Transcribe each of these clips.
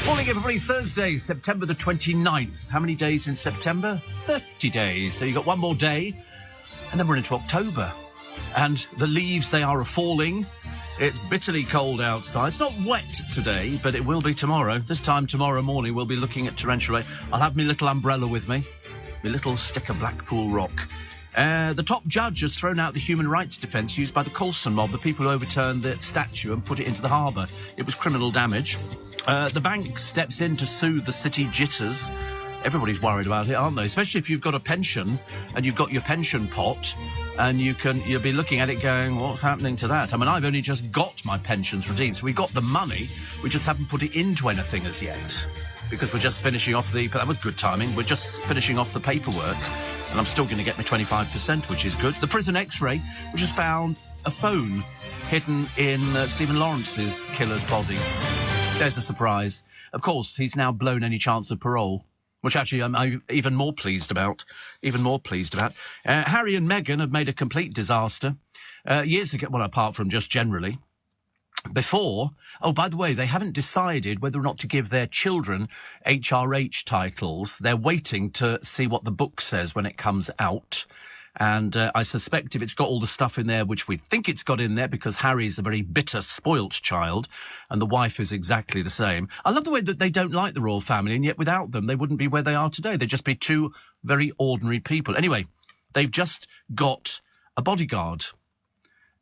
Morning, everybody. Thursday, September the 29th. How many days in September? 30 days. So you've got one more day, and then we're into October. And the leaves, they are falling. It's bitterly cold outside. It's not wet today, but it will be tomorrow. This time tomorrow morning, we'll be looking at torrential rain. I'll have my little umbrella with me, my little stick of Blackpool Rock. The top judge has thrown out the human rights defence used by the Colston mob, the people who overturned the statue and put it into the harbour. It was criminal damage. The bank steps in to soothe the city jitters. Everybody's worried about it, aren't they? Especially if you've got a pension and you've got your pension pot and you'll be looking at it going, what's happening to that? I mean, I've only just got my pensions redeemed. So we've got the money. We just haven't put it into anything as yet because we're just finishing off that was good timing. We're just finishing off the paperwork and I'm still going to get my 25%, which is good. The prison x-ray, which has found a phone hidden in Stephen Lawrence's killer's body. There's a surprise. Of course, he's now blown any chance of parole, which actually I'm even more pleased about. Harry and Meghan have made a complete disaster. Years ago, well, apart from just generally. Before, by the way, they haven't decided whether or not to give their children HRH titles. They're waiting to see what the book says when it comes out. And I suspect if it's got all the stuff in there, which we think it's got in there, because Harry's a very bitter, spoilt child, and the wife is exactly the same. I love the way that they don't like the royal family, and yet without them, they wouldn't be where they are today. They'd just be two very ordinary people. Anyway, they've just got a bodyguard,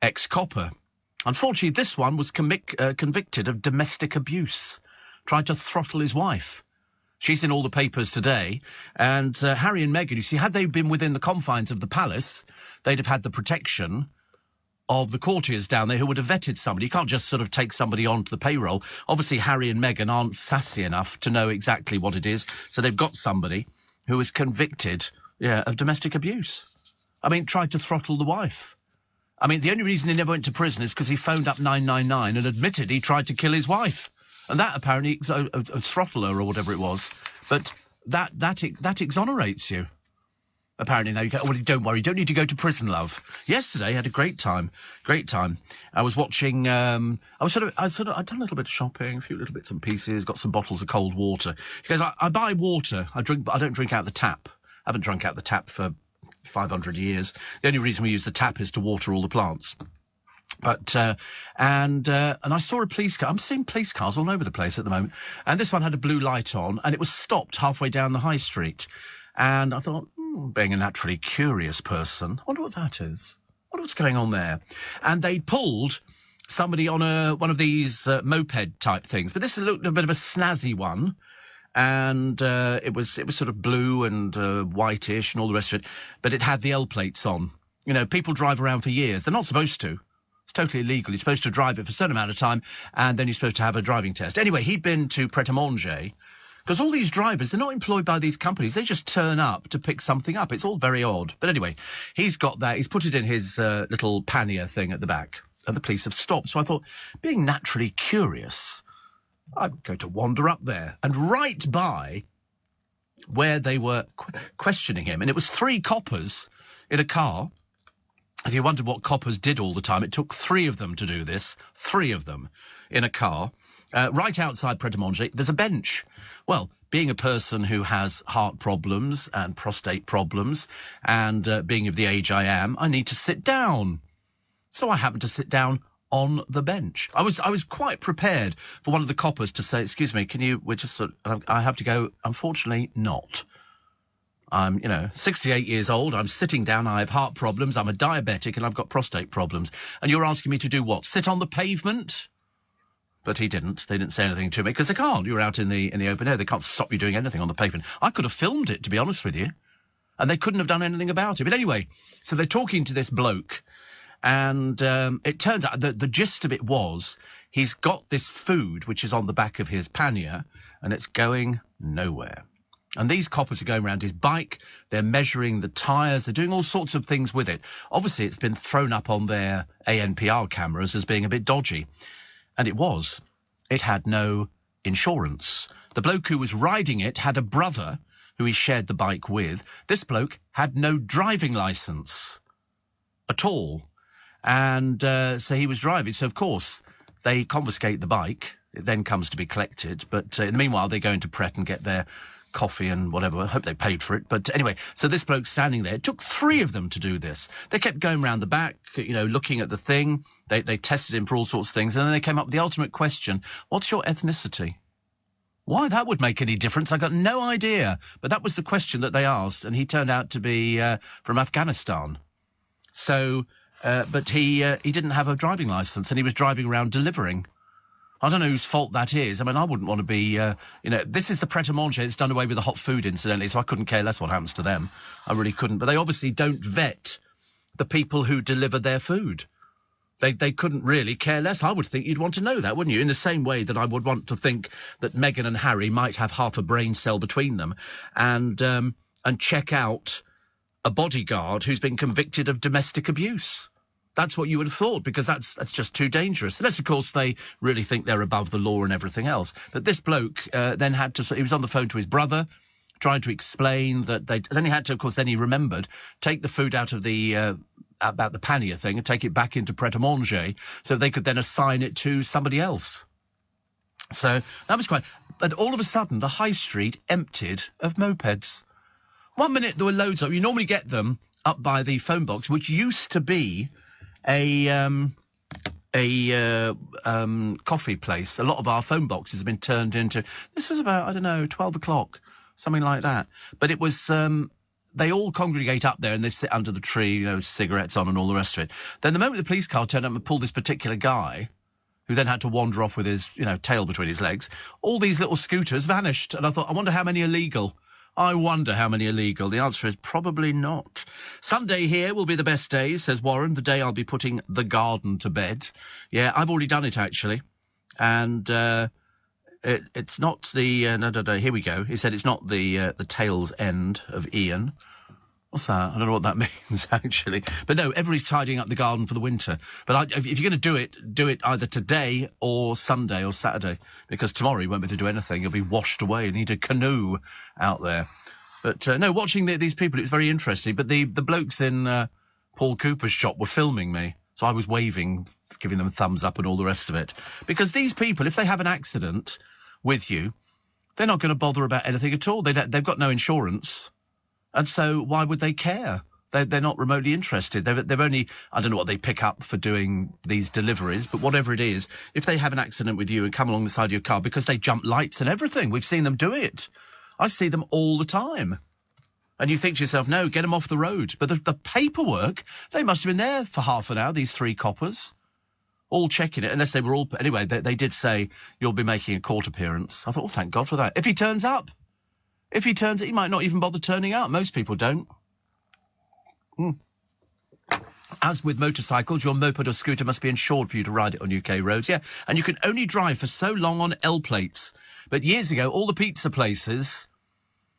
ex-copper. Unfortunately, this one was convicted of domestic abuse, tried to throttle his wife. She's in all the papers today. And Harry and Meghan, you see, had they been within the confines of the palace, they'd have had the protection of the courtiers down there who would have vetted somebody. You can't just sort of take somebody onto the payroll. Obviously, Harry and Meghan aren't sassy enough to know exactly what it is. So they've got somebody who is convicted of domestic abuse. I mean, tried to throttle the wife. I mean, the only reason he never went to prison is because he phoned up 999 and admitted he tried to kill his wife. And that apparently, a throttle her or whatever it was. But that exonerates you. Apparently now you go, don't worry, you don't need to go to prison, love. Yesterday I had a great time. I was watching, I'd done a little bit of shopping, a few little bits and pieces, got some bottles of cold water. He goes, I buy water, I don't drink out the tap. I haven't drunk out the tap for 500 years. The only reason we use the tap is to water all the plants. But and I saw a police car. I'm seeing police cars all over the place at the moment. And this one had a blue light on, and it was stopped halfway down the high street. And I thought, being a naturally curious person, I wonder what that is. I wonder what's going on there. And they pulled somebody on one of these moped type things. But this looked a bit of a snazzy one. And it was sort of blue and whitish and all the rest of it. But it had the L plates on. You know, people drive around for years. They're not supposed to. It's totally illegal. You're supposed to drive it for a certain amount of time, and then you're supposed to have a driving test. Anyway, he'd been to Pret-a-Manger, because all these drivers, they're not employed by these companies. They just turn up to pick something up. It's all very odd. But anyway, he's got that. He's put it in his little pannier thing at the back, and the police have stopped. So I thought, being naturally curious, I'm going to wander up there. And right by where they were questioning him, and it was 3 coppers in a car. If you wondered what coppers did all the time, it took 3 of them to do this. 3 of them in a car. Right outside Pret-a-Manger, there's a bench. Well, being a person who has heart problems and prostate problems and being of the age I am, I need to sit down. So I happened to sit down on the bench. I was quite prepared for one of the coppers to say, excuse me, I have to go. Unfortunately, not. I'm, 68 years old, I'm sitting down, I have heart problems, I'm a diabetic, and I've got prostate problems. And you're asking me to do what? Sit on the pavement? But he didn't. They didn't say anything to me, because they can't. You're out in the open air. They can't stop you doing anything on the pavement. I could have filmed it, to be honest with you, and they couldn't have done anything about it. But anyway, so they're talking to this bloke, and it turns out that the gist of it was he's got this food, which is on the back of his pannier, and it's going nowhere. And these coppers are going around his bike, they're measuring the tyres, they're doing all sorts of things with it. Obviously, it's been thrown up on their ANPR cameras as being a bit dodgy. And it was. It had no insurance. The bloke who was riding it had a brother who he shared the bike with. This bloke had no driving licence at all. And so he was driving. So, of course, they confiscate the bike. It then comes to be collected. But in the meanwhile, they go into Pret and get their coffee and whatever. I hope they paid for it. But anyway, so this bloke's standing there. It took 3 of them to do this. They kept going round the back, looking at the thing. They tested him for all sorts of things. And then they came up with the ultimate question: what's your ethnicity? Why that would make any difference, I got no idea. But that was the question that they asked. And he turned out to be from Afghanistan. So, but he didn't have a driving licence, and he was driving around delivering. I don't know whose fault that is. I mean, I wouldn't want to be, this is the Pret-a-Manger. It's done away with the hot food, incidentally, so I couldn't care less what happens to them. I really couldn't. But they obviously don't vet the people who deliver their food. They couldn't really care less. I would think you'd want to know that, wouldn't you? In the same way that I would want to think that Meghan and Harry might have half a brain cell between them and check out a bodyguard who's been convicted of domestic abuse. That's what you would have thought, because that's just too dangerous. Unless, of course, they really think they're above the law and everything else. But this bloke then had to... He was on the phone to his brother, trying to explain that then he had to, of course, then he remembered, take the food out of the... about the pannier thing and take it back into Pret-a-Manger so they could then assign it to somebody else. So that was quite... But all of a sudden, the high street emptied of mopeds. 1 minute, there were loads of... You normally get them up by the phone box, which used to be a coffee place. A lot of our phone boxes have been turned into... This was about, 12 o'clock, something like that. But it was... they all congregate up there and they sit under the tree, cigarettes on and all the rest of it. Then the moment the police car turned up and pulled this particular guy, who then had to wander off with his, tail between his legs, all these little scooters vanished. And I thought, I wonder how many are legal. I wonder how many are legal. The answer is probably not. Sunday here will be the best day, says Warren, the day I'll be putting the garden to bed. Yeah, I've already done it, actually. And it's not the... No, here we go. He said it's not the tail's end of Ian. What's that? I don't know what that means, actually. But no, everybody's tidying up the garden for the winter. But if you're going to do it either today or Sunday or Saturday, because tomorrow you won't be able to do anything. You'll be washed away. You need a canoe out there. But no, watching these people, it was very interesting. But the blokes in Paul Cooper's shop were filming me. So I was waving, giving them a thumbs up and all the rest of it. Because these people, if they have an accident with you, they're not going to bother about anything at all. They've got no insurance. And so why would they care? They're not remotely interested. They've only, I don't know what they pick up for doing these deliveries, but whatever it is, if they have an accident with you and come along the side of your car, because they jump lights and everything, we've seen them do it. I see them all the time. And you think to yourself, no, get them off the road. But the paperwork, they must have been there for half an hour, these 3 coppers, all checking it, unless they were all... Anyway, they did say, you'll be making a court appearance. I thought, oh, thank God for that. If he turns up. If he turns up, he might not even bother turning up. Most people don't. As with motorcycles, your moped or scooter must be insured for you to ride it on UK roads. Yeah, and you can only drive for so long on L plates. But years ago, all the pizza places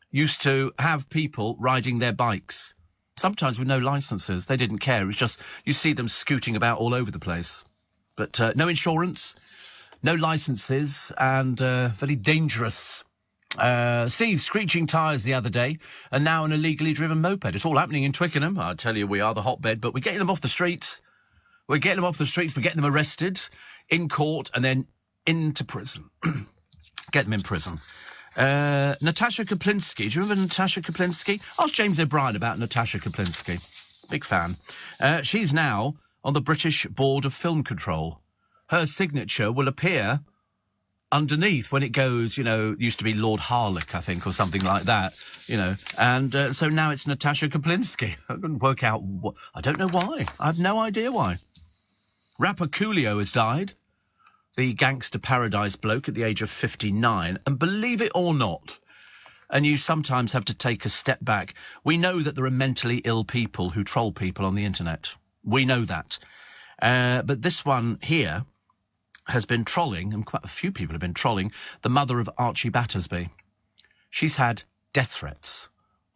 used to have people riding their bikes, sometimes with no licences. They didn't care. It was just, you see them scooting about all over the place. But no insurance, no licences, and very dangerous. Steve, screeching tyres the other day, and now an illegally driven moped. It's all happening in Twickenham. I tell you, we are the hotbed, but we're getting them off the streets. We're getting them arrested, in court, and then into prison. Get them in prison. Natasha Kaplinsky. Do you remember Natasha Kaplinsky? Ask James O'Brien about Natasha Kaplinsky. Big fan. She's now on the British Board of Film Control. Her signature will appear underneath when it goes, used to be Lord Harlech, I think, or something like that, and so now it's Natasha Kaplinsky. I couldn't work out I don't know why. I have no idea why. Rapper Coolio has died, the Gangster Paradise bloke, at the age of 59, and believe it or not, and you sometimes have to take a step back, we know that there are mentally ill people who troll people on the internet. We know that. But this one here has been trolling, and quite a few people have been trolling, the mother of Archie Battersby. She's had death threats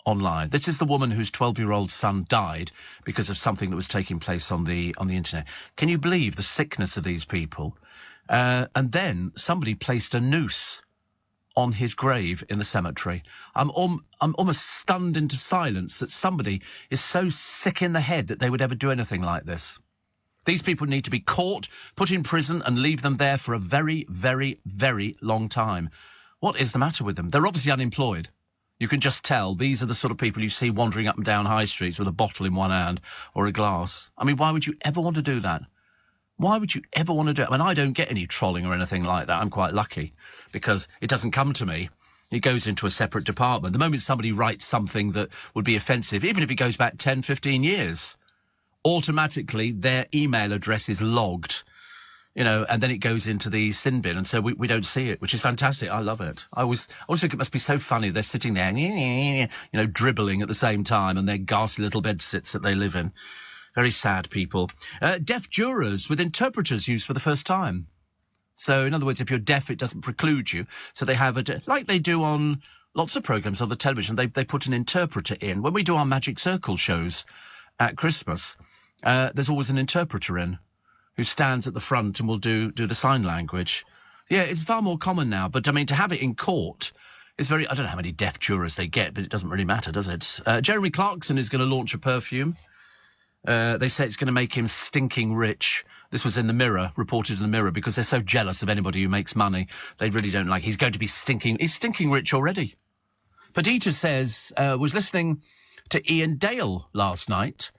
online. This is the woman whose 12-year-old son died because of something that was taking place on the internet. Can you believe the sickness of these people? And then somebody placed a noose on his grave in the cemetery. I'm almost stunned into silence that somebody is so sick in the head that they would ever do anything like this. These people need to be caught, put in prison, and leave them there for a very, very, very long time. What is the matter with them? They're obviously unemployed. You can just tell. These are the sort of people you see wandering up and down high streets with a bottle in one hand or a glass. I mean, why would you ever want to do that? Why would you ever want to do it? I mean, I don't get any trolling or anything like that. I'm quite lucky because it doesn't come to me. It goes into a separate department. The moment somebody writes something that would be offensive, even if it goes back 10, 15 years, automatically their email address is logged, and then it goes into the sin bin, and so we don't see it, which is fantastic. I love it. I always think it must be so funny. They're sitting there, dribbling at the same time, and their ghastly little bedsits that they live in. Very sad people. Deaf jurors with interpreters used for the first time. So, in other words, if you're deaf, it doesn't preclude you. So they have like they do on lots of programmes on the television, they put an interpreter in. When we do our Magic Circle shows at Christmas, there's always an interpreter in who stands at the front and will do the sign language. Yeah, it's far more common now. But, I mean, to have it in court is I don't know how many deaf jurors they get, but it doesn't really matter, does it? Jeremy Clarkson is going to launch a perfume. They say it's going to make him stinking rich. This was in the Mirror, reported in the Mirror, because they're so jealous of anybody who makes money. They really don't like. He's going to be stinking. He's stinking rich already. Perdita says, was listening to Ian Dale last night,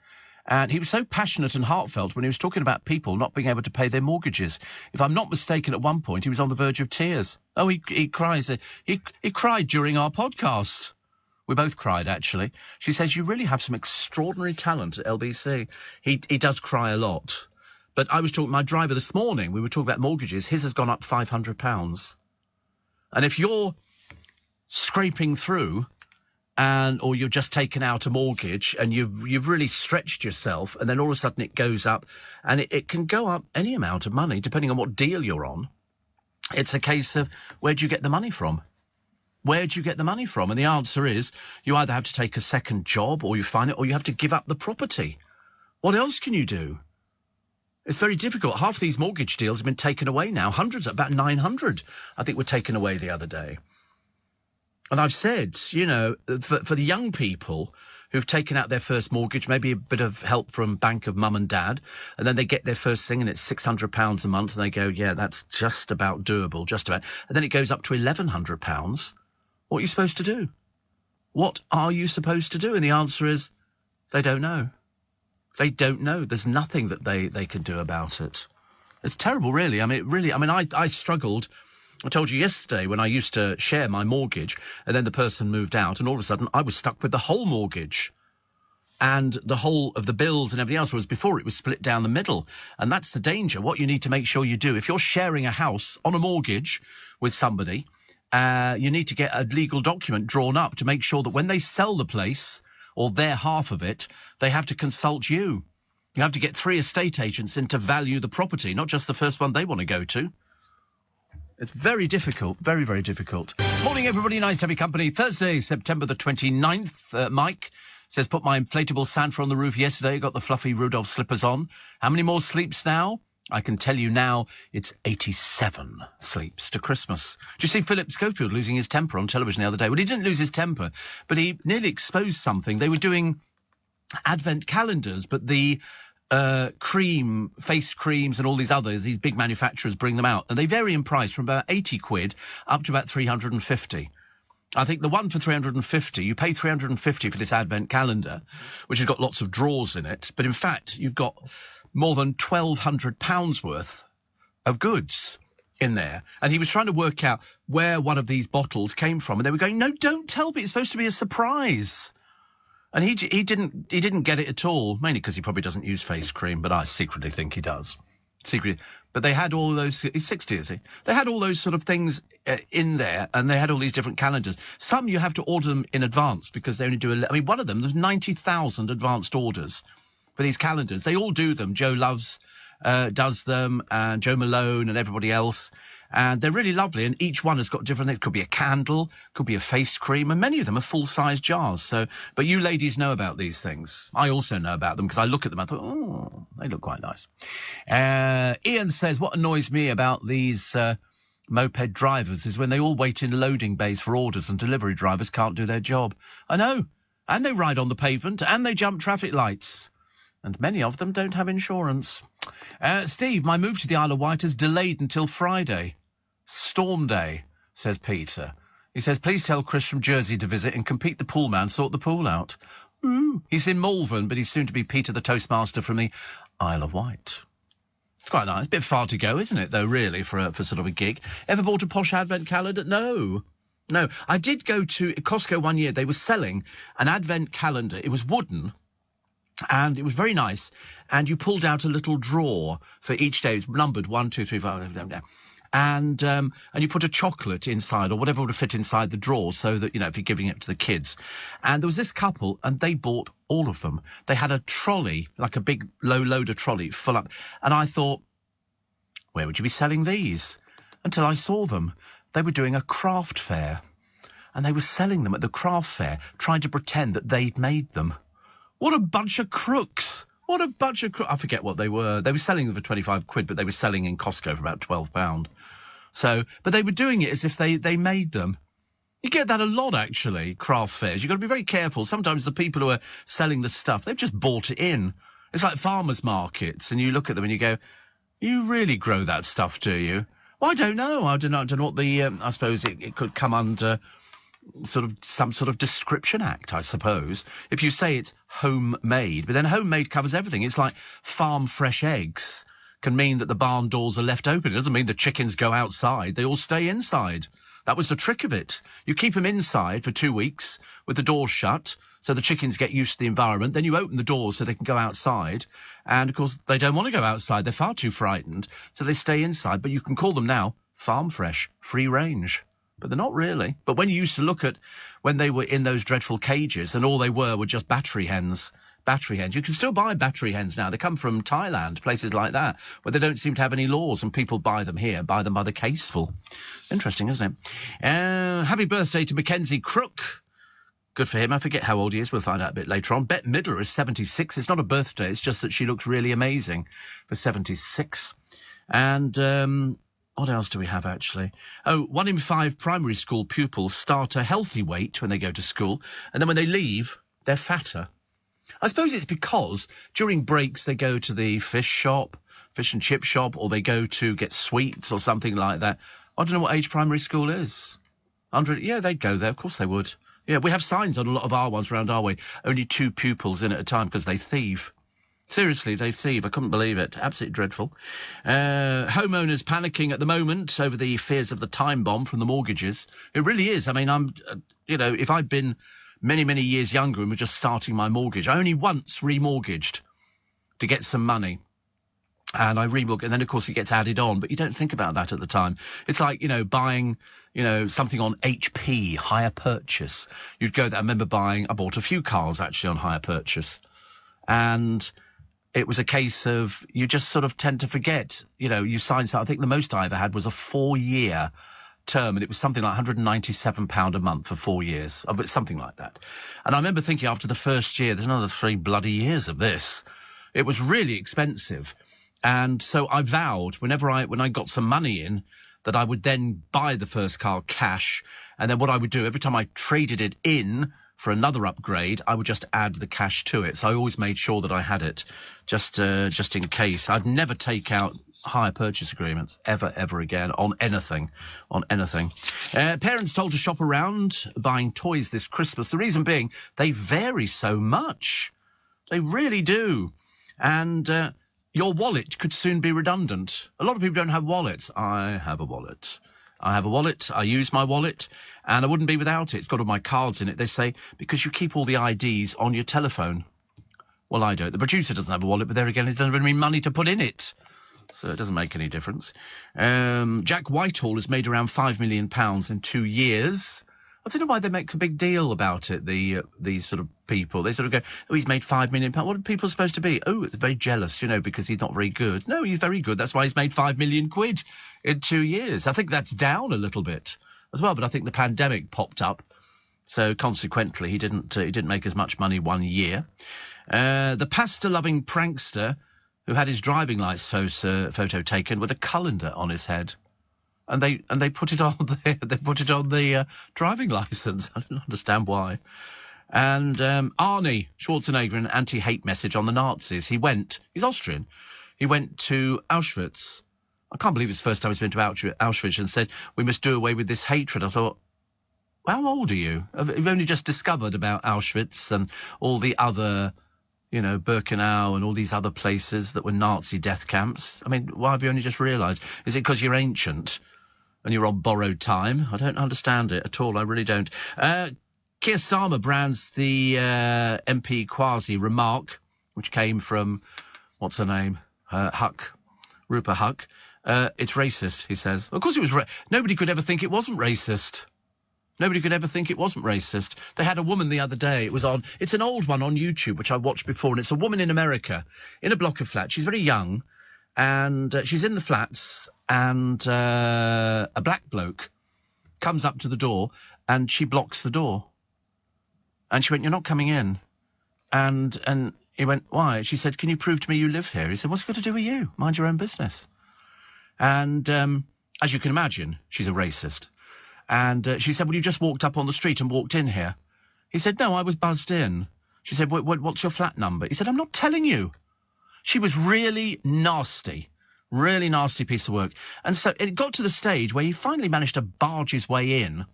and he was so passionate and heartfelt when he was talking about people not being able to pay their mortgages. If I'm not mistaken, at one point he was on the verge of tears. Oh, he cries. He cried during our podcast. We both cried, actually. She says, you really have some extraordinary talent at LBC. He does cry a lot. But I was talking to my driver this morning. We were talking about mortgages. His has gone up £500. And if you're scraping through or you've just taken out a mortgage and you've really stretched yourself, and then all of a sudden it goes up, and it can go up any amount of money depending on what deal you're on. It's a case of, where do you get the money from? Where do you get the money from? And the answer is, you either have to take a second job, or you find it, or you have to give up the property. What else can you do? It's very difficult. Half these mortgage deals have been taken away now. Hundreds, about 900, I think, were taken away the other day. And I've said, for the young people who've taken out their first mortgage, maybe a bit of help from Bank of Mum and Dad, and then they get their first thing and it's £600 a month, and they go, yeah, that's just about doable, just about. And then it goes up to £1,100. What are you supposed to do? What are you supposed to do? And the answer is, they don't know. They don't know. There's nothing that they can do about it. It's terrible, really. I struggled. I told you yesterday when I used to share my mortgage, and then the person moved out, and all of a sudden I was stuck with the whole mortgage. And the whole of the bills and everything else, was before it was split down the middle. And that's the danger. What you need to make sure you do, if you're sharing a house on a mortgage with somebody, you need to get a legal document drawn up to make sure that when they sell the place, or their half of it, they have to consult you. You have to get 3 estate agents in to value the property, not just the first one they want to go to. It's very difficult, very, very difficult. Morning, everybody. Nice to have your company. Thursday, September the 29th. Mike says, put my inflatable Santa on the roof yesterday. Got the fluffy Rudolph slippers on. How many more sleeps now? I can tell you now it's 87 sleeps to Christmas. Do you see Philip Schofield losing his temper on television the other day? Well, he didn't lose his temper, but he nearly exposed something. They were doing advent calendars, but the face creams and all these others, these big manufacturers bring them out, and they vary in price from about 80 quid up to about 350. I think the one for 350, you pay 350 for this advent calendar, which has got lots of drawers in it, but in fact you've got more than £1,200 worth of goods in there. And he was trying to work out where one of these bottles came from, and they were going, no, don't tell me, it's supposed to be a surprise. And he didn't get it at all, mainly because he probably doesn't use face cream, but I secretly think he does. Secretly. But they had all those, he's 60, is he? They had all those sort of things in there, and they had all these different calendars. Some you have to order them in advance because they only do, one of them, there's 90,000 advanced orders for these calendars. They all do them. Joe Loves does them, and Joe Malone and everybody else. And they're really lovely, and each one has got different things. It could be a candle, could be a face cream, and many of them are full-size jars. So, but you ladies know about these things. I also know about them because I look at them. I thought, oh, they look quite nice. Ian says, what annoys me about these moped drivers is when they all wait in loading bays for orders and delivery drivers can't do their job. I know. And they ride on the pavement and they jump traffic lights. And many of them don't have insurance. Steve, my move to the Isle of Wight is delayed until Friday. Storm day, says Peter. He says, please tell Chris from Jersey to visit and compete the pool man, sort the pool out. Ooh. He's in Malvern, but he's soon to be Peter the Toastmaster from the Isle of Wight. It's quite nice. A bit far to go, isn't it, though, really, for sort of a gig. Ever bought a posh advent calendar? No. I did go to Costco one year. They were selling an advent calendar. It was wooden. And it was very nice. And you pulled out a little drawer for each day. It was numbered 1, 2, 3, 4, and you put a chocolate inside or whatever would fit inside the drawer so that, if you're giving it to the kids. And there was this couple and they bought all of them. They had a trolley, like a big low loader trolley full up. And I thought, where would you be selling these? Until I saw them. They were doing a craft fair. And they were selling them at the craft fair, trying to pretend that they'd made them. What a bunch of crooks. What a bunch of crooks. I forget what they were. They were selling them for 25 quid, but they were selling in Costco for about £12. So, but they were doing it as if they made them. You get that a lot, actually, craft fairs. You've got to be very careful. Sometimes the people who are selling the stuff, they've just bought it in. It's like farmers' markets, and you look at them and you go, you really grow that stuff, do you? Well, I don't know. I don't know what the, I suppose it could come under some sort of description act, I suppose, if you say it's homemade. But then homemade covers everything. It's like farm fresh eggs can mean that the barn doors are left open. It doesn't mean the chickens go outside. They all stay inside. That was the trick of it. You keep them inside for 2 weeks with the doors shut so the chickens get used to the environment. Then you open the doors so they can go outside. And, of course, they don't want to go outside. They're far too frightened. So they stay inside. But you can call them now farm fresh, free range. But they're not really. But when you used to look at when they were in those dreadful cages and all they were just battery hens. You can still buy battery hens now. They come from Thailand, places like that, where they don't seem to have any laws and people buy them here, buy them by the caseful. Interesting, isn't it? Happy birthday to Mackenzie Crook. Good for him. I forget how old he is. We'll find out a bit later on. Bette Midler is 76. It's not a birthday. It's just that she looks really amazing for 76. And what else do we have, actually? 1 in 5 primary school pupils start a healthy weight when they go to school. And then when they leave, they're fatter. I suppose it's because during breaks they go to the fish and chip shop, or they go to get sweets or something like that. I don't know what age primary school is. 100, yeah, they'd go there. Of course they would. Yeah, we have signs on a lot of our ones around our way. Only 2 pupils in at a time because they thieve. Seriously, they thieve. I couldn't believe it. Absolutely dreadful. Homeowners panicking at the moment over the fears of the time bomb from the mortgages. It really is. I mean, I'm, if I'd been many, many years younger and were just starting my mortgage, I only once remortgaged to get some money. And I remortgaged, and then, of course, it gets added on. But you don't think about that at the time. It's like, buying, something on HP, hire purchase. You'd go there. I bought a few cars, actually, on hire purchase. And it was a case of you just sort of tend to forget, you sign something. I think the most I ever had was a 4-year term, and it was something like £197 a month for 4 years, something like that. And I remember thinking after the first year, there's another 3 bloody years of this. It was really expensive. And so I vowed when I got some money in that I would then buy the first car cash. And then what I would do every time I traded it in for another upgrade, I would just add the cash to it. So I always made sure that I had it just in case. I'd never take out hire purchase agreements ever again on anything. Parents told to shop around buying toys this Christmas. The reason being they vary so much. They really do. And your wallet could soon be redundant. A lot of people don't have wallets. I have a wallet. I use my wallet, and I wouldn't be without it. It's got all my cards in it. They say, because you keep all the IDs on your telephone. Well, I don't. The producer doesn't have a wallet, but there again, it doesn't have any money to put in it. So it doesn't make any difference. Jack Whitehall has made around £5 million in 2 years. I don't know why they make a big deal about it, these sort of people. They sort of go, oh, he's made £5 million. What are people supposed to be? Oh, it's very jealous, because he's not very good. No, he's very good. That's why he's made £5 million in 2 years. I think that's down a little bit as well, but I think the pandemic popped up. So consequently, he didn't make as much money 1 year. The pasta-loving prankster who had his driving licence photo taken with a colander on his head. And they put it on the driving licence. I don't understand why. And Arnie Schwarzenegger, an anti-hate message on the Nazis. He's Austrian. He went to Auschwitz. I can't believe it's the first time he's been to Auschwitz, and said, we must do away with this hatred. I thought, how old are you? You've only just discovered about Auschwitz and all the other, Birkenau and all these other places that were Nazi death camps. I mean, why have you only just realised? Is it because you're ancient and you're on borrowed time? I don't understand it at all. I really don't. Keir Starmer brands the MP Kwasi remark, which came from, what's her name? Rupert Huck. It's racist, he says. Of course it was. Nobody could ever think it wasn't racist. Nobody could ever think it wasn't racist. They had a woman the other day. It's an old one on YouTube, which I watched before, and it's a woman in America in a block of flats. She's very young, and she's in the flats, and a black bloke comes up to the door, and she blocks the door. And she went, you're not coming in. And he went, why? She said, can you prove to me you live here? He said, what's it got to do with you? Mind your own business. And as you can imagine, she's a racist. And she said, well, you just walked up on the street and walked in here. He said, no, I was buzzed in. She said, what's your flat number? He said, I'm not telling you. She was really nasty piece of work. And so it got to the stage where he finally managed to barge his way in,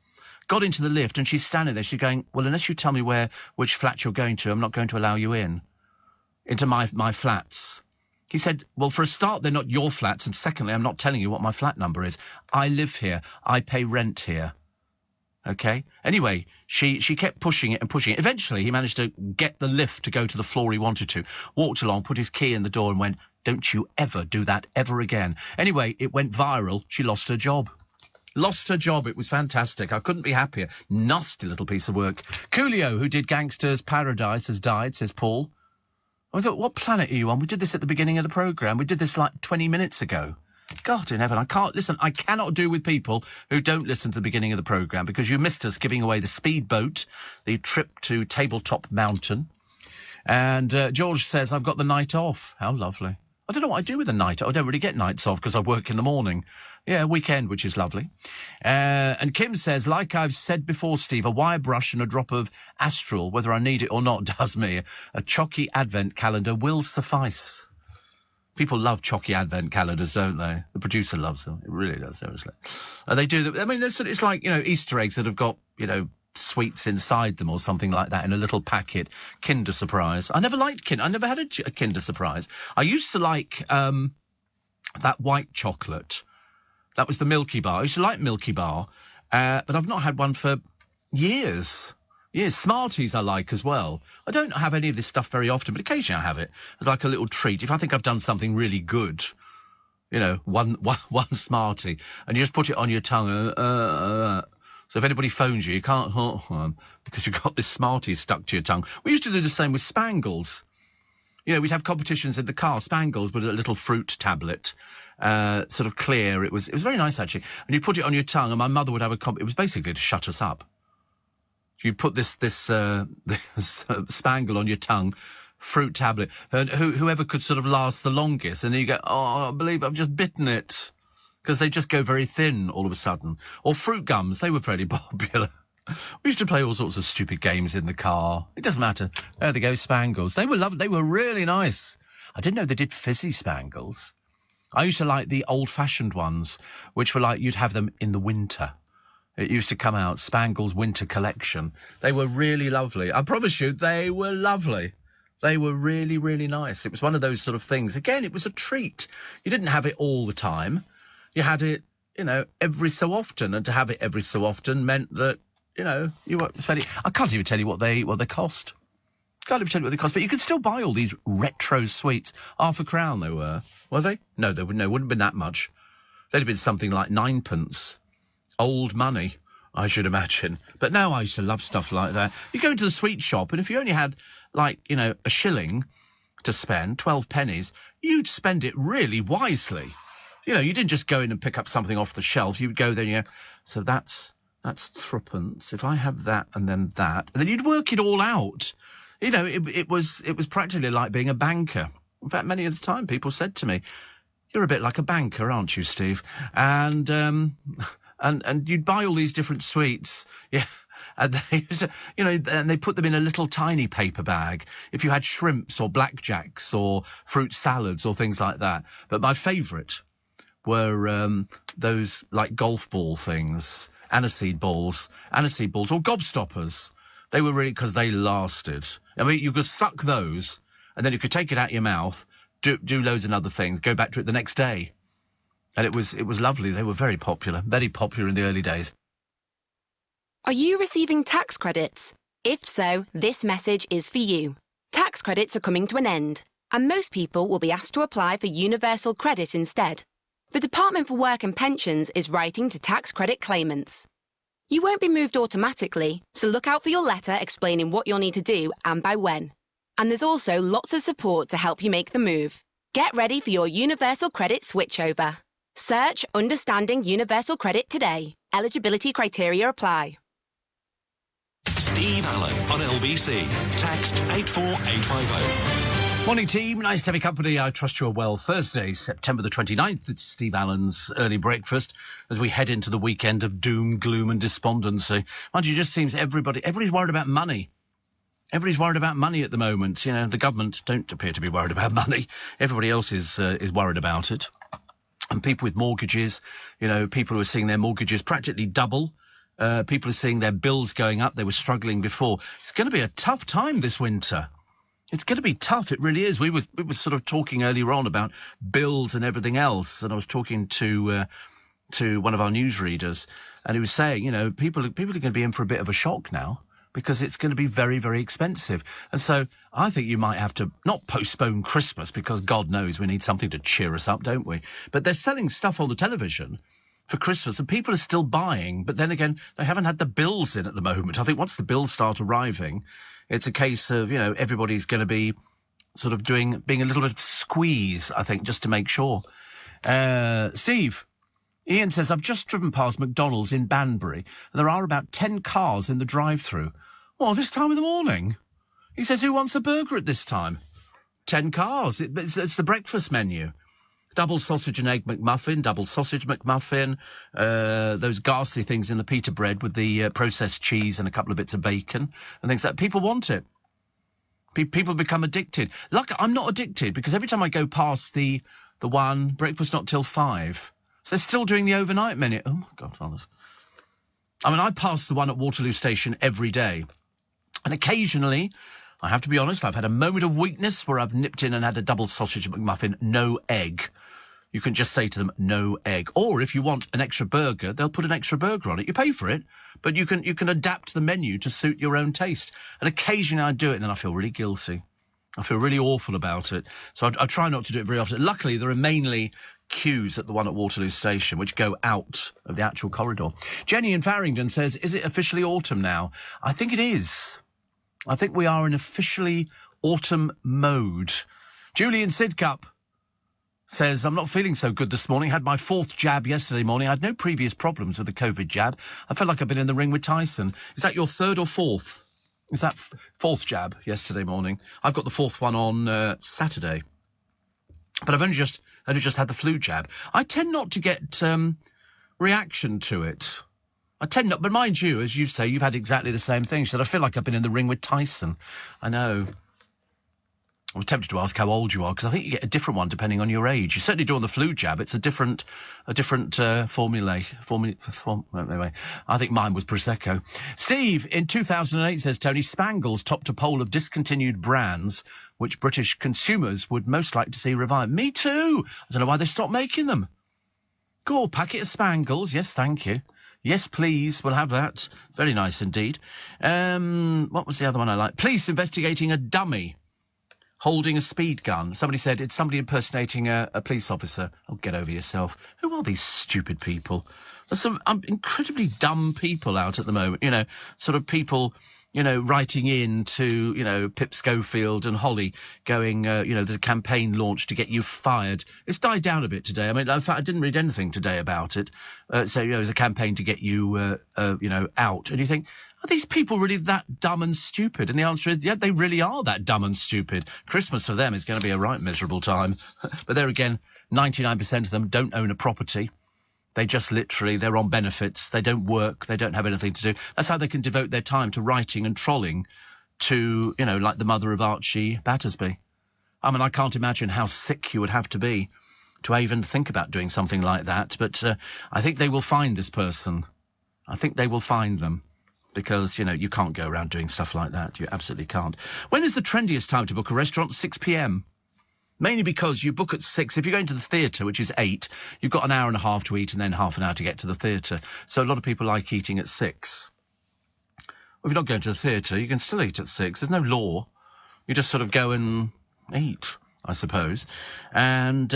got into the lift, and she's standing there. She's going, well, unless you tell me which flat you're going to, I'm not going to allow you into my flats. He said, well, for a start, they're not your flats. And secondly, I'm not telling you what my flat number is. I live here. I pay rent here. OK? Anyway, she kept pushing it and pushing it. Eventually, he managed to get the lift to go to the floor he wanted to, walked along, put his key in the door and went, don't you ever do that ever again. Anyway, it went viral. She lost her job. It was fantastic. I couldn't be happier. Nasty little piece of work. Coolio, who did Gangster's Paradise, has died, says Paul. I thought, what planet are you on? We did this at the beginning of the programme. We did this like 20 minutes ago. God in heaven, I cannot do with people who don't listen to the beginning of the programme, because you missed us giving away the speedboat, the trip to Tabletop Mountain. And George says, I've got the night off. How lovely. I don't know what I do with a night. I don't really get nights off because I work in the morning. Yeah, weekend, which is lovely. And Kim says, like I've said before, Steve, a wire brush and a drop of Astral, whether I need it or not, does me. A chalky advent calendar will suffice. People love chalky advent calendars, don't they? The producer loves them. It really does, seriously. They do. I mean, it's like, Easter eggs that have got, sweets inside them or something like that in a little packet. Kinder Surprise. I never liked I never had a Kinder Surprise. I used to like that white chocolate. That was the Milky Bar. I used to like Milky Bar, but I've not had one for years. Smarties I like as well. I don't have any of this stuff very often, but occasionally I have it as like a little treat. If I think I've done something really good, one Smartie, and you just put it on your tongue. So if anybody phones you, you can't because you've got this Smartie stuck to your tongue. We used to do the same with Spangles. We'd have competitions in the car. Spangles with a little fruit tablet, sort of clear. It was very nice, actually. And you put it on your tongue, and my mother would have it was basically to shut us up. You put this Spangle on your tongue, fruit tablet, and whoever could sort of last the longest, and then you go, oh, I believe I've just bitten it. Because they just go very thin all of a sudden. Or fruit gums, they were pretty popular. We used to play all sorts of stupid games in the car. It doesn't matter. There they go, Spangles. They were lovely. They were really nice. I didn't know they did fizzy Spangles. I used to like the old-fashioned ones, which were like you'd have them in the winter. It used to come out, Spangles Winter Collection. They were really lovely. I promise you, they were lovely. They were really, really nice. It was one of those sort of things. Again, it was a treat. You didn't have it all the time. You had it, every so often, and to have it every so often meant that, you were fairly. I can't even tell you what they cost. Can't even tell you what they cost, but you could still buy all these retro sweets. £0.50 they were they? No, they wouldn't have been that much. They'd have been something like 9p. Old money, I should imagine. But now I used to love stuff like that. You go into the sweet shop, and if you only had, like, a shilling to spend, 12 pennies, you'd spend it really wisely. You didn't just go in and pick up something off the shelf. You would go there and so that's threepence. If I have that and then that, and then you'd work it all out. It was practically like being a banker. In fact, many of the time people said to me, "You're a bit like a banker, aren't you, Steve?" And you'd buy all these different sweets. Yeah. And they, and they put them in a little tiny paper bag if you had shrimps or blackjacks or fruit salads or things like that. But my favourite were those like golf ball things, aniseed balls or gobstoppers. They were really, because they lasted. I mean, you could suck those and then you could take it out your mouth, do loads and other things, go back to it the next day. And it was lovely. They were very popular in the early days. Are you receiving tax credits? If so, this message is for you. Tax credits are coming to an end, and most people will be asked to apply for universal credit instead. The Department for Work and Pensions is writing to tax credit claimants. You won't be moved automatically, so look out for your letter explaining what you'll need to do and by when. And there's also lots of support to help you make the move. Get ready for your universal credit switchover. Search Understanding Universal Credit today. Eligibility criteria apply. Steve Allen on LBC. Text 84850. Morning, team. Nice to have your company. I trust you are well. Thursday, September the 29th. It's Steve Allen's early breakfast as we head into the weekend of doom, gloom and despondency. Mind you, it just seems everybody's worried about money. Everybody's worried about money at the moment. You know, the government don't appear to be worried about money. Everybody else is worried about it. And people with mortgages, people who are seeing their mortgages practically double. People are seeing their bills going up. They were struggling before. It's going to be a tough time this winter. It's going to be tough. It really is. We were sort of talking earlier on about bills and everything else. And I was talking to one of our newsreaders, and he was saying, people are going to be in for a bit of a shock now, because it's going to be very, very expensive. And so I think you might have to not postpone Christmas, because God knows we need something to cheer us up, don't we? But they're selling stuff on the television for Christmas, and people are still buying. But then again, they haven't had the bills in at the moment. I think once the bills start arriving, it's a case of, everybody's going to be sort of being a little bit of squeeze, I think, just to make sure. Steve, Ian says, I've just driven past McDonald's in Banbury, and there are about 10 cars in the drive-through. Well, this time of the morning? He says, who wants a burger at this time? 10 cars. It's the breakfast menu. Double sausage and egg McMuffin, double sausage McMuffin, those ghastly things in the pita bread with the processed cheese and a couple of bits of bacon and things like that. People want it. People become addicted. Luckily, I'm not addicted, because every time I go past the one, breakfast not till 5, so they're still doing the overnight menu. Oh, my God, fathers. I mean, I pass the one at Waterloo Station every day. And occasionally, I have to be honest, I've had a moment of weakness where I've nipped in and had a double sausage McMuffin, no egg. You can just say to them, no egg. Or if you want an extra burger, they'll put an extra burger on it. You pay for it, but you can adapt the menu to suit your own taste. And occasionally I do it, and then I feel really guilty. I feel really awful about it. So I try not to do it very often. Luckily, there are mainly queues at the one at Waterloo Station, which go out of the actual corridor. Jenny in Farringdon says, is it officially autumn now? I think it is. I think we are in officially autumn mode. Julie in Sidcup says, I'm not feeling so good this morning. Had my 4th jab yesterday morning. I had no previous problems with the COVID jab. I felt like I've been in the ring with Tyson. Is that your 3rd or 4th? Is that 4th jab yesterday morning? I've got the 4th one on Saturday. But I've only just had the flu jab. I tend not to get reaction to it. I tend not, but mind you, as you say, you've had exactly the same thing. She said, I feel like I've been in the ring with Tyson. I know. I'm tempted to ask how old you are, because I think you get a different one depending on your age. You certainly do on the flu jab. It's a different formula. Anyway, I think mine was Prosecco. Steve, in 2008, says Tony, Spangles topped a poll of discontinued brands which British consumers would most like to see revived. Me too. I don't know why they stopped making them. Cool, packet of Spangles. Yes, thank you. Yes, please. We'll have that. Very nice indeed. What was the other one I liked? Police investigating a dummy holding a speed gun. Somebody said it's somebody impersonating a police officer. Oh, get over yourself. Who are these stupid people? There's some incredibly dumb people out at the moment. Sort of people, writing in to, Pip Schofield and Holly going, there's a campaign launched to get you fired. It's died down a bit today. I mean, in fact, I didn't read anything today about it. There's a campaign to get you, out. And you think, are these people really that dumb and stupid? And the answer is, yeah, they really are that dumb and stupid. Christmas for them is going to be a right miserable time. But there again, 99% of them don't own a property. They just literally, they're on benefits. They don't work. They don't have anything to do. That's how they can devote their time to writing and trolling to, like the mother of Archie Battersby. I mean, I can't imagine how sick you would have to be to even think about doing something like that. But I think they will find this person. I think they will find them. Because, you can't go around doing stuff like that. You absolutely can't. When is the trendiest time to book a restaurant? 6 p.m. Mainly because you book at 6. If you're going to the theatre, which is 8, you've got an hour and a half to eat and then half an hour to get to the theatre. So a lot of people like eating at 6. Well, if you're not going to the theatre, you can still eat at 6. There's no law. You just sort of go and eat, I suppose. And,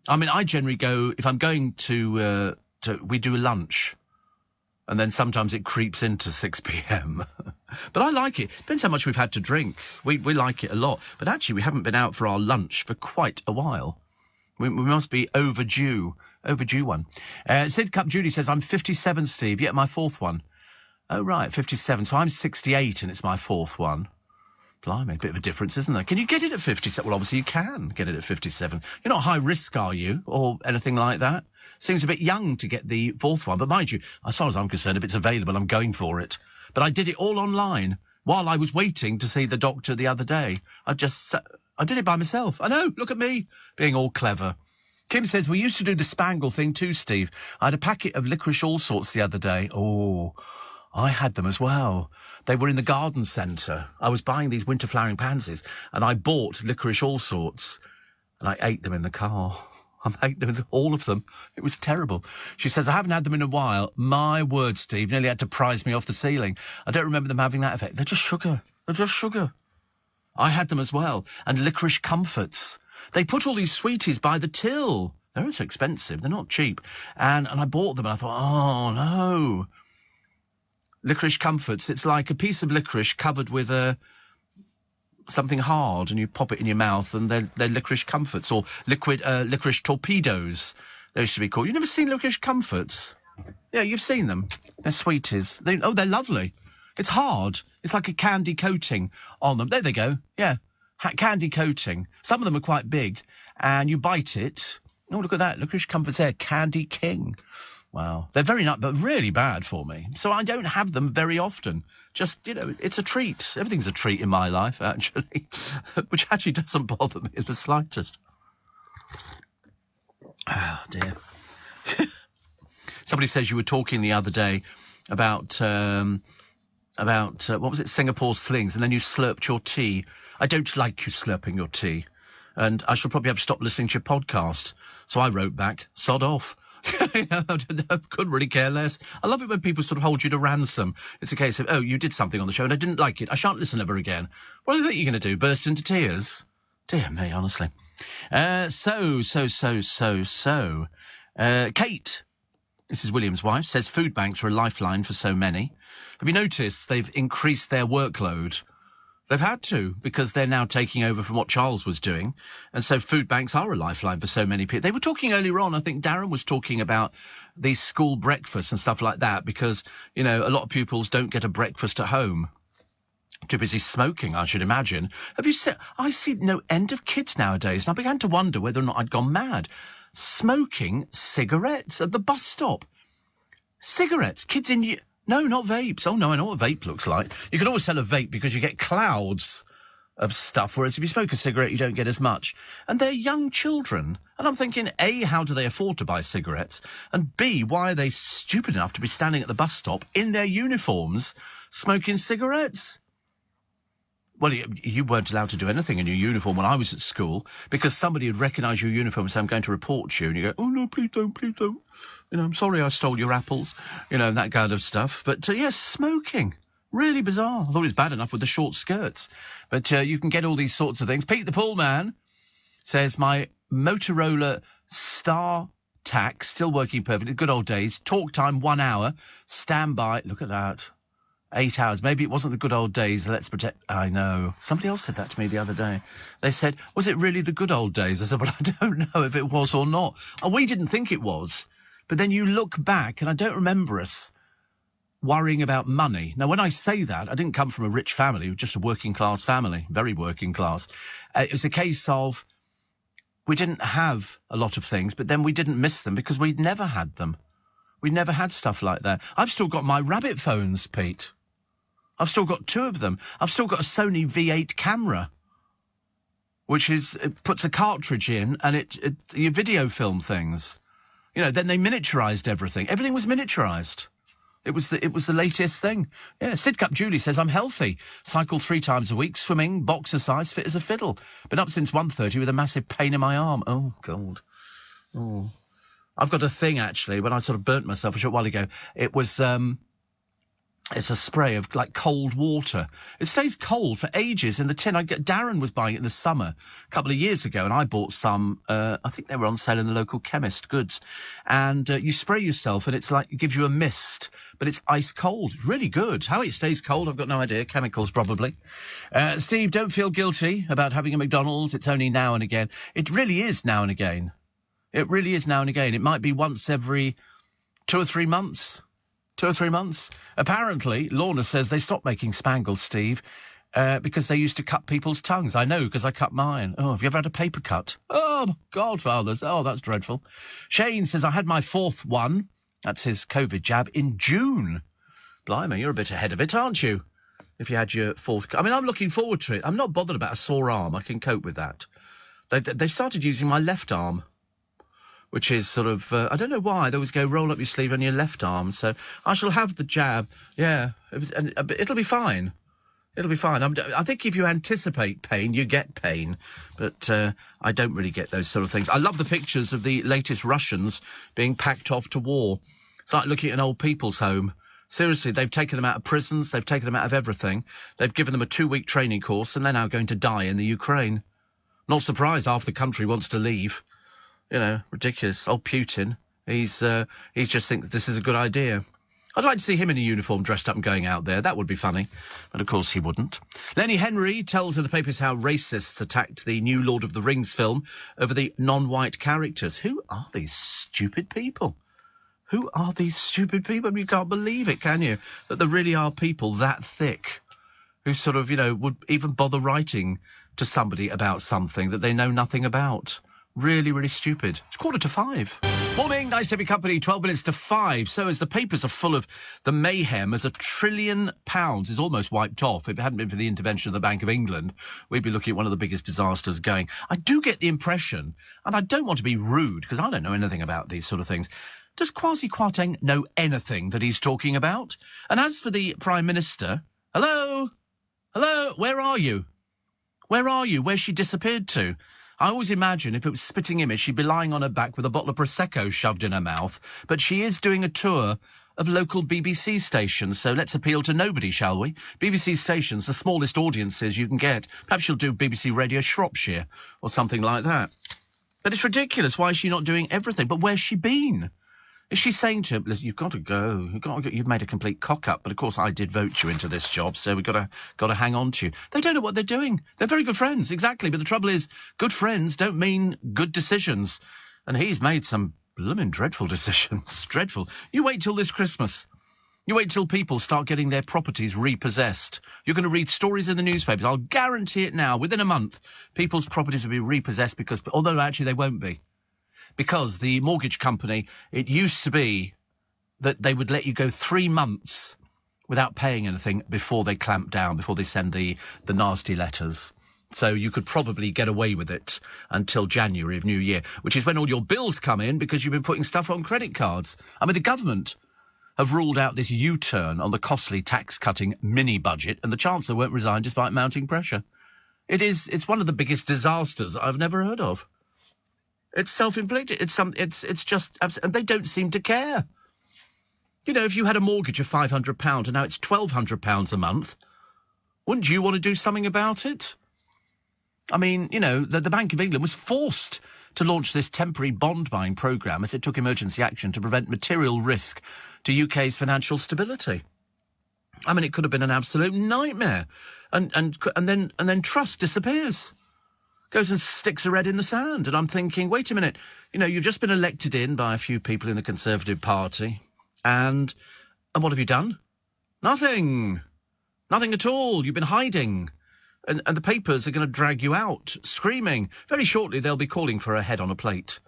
I generally go, if I'm going to we do a lunch. And then sometimes it creeps into 6 p.m. But I like it. Depends how much we've had to drink. We like it a lot. But actually, we haven't been out for our lunch for quite a while. We must be overdue one. Sid Cup Judy says, I'm 57, Steve. Yeah, my 4th one. Oh, right, 57. So I'm 68 and it's my 4th one. Blimey, a bit of a difference, isn't there? Can you get it at 57? Well, obviously you can get it at 57. You're not high risk, are you? Or anything like that? Seems a bit young to get the 4th one. But mind you, as far as I'm concerned, if it's available, I'm going for it. But I did it all online while I was waiting to see the doctor the other day. I did it by myself. I know, look at me, being all clever. Kim says, we used to do the Spangle thing too, Steve. I had a packet of licorice all sorts the other day. Oh, I had them as well. They were in the garden centre. I was buying these winter flowering pansies, and I bought licorice all sorts, and I ate them in the car. I ate them, all of them. It was terrible. She says, I haven't had them in a while. My word, Steve, nearly had to prise me off the ceiling. I don't remember them having that effect. They're just sugar. I had them as well. And licorice comforts. They put all these sweeties by the till. They're so expensive. They're not cheap. And I bought them, and I thought, oh, no. Licorice comforts. It's like a piece of licorice covered with something hard, and you pop it in your mouth, and they're licorice comforts, or licorice torpedoes. They used to be called. You've never seen licorice comforts? Yeah, you've seen them. They're sweeties. They're lovely. It's hard. It's like a candy coating on them. There they go. Yeah, candy coating. Some of them are quite big, and you bite it. Oh, look at that. Licorice comforts there. Candy King. Wow. They're very nice, but really bad for me. So I don't have them very often. Just, it's a treat. Everything's a treat in my life, actually, which actually doesn't bother me in the slightest. Oh, dear. Somebody says you were talking the other day about what was it, Singapore's slings, and then you slurped your tea. I don't like you slurping your tea. And I should probably have stopped listening to your podcast. So I wrote back, sod off. I couldn't really care less. I love it when people sort of hold you to ransom. It's a case of, oh, you did something on the show and I didn't like it. I shan't listen ever again. What do you think you're going to do? Burst into tears? Dear me, honestly. Kate, this is William's wife, says food banks are a lifeline for so many. Have you noticed they've increased their workload? They've had to, because they're now taking over from what Charles was doing. And so food banks are a lifeline for so many people. They were talking earlier on, I think Darren was talking about these school breakfasts and stuff like that, because, a lot of pupils don't get a breakfast at home. Too busy smoking, I should imagine. Have you seen? I see no end of kids nowadays, and I began to wonder whether or not I'd gone mad. Smoking cigarettes at the bus stop. Cigarettes, kids in... No, not vapes. Oh, no, I know what a vape looks like. You can always tell a vape because you get clouds of stuff, whereas if you smoke a cigarette, you don't get as much. And they're young children. And I'm thinking, A, how do they afford to buy cigarettes? And B, why are they stupid enough to be standing at the bus stop in their uniforms smoking cigarettes? Well, you weren't allowed to do anything in your uniform when I was at school because somebody had recognised your uniform and said, I'm going to report you. And you go, oh, no, please don't, please don't. I'm sorry I stole your apples, and that kind of stuff. But, yes, smoking. Really bizarre. I thought it was bad enough with the short skirts. But you can get all these sorts of things. Pete the Pool Man says, my Motorola Star Tac, still working perfectly. Good old days. Talk time, 1 hour. Standby. Look at that. 8 hours. Maybe it wasn't the good old days. Let's protect. I know. Somebody else said that to me the other day. They said, was it really the good old days? I said, well, I don't know if it was or not. Oh, we didn't think it was. But then you look back, and I don't remember us worrying about money. Now, when I say that, I didn't come from a rich family, just a working class family, very working class. It was a case of we didn't have a lot of things, but then we didn't miss them because we'd never had them. We never had stuff like that. I've still got my rabbit phones, Pete. I've still got 2 of them. I've still got a Sony V8 camera, which it puts a cartridge in and you video film things. You know, then they miniaturized everything. Everything was miniaturized. It was the latest thing. Yeah, Sidcup Julie says, I'm healthy. Cycle 3 times a week, swimming, boxer size, fit as a fiddle. Been up since 1:30 with a massive pain in my arm. Oh, God. Oh. I've got a thing, actually, when I sort of burnt myself a short while ago. It was, it's a spray of, like, cold water. It stays cold for ages in the tin. Darren was buying it in the summer a couple of years ago, and I bought some. I think they were on sale in the local chemist goods. And you spray yourself, and it's like it gives you a mist, but it's ice cold. Really good. How it stays cold, I've got no idea. Chemicals, probably. Steve, don't feel guilty about having a McDonald's. It's only now and again. It really is now and again. It really is now and again. It might be once every 2 or 3 months. 2 or 3 months. Apparently, Lorna says they stopped making Spangles, Steve, because they used to cut people's tongues. I know, because I cut mine. Oh, have you ever had a paper cut? Oh, Godfathers. Oh, that's dreadful. Shane says, I had my 4th one. That's his COVID jab in June. Blimey, you're a bit ahead of it, aren't you? If you had your 4th cut. I mean, I'm looking forward to it. I'm not bothered about a sore arm. I can cope with that. They've started using my left arm, which is sort of, I don't know why, they always go roll up your sleeve on your left arm. So I shall have the jab. Yeah, and it'll be fine. It'll be fine. I think if you anticipate pain, you get pain. But I don't really get those sort of things. I love the pictures of the latest Russians being packed off to war. It's like looking at an old people's home. Seriously, they've taken them out of prisons. They've taken them out of everything. They've given them a 2-week training course, and they're now going to die in the Ukraine. Not surprised half the country wants to leave. You know, ridiculous. Old Putin, he just thinks this is a good idea. I'd like to see him in a uniform dressed up and going out there. That would be funny. But, of course, he wouldn't. Lenny Henry tells of the papers how racists attacked the new Lord of the Rings film over the non-white characters. Who are these stupid people? Who are these stupid people? I mean, you can't believe it, can you? That there really are people that thick who sort of, you know, would even bother writing to somebody about something that they know nothing about. Really, really stupid. It's 4:45. Morning, nice to be company, 12 minutes to 5. So as the papers are full of the mayhem as £1 trillion is almost wiped off. If it hadn't been for the intervention of the Bank of England, we'd be looking at one of the biggest disasters going. I do get the impression, and I don't want to be rude because I don't know anything about these sort of things, does Kwasi Kwarteng know anything that he's talking about? And as for the Prime Minister, hello, where are you? Where are you? Where's she disappeared to? I always imagine if it was Spitting Image, she'd be lying on her back with a bottle of Prosecco shoved in her mouth. But she is doing a tour of local BBC stations, so let's appeal to nobody, shall we? BBC stations, the smallest audiences you can get. Perhaps she'll do BBC Radio Shropshire or something like that. But it's ridiculous. Why is she not doing everything? But where's she been? Is she saying to him, listen, you've got to go. You've made a complete cock-up. But, of course, I did vote you into this job, so we've got to hang on to you. They don't know what they're doing. They're very good friends, exactly. But the trouble is, good friends don't mean good decisions. And he's made some blooming dreadful decisions. Dreadful. You wait till this Christmas. You wait till people start getting their properties repossessed. You're going to read stories in the newspapers. I'll guarantee it now. Within a month, people's properties will be repossessed because, although actually they won't be. Because the mortgage company, it used to be that they would let you go 3 months without paying anything before they clamp down, before they send the nasty letters. So you could probably get away with it until January of New Year, which is when all your bills come in because you've been putting stuff on credit cards. I mean, the government have ruled out this U-turn on the costly tax-cutting mini-budget, and the Chancellor won't resign despite mounting pressure. It's one of the biggest disasters I've never heard of. It's self-inflicted. It's just, and they don't seem to care. You know, if you had a mortgage of £500 and now it's £1,200 a month, wouldn't you want to do something about it? I mean, you know, the Bank of England was forced to launch this temporary bond buying programme as it took emergency action to prevent material risk to UK's financial stability. I mean, it could have been an absolute nightmare, and then trust disappears. Goes and sticks her head in the sand. And I'm thinking, wait a minute, you know, you've just been elected in by a few people in the Conservative Party. And what have you done? Nothing. Nothing at all. You've been hiding. And the papers are going to drag you out, screaming. Very shortly, they'll be calling for her head on a plate.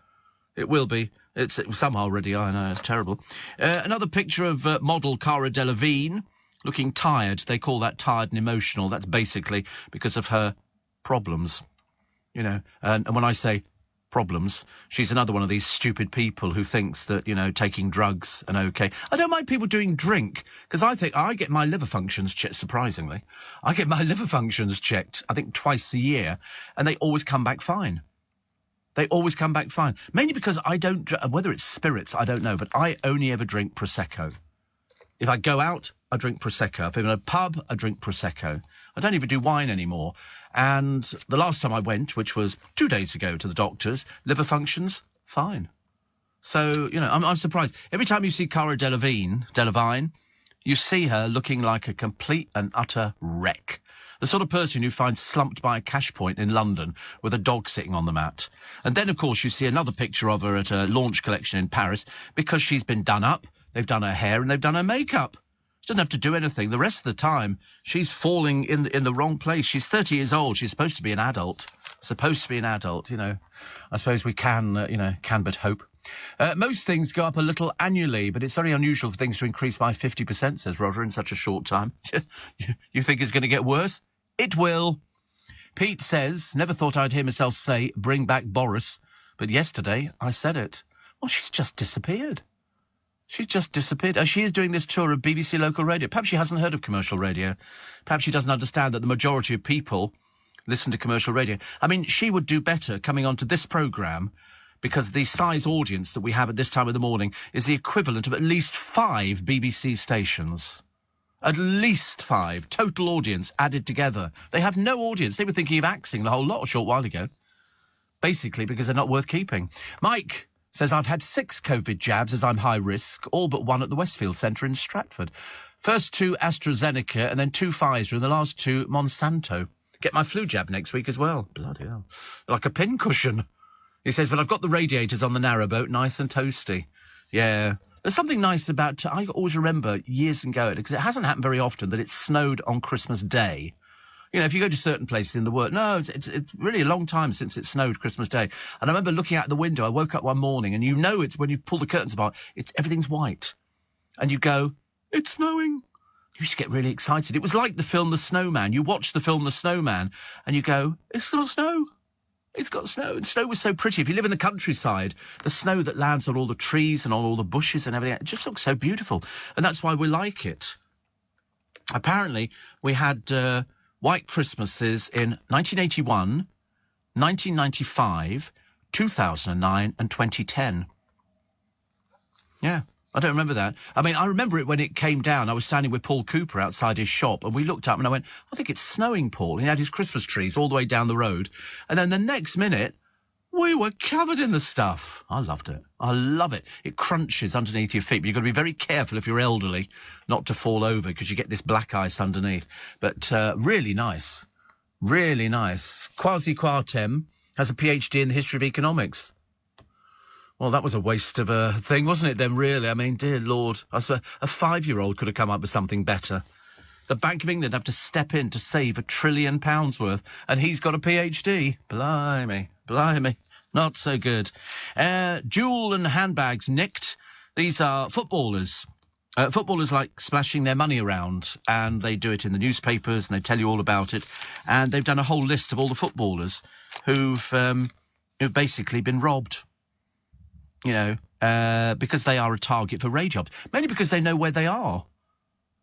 It will be. It's some already, I know, it's terrible. Another picture of model Cara Delevingne looking tired. They call that tired and emotional. That's basically because of her problems, you know. And when I say problems, she's another one of these stupid people who thinks that, you know, taking drugs and okay. I don't mind people doing drink, because I think I get my liver functions checked, surprisingly. I get my liver functions checked, I think, twice a year, and they always come back fine. They always come back fine. Mainly because I don't, whether it's spirits, I don't know, but I only ever drink Prosecco. If I go out, I drink Prosecco. If I'm in a pub, I drink Prosecco. I don't even do wine anymore. And the last time I went, which was 2 days ago to the doctors, liver functions, fine. So, you know, I'm surprised. Every time you see Cara Delevingne, you see her looking like a complete and utter wreck. The sort of person you find slumped by a cash point in London with a dog sitting on the mat. And then, of course, you see another picture of her at a launch collection in Paris because she's been done up. They've done her hair and they've done her makeup. She doesn't have to do anything. The rest of the time, she's falling in the wrong place. She's 30 years old. She's supposed to be an adult. You know. I suppose we can but hope. Most things go up a little annually, but it's very unusual for things to increase by 50%, says Roger, in such a short time. You think it's going to get worse? It will. Pete says, never thought I'd hear myself say, bring back Boris, but yesterday I said it. Well, she's just disappeared. She's just disappeared. She is doing this tour of BBC local radio. Perhaps she hasn't heard of commercial radio. Perhaps she doesn't understand that the majority of people listen to commercial radio. I mean, she would do better coming onto this programme, because the size audience that we have at this time of the morning is the equivalent of at least 5 BBC stations. At least 5. Total audience added together. They have no audience. They were thinking of axing the whole lot a short while ago. Basically because they're not worth keeping. Mike says, I've had 6 COVID jabs as I'm high risk, all but 1 at the Westfield Centre in Stratford. First 2 AstraZeneca and then 2 Pfizer and the last 2 Monsanto. Get my flu jab next week as well. Bloody hell. Like a pincushion. He says, but I've got the radiators on the narrowboat nice and toasty. Yeah. There's something nice about, I always remember years ago, because it hasn't happened very often, that it snowed on Christmas Day. You know, if you go to certain places in the world, no, it's really a long time since it snowed Christmas Day. And I remember looking out the window, I woke up one morning, and you know it's when you pull the curtains apart, everything's white. And you go, it's snowing. You used to get really excited. It was like the film The Snowman. You watch the film The Snowman, and you go, it's got snow. It's got snow. And snow was so pretty. If you live in the countryside, the snow that lands on all the trees and on all the bushes and everything, it just looks so beautiful. And that's why we like it. Apparently, we had white Christmases in 1981, 1995, 2009 and 2010. Yeah. I don't remember that. I mean, I remember it when it came down. I was standing with Paul Cooper outside his shop, and we looked up and I went, I think it's snowing, Paul. He had his Christmas trees all the way down the road. And then the next minute, we were covered in the stuff. I loved it. I love it. It crunches underneath your feet, but you've got to be very careful if you're elderly not to fall over, because you get this black ice underneath. But really nice. Really nice. Kwasi Kwarteng has a PhD in the history of economics. Well, that was a waste of a thing, wasn't it then, really? I mean, dear Lord, I swear, a 5-year-old could have come up with something better. The Bank of England have to step in to save £1 trillion worth, and he's got a PhD. Blimey, blimey, not so good. Jewel and handbags nicked. These are footballers. Footballers like splashing their money around, and they do it in the newspapers, and they tell you all about it. And they've done a whole list of all the footballers who've basically been robbed. You know, because they are a target for raid jobs. Mainly because they know where they are.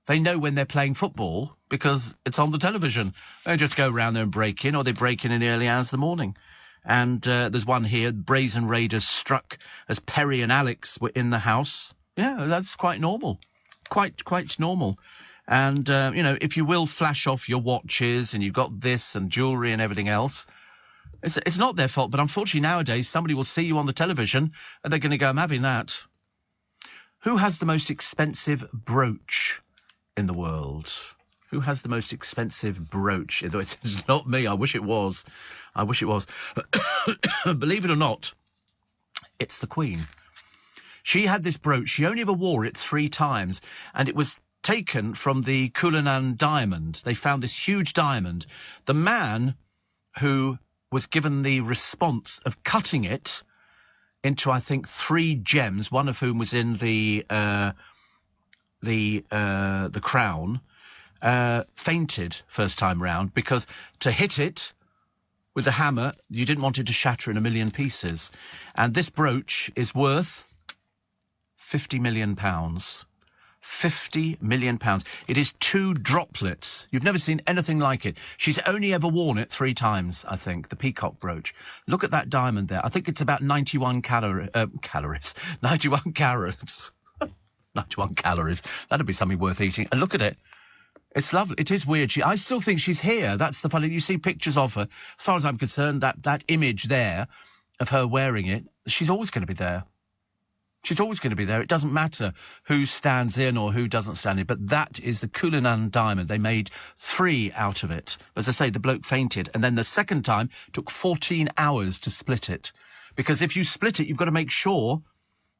They know when they're playing football because it's on the television. They just go around there and break in, or they break in the early hours of the morning. And there's one here, brazen raiders struck as Perry and Alex were in the house. Yeah, that's quite normal. Quite normal. And, you know, if you will flash off your watches and you've got this and jewellery and everything else, it's not their fault, but unfortunately nowadays somebody will see you on the television and they're going to go, I'm having that. Who has the most expensive brooch in the world? Who has the most expensive brooch? It's not me. I wish it was. Believe it or not, it's the Queen. She had this brooch. She only ever wore it 3 times, and it was taken from the Cullinan diamond. They found this huge diamond. The man who was given the response of cutting it into, I think, 3 gems, one of whom was in the Crown, fainted first time round because to hit it with a hammer, you didn't want it to shatter in a million pieces. And this brooch is worth £50 million. £50 million. It is 2 droplets. You've never seen anything like it. She's only ever worn it 3 times, I think, the peacock brooch. Look at that diamond there. I think it's about 91 calories. 91 carats. 91 calories. That'd be something worth eating. And look at it. It's lovely. It is weird. I still think she's here. That's the funny. You see pictures of her. As far as I'm concerned, that image there of her wearing it, she's always going to be there. She's always going to be there. It doesn't matter who stands in or who doesn't stand in. But that is the Cullinan diamond. They made 3 out of it. As I say, the bloke fainted. And then the second time took 14 hours to split it. Because if you split it, you've got to make sure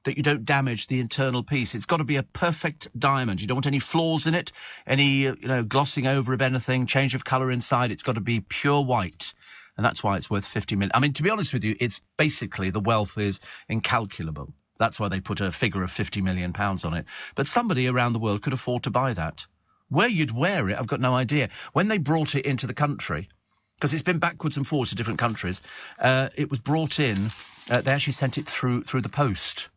that you don't damage the internal piece. It's got to be a perfect diamond. You don't want any flaws in it, any, glossing over of anything, change of colour inside. It's got to be pure white. And that's why it's worth 50 million. I mean, to be honest with you, it's basically the wealth is incalculable. That's why they put a figure of £50 million on it. But somebody around the world could afford to buy that. Where you'd wear it, I've got no idea. When they brought it into the country, because it's been backwards and forwards to different countries, it was brought in, they actually sent it through the post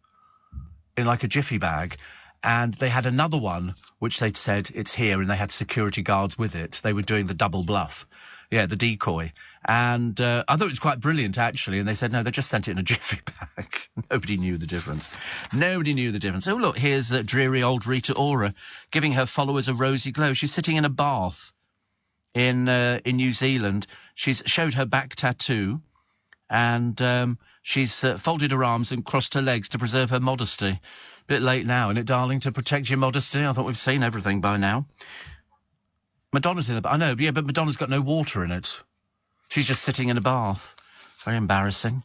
in like a jiffy bag. And they had another one, which they'd said, it's here, and they had security guards with it. They were doing the double bluff. Yeah, the decoy. And I thought it was quite brilliant, actually. And they said, no, they just sent it in a jiffy bag. Nobody knew the difference. Nobody knew the difference. Oh, look, here's dreary old Rita Ora giving her followers a rosy glow. She's sitting in a bath in New Zealand. She's showed her back tattoo. And she's folded her arms and crossed her legs to preserve her modesty. Bit late now, isn't it, darling, to protect your modesty? I thought we've seen everything by now. Madonna's in the bath. I know, yeah, but Madonna's got no water in it. She's just sitting in a bath. Very embarrassing.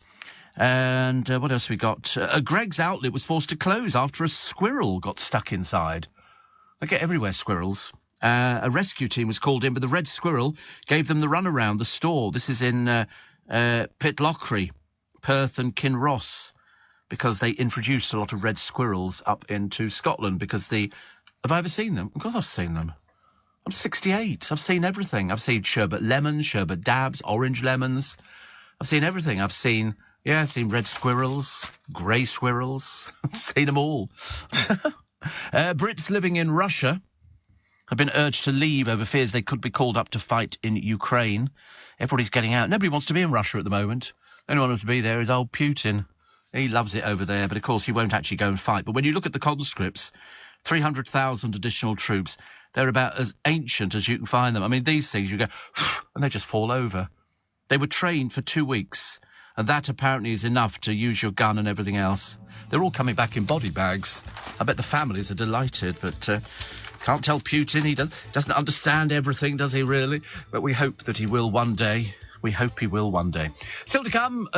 And what else we got? Greg's outlet was forced to close after a squirrel got stuck inside. They get everywhere, squirrels. A rescue team was called in, but the red squirrel gave them the runaround the store. This is in Pitlochry, Perth and Kinross, because they introduced a lot of red squirrels up into Scotland because Have I ever seen them? Of course I've seen them. I'm 68. I've seen everything. I've seen sherbet lemons, sherbet dabs, orange lemons. I've seen everything. I've seen red squirrels, grey squirrels. I've seen them all. Brits living in Russia have been urged to leave over fears they could be called up to fight in Ukraine. Everybody's getting out. Nobody wants to be in Russia at the moment. The only one who wants to be there is old Putin. He loves it over there, but of course he won't actually go and fight. But when you look at the conscripts, 300,000 additional troops, they're about as ancient as you can find them. I mean, these things, you go, and they just fall over. They were trained for 2 weeks, and that apparently is enough to use your gun and everything else. They're all coming back in body bags. I bet the families are delighted, but can't tell Putin. He doesn't understand everything, does he, really? But we hope that he will one day. We hope he will one day. Still to come,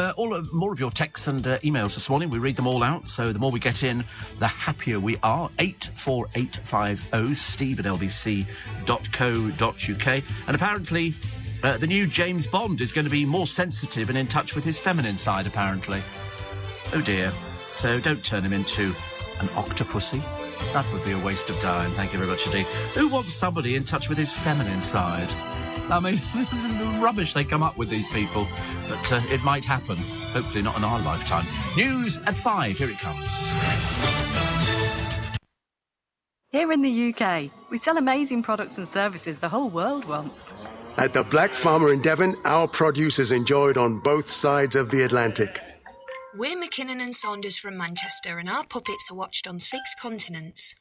more of your texts and emails this morning. We read them all out, so the more we get in, the happier we are. 84850 steve@lbc.co.uk. And apparently, the new James Bond is going to be more sensitive and in touch with his feminine side, apparently. Oh, dear. So don't turn him into an octopussy. That would be a waste of time. Thank you very much indeed. Who wants somebody in touch with his feminine side? I mean, the rubbish they come up with, these people. But it might happen. Hopefully not in our lifetime. News at 5. Here it comes. Here in the UK, we sell amazing products and services the whole world wants. At the Black Farmer in Devon, our produce is enjoyed on both sides of the Atlantic. We're McKinnon and Saunders from Manchester, and our puppets are watched on 6 continents.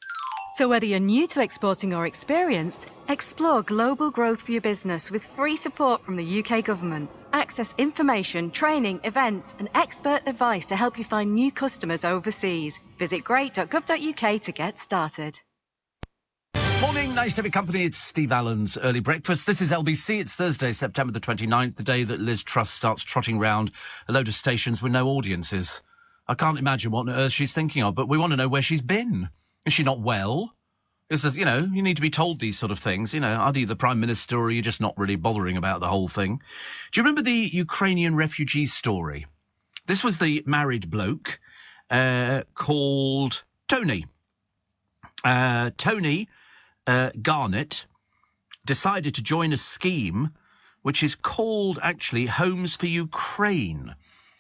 So whether you're new to exporting or experienced, explore global growth for your business with free support from the UK government. Access information, training, events and expert advice to help you find new customers overseas. Visit great.gov.uk to get started. Morning, nice to have your company. It's Steve Allen's Early Breakfast. This is LBC. It's Thursday, September the 29th, the day that Liz Truss starts trotting round a load of stations with no audiences. I can't imagine what on earth she's thinking of, but we want to know where she's been. Is she not well? Because, you need to be told these sort of things. Either you're the Prime Minister or you're just not really bothering about the whole thing. Do you remember the Ukrainian refugee story? This was the married bloke called Tony. Tony Garnett decided to join a scheme which is called, actually, Homes for Ukraine.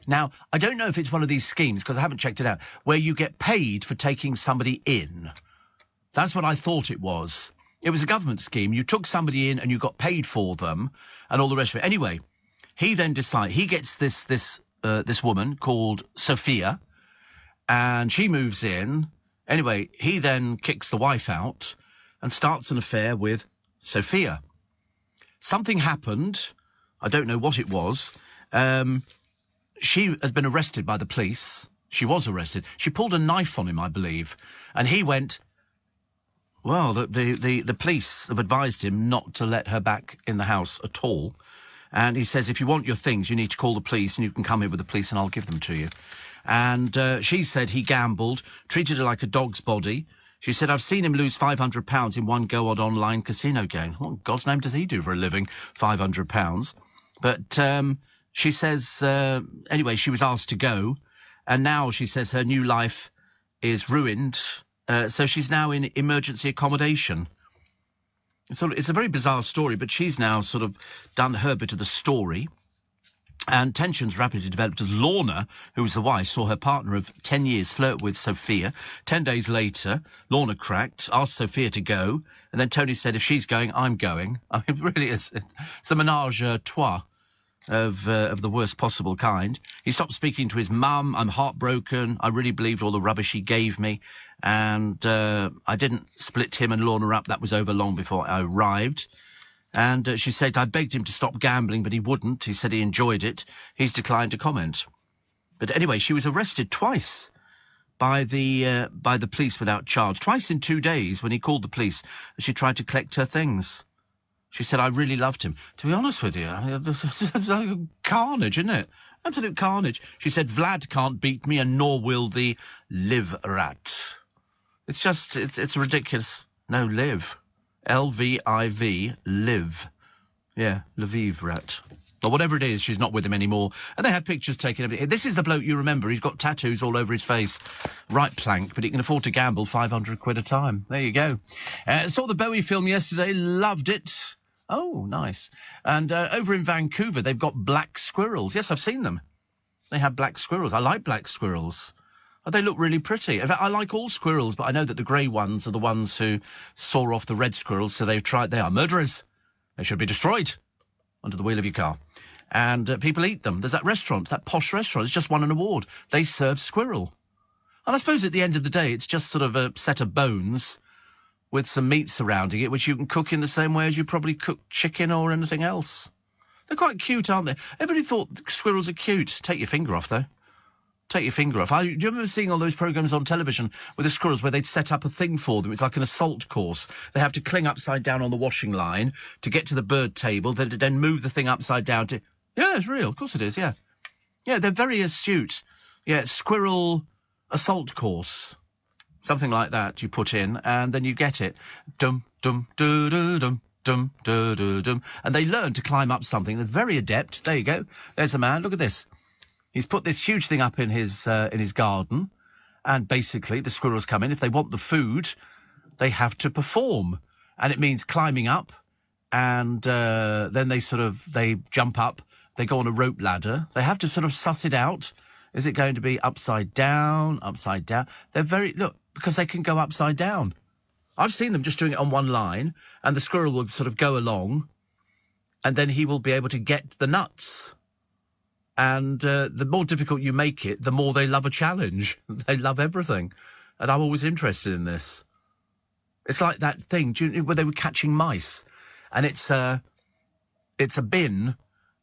Now, I don't know if it's one of these schemes, because I haven't checked it out, where you get paid for taking somebody in. That's what I thought it was. It was a government scheme. You took somebody in and you got paid for them and all the rest of it. Anyway, he then decides, he gets this woman called Sophia, and she moves in. Anyway, he then kicks the wife out and starts an affair with Sophia. Something happened. I don't know what it was. She has been arrested by the police. She was arrested. She pulled a knife on him, I believe. And he went, well, the police have advised him not to let her back in the house at all. And he says, if you want your things, you need to call the police, and you can come here with the police and I'll give them to you. And she said he gambled, treated her like a dog's body. She said, I've seen him lose £500 in one go on online casino game. What in God's name does he do for a living, £500? But she says, anyway, she was asked to go. And now she says her new life is ruined. So she's now in emergency accommodation. It's a very bizarre story, but she's now sort of done her bit of the story. And tensions rapidly developed as Lorna, who was the wife, saw her partner of 10 years flirt with Sophia. 10 days later, Lorna cracked, asked Sophia to go, and then Tony said, if she's going, I'm going. I mean, really, it's a menage a trois of the worst possible kind. He stopped speaking to his mum. I'm heartbroken. I really believed all the rubbish he gave me, and I didn't split him and Lorna up. That was over long before I arrived. And she said, I begged him to stop gambling, but he wouldn't. He said he enjoyed it. He's declined to comment. But anyway, she was arrested twice by the police without charge. Twice in 2 days when he called the police. She tried to collect her things. She said, I really loved him. To be honest with you, it's like carnage, isn't it? Absolute carnage. She said, Vlad can't beat me, and nor will the live rat. It's just, it's ridiculous. No, live. Lviv, live. Yeah, Lviv rat. Or whatever it is, she's not with him anymore. And they had pictures taken of it. This is the bloke you remember. He's got tattoos all over his face. Right plank, but he can afford to gamble £500 a time. There you go. Saw the Bowie film yesterday. Loved it. Oh, nice. And over in Vancouver, they've got black squirrels. Yes, I've seen them. They have black squirrels. I like black squirrels. Oh, they look really pretty. In fact, I like all squirrels, but I know that the grey ones are the ones who saw off the red squirrels, so they are murderers. They should be destroyed under the wheel of your car. And people eat them. There's that restaurant, that posh restaurant. It's just won an award. They serve squirrel. And I suppose at the end of the day, it's just sort of a set of bones with some meat surrounding it, which you can cook in the same way as you probably cook chicken or anything else. They're quite cute, aren't they? Everybody thought squirrels are cute. Take your finger off, though. Take your finger off. Do you remember seeing all those programmes on television with the squirrels where they'd set up a thing for them? It's like an assault course. They have to cling upside down on the washing line to get to the bird table, then move the thing upside down to... Yeah, it's real. Of course it is, yeah. Yeah, they're very astute. Yeah, squirrel assault course. Something like that you put in, and then you get it. Dum, dum, doo, doo, dum. Dum, dum, dum, dum. And they learn to climb up something. They're very adept. There you go. There's a man. Look at this. He's put this huge thing up in his garden, and basically the squirrels come in. If they want the food, they have to perform, and it means climbing up, and then they jump up. They go on a rope ladder. They have to sort of suss it out. Is it going to be upside down, upside down? Because they can go upside down. I've seen them just doing it on one line, and the squirrel will sort of go along, and then he will be able to get the nuts. And the more difficult you make it, the more they love a challenge. They love everything. And I'm always interested in this. It's like that thing where they were catching mice, and it's a bin,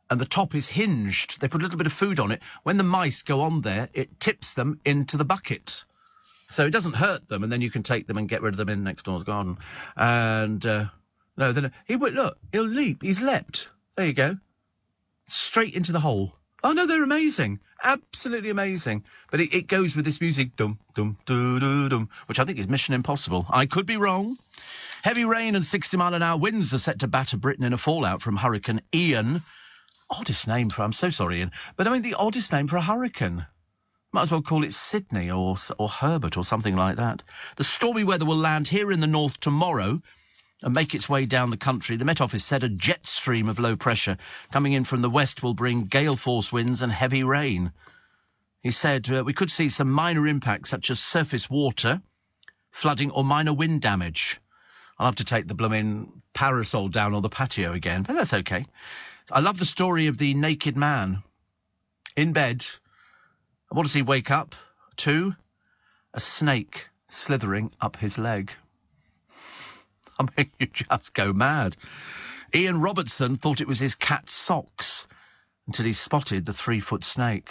and the top is hinged. They put a little bit of food on it. When the mice go on there, it tips them into the bucket. So it doesn't hurt them, and then you can take them and get rid of them in next door's garden. And, he'll leap. He's leapt. There you go. Straight into the hole. Oh, no, they're amazing. Absolutely amazing. But it goes with this music, dum, dum, doo, doo, dum, which I think is Mission Impossible. I could be wrong. Heavy rain and 60-mile-an-hour winds are set to batter Britain in a fallout from Hurricane Ian. Oddest name for... I'm so sorry, Ian. But I mean, the oddest name for a hurricane. Might as well call it Sydney or Herbert or something like that. The stormy weather will land here in the north tomorrow and make its way down the country. The Met Office said a jet stream of low pressure coming in from the west will bring gale force winds and heavy rain. He said we could see some minor impacts such as surface water, flooding or minor wind damage. I'll have to take the blooming parasol down on the patio again, but that's okay. I love the story of the naked man in bed. What does he wake up to? A snake slithering up his leg. I mean, you just go mad. Ian Robertson thought it was his cat's socks until he spotted the 3-foot snake.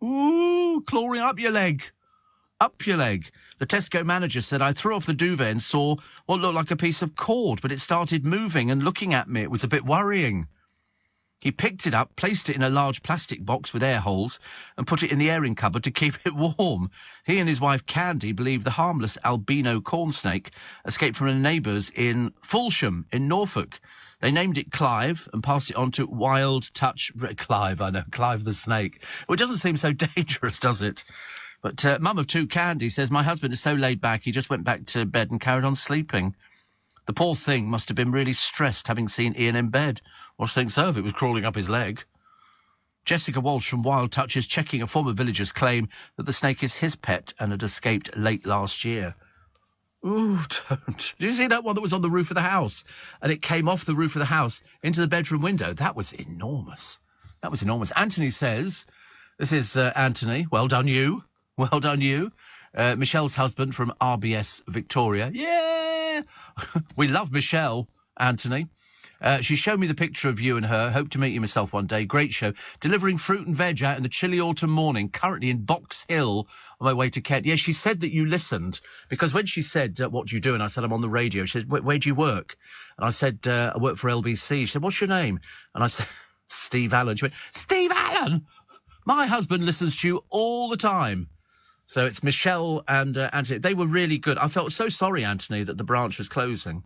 Ooh, clawing up your leg. Up your leg. The Tesco manager said, I threw off the duvet and saw what looked like a piece of cord, but it started moving and looking at me. It was a bit worrying. He picked it up, placed it in a large plastic box with air holes and put it in the airing cupboard to keep it warm. He and his wife Candy believe the harmless albino corn snake escaped from the neighbours in Fulsham in Norfolk. They named it Clive and passed it on to Wild Touch... Clive, I know, Clive the snake. Well, it doesn't seem so dangerous, does it? But mum of two, Candy, says, my husband is so laid back he just went back to bed and carried on sleeping. The poor thing must have been really stressed having seen Ian in bed. Or think so if it was crawling up his leg. Jessica Walsh from Wild Touch is checking a former villager's claim that the snake is his pet and had escaped late last year. Ooh, don't. Did you see that one that was on the roof of the house? And it came off the roof of the house into the bedroom window. That was enormous. That was enormous. Anthony says, this is Anthony, well done you. Well done you. Michelle's husband from RBS Victoria. Yeah! We love Michelle, Anthony. She showed me the picture of you and her. Hope to meet you myself one day. Great show. Delivering fruit and veg out in the chilly autumn morning. Currently in Box Hill on my way to Kent. Yeah, she said that you listened. Because when she said, what do you do? And I said, I'm on the radio. She said, where do you work? And I said, I work for LBC. She said, what's your name? And I said, Steve Allen. She went, Steve Allen? My husband listens to you all the time. So it's Michelle and Anthony. They were really good. I felt so sorry, Anthony, that the branch was closing.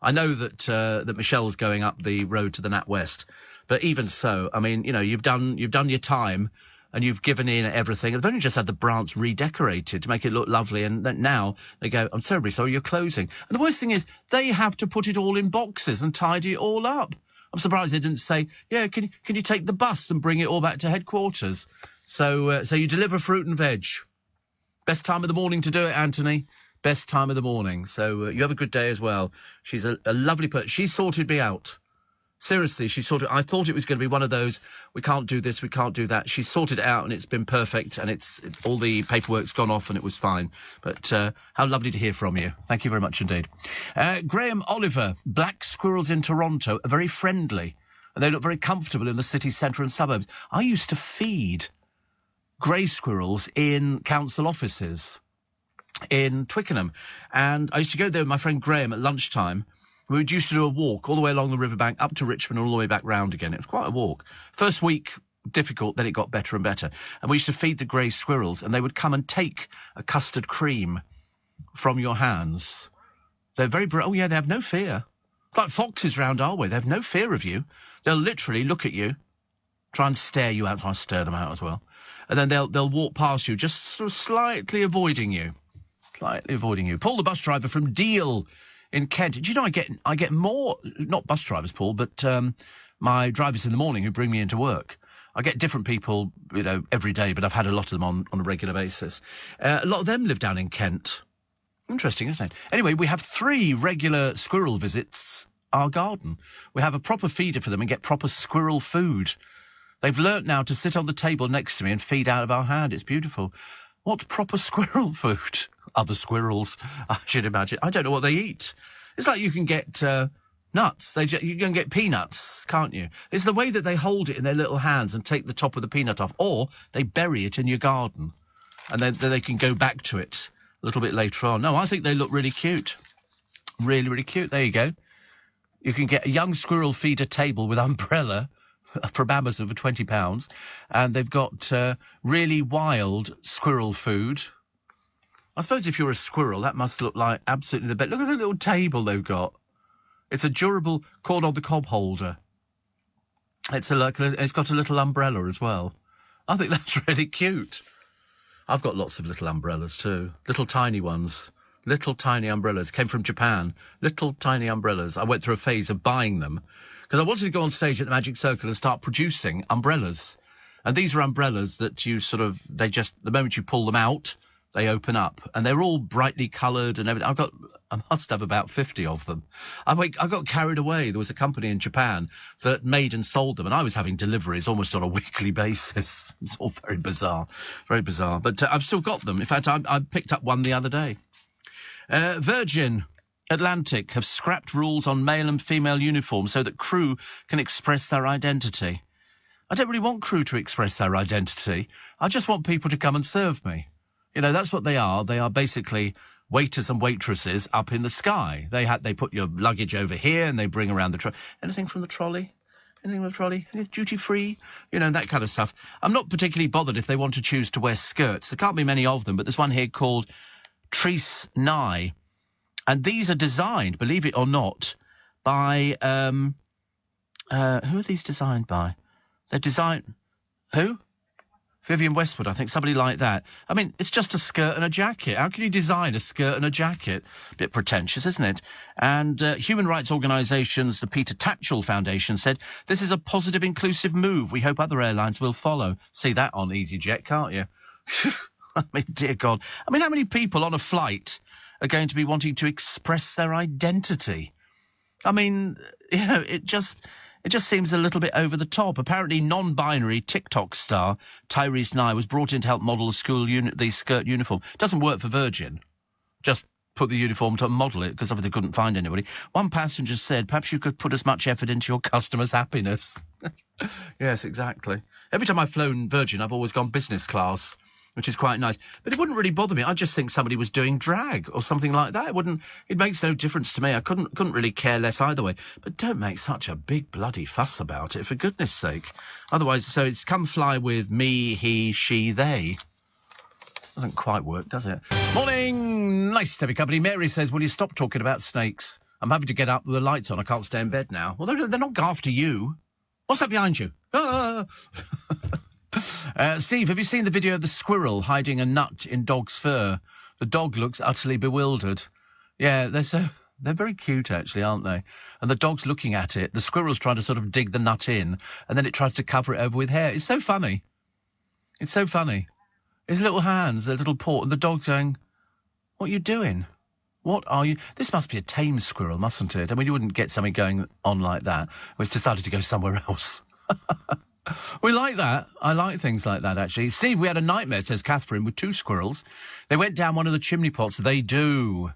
I know that that Michelle's going up the road to the NatWest, but even so, I mean, you know, you've done your time and you've given in everything. They've only just had the branch redecorated to make it look lovely, and now they go, I'm terribly sorry, you're closing. And the worst thing is they have to put it all in boxes and tidy it all up. I'm surprised they didn't say, yeah, can you take the bus and bring it all back to headquarters? So you deliver fruit and veg. Best time of the morning to do it, Anthony. Best time of the morning. So you have a good day as well. She's a lovely person. She sorted me out. Seriously, I thought it was going to be one of those, we can't do this, we can't do that. She sorted it out and it's been perfect, and all the paperwork's gone off and it was fine. But how lovely to hear from you. Thank you very much indeed. Graham Oliver, black squirrels in Toronto are very friendly and they look very comfortable in the city centre and suburbs. I used to feed grey squirrels in council offices in Twickenham, and I used to go there with my friend Graham at lunchtime. We used to do a walk all the way along the riverbank up to Richmond and all the way back round again. It was quite a walk. First week difficult, then it got better and better, and we used to feed the grey squirrels and they would come and take a custard cream from your hands. They're very they have no fear. It's like foxes round our way. They have no fear of you. They'll literally look at you, try and stare you out, try and stir them out as well. And then they'll walk past you, just sort of slightly avoiding you. Paul, the bus driver from Deal in Kent. Do you know I get more, not bus drivers, Paul, but my drivers in the morning who bring me into work. I get different people, you know, every day, but I've had a lot of them on a regular basis. A lot of them live down in Kent. Interesting, isn't it? Anyway, we have 3 regular squirrel visits our garden. We have a proper feeder for them and get proper squirrel food. They've learnt now to sit on the table next to me and feed out of our hand. It's beautiful. What proper squirrel food? Other squirrels, I should imagine. I don't know what they eat. It's like you can get nuts. You can get peanuts, can't you? It's the way that they hold it in their little hands and take the top of the peanut off. Or they bury it in your garden. And then they can go back to it a little bit later on. No, I think they look really cute. Really, really cute. There you go. You can get a young squirrel feeder table with umbrella from Amazon for £20, and they've got really wild squirrel food. I suppose if you're a squirrel, that must look like absolutely the best. Look at the little table they've got. It's a durable corn on the cob holder. It's got a little umbrella as well. I think that's really cute. I've got lots of little umbrellas too. Little tiny ones. Little tiny umbrellas. Came from Japan. Little tiny umbrellas. I went through a phase of buying them because I wanted to go on stage at the Magic Circle and start producing umbrellas. And these are umbrellas that the moment you pull them out, they open up. And they're all brightly coloured and everything. I must have about 50 of them. I got carried away. There was a company in Japan that made and sold them, and I was having deliveries almost on a weekly basis. It's all very bizarre. Very bizarre. But I've still got them. In fact, I picked up one the other day. Virgin Atlantic have scrapped rules on male and female uniforms so that crew can express their identity. I don't really want crew to express their identity. I just want people to come and serve me. You know, that's what they are. They are basically waiters and waitresses up in the sky. They put your luggage over here and they bring around the trolley. Anything from the trolley? Anything from the trolley? Duty free? You know, that kind of stuff. I'm not particularly bothered if they want to choose to wear skirts. There can't be many of them, but there's one here called Trees Nye. And these are designed, believe it or not, by... who are these designed by? They're designed... Who? Vivienne Westwood, I think, somebody like that. I mean, it's just a skirt and a jacket. How can you design a skirt and a jacket? A bit pretentious, isn't it? And human rights organisations, the Peter Tatchell Foundation, said, this is a positive, inclusive move. We hope other airlines will follow. See that on EasyJet, can't you? I mean, dear God. I mean, how many people on a flight are going to be wanting to express their identity? I mean, you know, it just seems a little bit over the top. Apparently, non-binary TikTok star Tyrese Nye was brought in to help model the skirt uniform. Doesn't work for Virgin. Just put the uniform to model it because obviously they couldn't find anybody. One passenger said, perhaps you could put as much effort into your customers' happiness. Yes, exactly. Every time I've flown Virgin, I've always gone business class, which is quite nice. But it wouldn't really bother me. I just think somebody was doing drag or something like that. It makes no difference to me. I couldn't really care less either way. But don't make such a big bloody fuss about it, for goodness sake. Otherwise, so it's come fly with me, he, she, they. Doesn't quite work, does it? Morning! Nice to be company. Mary says, will you stop talking about snakes? I'm having to get up with the lights on. I can't stay in bed now. Well, they're not after you. What's that behind you? Ah! Steve, have you seen the video of the squirrel hiding a nut in dog's fur? The dog looks utterly bewildered. Yeah, they're very cute, actually, aren't they? And the dog's looking at it. The squirrel's trying to sort of dig the nut in, and then it tries to cover it over with hair. It's so funny. It's so funny. His little hands, their little paw, and the dog's going, what are you doing? What are you... This must be a tame squirrel, mustn't it? I mean, you wouldn't get something going on like that. Well, it's decided to go somewhere else. We like that. I like things like that, actually. Steve, we had a nightmare, says Catherine, with 2 squirrels. They went down one of the chimney pots. They do.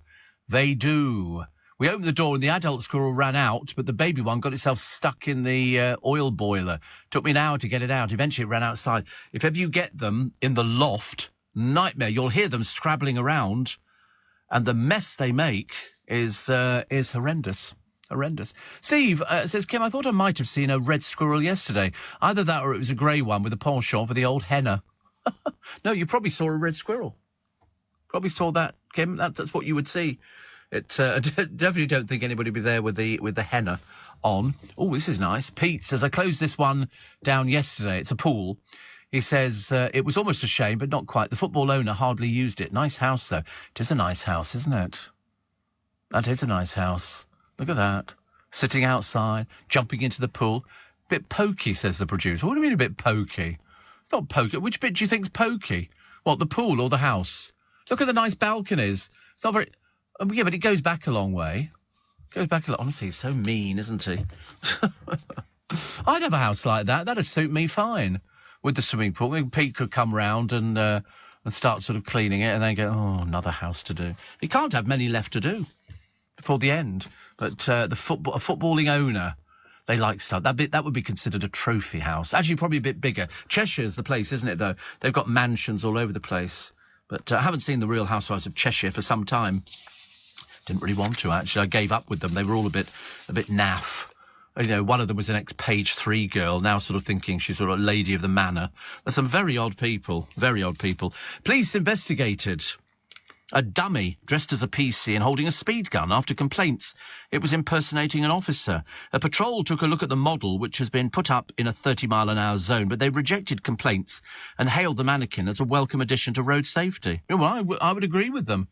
They do. We opened the door and the adult squirrel ran out, but the baby one got itself stuck in the oil boiler. Took me an hour to get it out. Eventually it ran outside. If ever you get them in the loft, nightmare. You'll hear them scrabbling around, and the mess they make is horrendous. Horrendous. Steve says, Kim, I thought I might have seen a red squirrel yesterday. Either that or it was a grey one with a penchant for the old henna. No, you probably saw a red squirrel. Probably saw that, Kim. That's what you would see. I definitely don't think anybody would be there with the henna on. Oh, this is nice. Pete says, I closed this one down yesterday. It's a pool. He says, it was almost a shame, but not quite. The football owner hardly used it. Nice house, though. It is a nice house, isn't it? That is a nice house. Look at that. Sitting outside, jumping into the pool. Bit pokey, says the producer. What do you mean a bit pokey? It's not pokey. Which bit do you think's pokey? What, the pool or the house? Look at the nice balconies. It's not very... Yeah, but it goes back a long way. Goes back a lot. Honestly, he's so mean, isn't he? I'd have a house like that. That'd suit me fine. With the swimming pool. Pete could come round and start sort of cleaning it and then go, oh, another house to do. He can't have many left to do before the end. But a footballing owner, they like stuff. That would be considered a trophy house. Actually, probably a bit bigger. Cheshire's the place, isn't it, though? They've got mansions all over the place. But I haven't seen the Real Housewives of Cheshire for some time. Didn't really want to, actually. I gave up with them. They were all a bit naff. You know, one of them was an ex-Page 3 girl, now sort of thinking she's sort of a lady of the manor. There's some very odd people, very odd people. Police investigated A dummy dressed as a PC and holding a speed gun after complaints it was impersonating an officer. A patrol took a look at the model, which has been put up in a 30-mile-an-hour zone, but they rejected complaints and hailed the mannequin as a welcome addition to road safety. Well, I would agree with them.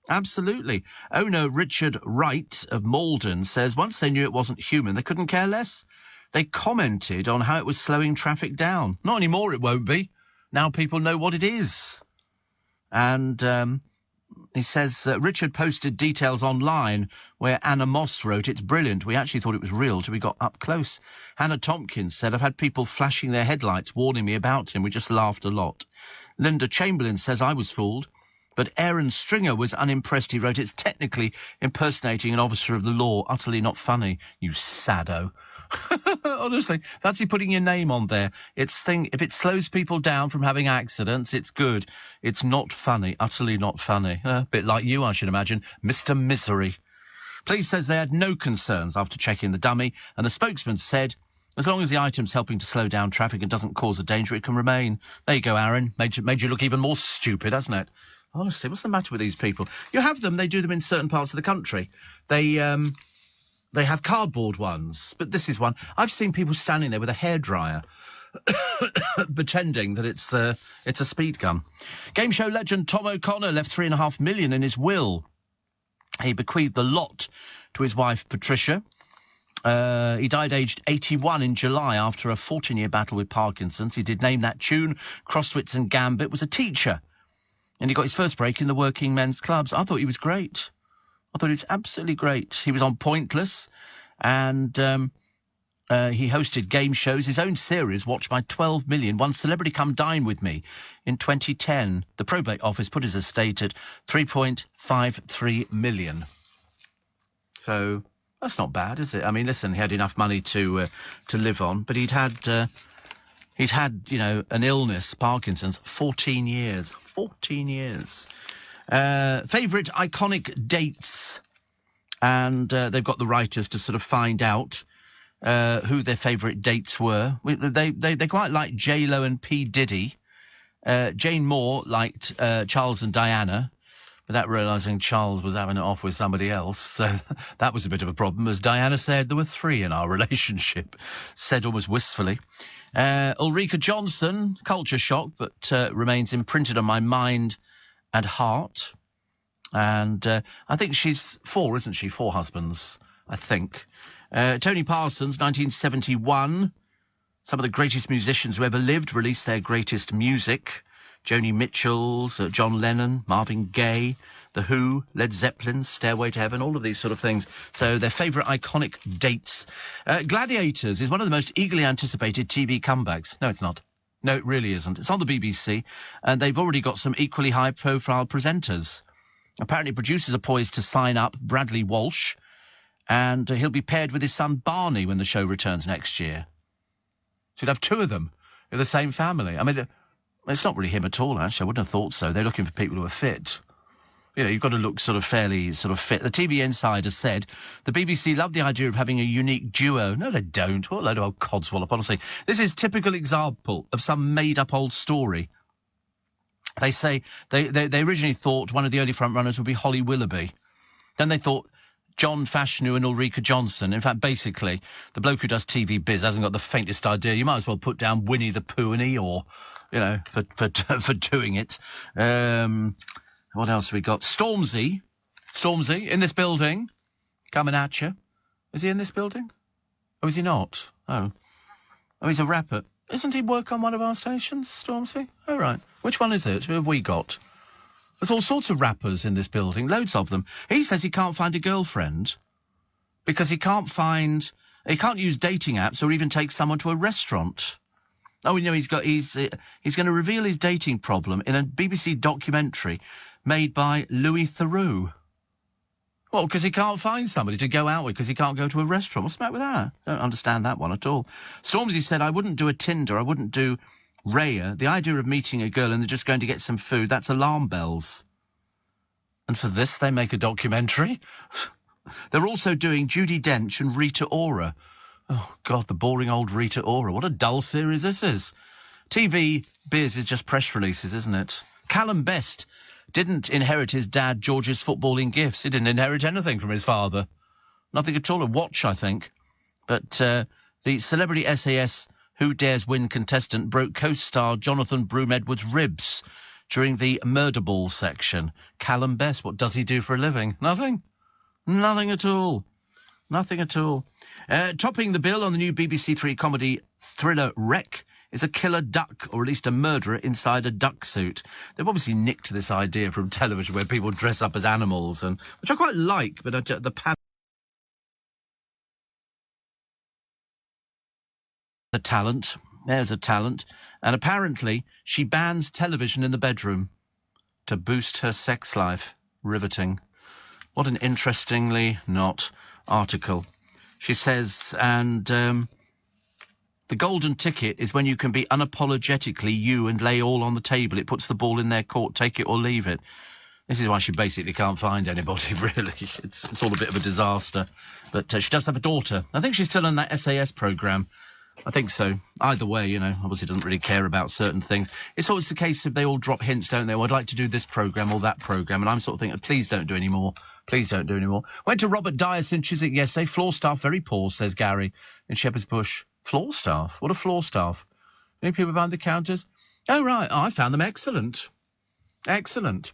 Absolutely. Owner Richard Wright of Malden says once they knew it wasn't human, they couldn't care less. They commented on how it was slowing traffic down. Not anymore, it won't be. Now people know what it is. And he says Richard posted details online where Anna Moss wrote, "It's brilliant. We actually thought it was real till we got up close." Hannah Tompkins said, "I've had people flashing their headlights warning me about him. We just laughed a lot." Linda Chamberlain says, "I was fooled." But Aaron Stringer was unimpressed. He wrote, "It's technically impersonating an officer of the law. Utterly not funny. You sado." Honestly, fancy putting your name on there. If it slows people down from having accidents, it's good. It's not funny. Utterly not funny. A bit like you, I should imagine. Mr. Misery. Police says they had no concerns after checking the dummy, and the spokesman said, as long as the item's helping to slow down traffic and doesn't cause a danger, it can remain. There you go, Aaron. Made you look even more stupid, hasn't it? Honestly, what's the matter with these people? You have them, they do them in certain parts of the country. They have cardboard ones, but this is one. I've seen people standing there with a hairdryer pretending that it's a speed gun. Game show legend Tom O'Connor left $3.5 million in his will. He bequeathed the lot to his wife, Patricia. He died aged 81 in July after a 14-year battle with Parkinson's. He did name that tune. Crosswits and Gambit was a teacher. And he got his first break in the working men's clubs. I thought he was great. I thought he was absolutely great. He was on Pointless, and he hosted game shows. His own series, watched by 12 million, won Celebrity Come Dine With Me in 2010. The probate office put his estate at 3.53 million. So that's not bad, is it? I mean, listen, he had enough money to live on, but he'd had, an illness, Parkinson's, 14 years. 14 years. Favourite iconic dates, and they've got the writers to sort of find out who their favourite dates were. They quite liked J-Lo and P. Diddy. Jane Moore liked Charles and Diana, without realising Charles was having it off with somebody else. So that was a bit of a problem. As Diana said, there were 3 in our relationship, said almost wistfully. Ulrika Johnson, culture shock, but remains imprinted on my mind and heart. And I think she's 4, isn't she? 4 husbands, I think. Tony Parsons, 1971. Some of the greatest musicians who ever lived released their greatest music. Joni Mitchell's, John Lennon, Marvin Gaye, The Who, Led Zeppelin, Stairway to Heaven, all of these sort of things. So their favourite iconic dates. Gladiators is one of the most eagerly anticipated TV comebacks. No, it's not. No, it really isn't. It's on the BBC, and they've already got some equally high-profile presenters. Apparently, producers are poised to sign up Bradley Walsh, and he'll be paired with his son Barney when the show returns next year. So you'd have 2 of them in the same family. I mean, it's not really him at all, actually. I wouldn't have thought so. They're looking for people who are fit. You know, you've got to look sort of fairly sort of fit. The TV Insider said the BBC love the idea of having a unique duo. No, they don't. What a load of old codswallop, honestly. This is typical example of some made-up old story. They say they originally thought one of the early frontrunners would be Holly Willoughby. Then they thought John Fashanu and Ulrika Johnson. In fact, basically, the bloke who does TV biz hasn't got the faintest idea. You might as well put down Winnie the Pooh and Eeyore, you know, for doing it. What else have we got? Stormzy in this building, coming at you. Is he in this building? Oh, is he not? Oh, he's a rapper. Isn't he work on one of our stations, Stormzy? Oh, right. Which one is it? Who have we got? There's all sorts of rappers in this building, loads of them. He says he can't find a girlfriend because he can't use dating apps or even take someone to a restaurant. Oh, you know, he's going to reveal his dating problem in a BBC documentary made by Louis Theroux. Well, because he can't find somebody to go out with because he can't go to a restaurant. What's the matter with that? I don't understand that one at all. Stormzy said, I wouldn't do a Tinder. I wouldn't do Raya. The idea of meeting a girl and they're just going to get some food, that's alarm bells. And for this, they make a documentary? They're also doing Judi Dench and Rita Ora. Oh, God, the boring old Rita Ora. What a dull series this is. TV biz is just press releases, isn't it? Callum Best didn't inherit his dad George's footballing gifts. He didn't inherit anything from his father. Nothing at all. A watch, I think. But the celebrity SAS Who Dares Win contestant broke co-star Jonathan Broome-Edwards' ribs during the murder ball section. Callum Best, what does he do for a living? Nothing. Nothing at all. Nothing at all. Topping the bill on the new BBC Three comedy thriller Wreck is a killer duck, or at least a murderer inside a duck suit. They've obviously nicked this idea from television where people dress up as animals, and which I quite like, but the talent. There's a talent. And apparently she bans television in the bedroom to boost her sex life. Riveting. What an interestingly not article. She says, and the golden ticket is when you can be unapologetically you and lay all on the table. It puts the ball in their court, take it or leave it. This is why she basically can't find anybody, really. It's all a bit of a disaster. But she does have a daughter. I think she's still in that SAS programme. I think so. Either way, you know, obviously doesn't really care about certain things. It's always the case if they all drop hints, don't they? Oh, I'd like to do this programme or that programme. And I'm sort of thinking, please don't do any more. Please don't do any more. Went to Robert Dyas in Chiswick yesterday. Floor staff very poor, says Gary in Shepherd's Bush. Floor staff? What are floor staff? Any people behind the counters? Oh, right. I found them excellent. Excellent.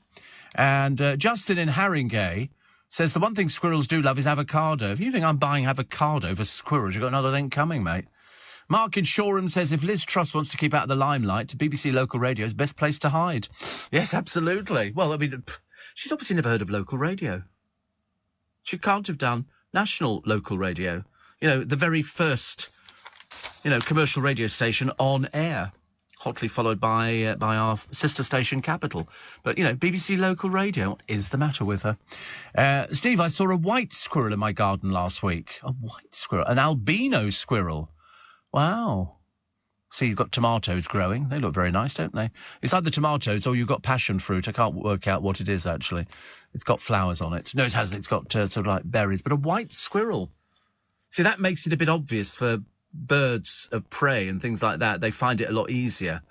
And Justin in Haringey says the one thing squirrels do love is avocado. If you think I'm buying avocado for squirrels, you've got another thing coming, mate. Mark in Shoreham says if Liz Truss wants to keep out of the limelight, BBC Local Radio is the best place to hide. Yes, absolutely. Well, I mean, she's obviously never heard of local radio. She can't have done national local radio. You know, the very first, commercial radio station on air, hotly followed by our sister station Capital. But, BBC Local Radio, what is the matter with her? Steve, I saw a white squirrel in my garden last week. A white squirrel, an albino squirrel. Wow. See, you've got tomatoes growing. They look very nice, don't they? It's either tomatoes or you've got passion fruit. I can't work out what it is, actually. It's got flowers on it. No, it hasn't. It's got sort of like berries. But a white squirrel. See, that makes it a bit obvious for birds of prey and things like that. They find it a lot easier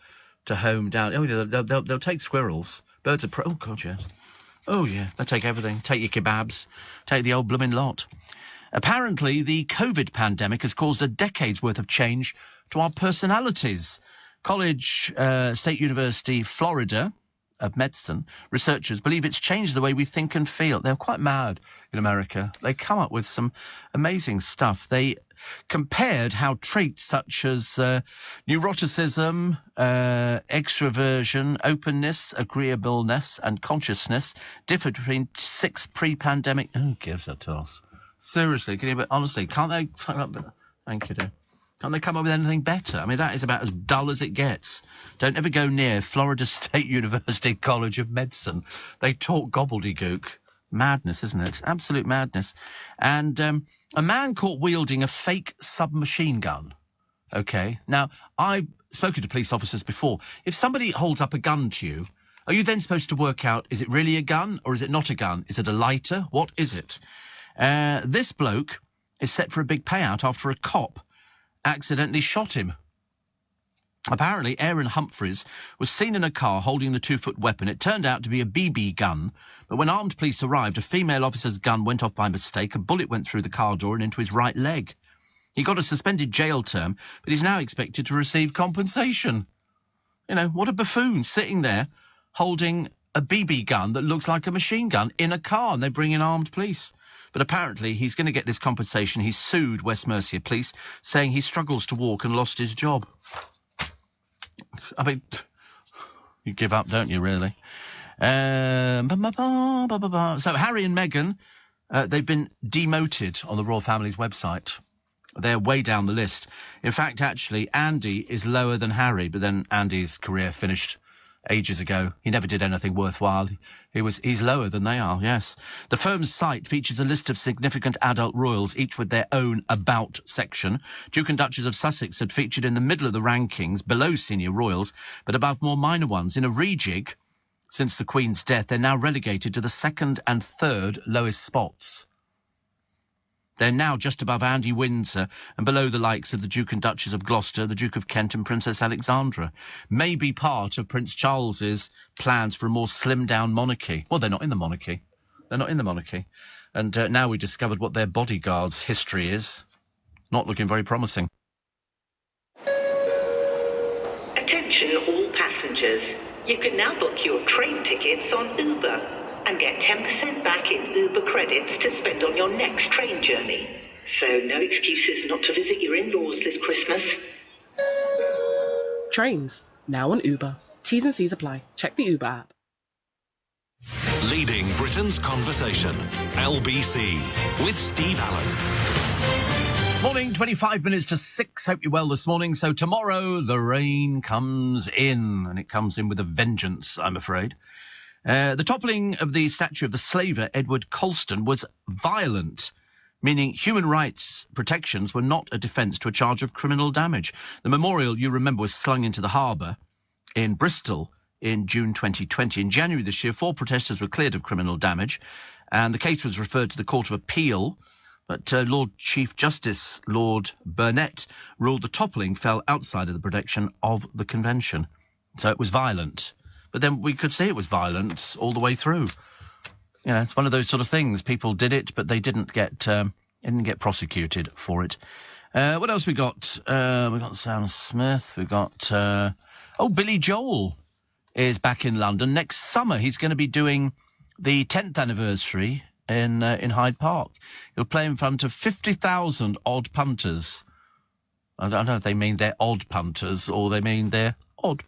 to home down. Oh, they'll take squirrels. Birds of prey. Oh, God, yes. Oh, yeah. They'll take everything. Take your kebabs. Take the old blooming lot. Apparently, the COVID pandemic has caused a decade's worth of change to our personalities. State University, Florida, of medicine, researchers believe it's changed the way we think and feel. They're quite mad in America. They come up with some amazing stuff. They compared how traits such as neuroticism, extroversion, openness, agreeableness, and consciousness differed between 6 pre-pandemic... Who gives a toss? Seriously, honestly, can't they come up with... Thank you, dear. Can't they come up with anything better? I mean, that is about as dull as it gets. Don't ever go near Florida State University College of Medicine. They talk gobbledygook. Madness, isn't it? Absolute madness. And a man caught wielding a fake submachine gun. OK. Now, I've spoken to police officers before. If somebody holds up a gun to you, are you then supposed to work out, is it really a gun or is it not a gun? Is it a lighter? What is it? This bloke is set for a big payout after a cop accidentally shot him. Apparently, Aaron Humphreys was seen in a car holding the 2-foot weapon. It turned out to be a BB gun, but when armed police arrived, a female officer's gun went off by mistake. A bullet went through the car door and into his right leg. He got a suspended jail term, but he's now expected to receive compensation. What a buffoon, sitting there holding a BB gun that looks like a machine gun in a car, and they bring in armed police. But apparently he's going to get this compensation. He's sued West Mercia Police, saying he struggles to walk and lost his job. I mean, you give up, don't you, really? So Harry and Meghan, they've been demoted on the royal family's website. They're way down the list. In fact, actually, Andy is lower than Harry, but then Andy's career finished ages ago. He never did anything worthwhile. He's lower than they are, yes. The firm's site features a list of significant adult royals, each with their own About section. Duke and Duchess of Sussex had featured in the middle of the rankings, below senior royals, but above more minor ones. In a rejig, since the Queen's death, they're now relegated to the 2nd and 3rd lowest spots. They're now just above Andy Windsor and below the likes of the Duke and Duchess of Gloucester, the Duke of Kent and Princess Alexandra. Maybe part of Prince Charles's plans for a more slimmed-down monarchy. Well, they're not in the monarchy. And now we discovered what their bodyguard's history is. Not looking very promising. Attention all passengers. You can now book your train tickets on Uber and get 10% back in Uber credits to spend on your next train journey. So no excuses not to visit your in-laws this Christmas. Trains, now on Uber. T's and C's apply. Check the Uber app. Leading Britain's conversation. LBC with Steve Allen. Morning, 25 minutes to 6. Hope you're well this morning. So tomorrow the rain comes in, and it comes in with a vengeance, I'm afraid. The toppling of the statue of the slaver Edward Colston was violent, meaning human rights protections were not a defence to a charge of criminal damage. The memorial, you remember, was slung into the harbour in Bristol in June 2020. In January this year, 4 protesters were cleared of criminal damage, and the case was referred to the Court of Appeal. But Lord Chief Justice Lord Burnett ruled the toppling fell outside of the protection of the convention. So it was violent. But then we could say it was violent all the way through. You know, it's one of those sort of things. People did it, but they didn't get prosecuted for it. What else we got? We got Sam Smith. We got Billy Joel is back in London next summer. He's going to be doing the 10th anniversary in Hyde Park. He'll play in front of 50,000 odd punters. I don't know if they mean they're odd punters or they mean they're odd.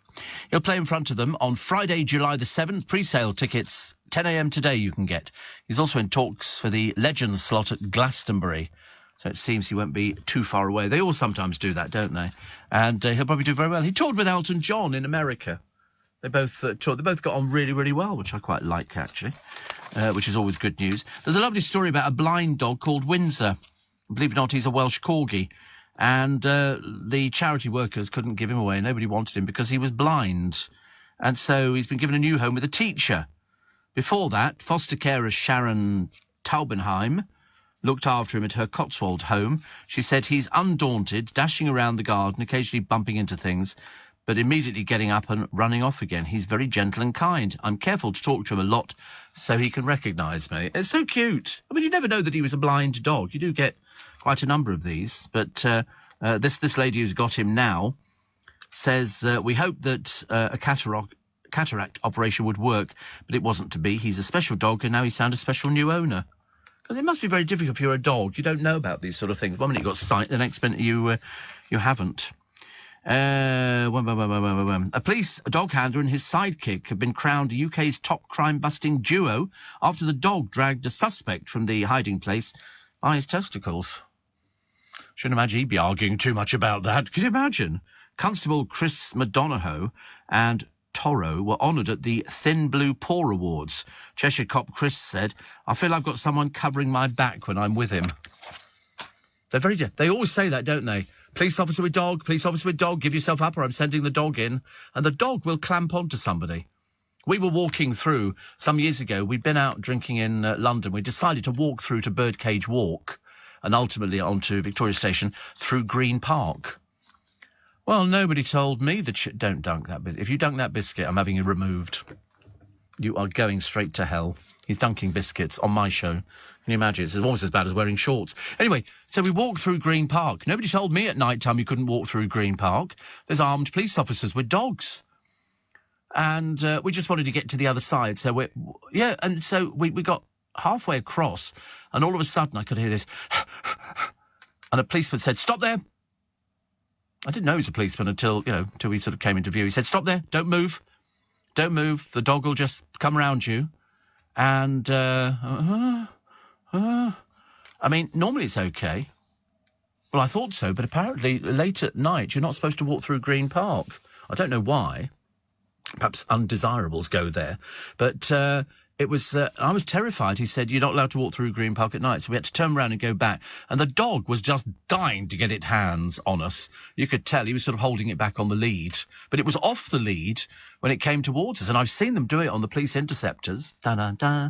He'll play in front of them on Friday, July the 7th. Pre-sale tickets, 10 a.m. today you can get. He's also in talks for the Legends slot at Glastonbury. So it seems he won't be too far away. They all sometimes do that, don't they? And he'll probably do very well. He toured with Elton John in America. They both toured. They both got on really, really well, which I quite like, actually, which is always good news. There's a lovely story about a blind dog called Windsor. Believe it or not, he's a Welsh corgi. And the charity workers couldn't give him away. Nobody wanted him because he was blind. And so he's been given a new home with a teacher. Before that, foster carer Sharon Taubenheim looked after him at her Cotswold home. She said he's undaunted, dashing around the garden, occasionally bumping into things, but immediately getting up and running off again. He's very gentle and kind. I'm careful to talk to him a lot so he can recognise me. It's so cute. I mean, you never know that he was a blind dog. You do get quite a number of these, but this lady who's got him now says, we hope that a cataract operation would work, but it wasn't to be. He's a special dog, and now he's found a special new owner. Because it must be very difficult if you're a dog. You don't know about these sort of things. One minute you've got sight, the next minute you haven't. A dog handler and his sidekick have been crowned the UK's top crime-busting duo after the dog dragged a suspect from the hiding place by his testicles. Shouldn't imagine he'd be arguing too much about that. Can you imagine? Constable Chris McDonough and Toro were honoured at the Thin Blue Paw Awards. Cheshire cop Chris said, I feel I've got someone covering my back when I'm with him. They always say that, don't they? Police officer with dog, give yourself up or I'm sending the dog in. And the dog will clamp onto somebody. We were walking through some years ago. We'd been out drinking in London. We decided to walk through to Birdcage Walk and ultimately onto Victoria Station through Green Park. Well, nobody told me that don't dunk that biscuit. If you dunk that biscuit, I'm having you removed. You are going straight to hell. He's dunking biscuits on my show. Can you imagine? It's almost as bad as wearing shorts. Anyway, so we walked through Green Park. Nobody told me at night time you couldn't walk through Green Park. There's armed police officers with dogs. And we just wanted to get to the other side. So we got halfway across, and all of a sudden I could hear this. And a policeman said, "Stop there." I didn't know he was a policeman until he sort of came into view. He said, "Stop there, don't move. Don't move, the dog will just come around you." And, I mean, normally it's okay. Well, I thought so, but apparently late at night you're not supposed to walk through Green Park. I don't know why. Perhaps undesirables go there. But It was, I was terrified. He said, you're not allowed to walk through Green Park at night. So we had to turn around and go back. And the dog was just dying to get its hands on us. You could tell he was sort of holding it back on the lead. But it was off the lead when it came towards us. And I've seen them do it on the police interceptors. Da-da-da.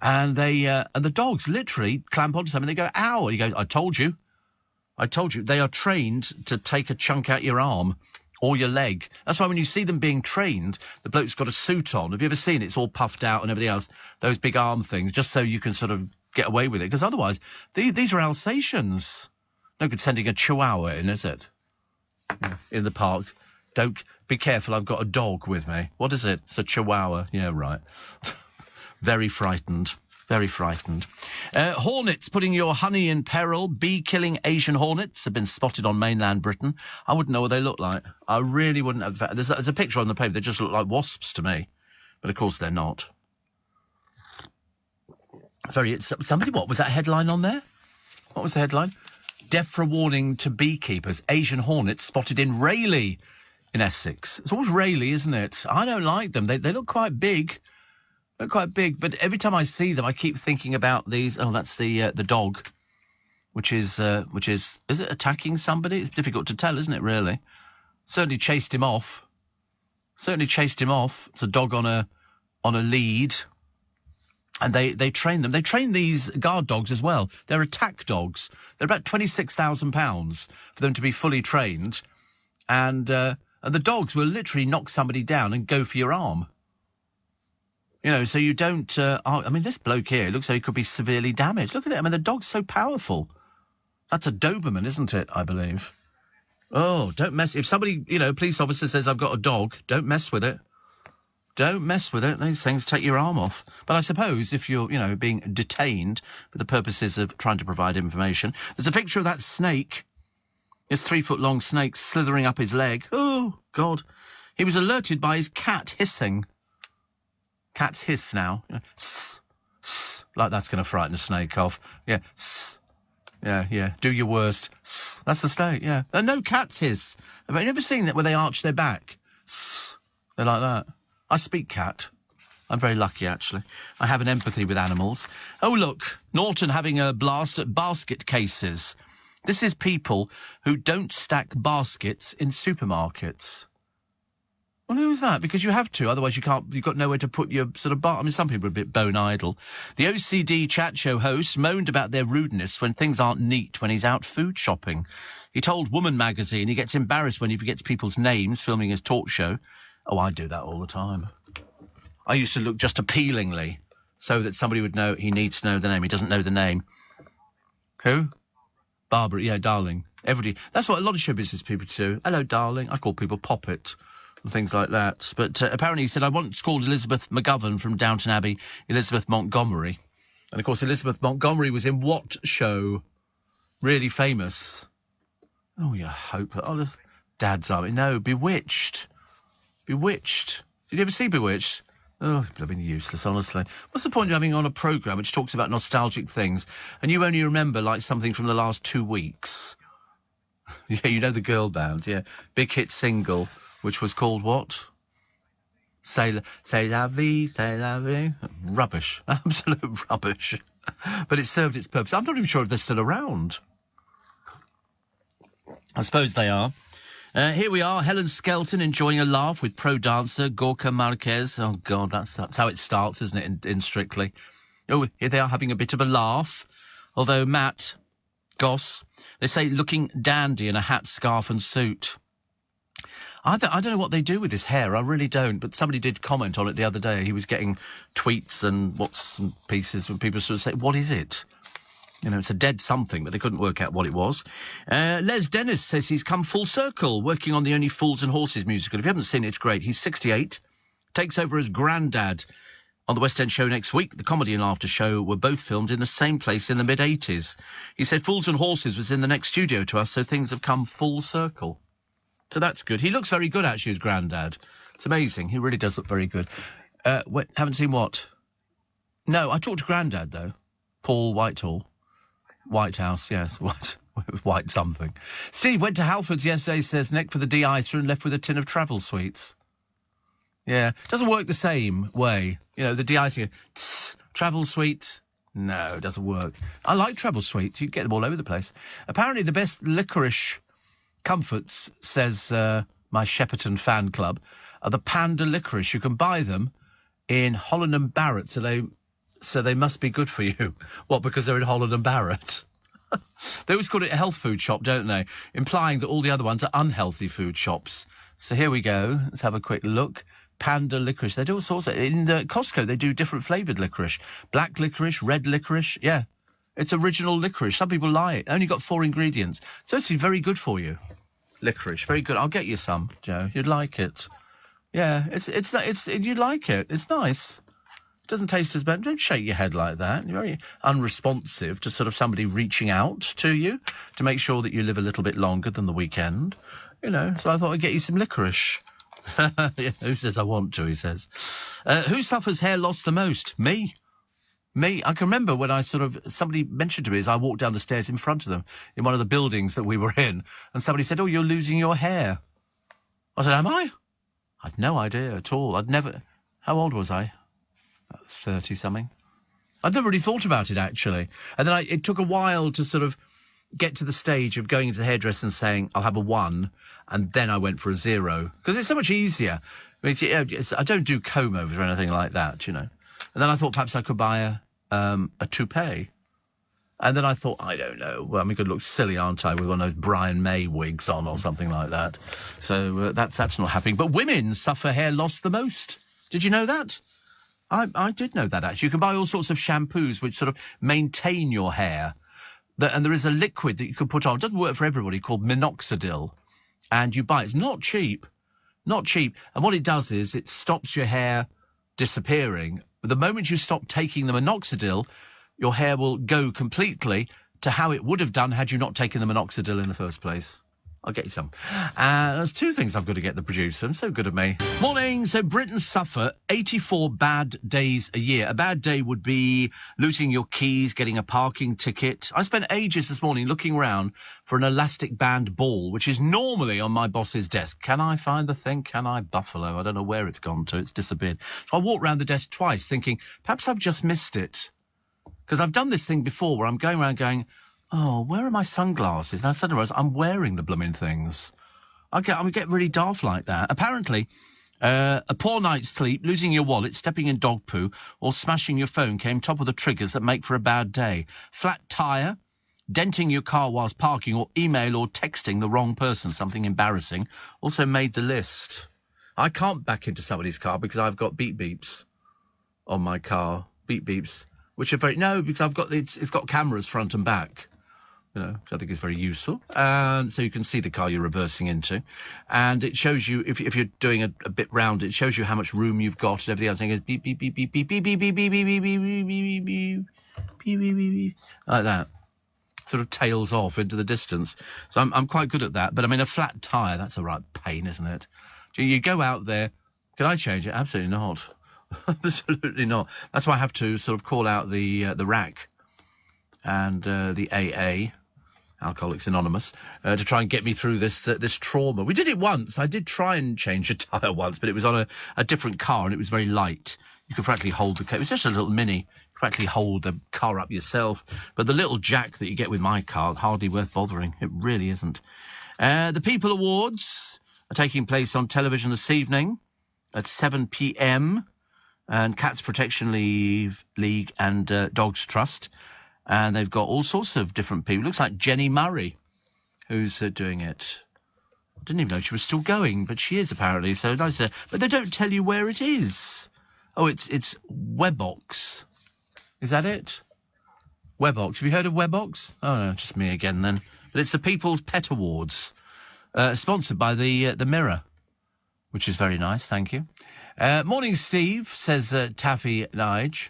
And and the dogs literally clamp onto something and they go, ow. And you go, I told you. They are trained to take a chunk out your arm or your leg. That's why when you see them being trained, the bloke's got a suit on. Have you ever seen it? It's all puffed out and everything else. Those big arm things, just so you can sort of get away with it. Because otherwise, these are Alsatians. No good sending a Chihuahua in, is it? In the park. Don't be careful. I've got a dog with me. What is it? It's a Chihuahua. Yeah, right. Very frightened. Very frightened. Hornets putting your honey in peril. Bee-killing Asian hornets have been spotted on mainland Britain. I wouldn't know what they look like. I really wouldn't have. There's a picture on the paper. They just look like wasps to me. But, of course, they're not. Somebody, what was that headline on there? What was the headline? DEFRA warning to beekeepers. Asian hornets spotted in Rayleigh in Essex. It's always Rayleigh, isn't it? I don't like them. They look quite big. They're quite big, but every time I see them, I keep thinking about these. Oh, that's the dog, which is it attacking somebody? It's difficult to tell, isn't it? Really, certainly chased him off. It's a dog on a lead, and they train them. They train these guard dogs as well. They're attack dogs. They're about £26,000 for them to be fully trained, and the dogs will literally knock somebody down and go for your arm. You know, so you don't... I mean, this bloke here looks like he could be severely damaged. Look at it. I mean, the dog's so powerful. That's a Doberman, isn't it, I believe? Oh, don't mess... If somebody, police officer says, I've got a dog, don't mess with it. Don't mess with it. These things take your arm off. But I suppose if you're, being detained for the purposes of trying to provide information... There's a picture of that snake. This 3-foot-long snake slithering up his leg. Oh, God. He was alerted by his cat hissing. Cats hiss now. Like that's going to frighten a snake off. Yeah. Yeah. Do your worst. That's the snake, yeah. No cats hiss. Have you ever seen that where they arch their back? They're like that. I speak cat. I'm very lucky, actually. I have an empathy with animals. Oh, look. Norton having a blast at basket cases. This is people who don't stack baskets in supermarkets. Well, who's that? Because you have to, otherwise you've got nowhere to put your sort of I mean, some people are a bit bone idle. The OCD chat show host moaned about their rudeness when things aren't neat when he's out food shopping. He told Woman magazine he gets embarrassed when he forgets people's names filming his talk show. Oh, I do that all the time. I used to look just appealingly so that somebody would know he needs to know the name. He doesn't know the name. Who? Barbara, yeah, darling. Everybody. That's what a lot of show business people do. Hello, darling. I call people Poppet. And things like that. But apparently he said, I once called Elizabeth McGovern from Downton Abbey Elizabeth Montgomery. And, of course, Elizabeth Montgomery was in what show? Really famous. Oh, you hope. Oh, Dad's Army. No, Bewitched. Bewitched. Did you ever see Bewitched? Oh, blooming useless, honestly. What's the point of having on a programme which talks about nostalgic things and you only remember, like, something from the last 2 weeks? Yeah, you know the girl band, yeah. Big hit single. Which was called what? C'est la vie, c'est la vie. Rubbish. Absolute rubbish. But it served its purpose. I'm not even sure if they're still around. I suppose they are. Here we are, Helen Skelton enjoying a laugh with pro dancer Gorka Marquez. Oh, God, that's how it starts, isn't it, in Strictly? Oh, here they are having a bit of a laugh. Although Matt Goss, they say looking dandy in a hat, scarf and suit. I don't know what they do with his hair. I really don't. But somebody did comment on it the other day. He was getting tweets and what's and pieces when people sort of say, what is it? It's a dead something, but they couldn't work out what it was. Les Dennis says he's come full circle, working on the Only Fools and Horses musical. If you haven't seen it, it's great. He's 68, takes over as Grandad on the West End show next week. The Comedy and Laughter show were both filmed in the same place in the mid-80s. He said Fools and Horses was in the next studio to us, so things have come full circle. So that's good. He looks very good, actually, as Grandad. It's amazing. He really does look very good. Haven't seen what? No, I talked to Grandad, though. Paul Whitehall. Whitehouse, yes. White something. Steve went to Halfords yesterday, says, neck for the de-icer and left with a tin of travel sweets. Yeah, it doesn't work the same way. You know, the de-icing, travel sweet. No, it doesn't work. I like travel sweets. You get them all over the place. Apparently, the best licorice comforts, says my Shepperton fan club, are the Panda licorice. You can buy them in Holland and Barrett, so they must be good for you. What, because they're in Holland and Barrett? They always call it a health food shop, don't they? Implying that all the other ones are unhealthy food shops. So here we go. Let's have a quick look. Panda licorice. They do all sorts of... In the Costco, they do different flavoured licorice. Black licorice, red licorice. Yeah, it's original licorice. Some people lie. It only got 4 ingredients. So it's very good for you. Licorice, very good. I'll get you some, Joe. You'd like it. Yeah, you'd like it. It's nice. It doesn't taste as bad. Don't shake your head like that. You're very unresponsive to sort of somebody reaching out to you to make sure that you live a little bit longer than the weekend. You know, so I thought I'd get you some licorice. Yeah, who says I want to, he says. Who suffers hair loss the most? Me. I can remember when somebody mentioned to me as I walked down the stairs in front of them in one of the buildings that we were in, and somebody said, "Oh, you're losing your hair." I said, "Am I?" I had no idea at all. How old was I? 30-something. I'd never really thought about it, actually. And then it took a while to sort of get to the stage of going into the hairdresser and saying, "I'll have a 1, and then I went for a 0. Because it's so much easier. I mean, I don't do comb-overs or anything like that, you know. And then I thought perhaps I could buy a toupee. And then I thought, I don't know. Well, I'm going to look silly, aren't I, with one of those Brian May wigs on or something like that. So that's not happening. But women suffer hair loss the most. Did you know that? I did know that, actually. You can buy all sorts of shampoos which sort of maintain your hair. And there is a liquid that you can put on. It doesn't work for everybody, called minoxidil. And you buy it. It's not cheap. Not cheap. And what it does is it stops your hair disappearing. But the moment you stop taking the minoxidil, your hair will go completely to how it would have done had you not taken the minoxidil in the first place. I'll get you some. There's 2 things I've got to get the producer. So good of me. Morning. So Britons suffer 84 bad days a year. A bad day would be losing your keys, getting a parking ticket. I spent ages this morning looking around for an elastic band ball, which is normally on my boss's desk. Can I find the thing? Can I? Buffalo. I don't know where it's gone to. It's disappeared. So I walked around the desk twice thinking, perhaps I've just missed it. Because I've done this thing before where I'm going around going, oh, where are my sunglasses? And I suddenly realised I'm wearing the blooming things. I get really daft like that. Apparently, a poor night's sleep, losing your wallet, stepping in dog poo, or smashing your phone came top of the triggers that make for a bad day. Flat tyre, denting your car whilst parking, or email or texting the wrong person, something embarrassing, also made the list. I can't back into somebody's car because I've got beep beeps on my car. Beep beeps. Which are because I've got it's got cameras front and back, you know, which I think is very useful. So you can see the car you're reversing into, and it shows you if you're doing a bit round, it shows you how much room you've got and everything else. And it goes beep beep beep beep beep beep beep beep beep beep beep beep beep beep beep beep beep beep like that. Sort of tails off into the distance. So I'm quite good at that. But I mean, a flat tyre, that's a right pain, isn't it? You go out there. Can I change it? Absolutely not. Absolutely not. That's why I have to sort of call out the RAC and the AA, Alcoholics Anonymous, to try and get me through this trauma. We did it once. I did try and change a tyre once, but it was on a different car and it was very light. You could practically hold the car. It was just a little mini. You could practically hold the car up yourself. But the little jack that you get with my car, hardly worth bothering. It really isn't. The People Awards are taking place on television this evening at 7 p.m. and Cats Protection League and Dogs Trust. And they've got all sorts of different people. Looks like Jenny Murray who's doing it. I didn't even know she was still going, but she is apparently. So nice. But they don't tell you where it is. Oh, it's Webox. Is that it? Webox. Have you heard of Webox? Oh, no, just me again then. But it's the People's Pet Awards, sponsored by the Mirror, which is very nice. Thank you. Morning, Steve, says Taffy Nige.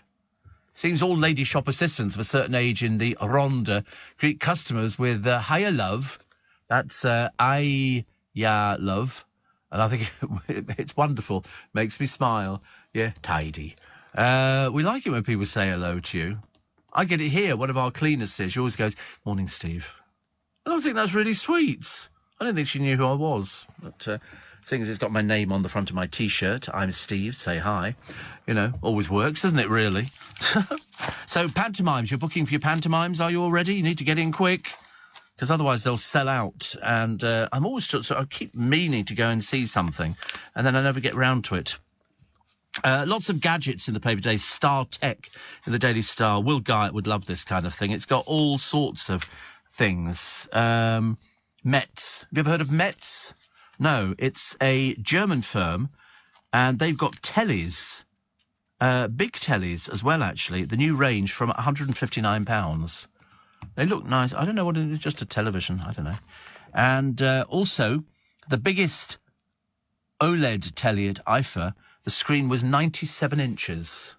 Seems all lady shop assistants of a certain age in the Rhondda greet customers with hiya love. That's I-ya love. And I think it's wonderful. Makes me smile. Yeah, tidy. We like it when people say hello to you. I get it here. One of our cleaners says, she always goes, morning, Steve. I don't think that's really sweet. I don't think she knew who I was. But seeing as it's got my name on the front of my T-shirt, I'm Steve, say hi. You know, always works, doesn't it, really? So, pantomimes. You're booking for your pantomimes, are you already? You need to get in quick, because otherwise they'll sell out. And I'm always... So I keep meaning to go and see something, and then I never get round to it. Lots of gadgets in the paper today. Star Tech in the Daily Star. Will Guy would love this kind of thing. It's got all sorts of things. Metz. Have you ever heard of Metz? No, it's a German firm, and they've got tellies, big tellies as well, actually. The new range from £159. They look nice. I don't know what it is, just a television. I don't know. And also, the biggest OLED telly at IFA, the screen was 97 inches.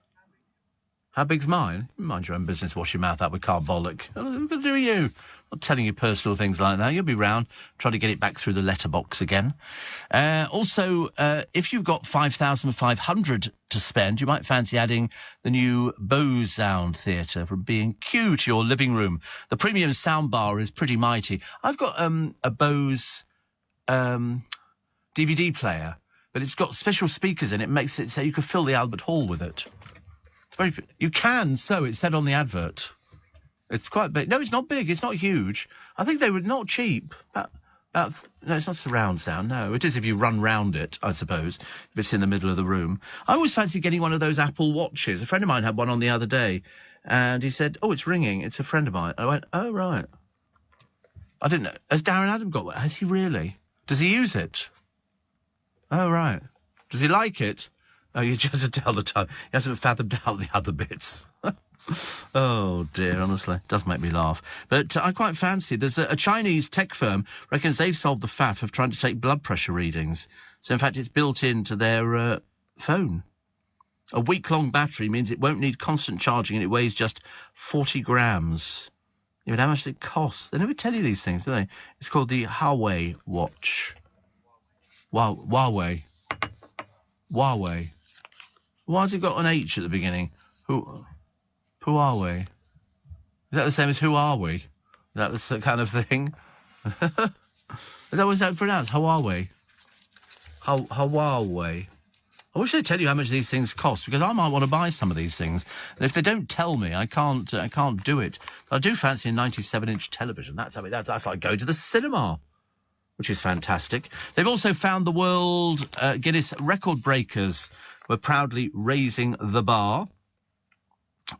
How big's mine? Mind your own business, wash your mouth out with carbolic. What can I do with you? I'm not telling you personal things like that. You'll be round, trying to get it back through the letterbox again. Also, if you've got 5,500 to spend, you might fancy adding the new Bose Sound Theatre from B&Q to your living room. The premium soundbar is pretty mighty. I've got a Bose DVD player, but it's got special speakers in it. Makes it so you could fill the Albert Hall with it. You can, so it said on the advert. It's quite big. No, it's not big. It's not huge. I think they were not cheap. No, it's not surround sound. No, it is if you run round it, I suppose, if it's in the middle of the room. I always fancy getting one of those Apple Watches. A friend of mine had one on the other day, and he said, oh, it's ringing. It's a friend of mine. I went, oh, right. I didn't know. Has Darren Adam got one? Has he really? Does he use it? Oh, right. Does he like it? Oh, you just to tell the time. He hasn't fathomed out the other bits. Oh, dear, honestly. It does make me laugh. But I quite fancy. There's a Chinese tech firm reckons they've solved the faff of trying to take blood pressure readings. So, in fact, it's built into their phone. A week-long battery means it won't need constant charging, and it weighs just 40 grams. You know how much it costs? They never tell you these things, do they? It's called the Huawei watch. Huawei. Why has it got an H at the beginning? Who are we? Is that the same as who are we? Is that the kind of thing? Is that what's that pronounced? Huawei. Huawei. I wish they'd tell you how much these things cost, because I might want to buy some of these things. And if they don't tell me, I can't do it. But I do fancy a 97-inch television. That's like going to the cinema, which is fantastic. They've also found the world Guinness record breakers were proudly raising the bar.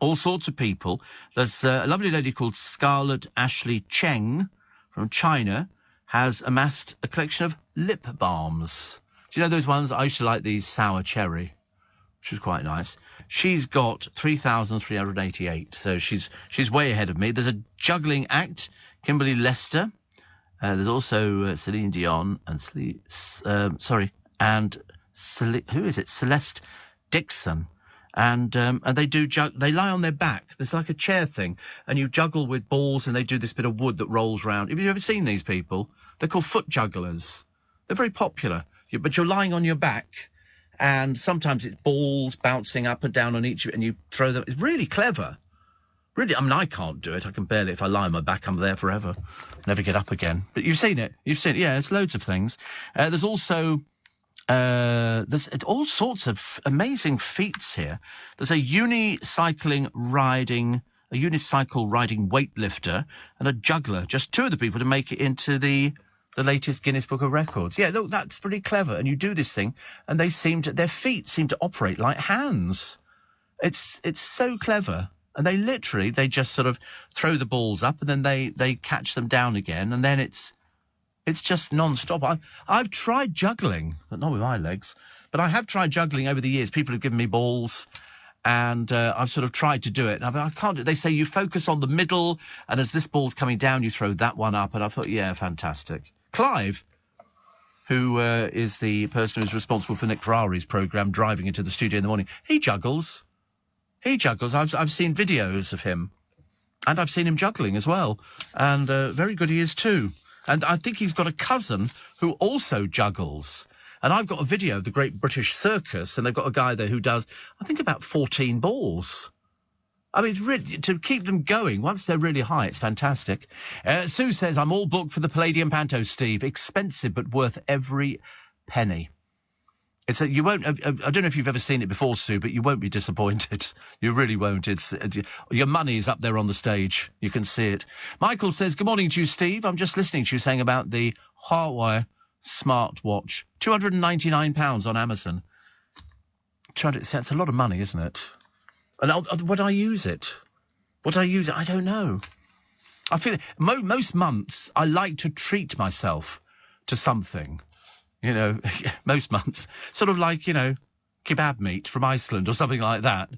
All sorts of people. There's a lovely lady called Scarlett Ashley Cheng from China has amassed a collection of lip balms. Do you know those ones? I used to like these sour cherry, which was quite nice. She's got 3,388, so she's way ahead of me. There's a juggling act, Kimberly Lester. There's also Celine Dion and who is it? Celeste Dixon. And they do they lie on their back. There's like a chair thing, and you juggle with balls, and they do this bit of wood that rolls round. Have you ever seen these people? They're called foot jugglers. They're very popular. But you're lying on your back, and sometimes it's balls bouncing up and down on each of it, and you throw them. It's really clever. Really, I mean, I can't do it. I can barely. If I lie on my back, I'm there forever. Never get up again. But you've seen it. Yeah, there's loads of things. There's also... there's all sorts of amazing feats here. There's a unicycle riding weightlifter and a juggler. Just two of the people to make it into the latest Guinness Book of Records. Yeah, look, that's pretty clever. And you do this thing, and their feet seem to operate like hands. It's so clever. And they just sort of throw the balls up, and then they catch them down again, and then it's just non-stop. I've tried juggling, but not with my legs. But I have tried juggling over the years. People have given me balls, and I've sort of tried to do it. And I can't do it. They say you focus on the middle, and as this ball's coming down, you throw that one up. And I thought, yeah, fantastic. Clive, who is the person who's responsible for Nick Ferrari's programme, driving into the studio in the morning, he juggles. I've seen videos of him, and I've seen him juggling as well. And very good he is too. And I think he's got a cousin who also juggles. And I've got a video of the Great British Circus, and they've got a guy there who does, I think, about 14 balls. I mean, it's really, to keep them going, once they're really high, it's fantastic. Sue says, I'm all booked for the Palladium Panto, Steve. Expensive, but worth every penny. You won't. I don't know if you've ever seen it before, Sue, but you won't be disappointed. You really won't. Your money's up there on the stage. You can see it. Michael says, good morning to you, Steve. I'm just listening to you saying about the Huawei smartwatch. £299 on Amazon. That's a lot of money, isn't it? And would I use it? I don't know. I feel most months I like to treat myself to something. You know, most months. Sort of like, kebab meat from Iceland or something like that,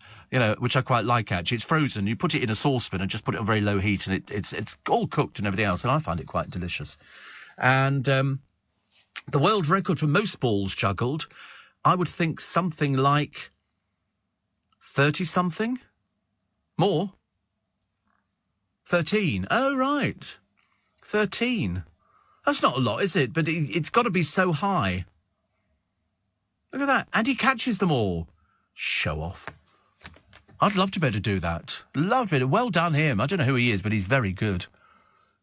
which I quite like, actually. It's frozen. You put it in a saucepan and just put it on very low heat, and it's all cooked and everything else, and I find it quite delicious. And the world record for most balls juggled, I would think something like 30-something? More? 13. Oh, right. 13. That's not a lot, is it? But it's got to be so high. Look at that. And he catches them all. Show off. I'd love to be able to do that. Love it. Well done him. I don't know who he is, but he's very good.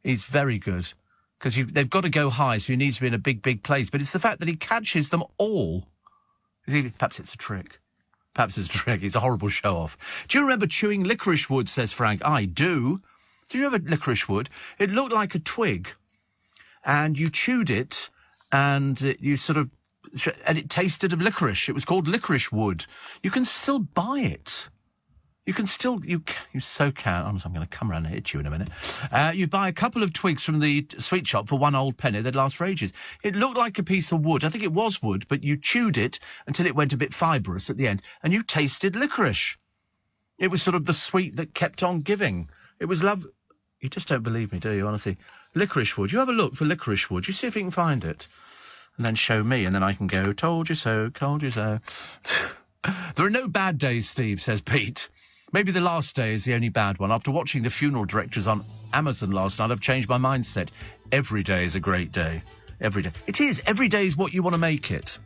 He's very good. Because they've got to go high, so he needs to be in a big, big place. But it's the fact that he catches them all. Perhaps it's a trick. He's a horrible show-off. Do you remember chewing licorice wood, says Frank? I do. Do you remember licorice wood? It looked like a twig. And you chewed it, and and it tasted of licorice. It was called licorice wood. You can still buy it. You so can. I'm going to come around and hit you in a minute. You buy a couple of twigs from the sweet shop for one old penny. They'd last for ages. It looked like a piece of wood. I think it was wood, but you chewed it until it went a bit fibrous at the end, and you tasted licorice. It was sort of the sweet that kept on giving. It was love. You just don't believe me, do you, honestly? Licorice wood. You have a look for licorice wood. You see if you can find it. And then show me, and then I can go, told you so, told you so. There are no bad days, Steve, says Pete. Maybe the last day is the only bad one. After watching The Funeral Directors on Amazon last night, I've changed my mindset. Every day is a great day. Every day. It is. Every day is what you want to make it.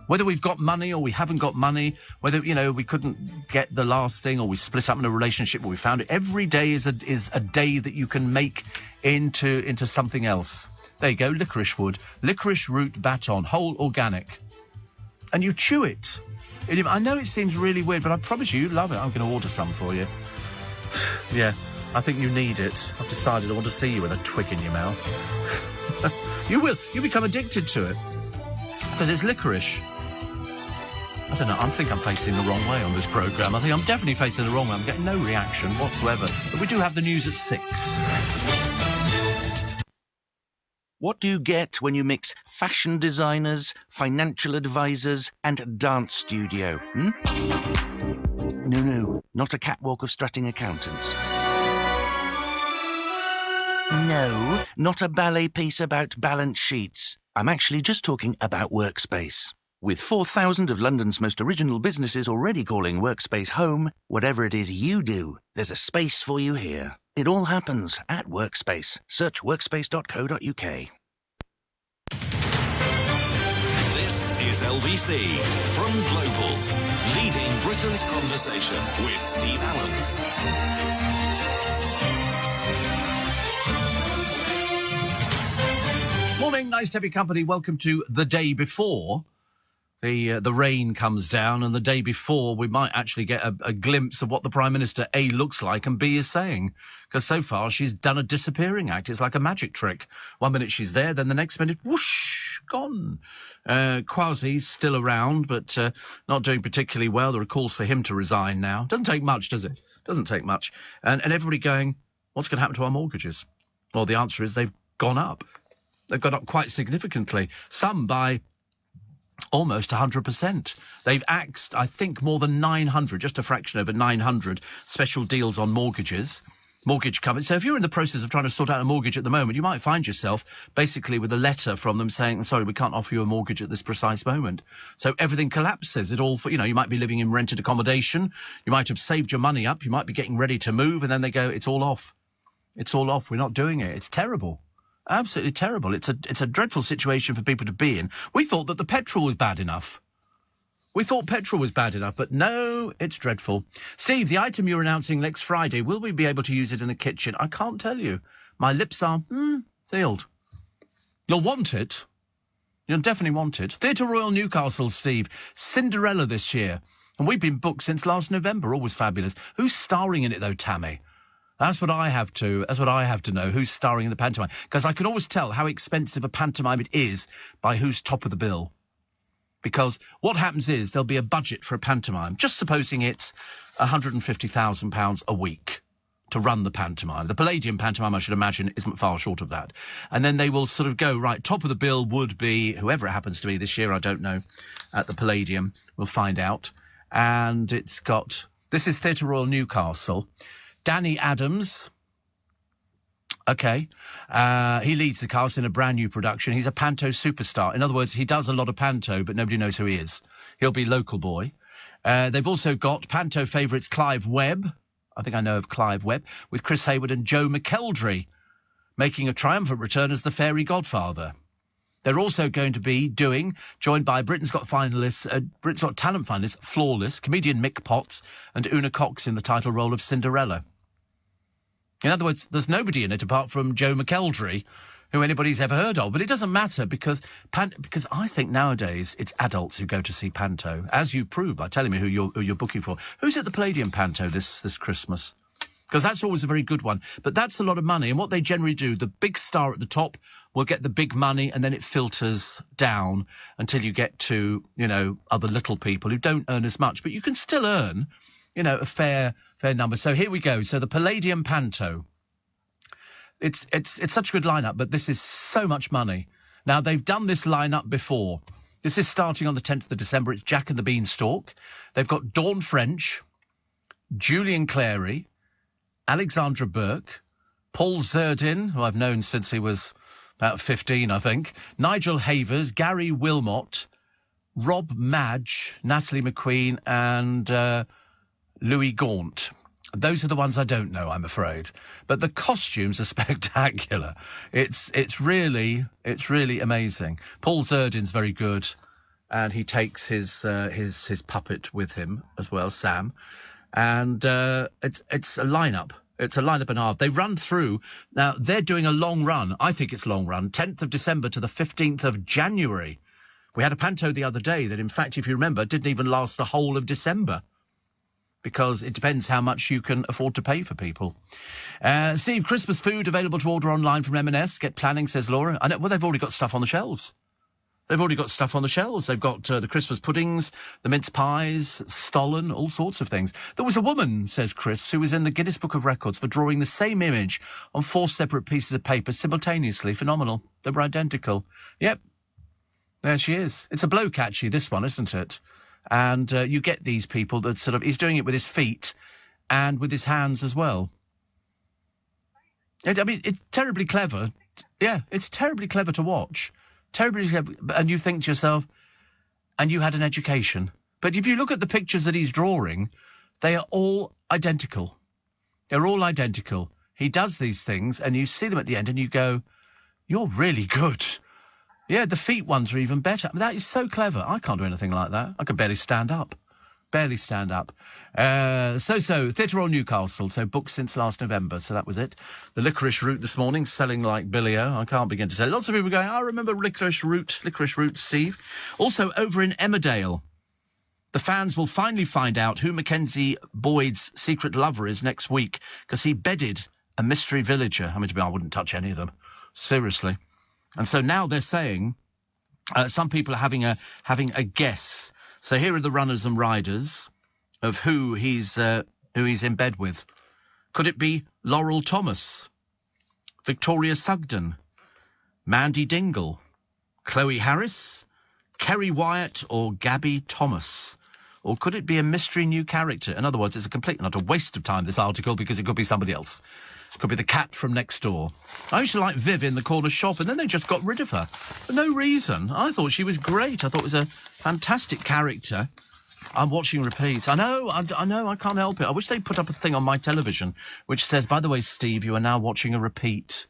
Whether we've got money or we haven't got money, whether, we couldn't get the last thing or we split up in a relationship or we found it, every day is a day that you can make into something else. There you go, licorice wood. Licorice root baton, whole organic. And you chew it. I know it seems really weird, but I promise you love it. I'm going to order some for you. Yeah, I think you need it. I've decided I want to see you with a twig in your mouth. You will. You become addicted to it. Because it's licorice. I don't know, I think I'm facing the wrong way on this programme. I think I'm definitely facing the wrong way. I'm getting no reaction whatsoever. But we do have the news at 6. What do you get when you mix fashion designers, financial advisors, and dance studio? No, not a catwalk of strutting accountants. No, not a ballet piece about balance sheets. I'm actually just talking about Workspace. With 4,000 of London's most original businesses already calling Workspace home, whatever it is you do, there's a space for you here. It all happens at Workspace. Search workspace.co.uk. This is LBC from Global, leading Britain's conversation with Steve Allen. Morning, nice to have your company. Welcome to The Day Before. The rain comes down, and the day before we might actually get a glimpse of what the Prime Minister, A, looks like and B, is saying. Because so far she's done a disappearing act. It's like a magic trick. 1 minute she's there, then the next minute, whoosh, gone. Kwasi's still around, but not doing particularly well. There are calls for him to resign now. Doesn't take much, does it? Doesn't take much. And everybody going, what's going to happen to our mortgages? Well, the answer is they've gone up. They've gone up quite significantly. Some by almost 100%. They've axed, I think, more than 900, just a fraction over 900 special deals on mortgages, mortgage cover. So if you're in the process of trying to sort out a mortgage at the moment, you might find yourself basically with a letter from them saying, sorry, we can't offer you a mortgage at this precise moment. So everything collapses. It all, you might be living in rented accommodation. You might have saved your money up. You might be getting ready to move. And then they go, it's all off. It's all off. We're not doing it. It's terrible. Absolutely terrible. It's a dreadful situation for people to be in. We thought that the petrol was bad enough. We thought petrol was bad enough, but no, it's dreadful. Steve, the item you're announcing next Friday, will we be able to use it in the kitchen? I can't tell you. My lips are, sealed. You'll want it. You'll definitely want it. Theatre Royal Newcastle, Steve. Cinderella this year. And we've been booked since last November. Always fabulous. Who's starring in it, though, Tammy? That's what I have to know. Who's starring in the pantomime? Because I can always tell how expensive a pantomime it is by who's top of the bill. Because what happens is there'll be a budget for a pantomime, just supposing it's £150,000 a week to run the pantomime. The Palladium pantomime, I should imagine, isn't far short of that. And then they will sort of go, right, top of the bill would be whoever it happens to be this year, I don't know, at the Palladium. We'll find out. And it's got, this is Theatre Royal Newcastle. Danny Adams. Okay. He leads the cast in a brand new production. He's a panto superstar. In other words, he does a lot of panto, but nobody knows who he is. He'll be local boy. They've also got panto favourites Clive Webb. I think I know of Clive Webb, with Chris Hayward and Joe McKeldry making a triumphant return as the fairy godfather. They're also going to be joined by Britain's Got Talent finalists, Flawless, comedian Mick Potts and Una Cox in the title role of Cinderella. In other words, there's nobody in it apart from Joe McKeldry, who anybody's ever heard of. But it doesn't matter because I think nowadays it's adults who go to see panto, as you prove by telling me who you're booking for. Who's at the Palladium panto this Christmas? Because that's always a very good one. But that's a lot of money. And what they generally do, the big star at the top will get the big money and then it filters down until you get to, other little people who don't earn as much. But you can still earn, a fair number. So here we go. So the Palladium panto. It's such a good lineup, but this is so much money. Now, they've done this lineup before. This is starting on the 10th of December. It's Jack and the Beanstalk. They've got Dawn French, Julian Clary, Alexandra Burke, Paul Zerdin, who I've known since he was about 15, I think, Nigel Havers, Gary Wilmot, Rob Madge, Natalie McQueen, and Louis Gaunt. Those are the ones I don't know, I'm afraid. But the costumes are spectacular. It's really amazing. Paul Zerdin's very good, and he takes his puppet with him as well, Sam. And it's a lineup. It's a lineup and a half. They run through. Now, they're doing a long run. I think it's long run. 10th of December to the 15th of January. We had a panto the other day that, in fact, if you remember, didn't even last the whole of December. Because it depends how much you can afford to pay for people. Steve, Christmas food available to order online from M&S. Get planning, says Laura. I know, well, they've already got stuff on the shelves. They've got the Christmas puddings, the mince pies, stollen, all sorts of things. There was a woman, says Chris, who was in the Guinness Book of Records for drawing the same image on 4 separate pieces of paper simultaneously. Phenomenal. They were identical. Yep. There she is. It's a bloke, actually, this one, isn't it? And you get these people that sort of... He's doing it with his feet and with his hands as well. It's terribly clever. Yeah, it's terribly clever to watch. Terribly clever. And you think to yourself, and you had an education. But if you look at the pictures that he's drawing, they are all identical. They're all identical. He does these things, and you see them at the end, and you go, you're really good. Yeah, the feet ones are even better. That is so clever. I can't do anything like that. I can barely stand up. Theatre Royal Newcastle, so booked since last November, so that was it. The Licorice Root this morning, selling like Billy-O. I can't begin to say. Lots of people going, I remember Licorice Root, Steve. Also, over in Emmerdale, the fans will finally find out who Mackenzie Boyd's secret lover is next week, because he bedded a mystery villager. I wouldn't touch any of them. Seriously. And so now they're saying some people are having a guess. So here are the runners and riders of who he's in bed with. Could it be Laurel Thomas, Victoria Sugden, Mandy Dingle, Chloe Harris, Kerry Wyatt, or Gabby Thomas? Or could it be a mystery new character? In other words, it's a complete and utter waste of time, this article, because it could be somebody else. It could be the cat from next door. I used to like Viv in the corner shop, and then they just got rid of her for no reason. I thought she was great. I thought it was a fantastic character. I'm watching repeats. I know, I can't help it. I wish they'd put up a thing on my television which says, by the way, Steve, you are now watching a repeat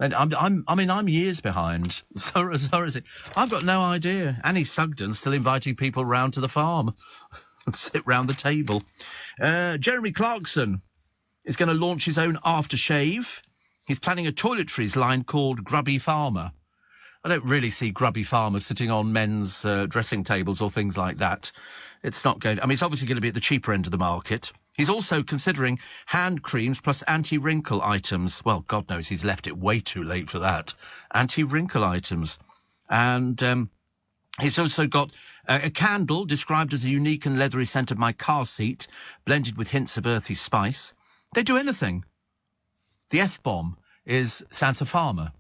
And I'm years behind. So is it. I've got no idea. Annie Sugden's still inviting people round to the farm and sit round the table. Jeremy Clarkson is going to launch his own aftershave. He's planning a toiletries line called Grubby Farmer. I don't really see Grubby Farmer sitting on men's dressing tables or things like that. It's not going... I mean, it's obviously going to be at the cheaper end of the market. He's also considering hand creams plus anti-wrinkle items. Well, God knows he's left it way too late for that. Anti-wrinkle items. And he's also got a candle described as a unique and leathery scent of my car seat, blended with hints of earthy spice. They do anything. The F-bomb is Santa Farmer.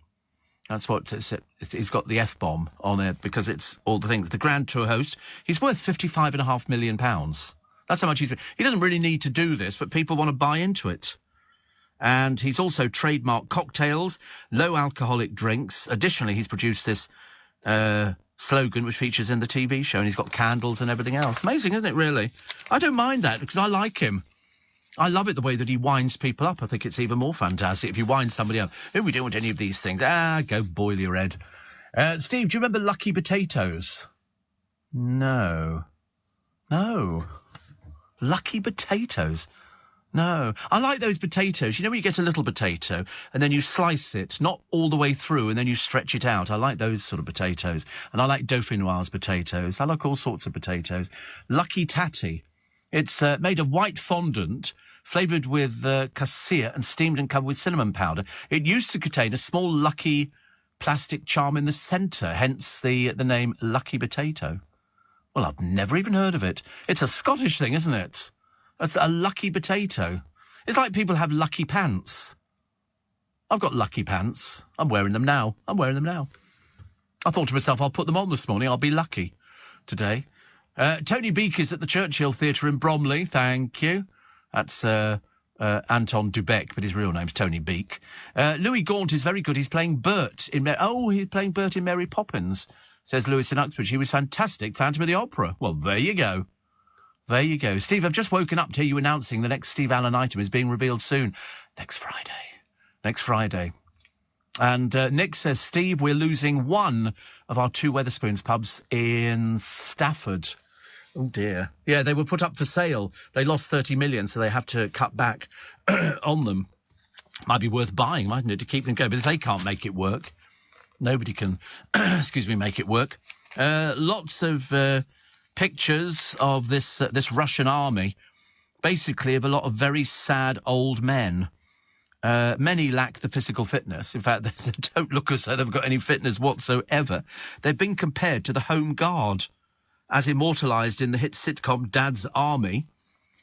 That's what he's got, the F-bomb on it, because it's all the things. The Grand Tour host, he's worth £55.5 million. That's how much he doesn't really need to do this, but people want to buy into it. And he's also trademarked cocktails, low alcoholic drinks. Additionally, he's produced this slogan which features in the TV show, and he's got candles and everything else. Amazing, isn't it, really? I don't mind that, because I like him. I love it the way that he winds people up. I think it's even more fantastic if you wind somebody up. Oh, we don't want any of these things. Go boil your head. Steve, do you remember Lucky Potatoes? No. Lucky Potatoes? No. I like those potatoes. You know when you get a little potato and then you slice it, not all the way through, and then you stretch it out. I like those sort of potatoes. And I like Dauphinoise potatoes. I like all sorts of potatoes. Lucky Tatty. It's made of white fondant, flavoured with cassia and steamed and covered with cinnamon powder. It used to contain a small lucky plastic charm in the centre, hence the name Lucky Potato. Well, I've never even heard of it. It's a Scottish thing, isn't it? It's a lucky potato. It's like people have lucky pants. I've got lucky pants. I'm wearing them now. I thought to myself, I'll put them on this morning. I'll be lucky today. Tony Beak is at the Churchill Theatre in Bromley. Thank you. That's Anton Dubek, but his real name's Tony Beak. Louis Gaunt is very good. He's playing Bert in... he's playing Bert in Mary Poppins, says Lewis in Uxbridge. He was fantastic. Phantom of the Opera. Well, there you go. Steve, I've just woken up to you announcing the next Steve Allen item is being revealed soon. Next Friday. And Nick says, Steve, we're losing one of our two Wetherspoons pubs in Stafford. Oh, dear. Yeah, they were put up for sale. They lost 30 million, so they have to cut back on them. Might be worth buying, mightn't it, to keep them going? But if they can't make it work, nobody can, make it work. Lots of pictures of this Russian army, basically of a lot of very sad old men. Many lack the physical fitness. In fact, they don't look as though they've got any fitness whatsoever. They've been compared to the Home Guard, as immortalised in the hit sitcom Dad's Army.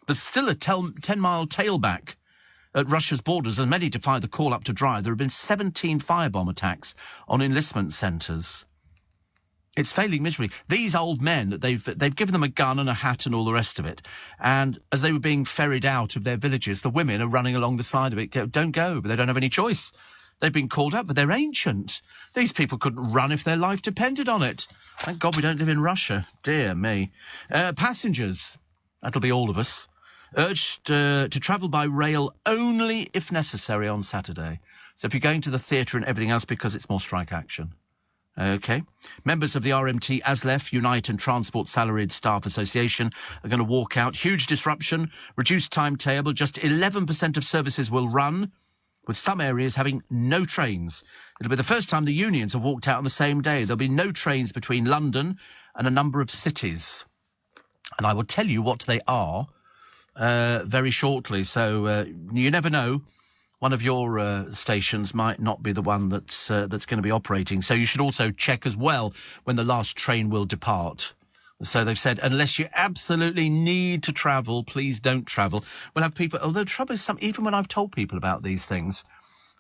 There's still a 10-mile tailback at Russia's borders, and many defy the call up to drive. There have been 17 firebomb attacks on enlistment centres. It's failing miserably. These old men, they've given them a gun and a hat and all the rest of it. And as they were being ferried out of their villages, the women are running along the side of it. Don't go, but they don't have any choice. They've been called up, but they're ancient. These people couldn't run if their life depended on it. Thank God we don't live in Russia. Dear me. Passengers, that'll be all of us, urged to travel by rail only if necessary on Saturday. So if you're going to the theatre and everything else, because it's more strike action. OK. Members of the RMT ASLEF, Unite and Transport Salaried Staff Association, are going to walk out. Huge disruption, reduced timetable. Just 11% of services will run, with some areas having no trains. It'll be the first time the unions have walked out on the same day. There'll be no trains between London and a number of cities. And I will tell you what they are very shortly. So you never know. One of your stations might not be the one that's going to be operating. So you should also check as well when the last train will depart. So they've said, unless you absolutely need to travel, please don't travel. We'll have people... Although the trouble is, even when I've told people about these things,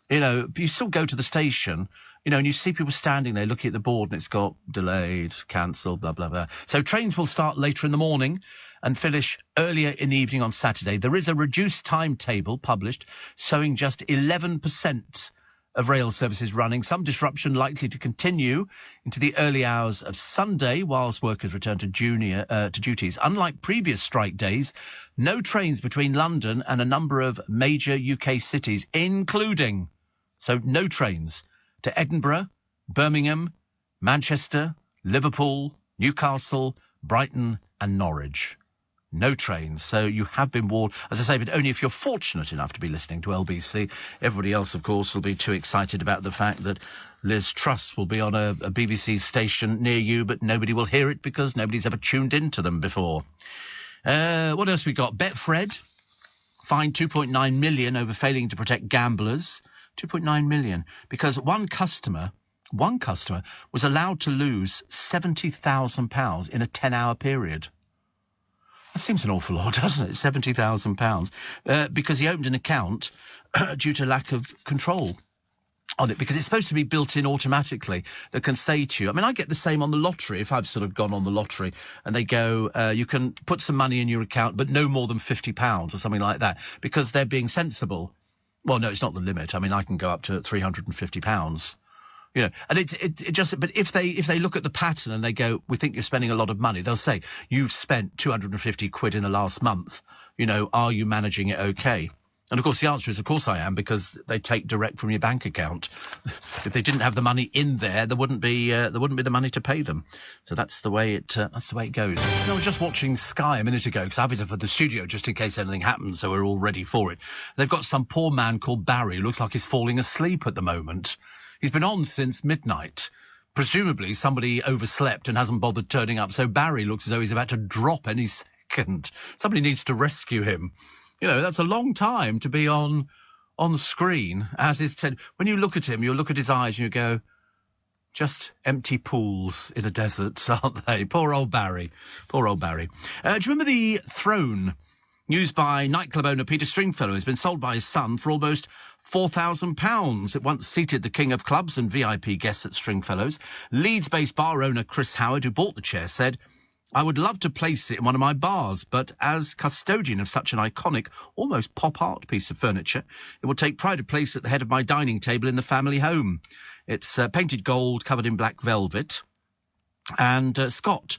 you still go to the station, and you see people standing there looking at the board and it's got delayed, cancelled, blah, blah, blah. So trains will start later in the morning and finish earlier in the evening on Saturday. There is a reduced timetable published showing just 11% of rail services running. Some disruption likely to continue into the early hours of Sunday whilst workers return to duties. Unlike previous strike days, no trains between London and a number of major UK cities, including So no trains to Edinburgh, Birmingham, Manchester, Liverpool, Newcastle, Brighton and Norwich. No trains. So you have been warned, as I say, but only if you're fortunate enough to be listening to LBC. Everybody else, of course, will be too excited about the fact that Liz Truss will be on a BBC station near you, but nobody will hear it because nobody's ever tuned into them before. What else we got? Betfred fined 2.9 million over failing to protect gamblers. 2.9 million because one customer was allowed to lose £70,000 in a 10-hour period. That seems an awful lot, doesn't it? £70,000 because he opened an account due to lack of control on it, because it's supposed to be built in automatically that can say to you, I mean, I get the same on the lottery. If I've sort of gone on the lottery and they go, you can put some money in your account, but no more than £50 or something like that, because they're being sensible. Well, no, it's not the limit. I mean, I can go up to £350. You know, and it just, but if they look at the pattern and they go, we think you're spending a lot of money, they'll say, you've spent 250 quid in the last month. You know, are you managing it okay? And of course, the answer is, of course I am, because they take direct from your bank account. If they didn't have the money in there, there wouldn't be the money to pay them. So that's the way it goes. I was just watching Sky a minute ago because I have it up at the studio just in case anything happens, so we're all ready for it. They've got some poor man called Barry who looks like he's falling asleep at the moment. He's been on since midnight. Presumably somebody overslept and hasn't bothered turning up. So Barry looks as though he's about to drop any second. Somebody needs to rescue him. You know, that's a long time to be on the screen, as is said. When you look at him, you look at his eyes and you go, just empty pools in a desert, aren't they? Poor old Barry. Poor old Barry. Do you remember the Throne? News by nightclub owner Peter Stringfellow has been sold by his son for almost £4,000. It once seated the king of clubs and VIP guests at Stringfellow's. Leeds-based bar owner Chris Howard, who bought the chair, said, I would love to place it in one of my bars, but as custodian of such an iconic, almost pop art piece of furniture, it will take pride of place at the head of my dining table in the family home. It's painted gold, covered in black velvet. And Scott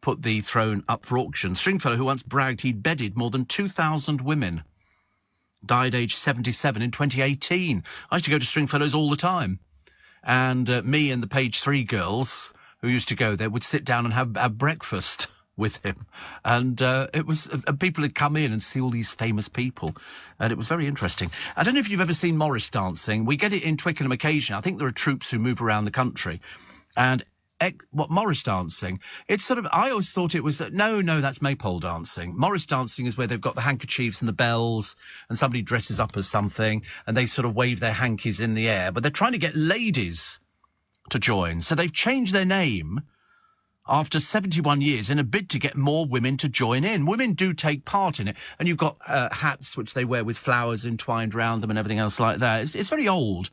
put the Throne up for auction. Stringfellow, who once bragged he'd bedded more than 2,000 women, died aged 77 in 2018. I used to go to Stringfellow's all the time. And me and the Page 3 girls who used to go there would sit down and have breakfast with him. And it was people had come in and see all these famous people. And it was very interesting. I don't know if you've ever seen Morris dancing. We get it in Twickenham occasionally. I think there are troops who move around the country. And Morris dancing, it's sort of, I always thought it was, no, that's maypole dancing. Morris dancing is where they've got the handkerchiefs and the bells and somebody dresses up as something and they sort of wave their hankies in the air. But they're trying to get ladies to join. So they've changed their name after 71 years in a bid to get more women to join in. Women do take part in it. And you've got hats which they wear with flowers entwined around them and everything else like that. It's very old.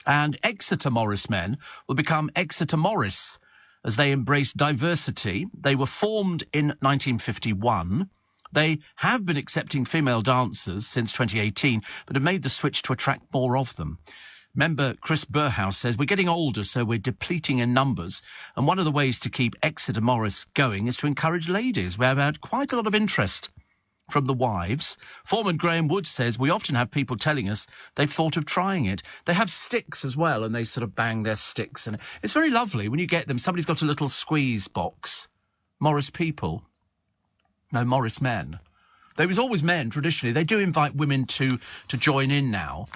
And Exeter Morris men will become Exeter Morris as they embrace diversity. They were formed in 1951. They have been accepting female dancers since 2018, but have made the switch to attract more of them. Member Chris Burhouse says, we're getting older, so we're depleting in numbers. And one of the ways to keep Exeter Morris going is to encourage ladies. We have had quite a lot of interest from the wives. Foreman Graham Wood says, we often have people telling us they've thought of trying it. They have sticks as well, and they sort of bang their sticks. And it's very lovely when you get them. Somebody's got a little squeeze box. Morris people. No, Morris men. There was always men, traditionally. They do invite women to join in now.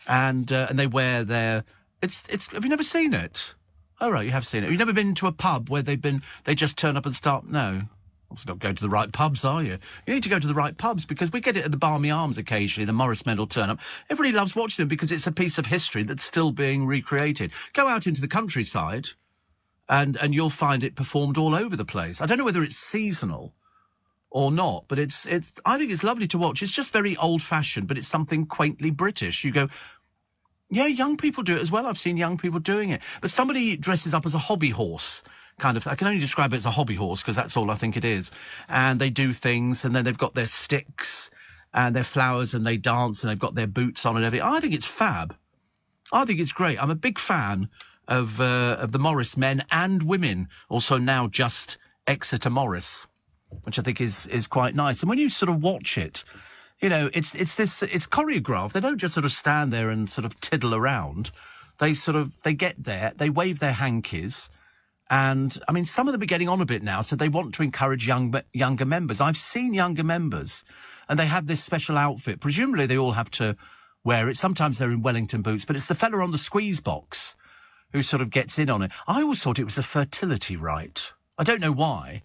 And they wear their... Have you never seen it? Oh, right, you have seen it. You've never been to a pub where they just turn up and start... No. Obviously not going to the right pubs, are you? You need to go to the right pubs, because we get it at the Barmy Arms occasionally. The Morris men will turn up. Everybody loves watching them because it's a piece of history that's still being recreated. Go out into the countryside and you'll find it performed all over the place. I don't know whether it's seasonal or not, but it's I think it's lovely to watch. It's just very old-fashioned, but it's something quaintly British. You go... Yeah, young people do it as well. I've seen young people doing it. But somebody dresses up as a hobby horse, kind of. I can only describe it as a hobby horse because that's all I think it is. And they do things, and then they've got their sticks and their flowers, and they dance, and they've got their boots on and everything. I think it's fab. I think it's great. I'm a big fan of the Morris men and women. Also now just Exeter Morris, which I think is quite nice. And when you sort of watch it, You know, it's choreographed. They don't just sort of stand there and sort of tiddle around. They get there, they wave their hankies, and I mean, some of them are getting on a bit now, so they want to encourage younger members. I've seen younger members, and they have this special outfit. Presumably, they all have to wear it. Sometimes they're in Wellington boots, but it's the fella on the squeeze box who sort of gets in on it. I always thought it was a fertility rite. I don't know why.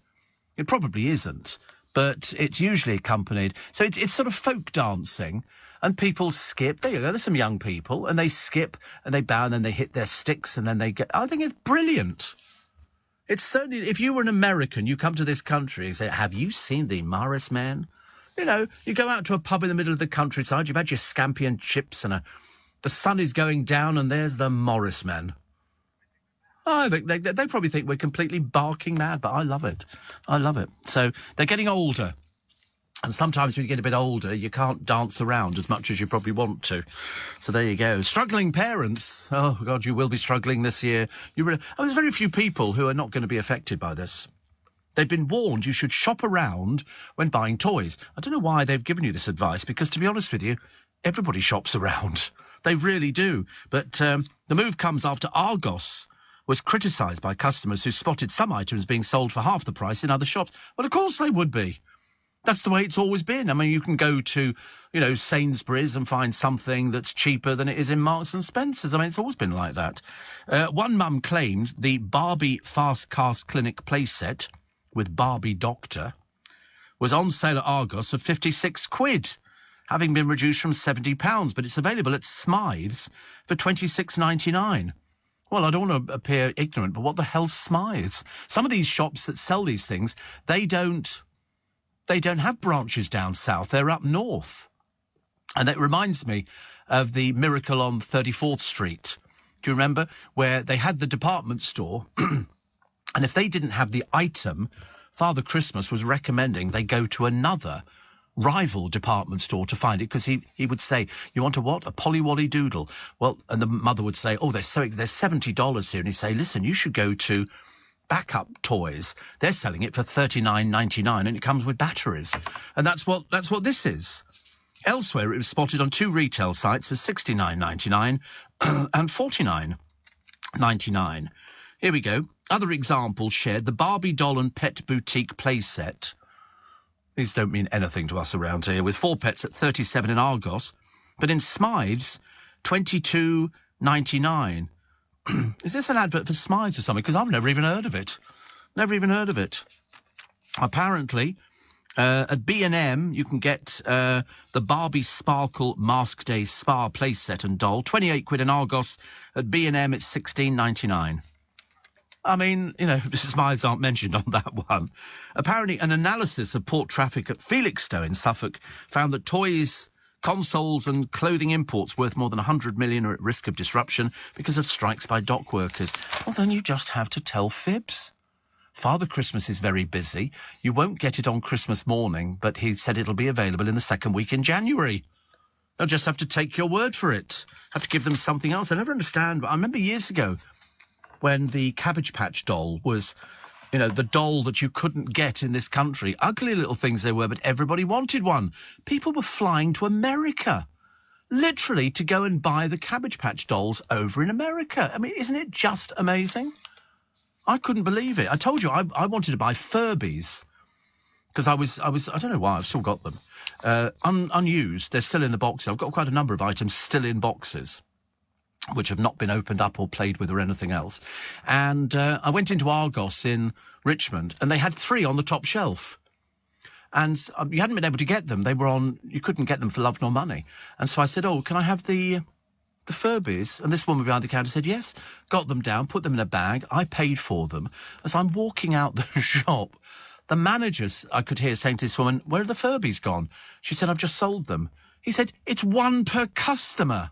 It probably isn't. But it's usually accompanied. So it's sort of folk dancing, and people skip. There you go. There's some young people, and they skip, and they bow, and then they hit their sticks, and then they get... I think it's brilliant. It's certainly... If you were an American, you come to this country and say, have you seen the Morris Men? You know, you go out to a pub in the middle of the countryside, you've had your scampi and chips, and the sun is going down, and there's the Morris Men. I think they probably think we're completely barking mad, but I love it. I love it. So they're getting older. And sometimes when you get a bit older, you can't dance around as much as you probably want to. So there you go. Struggling parents. Oh, God, you will be struggling this year. There's very few people who are not going to be affected by this. They've been warned you should shop around when buying toys. I don't know why they've given you this advice, because, to be honest with you, everybody shops around. They really do. But the move comes after Argos was criticised by customers who spotted some items being sold for half the price in other shops. Well, of course they would be. That's the way it's always been. I mean, you can go to, Sainsbury's and find something that's cheaper than it is in Marks and Spencer's. I mean, it's always been like that. One mum claimed the Barbie Fast Cast Clinic playset with Barbie Doctor was on sale at Argos for £56, having been reduced from £70, but it's available at Smythe's for £26.99. Well, I don't want to appear ignorant, but what the hell's Smythe's? Some of these shops that sell these things, they don't have branches down south. They're up north. And it reminds me of the miracle on 34th Street. Do you remember? Where they had the department store, and if they didn't have the item, Father Christmas was recommending they go to another rival department store to find it, because he would say, you want a what? A Polly Wolly Doodle. Well, and the mother would say, there's $70 here. And he'd say, listen, you should go to Backup Toys. They're selling it for $39.99, and it comes with batteries. And that's what this is. Elsewhere, it was spotted on 2 retail sites for $69.99 and $49.99. Here we go. Other examples shared: the Barbie doll and pet boutique playset. These don't mean anything to us around here, with 4 pets at $37 in Argos, but in Smythe's, $22.99. Is this an advert for Smythe's or something? Because I've never even heard of it. Apparently, at B&M, you can get the Barbie Sparkle Mask Day Spa playset and doll, £28 in Argos. At B&M, it's $16.99. I mean, Smythe's aren't mentioned on that one. Apparently, an analysis of port traffic at Felixstowe in Suffolk found that toys, consoles and clothing imports worth more than 100 million are at risk of disruption because of strikes by dock workers. Well, then you just have to tell fibs. Father Christmas is very busy. You won't get it on Christmas morning, but he said it'll be available in the second week in January. They'll just have to take your word for it. Have to give them something else. I never understand, but I remember years ago when the Cabbage Patch doll was, the doll that you couldn't get in this country. Ugly little things they were, but everybody wanted one. People were flying to America, literally, to go and buy the Cabbage Patch dolls over in America. I mean, isn't it just amazing? I couldn't believe it. I told you I wanted to buy Furbies because I don't know why, I've still got them. Unused, they're still in the box. I've got quite a number of items still in boxes, which have not been opened up or played with or anything else. And I went into Argos in Richmond, and they had 3 on the top shelf. And you hadn't been able to get them. You couldn't get them for love nor money. And so I said, can I have the Furbies? And this woman behind the counter said, yes. Got them down, put them in a bag. I paid for them. As I'm walking out the shop, the managers, I could hear saying to this woman, where are the Furbies gone? She said, I've just sold them. He said, it's 1 per customer.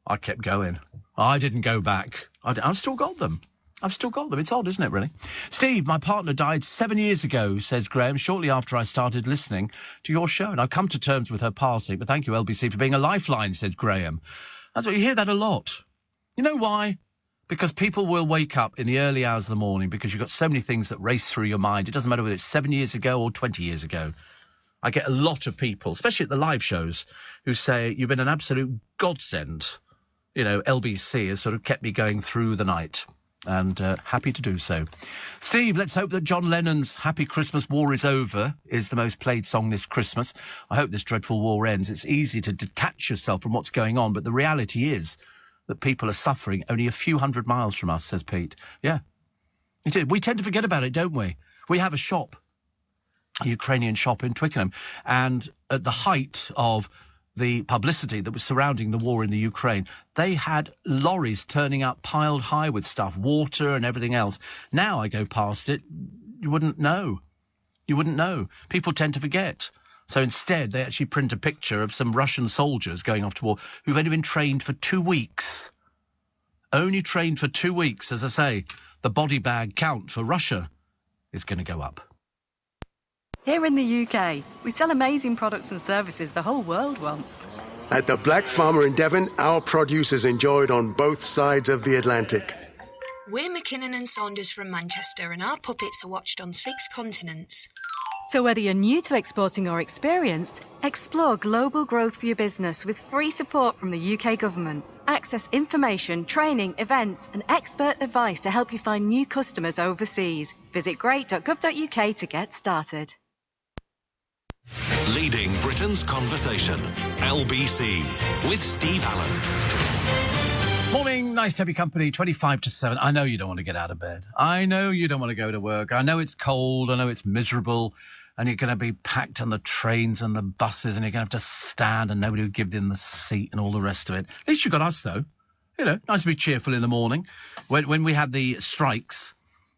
I kept going. I didn't go back. I've still got them. It's odd, isn't it, really? Steve, my partner died 7 years ago, says Graham, shortly after I started listening to your show. And I've come to terms with her passing. But thank you, LBC, for being a lifeline, says Graham. That's what you hear that a lot. You know why? Because people will wake up in the early hours of the morning because you've got so many things that race through your mind. It doesn't matter whether it's 7 years ago or 20 years ago. I get a lot of people, especially at the live shows, who say, you've been an absolute godsend. You know, LBC has sort of kept me going through the night. And happy to do so. Steve, let's hope that John Lennon's Happy Christmas, War is Over is the most played song this Christmas. I hope this dreadful war ends. It's easy to detach yourself from what's going on, but the reality is that people are suffering only a few hundred miles from us, says Pete. Yeah, it is. We tend to forget about it, don't we? We have a shop, a Ukrainian shop in Twickenham, and at the height of the publicity that was surrounding the war in the Ukraine, they had lorries turning up piled high with stuff, water and everything else. Now I go past it, you wouldn't know. You wouldn't know. People tend to forget. So instead, they actually print a picture of some Russian soldiers going off to war who've only been trained for 2 weeks. Only trained for 2 weeks. As I say, the body bag count for Russia is going to go up. Here in the UK, we sell amazing products and services the whole world wants. At the Black Farmer in Devon, our produce is enjoyed on both sides of the Atlantic. We're McKinnon and Saunders from Manchester, and our puppets are watched on 6 continents. So whether you're new to exporting or experienced, explore global growth for your business with free support from the UK government. Access information, training, events and expert advice to help you find new customers overseas. Visit great.gov.uk to get started. Leading Britain's conversation, LBC, with Steve Allen. Morning, nice to have your company, 25 to 7. I know you don't want to get out of bed. I know you don't want to go to work. I know it's cold. I know it's miserable. And you're going to be packed on the trains and the buses and you're going to have to stand and nobody will give them the seat and all the rest of it. At least you've got us, though. You know, nice to be cheerful in the morning. When we had the strikes,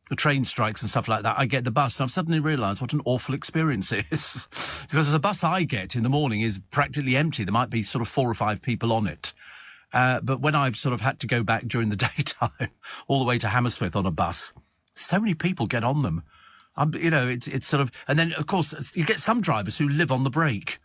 the train strikes and stuff like that, I get the bus and I've suddenly realised what an awful experience it is. Because the bus I get in the morning is practically empty. There might be sort of 4 or 5 people on it. But when I've sort of had to go back during the daytime all the way to Hammersmith on a bus, so many people get on them. You know, it's sort of... And then, of course, you get some drivers who live on the brake.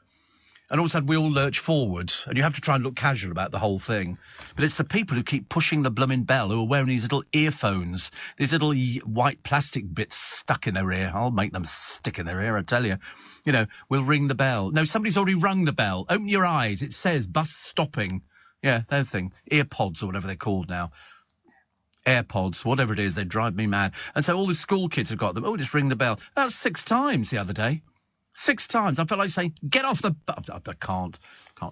And all of a sudden we all lurch forward and you have to try and look casual about the whole thing. But it's the people who keep pushing the blooming bell who are wearing these little earphones, these little white plastic bits stuck in their ear. I'll make them stick in their ear, I tell you. You know, we'll ring the bell. No, somebody's already rung the bell. Open your eyes. It says bus stopping. Yeah, that thing. Earpods or whatever they're called now. AirPods, whatever it is, they drive me mad. And so all the school kids have got them. Oh, just ring the bell. That's 6 times the other day. 6 times. I felt like saying, get off the bus. I can't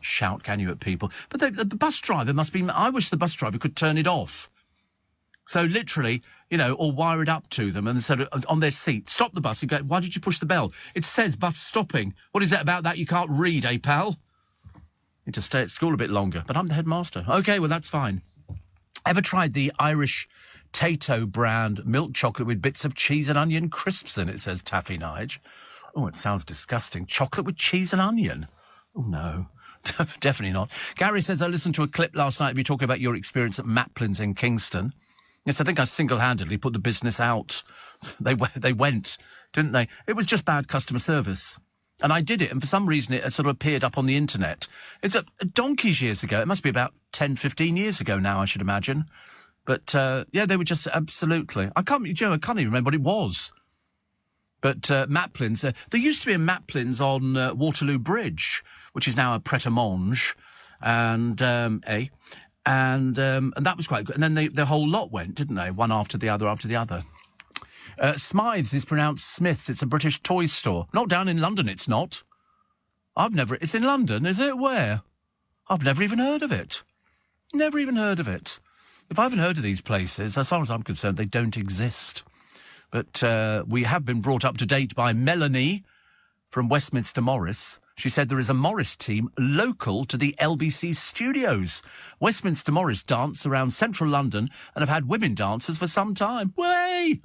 shout, can you, at people? But the bus driver must be... I wish the bus driver could turn it off. So literally, you know, or wire it up to them and sort of on their seat, stop the bus and go, why did you push the bell? It says bus stopping. What is it about that you can't read, eh, pal? Need to stay at school a bit longer, but I'm the headmaster. OK, well, that's fine. Ever tried the Irish Tato brand milk chocolate with bits of cheese and onion crisps in it, says Taffy Nige. Oh, it sounds disgusting. Chocolate with cheese and onion? Oh, no. Definitely not. Gary says, I listened to a clip last night of you talking about your experience at Maplin's in Kingston. Yes, I think I single-handedly put the business out. They went, didn't they? It was just bad customer service. And I did it, and for some reason it sort of appeared up on the internet. It's a donkey's years ago. It must be about 10, 15 years ago now, I should imagine. But, yeah, they were just absolutely... I can't even remember what it was. But Maplin's... there used to be a Maplin's on Waterloo Bridge, which is now a Pret-a-Manger, and that was quite good. And then the whole lot went, didn't they? One after the other. Smythe's is pronounced Smith's. It's a British toy store. Not down in London, it's not. It's in London, is it? Where? I've never even heard of it. Never even heard of it. If I haven't heard of these places, as far as I'm concerned, they don't exist. But we have been brought up to date by Melanie from Westminster Morris. She said there is a Morris team local to the LBC studios. Westminster Morris dance around central London and have had women dancers for some time. Way!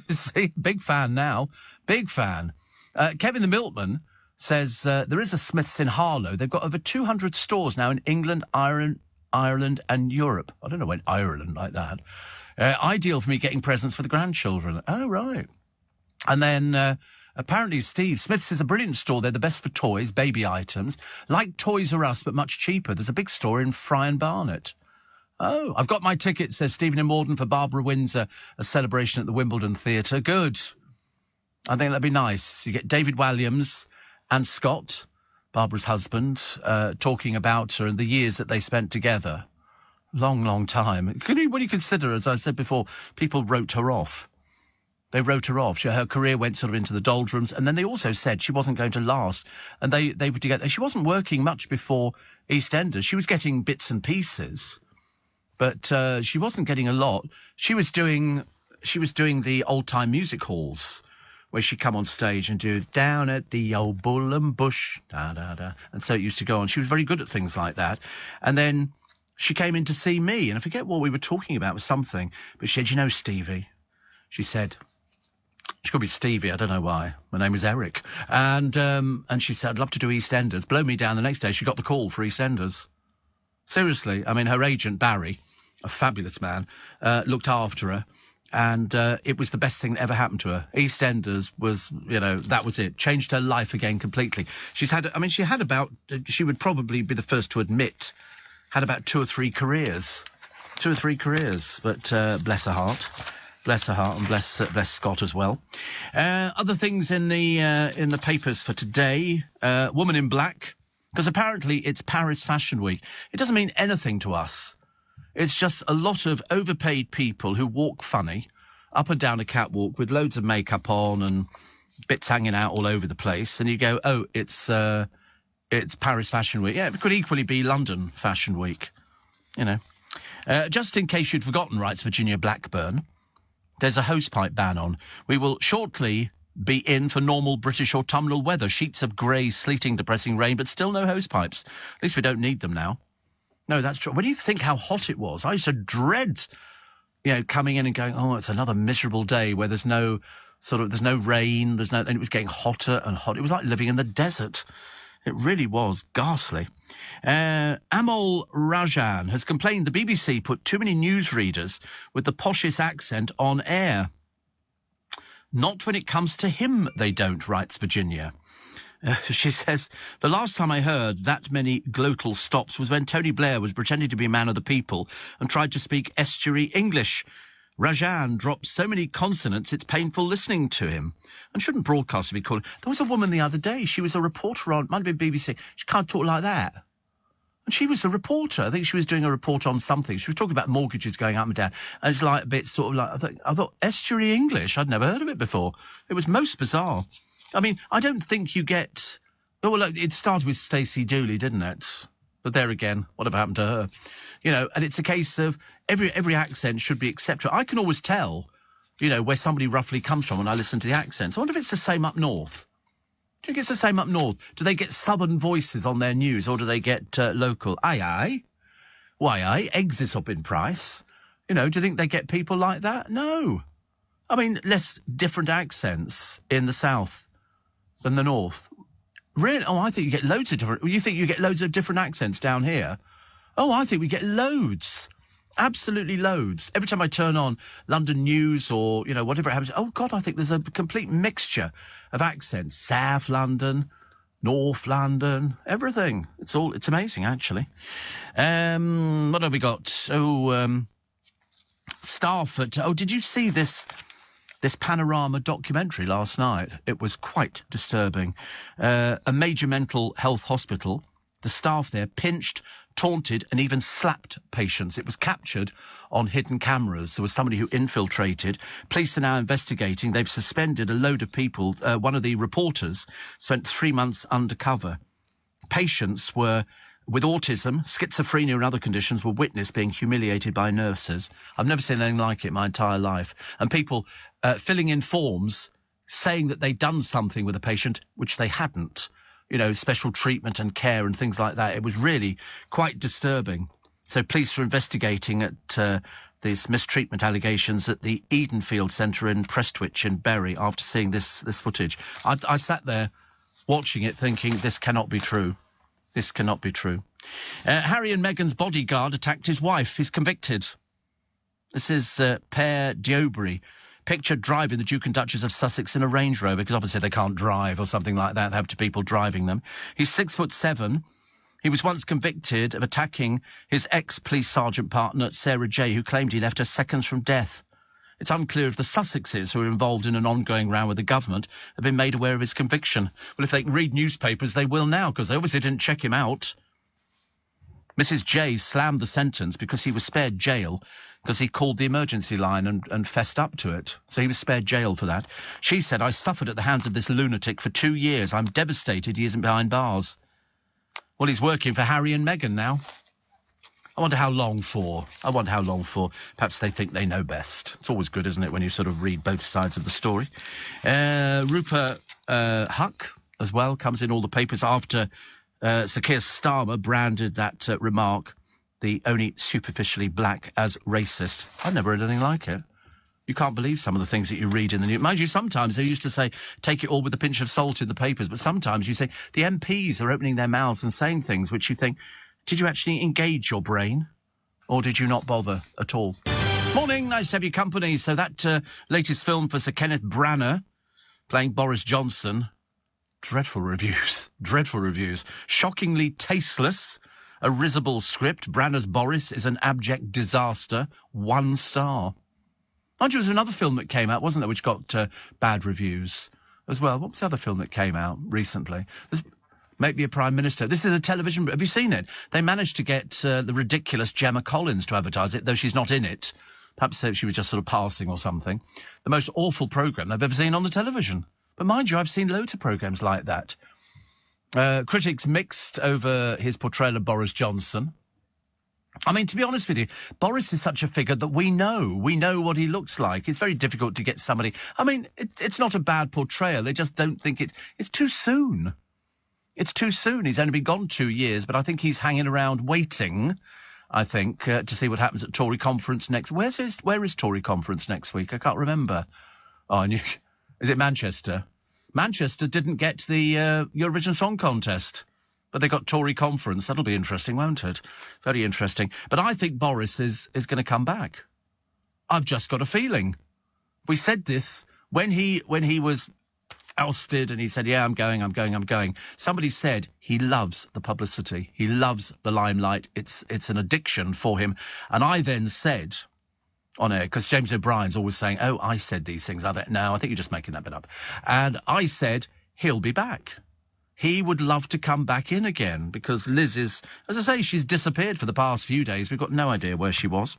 See, big fan now. Big fan. Kevin the Milkman says there is a Smith's in Harlow. They've got over 200 stores now in England, Ireland and Europe. I don't know when Ireland like that. Ideal for me getting presents for the grandchildren. Oh, right. And then... apparently, Steve, Smith's is a brilliant store. They're the best for toys, baby items. Like Toys R Us, but much cheaper. There's a big store in Fry and Barnet. Oh, I've got my ticket, says Stephen in Morden, for Barbara Windsor, a celebration at the Wimbledon Theatre. Good. I think that'd be nice. You get David Walliams and Scott, Barbara's husband, talking about her and the years that they spent together. Long, long time. When you consider, as I said before, people wrote her off. They wrote her off. Her career went sort of into the doldrums, and then they also said she wasn't going to last. And they were together. She wasn't working much before EastEnders. She was getting bits and pieces, but she wasn't getting a lot. She was doing the old-time music halls, where she'd come on stage and do Down at the Old Bull and Bush, da da da. And so it used to go on. She was very good at things like that. And then she came in to see me, and I forget what we were talking about, was something. But she said, "You know, Stevie," she said. She could be Stevie, I don't know why. My name is Eric. And she said, "I'd love to do EastEnders." Blow me down the next day, she got the call for EastEnders. Seriously, I mean, her agent, Barry, a fabulous man, looked after her. And it was the best thing that ever happened to her. EastEnders was, that was it. Changed her life again completely. She would probably be the first to admit, had about 2 or 3 careers. 2 or 3 careers. But bless her heart. Bless her heart, and bless Scott as well. Other things in the papers for today. Woman in Black, because apparently it's Paris Fashion Week. It doesn't mean anything to us. It's just a lot of overpaid people who walk funny up and down a catwalk with loads of makeup on and bits hanging out all over the place. And you go, oh, it's Paris Fashion Week. Yeah, it could equally be London Fashion Week, Just in case you'd forgotten, writes Virginia Blackburn, there's a hosepipe ban on. We will shortly be in for normal British autumnal weather. Sheets of grey, sleeting, depressing rain, but still no hosepipes. At least we don't need them now. No, that's true. When you think how hot it was, I used to dread, coming in and going, oh, it's another miserable day where there's no rain, and it was getting hotter and hotter. It was like living in the desert. It really was ghastly. Amol Rajan has complained the BBC put too many newsreaders with the poshest accent on air. Not when it comes to him, they don't, writes Virginia. She says, the last time I heard that many glottal stops was when Tony Blair was pretending to be a man of the people and tried to speak estuary English. Rajan drops so many consonants, it's painful listening to him. And shouldn't broadcasters be called? There was a woman the other day, she was a reporter on, might have been BBC, she can't talk like that. And she was a reporter. I think she was doing a report on something. She was talking about mortgages going up and down. And it's like a bit sort of like, I thought estuary English, I'd never heard of it before. It was most bizarre. I mean, I don't think you get... Well, it started with Stacey Dooley, didn't it? But there again, whatever happened to her? And it's a case of every accent should be accepted. I can always tell, where somebody roughly comes from when I listen to the accents. I wonder if it's the same up north. Do you think it's the same up north? Do they get southern voices on their news, or do they get local? Aye, aye. Why, aye, eggs is up in price. Do you think they get people like that? No. I mean, less different accents in the south than the north. Really? Oh, I think you get loads of different... You think you get loads of different accents down here? Oh, I think we get loads. Absolutely loads. Every time I turn on London News or, whatever it happens, oh, God, I think there's a complete mixture of accents. South London, North London, everything. It's amazing, actually. What have we got? Oh, staff at... Oh, did you see this Panorama documentary last night? It was quite disturbing. A major mental health hospital, the staff there pinched, taunted and even slapped patients. It was captured on hidden cameras. There was somebody who infiltrated. Police are now investigating. They've suspended a load of people. One of the reporters spent 3 months undercover. Patients with autism, schizophrenia and other conditions were witnessed being humiliated by nurses. I've never seen anything like it in my entire life. And people filling in forms saying that they'd done something with a patient, which they hadn't. Special treatment and care and things like that. It was really quite disturbing. So police are investigating at these mistreatment allegations at the Edenfield Centre in Prestwich in Bury after seeing this footage. I sat there watching it thinking, this cannot be true. This cannot be true. Harry and Meghan's bodyguard attacked his wife. He's convicted. This is Per Diobury, pictured driving the Duke and Duchess of Sussex in a Range Rover, because obviously they can't drive or something like that. They have to people driving them. He's 6'7". He was once convicted of attacking his ex-police sergeant partner, Sarah J., who claimed he left her seconds from death. It's unclear if the Sussexes, who are involved in an ongoing row with the government, have been made aware of his conviction. Well, if they can read newspapers, they will now, because they obviously didn't check him out. Mrs. J slammed the sentence because he was spared jail because he called the emergency line and fessed up to it. So he was spared jail for that. She said, I suffered at the hands of this lunatic for 2 years. I'm devastated he isn't behind bars. Well, he's working for Harry and Meghan now. I wonder how long for. Perhaps they think they know best. It's always good, isn't it, when you sort of read both sides of the story. Rupert Huck, as well, comes in all the papers after Sir Keir Starmer branded that remark, the only superficially black, as racist. I've never heard anything like it. You can't believe some of the things that you read in the news. Mind you, sometimes they used to say, take it all with a pinch of salt in the papers, but sometimes you say, the MPs are opening their mouths and saying things which you think, did you actually engage your brain? Or did you not bother at all? Morning, nice to have your company. So that latest film for Sir Kenneth Branagh, playing Boris Johnson, dreadful reviews. Shockingly tasteless, a risible script. Branagh's Boris is an abject disaster. 1 star. Mind you, there was another film that came out, wasn't there, which got bad reviews as well. What was the other film that came out recently? There's Make Me a Prime Minister. This is a television... Have you seen it? They managed to get the ridiculous Gemma Collins to advertise it, though she's not in it. Perhaps she was just sort of passing or something. The most awful programme I've ever seen on the television. But mind you, I've seen loads of programmes like that. Critics mixed over his portrayal of Boris Johnson. I mean, to be honest with you, Boris is such a figure that we know what he looks like. It's very difficult to get somebody... I mean, it's not a bad portrayal. They just don't think it's too soon. It's too soon. He's only been gone 2 years, but I think he's hanging around waiting, I think, to see what happens at Tory conference next... Where is Tory conference next week? I can't remember. Oh, is it Manchester? Manchester didn't get the Eurovision Song Contest, but they got Tory conference. That'll be interesting, won't it? Very interesting. But I think Boris is going to come back. I've just got a feeling. We said this when he was ousted and he said, yeah, I'm going. Somebody said he loves the publicity. He loves the limelight. It's an addiction for him. And I then said on air, because James O'Brien's always saying, oh, I said these things. No, I think you're just making that bit up. And I said, he'll be back. He would love to come back in again because Liz is, as I say, she's disappeared for the past few days. We've got no idea where she was.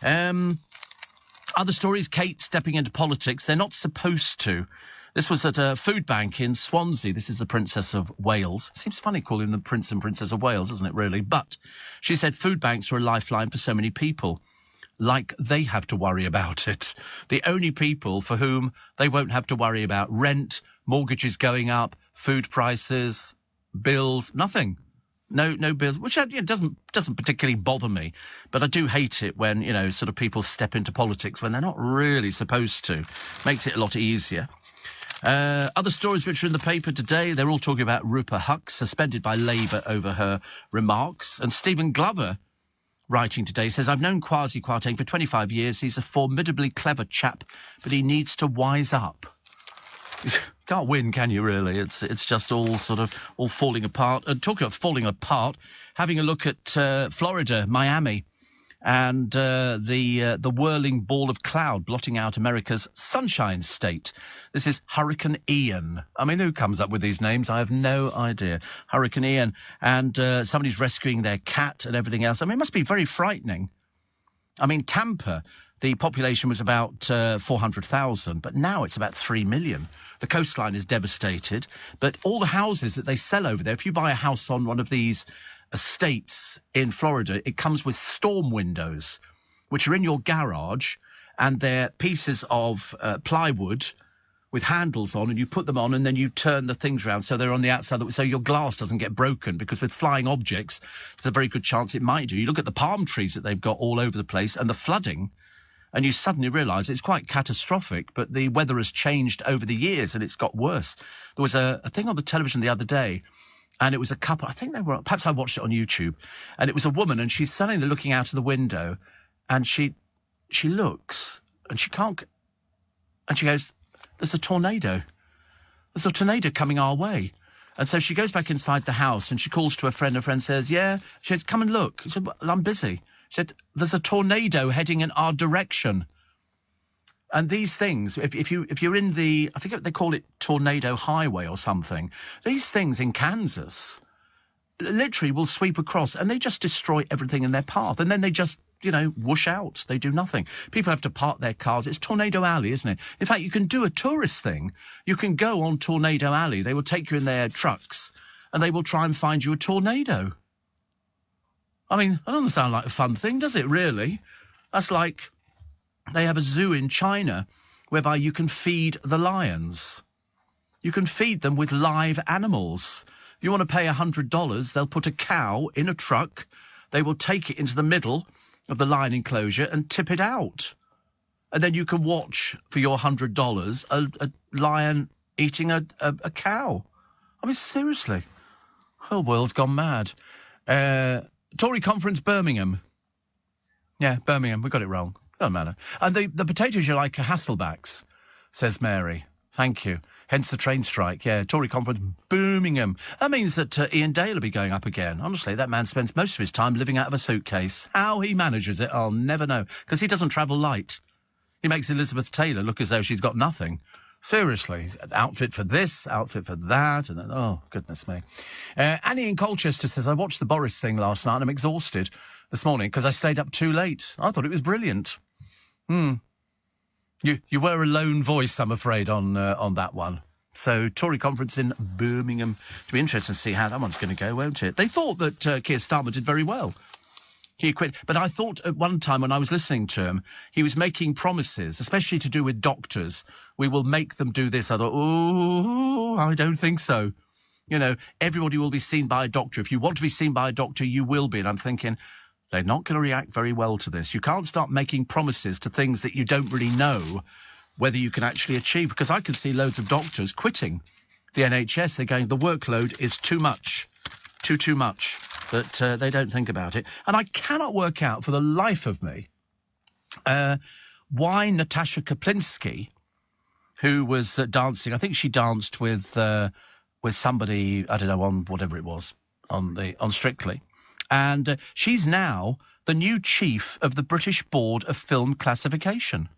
Other stories, Kate stepping into politics. They're not supposed to. This was at a food bank in Swansea. This is the Princess of Wales. Seems funny calling them Prince and Princess of Wales, doesn't it, really? But she said food banks are a lifeline for so many people. Like they have to worry about it. The only people for whom they won't have to worry about rent, mortgages going up, food prices, bills, nothing. No bills, which doesn't particularly bother me. But I do hate it when, sort of people step into politics when they're not really supposed to. Makes it a lot easier. Other stories which are in the paper today, they're all talking about Rupert Huck, suspended by Labour over her remarks. And Stephen Glover, writing today, says, I've known Kwasi Kwarteng for 25 years. He's a formidably clever chap, but he needs to wise up. Can't win, can you, really? It's just all falling apart. And talking of falling apart, having a look at Florida, Miami, and the whirling ball of cloud blotting out America's Sunshine State. This is Hurricane Ian. I mean, who comes up with these names? I have no idea. Hurricane Ian. And somebody's rescuing their cat and everything else. I mean, it must be very frightening. I mean, Tampa, the population was about 400,000, but now it's about 3 million. The coastline is devastated, but all the houses that they sell over there, if you buy a house on one of these estates in Florida, it comes with storm windows, which are in your garage, and they're pieces of plywood with handles on, and you put them on, and then you turn the things around so they're on the outside, so your glass doesn't get broken, because with flying objects, there's a very good chance it might do. You look at the palm trees that they've got all over the place, and the flooding, and you suddenly realise it's quite catastrophic, but the weather has changed over the years, and it's got worse. There was a thing on the television the other day, and it was a couple, I think they were, perhaps I watched it on YouTube, and it was a woman, and she's suddenly looking out of the window, and she looks, and she can't, and she goes, there's a tornado. There's a tornado coming our way. And so she goes back inside the house, and she calls to her friend says, yeah. She says, come and look. She said, well, I'm busy. She said, there's a tornado heading in our direction. And these things, if you're in I think they call it Tornado Highway or something, these things in Kansas literally will sweep across and they just destroy everything in their path. And then they just, whoosh out. They do nothing. People have to park their cars. It's Tornado Alley, isn't it? In fact, you can do a tourist thing. You can go on Tornado Alley. They will take you in their trucks and they will try and find you a tornado. I mean, that doesn't sound like a fun thing, does it, really? That's like... They have a zoo in China whereby you can feed the lions. You can feed them with live animals. If you want to pay $100, they'll put a cow in a truck. They will take it into the middle of the lion enclosure and tip it out. And then you can watch for your $100 a lion eating a cow. I mean, seriously. The whole world's gone mad. Tory conference, Birmingham. Yeah, Birmingham. We got it wrong. Doesn't matter. And the potatoes you like are Hasselbacks, says Mary. Thank you. Hence the train strike. Yeah, Tory conference, Birmingham. That means that Ian Dale will be going up again. Honestly, that man spends most of his time living out of a suitcase. How he manages it, I'll never know. Because he doesn't travel light. He makes Elizabeth Taylor look as though she's got nothing. Seriously. Outfit for this, outfit for that. And then, oh, goodness me. Annie in Colchester says, I watched the Boris thing last night and I'm exhausted this morning because I stayed up too late. I thought it was brilliant. You were a lone voice, I'm afraid, on that one. So, Tory conference in Birmingham. It'll be interesting to see how that one's going to go, won't it? They thought that Keir Starmer did very well. He quit. But I thought at one time when I was listening to him, he was making promises, especially to do with doctors. We will make them do this. I thought, oh, I don't think so. Everybody will be seen by a doctor. If you want to be seen by a doctor, you will be. And I'm thinking... They're not going to react very well to this. You can't start making promises to things that you don't really know whether you can actually achieve. Because I can see loads of doctors quitting the NHS. They're going, the workload is too much, too much. But they don't think about it. And I cannot work out for the life of me why Natasha Kaplinsky, who was dancing, I think she danced with somebody, I don't know, on whatever it was, on Strictly. And she's now the new chief of the British Board of Film Classification.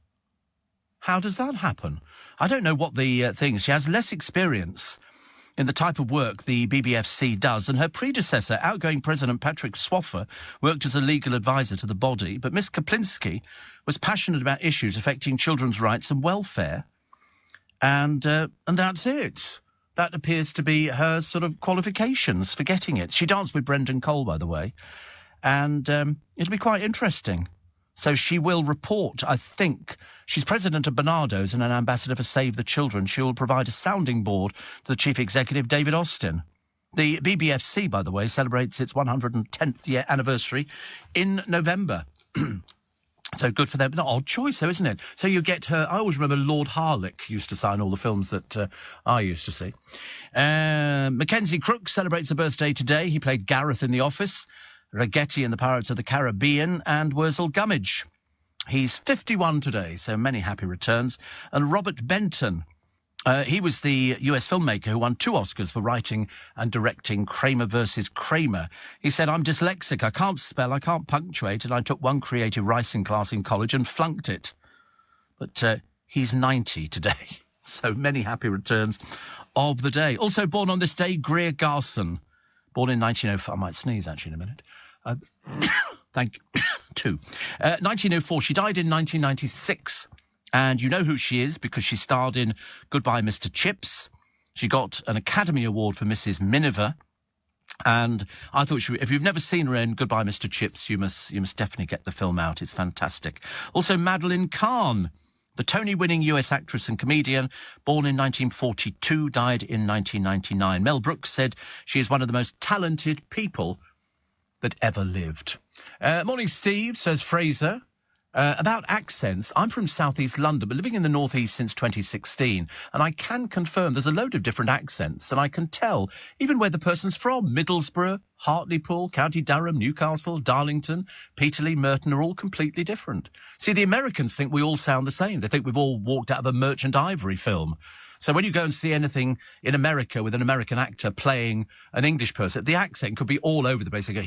How does that happen? I don't know what the thing is. She has less experience in the type of work the BBFC does, and her predecessor, outgoing President Patrick Swaffer, worked as a legal advisor to the body. But Miss Kaplinsky was passionate about issues affecting children's rights and welfare. And that's it. That appears to be her sort of qualifications for getting it. She danced with Brendan Cole, by the way, and it'll be quite interesting. So she will report, I think. She's president of Barnardo's and an ambassador for Save the Children. She will provide a sounding board to the chief executive, David Austin. The BBFC, by the way, celebrates its 110th year anniversary in November. So good for them. An odd choice, though, isn't it? So you get her... I always remember Lord Harlech used to sign all the films that I used to see. Mackenzie Crook celebrates a birthday today. He played Gareth in The Office, Ragetti in The Pirates of the Caribbean, and Wurzel Gummidge. He's 51 today, so many happy returns. And Robert Benton... he was the US filmmaker who won 2 Oscars for writing and directing Kramer versus Kramer. He said, I'm dyslexic, I can't spell, I can't punctuate, and I took 1 creative writing class in college and flunked it. But he's 90 today, so many happy returns of the day. Also born on this day, Greer Garson, born in 1904. I might sneeze, actually, in a minute. Thank you. 2. 1904, she died in 1996. And you know who she is because she starred in Goodbye, Mr. Chips. She got an Academy Award for Mrs. Miniver. And I thought, if you've never seen her in Goodbye, Mr. Chips, you must definitely get the film out. It's fantastic. Also, Madeline Kahn, the Tony-winning US actress and comedian, born in 1942, died in 1999. Mel Brooks said she is one of the most talented people that ever lived. Morning, Steve, says Fraser. About accents, I'm from southeast London, but living in the northeast since 2016, and I can confirm there's a load of different accents, and I can tell even where the person's from. Middlesbrough, Hartlepool, County Durham, Newcastle, Darlington, Peterlee, Merton are all completely different. See, the Americans think we all sound the same. They think we've all walked out of a Merchant Ivory film. So when you go and see anything in America with an American actor playing an English person, the accent could be all over the place. They go,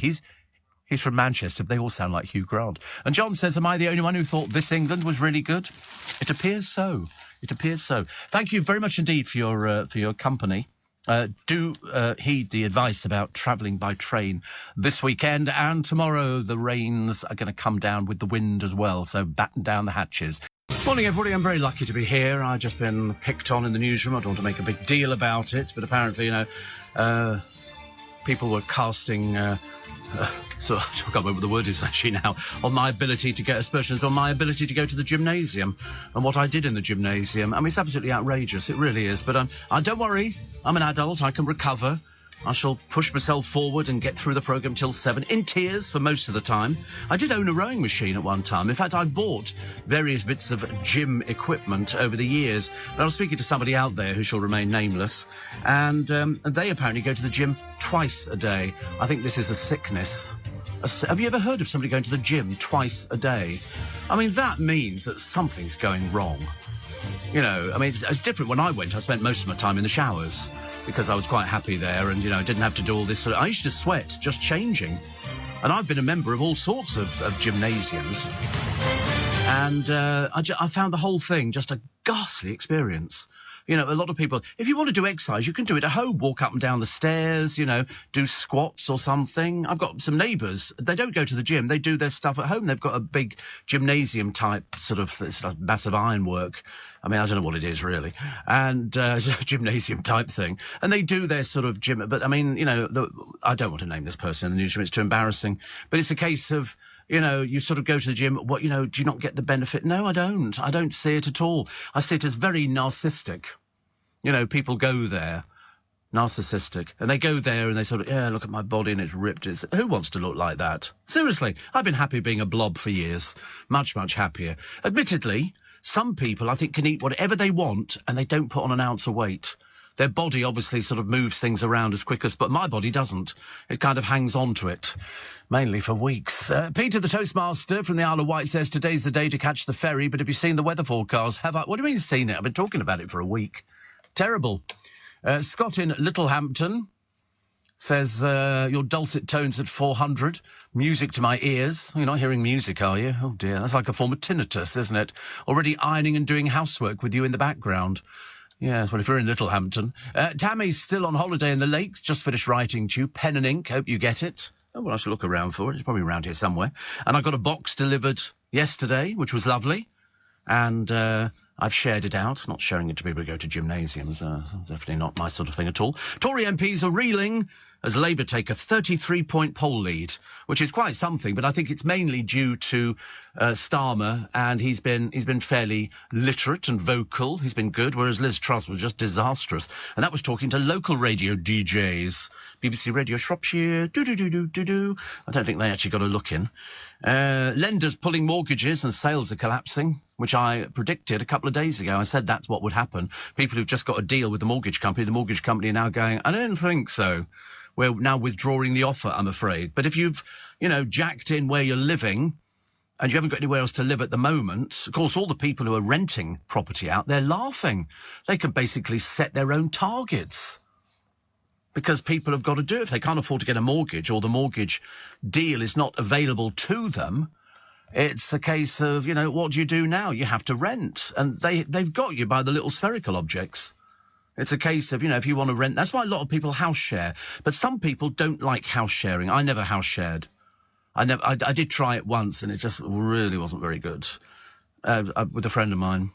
He's from Manchester. They all sound like Hugh Grant. And John says, am I the only one who thought This England was really good? It appears so. It appears so. Thank you very much indeed for your company. Do heed the advice about travelling by train this weekend. And tomorrow the rains are going to come down with the wind as well. So batten down the hatches. Morning, everybody. I'm very lucky to be here. I've just been picked on in the newsroom. I don't want to make a big deal about it. But apparently, people were casting, so I can't remember what the word is actually now, on my ability to get aspersions on my ability to go to the gymnasium and what I did in the gymnasium. I mean, it's absolutely outrageous. It really is. But don't worry. I'm an adult. I can recover. I shall push myself forward and get through the programme till 7, in tears for most of the time. I did own a rowing machine at one time. In fact, I bought various bits of gym equipment over the years. But I was speaking to somebody out there who shall remain nameless, and they apparently go to the gym twice a day. I think this is a sickness. Have you ever heard of somebody going to the gym twice a day? I mean, that means that something's going wrong. You know, I mean, it's different. When I went, I spent most of my time in the showers because I was quite happy there and, I didn't have to do all this. I used to sweat just changing. And I've been a member of all sorts of gymnasiums. And I found the whole thing just a ghastly experience. A lot of people, if you want to do exercise, you can do it at home, walk up and down the stairs, do squats or something. I've got some neighbours, they don't go to the gym, they do their stuff at home. They've got a big gymnasium type sort of, it's like massive ironwork. I mean, I don't know what it is really. And gymnasium type thing. And they do their sort of gym. But I mean, I don't want to name this person in the newsroom. It's too embarrassing. But it's a case of, you sort of go to the gym. What, do you not get the benefit? No, I don't. I don't see it at all. I see it as very narcissistic. People go there, narcissistic, and they go there and they sort of, look at my body and it's ripped. Who wants to look like that? Seriously, I've been happy being a blob for years. Much, much happier. Admittedly, some people, I think, can eat whatever they want and they don't put on an ounce of weight. Their body obviously sort of moves things around as quick as, but my body doesn't. It kind of hangs on to it, mainly for weeks. Peter, the Toastmaster from the Isle of Wight, says today's the day to catch the ferry, but have you seen the weather forecast? Have I? What do you mean seen it? I've been talking about it for a week. Terrible. Scott in Littlehampton says, your dulcet tones at 400, music to my ears. You're not hearing music, are you? Oh, dear, that's like a form of tinnitus, isn't it? Already ironing and doing housework with you in the background. Yes, well, if you're in Littlehampton. Tammy's still on holiday in the lakes, just finished writing to you. Pen and ink, hope you get it. Oh, well, I should look around for it. It's probably around here somewhere. And I got a box delivered yesterday, which was lovely. And I've shared it out, not sharing it to people who go to gymnasiums. Definitely not my sort of thing at all. Tory MPs are reeling as Labour take a 33-point poll lead, which is quite something, but I think it's mainly due to Starmer, and he's been fairly literate and vocal. He's been good, whereas Liz Truss was just disastrous. And that was talking to local radio DJs. BBC Radio Shropshire, do-do-do-do-do-do. I don't think they actually got a look in. Lenders pulling mortgages and sales are collapsing, which I predicted a couple of days ago. I said that's what would happen. People who've just got a deal with the mortgage company are now going, I don't think so. We're now withdrawing the offer, I'm afraid. But if you've, jacked in where you're living and you haven't got anywhere else to live at the moment, of course, all the people who are renting property out, they're laughing. They can basically set their own targets because people have got to do it. If they can't afford to get a mortgage or the mortgage deal is not available to them, it's a case of, what do you do now? You have to rent. And they've got you by the little spherical objects. It's a case of, if you want to rent. That's why a lot of people house share. But some people don't like house sharing. I never house shared. I did try it once, and it just really wasn't very good with a friend of mine.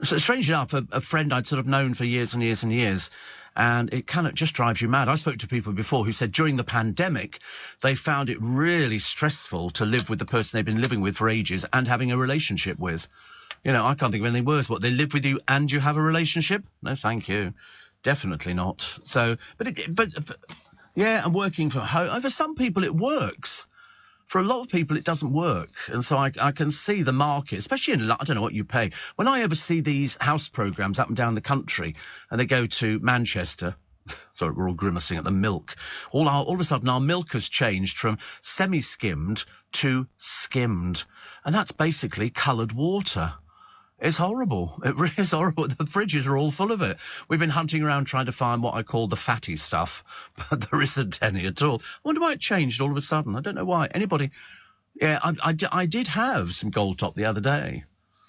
So, strangely enough, a friend I'd sort of known for years and years and years, and it kind of just drives you mad. I spoke to people before who said during the pandemic, they found it really stressful to live with the person they've been living with for ages and having a relationship with. I can't think of anything worse. What, they live with you and you have a relationship? No, thank you. Definitely not. So, yeah, and working from home. For some people, it works. For a lot of people, it doesn't work. And so I can see the market, especially in, I don't know what you pay. When I oversee these house programmes up and down the country, and they go to Manchester, sorry, we're all grimacing at the milk. All of a sudden, our milk has changed from semi-skimmed to skimmed. And that's basically coloured water. It's horrible. It really is horrible. The fridges are all full of it. We've been hunting around trying to find what I call the fatty stuff, but there isn't any at all. I wonder why it changed all of a sudden. I don't know why. Anybody? Yeah, I did have some Gold Top the other day.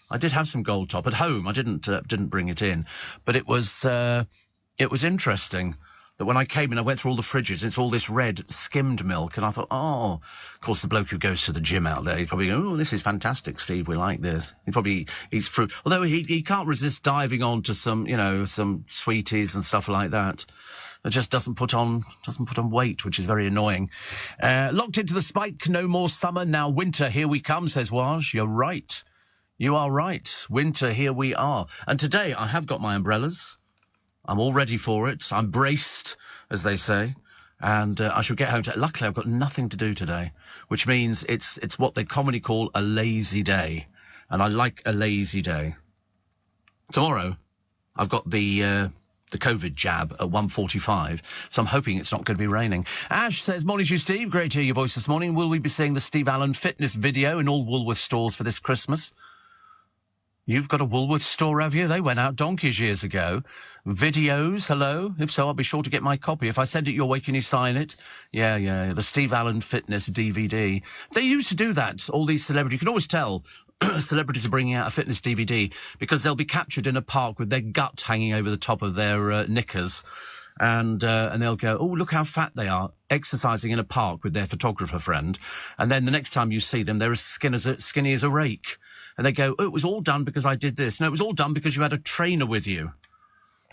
I did have some Gold Top at home. I didn't bring it in, but it was interesting that when I came in, I went through all the fridges. It's all this red skimmed milk, and I thought, oh, of course, the bloke who goes to the gym out there, he's probably going, oh, this is fantastic, Steve. We like this. He probably eats fruit, although he can't resist diving on to some sweeties and stuff like that. It just doesn't put on weight, which is very annoying. Locked into the spike, no more summer, now winter, here we come, says Waj. You're right. You are right. Winter, here we are. And today I have got my umbrellas. I'm all ready for it. I'm braced, as they say. And I shall get home. Luckily, I've got nothing to do today, which means it's what they commonly call a lazy day. And I like a lazy day. Tomorrow, I've got the COVID jab at 1:45, so I'm hoping it's not going to be raining. Ash says, morning to you, Steve. Great to hear your voice this morning. Will we be seeing the Steve Allen fitness video in all Woolworths stores for this Christmas? You've got a Woolworths store, have you? They went out donkeys years ago. Videos, hello? If so, I'll be sure to get my copy. If I send it your way, can you sign it? Yeah, the Steve Allen Fitness DVD. They used to do that, all these celebrities. You can always tell celebrities are bringing out a fitness DVD because they'll be captured in a park with their gut hanging over the top of their knickers. And they'll go, oh, look how fat they are, exercising in a park with their photographer friend. And then the next time you see them, they're as skinny as a rake. And they go, oh, it was all done because I did this. No, it was all done because you had a trainer with you.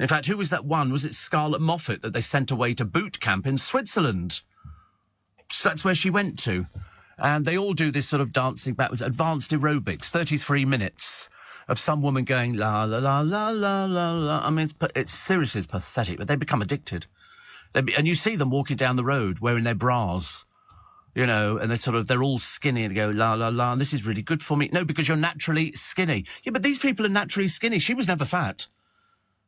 In fact, who was that one? Was it Scarlett Moffat that they sent away to boot camp in Switzerland? So that's where she went to. And they all do this sort of dancing backwards, advanced aerobics, 33 minutes of some woman going la, la, la, la, la, la, la. I mean, it's seriously pathetic, but they become addicted. And you see them walking down the road wearing their bras. And they're all skinny and they go, la, la, la, and this is really good for me. No, because you're naturally skinny. Yeah, but these people are naturally skinny. She was never fat.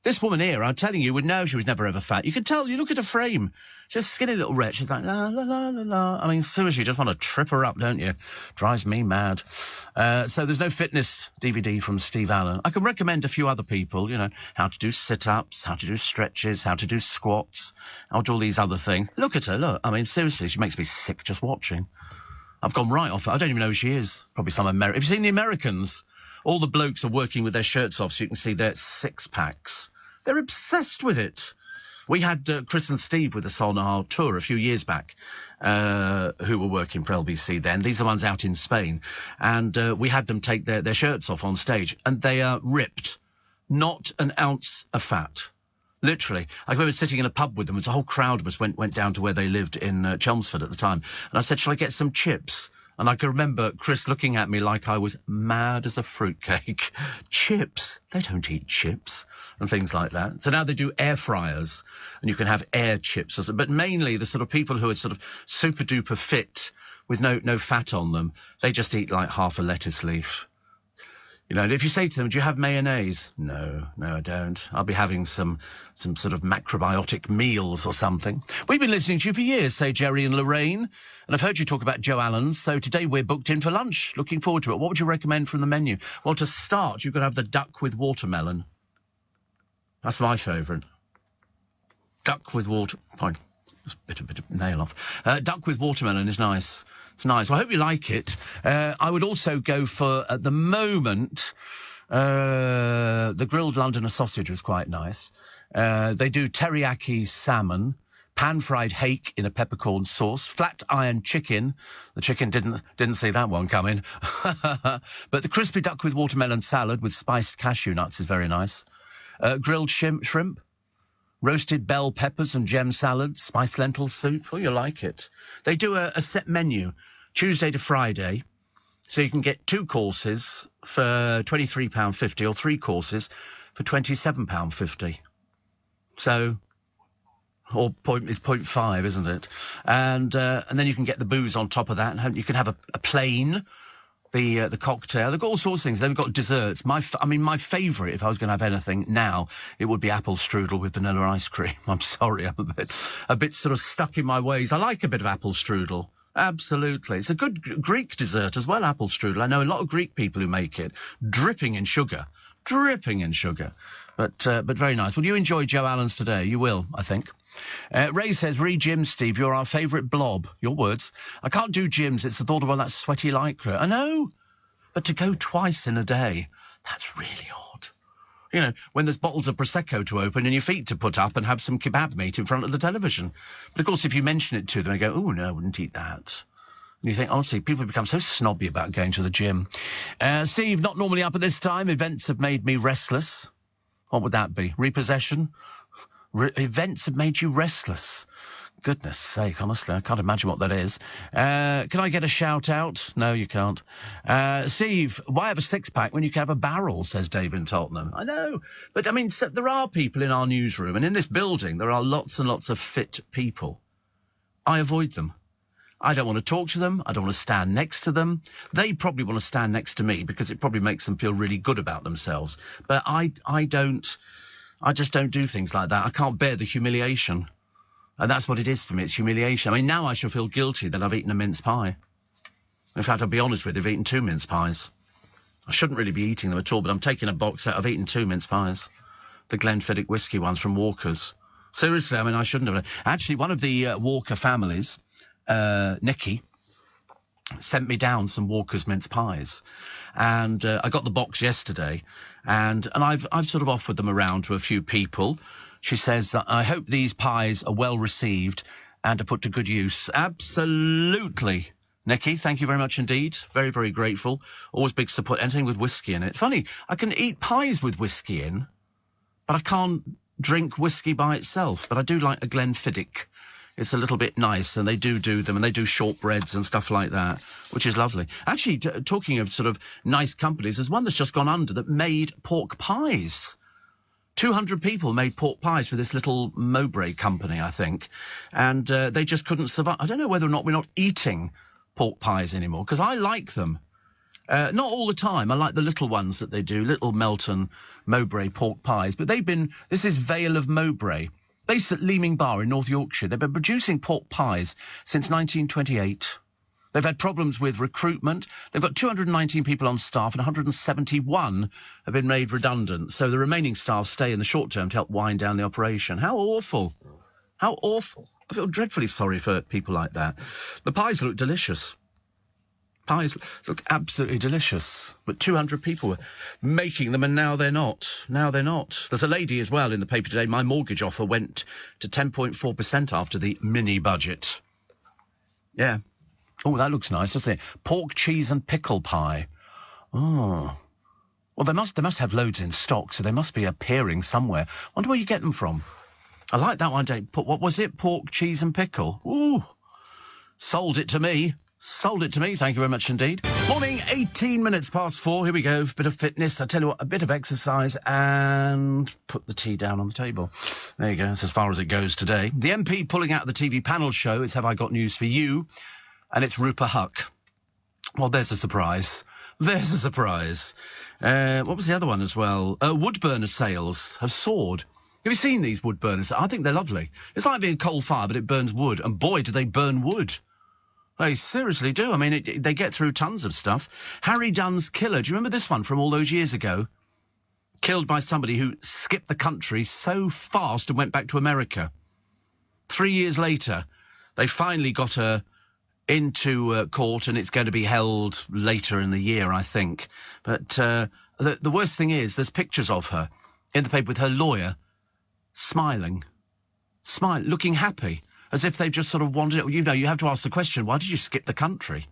This woman here, I'm telling you, would know she was never ever fat. You can tell, you look at her frame. She's a skinny little wretch. She's like, la, la, la, la, la. I mean, seriously, you just want to trip her up, don't you? Drives me mad. So there's no fitness DVD from Steve Allen. I can recommend a few other people, how to do sit-ups, how to do stretches, how to do squats, how to do all these other things. Look at her, look. I mean, seriously, she makes me sick just watching. I've gone right off. I don't even know who she is. Probably some American. Have you seen The Americans? All the blokes are working with their shirts off so you can see their six-packs. They're obsessed with it. We had Chris and Steve with us on our tour a few years back, who were working for LBC then. These are the ones out in Spain. And we had them take their shirts off on stage, and they are ripped. Not an ounce of fat. Literally. I remember sitting in a pub with them. It's a whole crowd of us went down to where they lived in Chelmsford at the time. And I said, shall I get some chips? And I can remember Chris looking at me like I was mad as a fruitcake. Chips? They don't eat chips. And things like that. So now they do air fryers, and you can have air chips. But mainly the sort of people who are sort of super duper fit with no fat on them, they just eat like half a lettuce leaf. And if you say to them, do you have mayonnaise? No, I don't. I'll be having some sort of macrobiotic meals or something. We've been listening to you for years, say Jerry and Lorraine, and I've heard you talk about Joe Allen's, so today we're booked in for lunch. Looking forward to it. What would you recommend from the menu? Well, to start, you could have the duck with watermelon. That's my favourite. Duck with water... Fine. Just a bit of nail off. Duck with watermelon is nice. It's nice. Well, I hope you like it. I would also go for, at the moment, the grilled Londoner sausage was quite nice. They do teriyaki salmon, pan-fried hake in a peppercorn sauce, flat iron chicken. The chicken didn't see that one coming. But the crispy duck with watermelon salad with spiced cashew nuts is very nice. Grilled shrimp. Roasted bell peppers and gem salad, spiced lentil soup. Oh, you like it. They do a set menu, Tuesday to Friday, so you can get 2 courses for £23.50 or 3 courses for £27.50. So, it's 0.5, isn't it? And then you can get the booze on top of that, and you can have a plain. The cocktail. They've got all sorts of things. They've got desserts. My favourite, if I was going to have anything now, it would be apple strudel with vanilla ice cream. I'm sorry, I'm a bit sort of stuck in my ways. I like a bit of apple strudel. Absolutely. It's a good Greek dessert as well, apple strudel. I know a lot of Greek people who make it, dripping in sugar. dripping in sugar. But very nice. Will you enjoy Joe Allen's today? You will, I think. Ray says, read Jim, Steve. You're our favourite blob. Your words. I can't do Jim's. It's the thought of all that sweaty lycra. I know. But to go twice in a day, that's really odd. You know, when there's bottles of Prosecco to open and your feet to put up and have some kebab meat in front of the television. But, of course, if you mention it to them, they go, oh, no, I wouldn't eat that. And you think, honestly, people become so snobby about going to the gym. Steve, not normally up at this time. Events have made me restless. What would that be? Repossession? Events have made you restless. Goodness sake, honestly, I can't imagine what that is. Can I get a shout-out? No, you can't. Steve, why have a six-pack when you can have a barrel, says Dave in Tottenham. I know, but, I mean, so there are people in our newsroom, and in this building there are lots and lots of fit people. I avoid them. I don't want to talk to them. I don't want to stand next to them. They probably want to stand next to me because it probably makes them feel really good about themselves. But I just don't do things like that. I can't bear the humiliation. And that's what it is for me. It's humiliation. I mean, now I shall feel guilty that I've eaten a mince pie. In fact, I'll be honest with you, I've eaten 2 mince pies. I shouldn't really be eating them at all, but I'm taking a box out. I've eaten 2 mince pies. The Glenfiddich whiskey ones from Walker's. Seriously, I mean, I shouldn't have. Actually, one of the Walker families, Nicky, sent me down some Walker's mince pies, and I got the box yesterday, and I've sort of offered them around to a few people. She says, I hope these pies are well received and are put to good use. Absolutely, Nicky. Thank you very much indeed. Very, very grateful. Always big support. Anything with whiskey in it. Funny, I can eat pies with whiskey in, but I can't drink whiskey by itself. But I do like a Glenfiddich. It's a little bit nice, and they do them, and they do shortbreads and stuff like that, which is lovely. Actually, talking of sort of nice companies, there's one that's just gone under that made pork pies. 200 people made pork pies for this little Mowbray company, I think, and they just couldn't survive. I don't know whether or not we're not eating pork pies anymore, because I like them. Not all the time. I like the little ones that they do, little Melton Mowbray pork pies, but this is Vale of Mowbray. Based at Leeming Bar in North Yorkshire, they've been producing pork pies since 1928. They've had problems with recruitment. They've got 219 people on staff and 171 have been made redundant. So the remaining staff stay in the short term to help wind down the operation. How awful. How awful. I feel dreadfully sorry for people like that. The pies look delicious. Pies look absolutely delicious. But 200 people were making them, and now they're not. Now they're not. There's a lady as well in the paper today. My mortgage offer went to 10.4% after the mini-budget. Yeah. Oh, that looks nice, doesn't it? Pork, cheese and pickle pie. Oh. Well, they must have loads in stock, so they must be appearing somewhere. Wonder where you get them from. I like that one day. What was it? Pork, cheese and pickle. Ooh. Sold it to me. Sold it to me. Thank you very much indeed. Morning, 18 minutes past 4. Here we go. Bit of fitness. I tell you what, a bit of exercise and put the tea down on the table. There you go. That's as far as it goes today. The MP pulling out the TV panel show. It's Have I Got News for You? And it's Rupa Huck. Well, there's a surprise. There's a surprise. What was the other one as well? Wood burner sales have soared. Have you seen these wood burners? I think they're lovely. It's like being a coal fire, but it burns wood. And boy, do they burn wood. They seriously do. I mean, they get through tons of stuff. Harry Dunn's killer. Do you remember this one from all those years ago? Killed by somebody who skipped the country so fast and went back to America. 3 years later, they finally got her into court, and it's going to be held later in the year, I think. But the worst thing is there's pictures of her in the paper with her lawyer smiling, looking happy, as if they've just sort of wanted it. You know, you have to ask the question, why did you skip the country?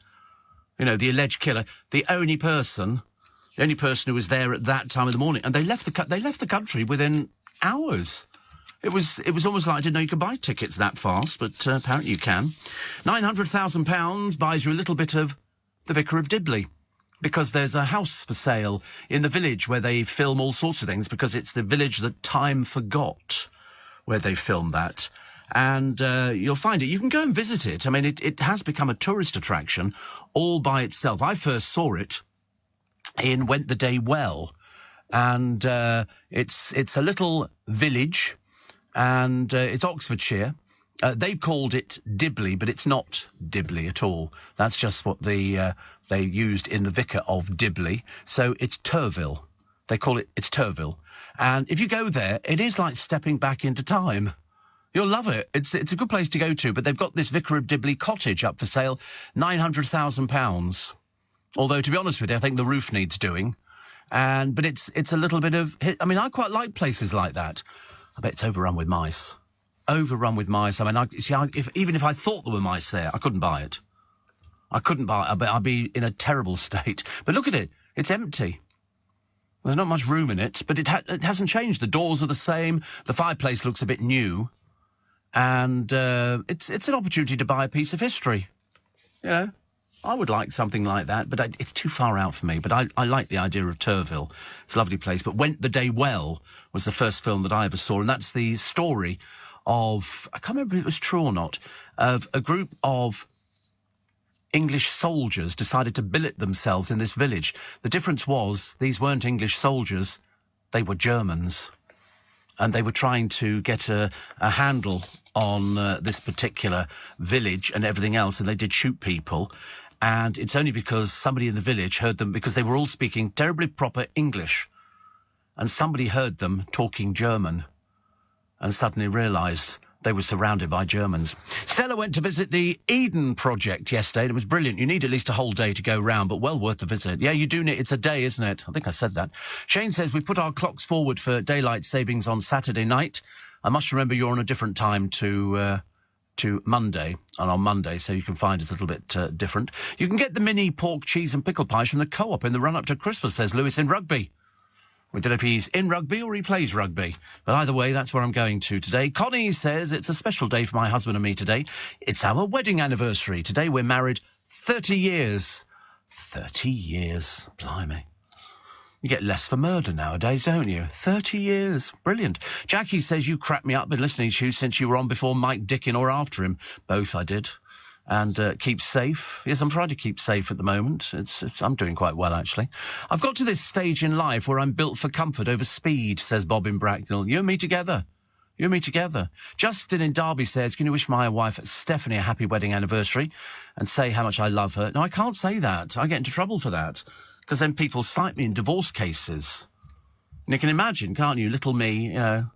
You know, the alleged killer, the only person who was there at that time of the morning, and they left the country within hours. It was almost like I didn't know you could buy tickets that fast, but apparently you can. £900,000 buys you a little bit of The Vicar of Dibley, because there's a house for sale in the village where they film all sorts of things, because it's the village that time forgot where they filmed that. And you'll find it. You can go and visit it. I mean, it has become a tourist attraction all by itself. I first saw it in Went the Day Well, and it's a little village, and it's Oxfordshire. They've called it Dibley, but it's not Dibley at all. That's just what they used in The Vicar of Dibley. So it's Turville. They call it's Turville. And if you go there, it is like stepping back into time. You'll love it. It's a good place to go to, but they've got this Vicar of Dibley cottage up for sale, £900,000. Although, to be honest with you, I think the roof needs doing. But it's a little bit of... I mean, I quite like places like that. I bet it's overrun with mice. Overrun with mice. I mean, even if I thought there were mice there, I couldn't buy it. I couldn't buy it. I'd be in a terrible state. But look at it. It's empty. There's not much room in it, but it hasn't changed. The doors are the same. The fireplace looks a bit new. And it's an opportunity to buy a piece of history. You know, I would like something like that, but it's too far out for me. But I like the idea of Turville. It's a lovely place. But Went the Day Well was the first film that I ever saw, and that's the story of, I can't remember if it was true or not, of a group of English soldiers decided to billet themselves in this village. The difference was these weren't English soldiers, they were Germans. And they were trying to get a handle on this particular village and everything else, and they did shoot people. And it's only because somebody in the village heard them, because they were all speaking terribly proper English, and somebody heard them talking German and suddenly realised they were surrounded by Germans. Stella went to visit the Eden Project yesterday, and it was brilliant. You need at least a whole day to go round, but well worth the visit. Yeah, you do need... It's a day, isn't it? I think I said that. Shane says, we put our clocks forward for daylight savings on Saturday night. I must remember you're on a different time to Monday, and on Monday, so you can find it a little bit different. You can get the mini pork, cheese and pickle pies from the Co-op in the run-up to Christmas, says Lewis in Rugby. We don't know if he's in rugby or he plays rugby. But either way, that's where I'm going to today. Connie says it's a special day for my husband and me today. It's our wedding anniversary. Today we're married 30 years. 30 years. Blimey. You get less for murder nowadays, don't you? 30 years. Brilliant. Jackie says you cracked me up with listening to you since you were on before Mike Dickin or after him. Both I did. And keep safe. Yes, I'm trying to keep safe at the moment. I'm doing quite well, actually. I've got to this stage in life where I'm built for comfort over speed, says Bob in Bracknell. You and me together. You and me together. Justin in Derby says, can you wish my wife Stephanie a happy wedding anniversary and say how much I love her? No, I can't say that. I get into trouble for that, because then people cite me in divorce cases. And you can imagine, can't you? Little me, you know.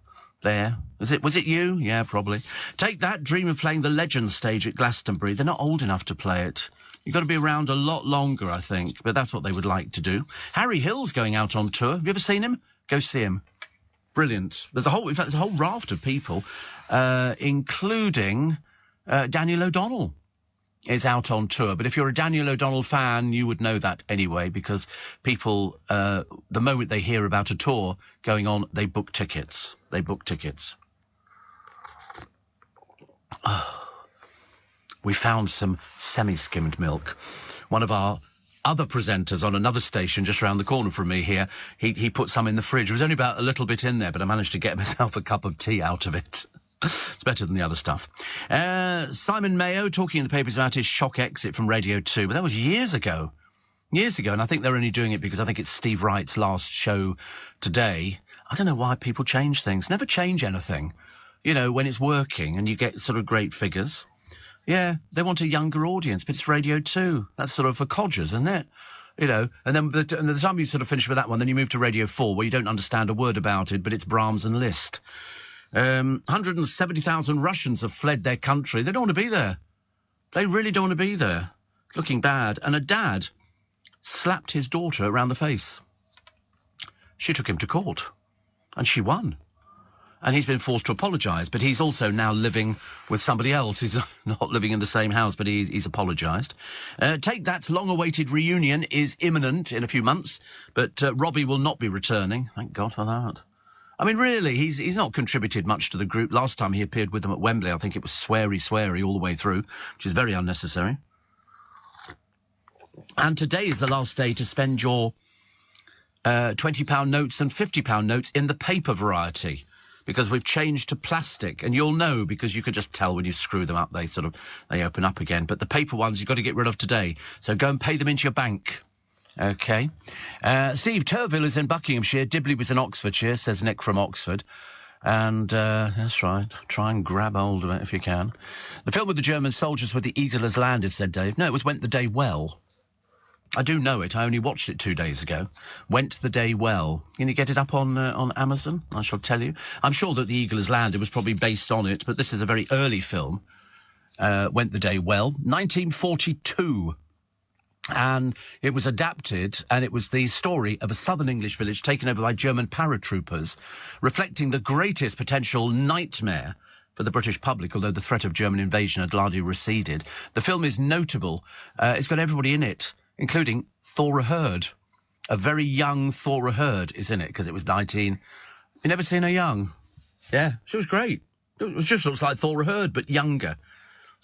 There. Was it you? Yeah, probably. Take that, dream of playing the Legends stage at Glastonbury. They're not old enough to play it. You've got to be around a lot longer, I think, but that's what they would like to do. Harry Hill's going out on tour. Have you ever seen him? Go see him. Brilliant. There's a whole raft of people, including Daniel O'Donnell is out on tour. But if you're a Daniel O'Donnell fan, you would know that anyway, because people, the moment they hear about a tour going on, they book tickets. They book tickets. Oh, we found some semi-skimmed milk. One of our other presenters on another station just around the corner from me here, he put some in the fridge. There was only about a little bit in there, but I managed to get myself a cup of tea out of it. It's better than the other stuff. Simon Mayo talking in the papers about his shock exit from Radio 2, but that was years ago. Years ago, and I think they're only doing it because I think it's Steve Wright's last show today. I don't know why people change things. Never change anything. You know, when it's working and you get sort of great figures. Yeah, they want a younger audience, but it's Radio 2. That's sort of for codgers, isn't it? You know, and then by the time you sort of finish with that one, then you move to Radio 4, where you don't understand a word about it, but it's Brahms and Liszt. 170,000 Russians have fled their country. They don't want to be there. They really don't want to be there. Looking bad. And a dad slapped his daughter around the face. She took him to court. And she won. And he's been forced to apologise. But he's also now living with somebody else. He's not living in the same house, but he's apologised. Take That's long-awaited reunion is imminent in a few months. But Robbie will not be returning. Thank God for that. I mean, really, he's not contributed much to the group. Last time he appeared with them at Wembley, I think it was sweary all the way through, which is very unnecessary. And today is the last day to spend your £20 notes and £50 notes in the paper variety, because we've changed to plastic. And you'll know, because you can just tell when you screw them up, they open up again. But the paper ones you've got to get rid of today. So go and pay them into your bank. OK. Steve, Turville is in Buckinghamshire. Dibley was in Oxfordshire, says Nick from Oxford. And that's right. Try and grab hold of it if you can. The film with the German soldiers where the eagle has landed, said Dave. No, it was Went the Day Well. I do know it. I only watched it 2 days ago. Went the Day Well. Can you get it up on Amazon? I shall tell you. I'm sure that The Eagle Has Landed was probably based on it, but this is a very early film. Went the Day Well. 1942. And it was adapted, and it was the story of a southern English village taken over by German paratroopers, reflecting the greatest potential nightmare for the British public, although the threat of German invasion had largely receded. The film is notable. It's got everybody in it, including Thora Hird. A very young Thora Hird is in it, because it was 19... You never seen her young? Yeah, she was great. It just looks like Thora Hird, but younger.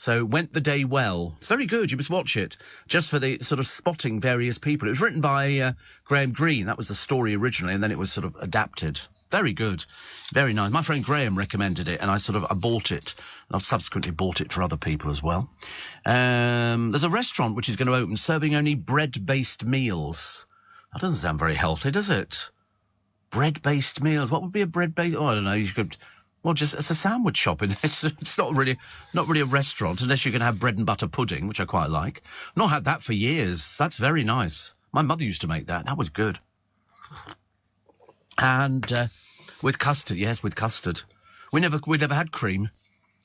So, Went the Day Well. It's very good. You must watch it, just for the sort of spotting various people. It was written by Graham Greene. That was the story originally, and then it was sort of adapted. Very good. Very nice. My friend Graham recommended it, and I bought it. And I've subsequently bought it for other people as well. There's a restaurant which is going to open serving only bread-based meals. That doesn't sound very healthy, does it? Bread-based meals. What would be a bread-based... Oh, I don't know. You could... Well, just it's a sandwich shop. It's not really a restaurant, unless you can have bread and butter pudding, which I quite like. I've not had that for years. That's very nice. My mother used to make that. That was good. And with custard, yes, with custard. We never had cream.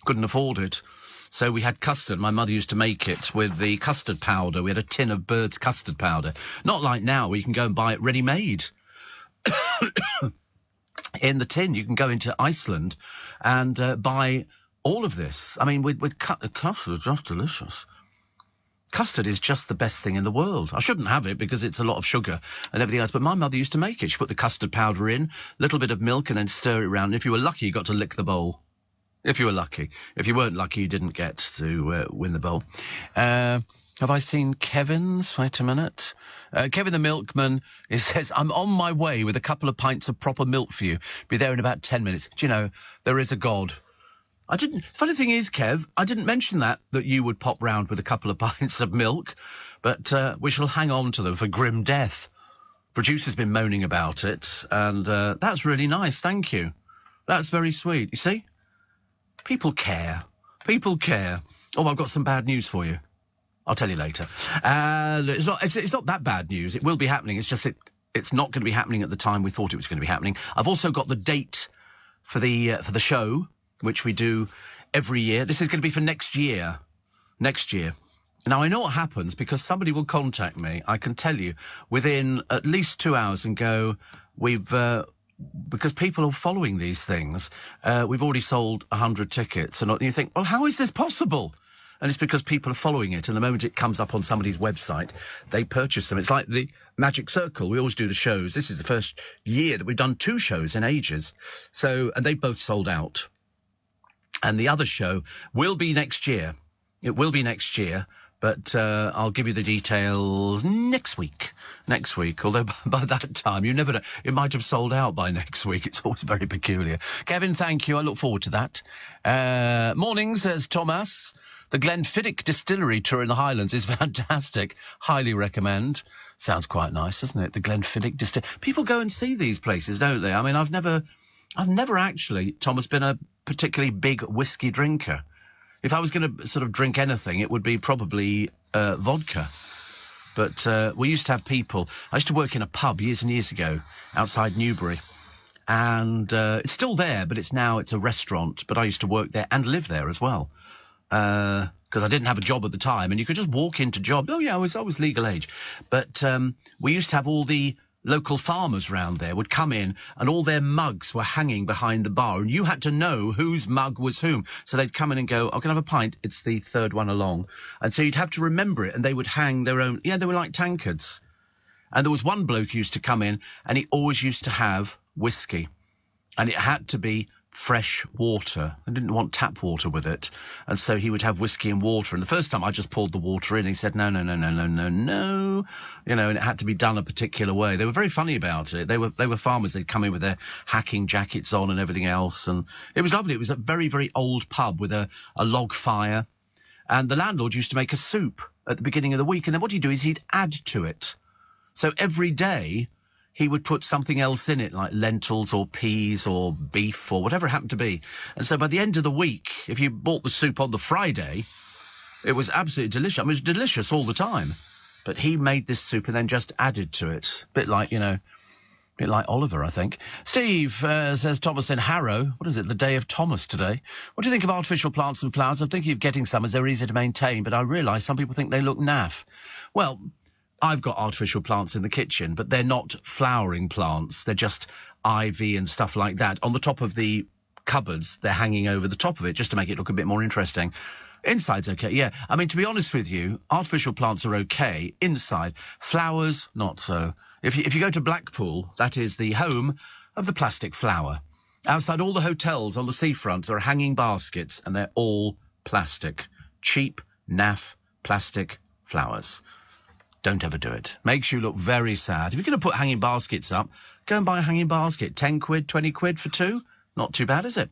Couldn't afford it. So we had custard. My mother used to make it with the custard powder. We had a tin of Bird's custard powder. Not like now, where you can go and buy it ready-made. In the tin, you can go into Iceland and buy all of this. I mean, with custard, it's just delicious. Custard is just the best thing in the world. I shouldn't have it because it's a lot of sugar and everything else, but my mother used to make it. She put the custard powder in, a little bit of milk, and then stir it around. And if you were lucky, you got to lick the bowl. If you were lucky. If you weren't lucky, you didn't get to win the bowl. Have I seen Kevin's? Wait a minute. Kevin the Milkman, it says, I'm on my way with a couple of pints of proper milk for you. Be there in about 10 minutes. Do you know, there is a God. Funny thing is, Kev, I didn't mention that you would pop round with a couple of pints of milk, but we shall hang on to them for grim death. Producer's been moaning about it, and that's really nice, thank you. That's very sweet. You see? People care. People care. Oh, I've got some bad news for you. I'll tell you later. It's not that bad news. It will be happening. It's just it's not going to be happening at the time we thought it was going to be happening. I've also got the date for the show, which we do every year. This is going to be for next year. Next year. Now, I know what happens because somebody will contact me, I can tell you, within at least 2 hours and go, because people are following these things, we've already sold 100 tickets. And you think, well, how is this possible? And it's because people are following it, and the moment it comes up on somebody's website, they purchase them. It's like the Magic Circle. We always do the shows. This is the first year that we've done 2 shows in ages. And they both sold out. And the other show will be next year. It will be next year, but I'll give you the details next week. Next week, although by that time, you never know. It might have sold out by next week. It's always very peculiar. Kevin, thank you. I look forward to that. Morning, says Thomas. The Glenfiddich Distillery tour in the Highlands is fantastic. Highly recommend. Sounds quite nice, doesn't it? The Glenfiddich Distillery. People go and see these places, don't they? I mean, I've never actually, Thomas, been a particularly big whiskey drinker. If I was going to sort of drink anything, it would be probably vodka. But we used to have people... I used to work in a pub years and years ago outside Newbury. And it's still there, but it's a restaurant. But I used to work there and live there as well. Because I didn't have a job at the time, and you could just walk into jobs. Oh, yeah, I was legal age. But we used to have all the local farmers round there would come in, and all their mugs were hanging behind the bar, and you had to know whose mug was whom. So they'd come in and go, I can have a pint. It's the third one along. And so you'd have to remember it, and they would hang their own. Yeah, they were like tankards. And there was one bloke who used to come in, and he always used to have whiskey. And it had to be fresh water. I didn't want tap water with it. And so he would have whiskey and water. And the first time I just poured the water in, he said, no. You know, and it had to be done a particular way. They were very funny about it. They were farmers. They'd come in with their hacking jackets on and everything else. And it was lovely. It was a very, very old pub with a log fire. And the landlord used to make a soup at the beginning of the week. And then what he'd do is he'd add to it. So every day he would put something else in it, like lentils or peas or beef or whatever it happened to be. And so by the end of the week, if you bought the soup on the Friday, it was absolutely delicious. I mean, it was delicious all the time. But he made this soup and then just added to it. A bit like Oliver, I think. Steve says Thomas in Harrow. What is it, the day of Thomas today? What do you think of artificial plants and flowers? I'm thinking of getting some as they're easy to maintain, but I realise some people think they look naff. Well, I've got artificial plants in the kitchen, but they're not flowering plants. They're just ivy and stuff like that. On the top of the cupboards, they're hanging over the top of it just to make it look a bit more interesting. Inside's okay, yeah. I mean, to be honest with you, artificial plants are okay. Inside, flowers, not so. If you go to Blackpool, that is the home of the plastic flower. Outside all the hotels on the seafront, there are hanging baskets, and they're all plastic. Cheap, naff, plastic flowers. Don't ever do it. Makes you look very sad. If you're going to put hanging baskets up, go and buy a hanging basket. 10 quid, 20 quid for two? Not too bad, is it?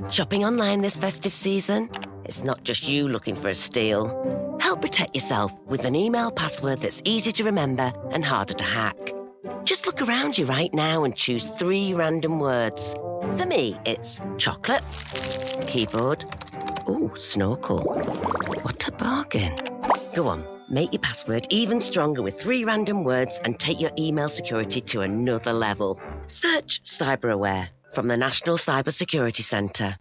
Shopping online this festive season? It's not just you looking for a steal. Help protect yourself with an email password that's easy to remember and harder to hack. Just look around you right now and choose 3 random words. For me, it's chocolate, keyboard, snorkel. What a bargain. Go on, make your password even stronger with 3 random words and take your email security to another level. Search CyberAware from the National Cyber Security Centre.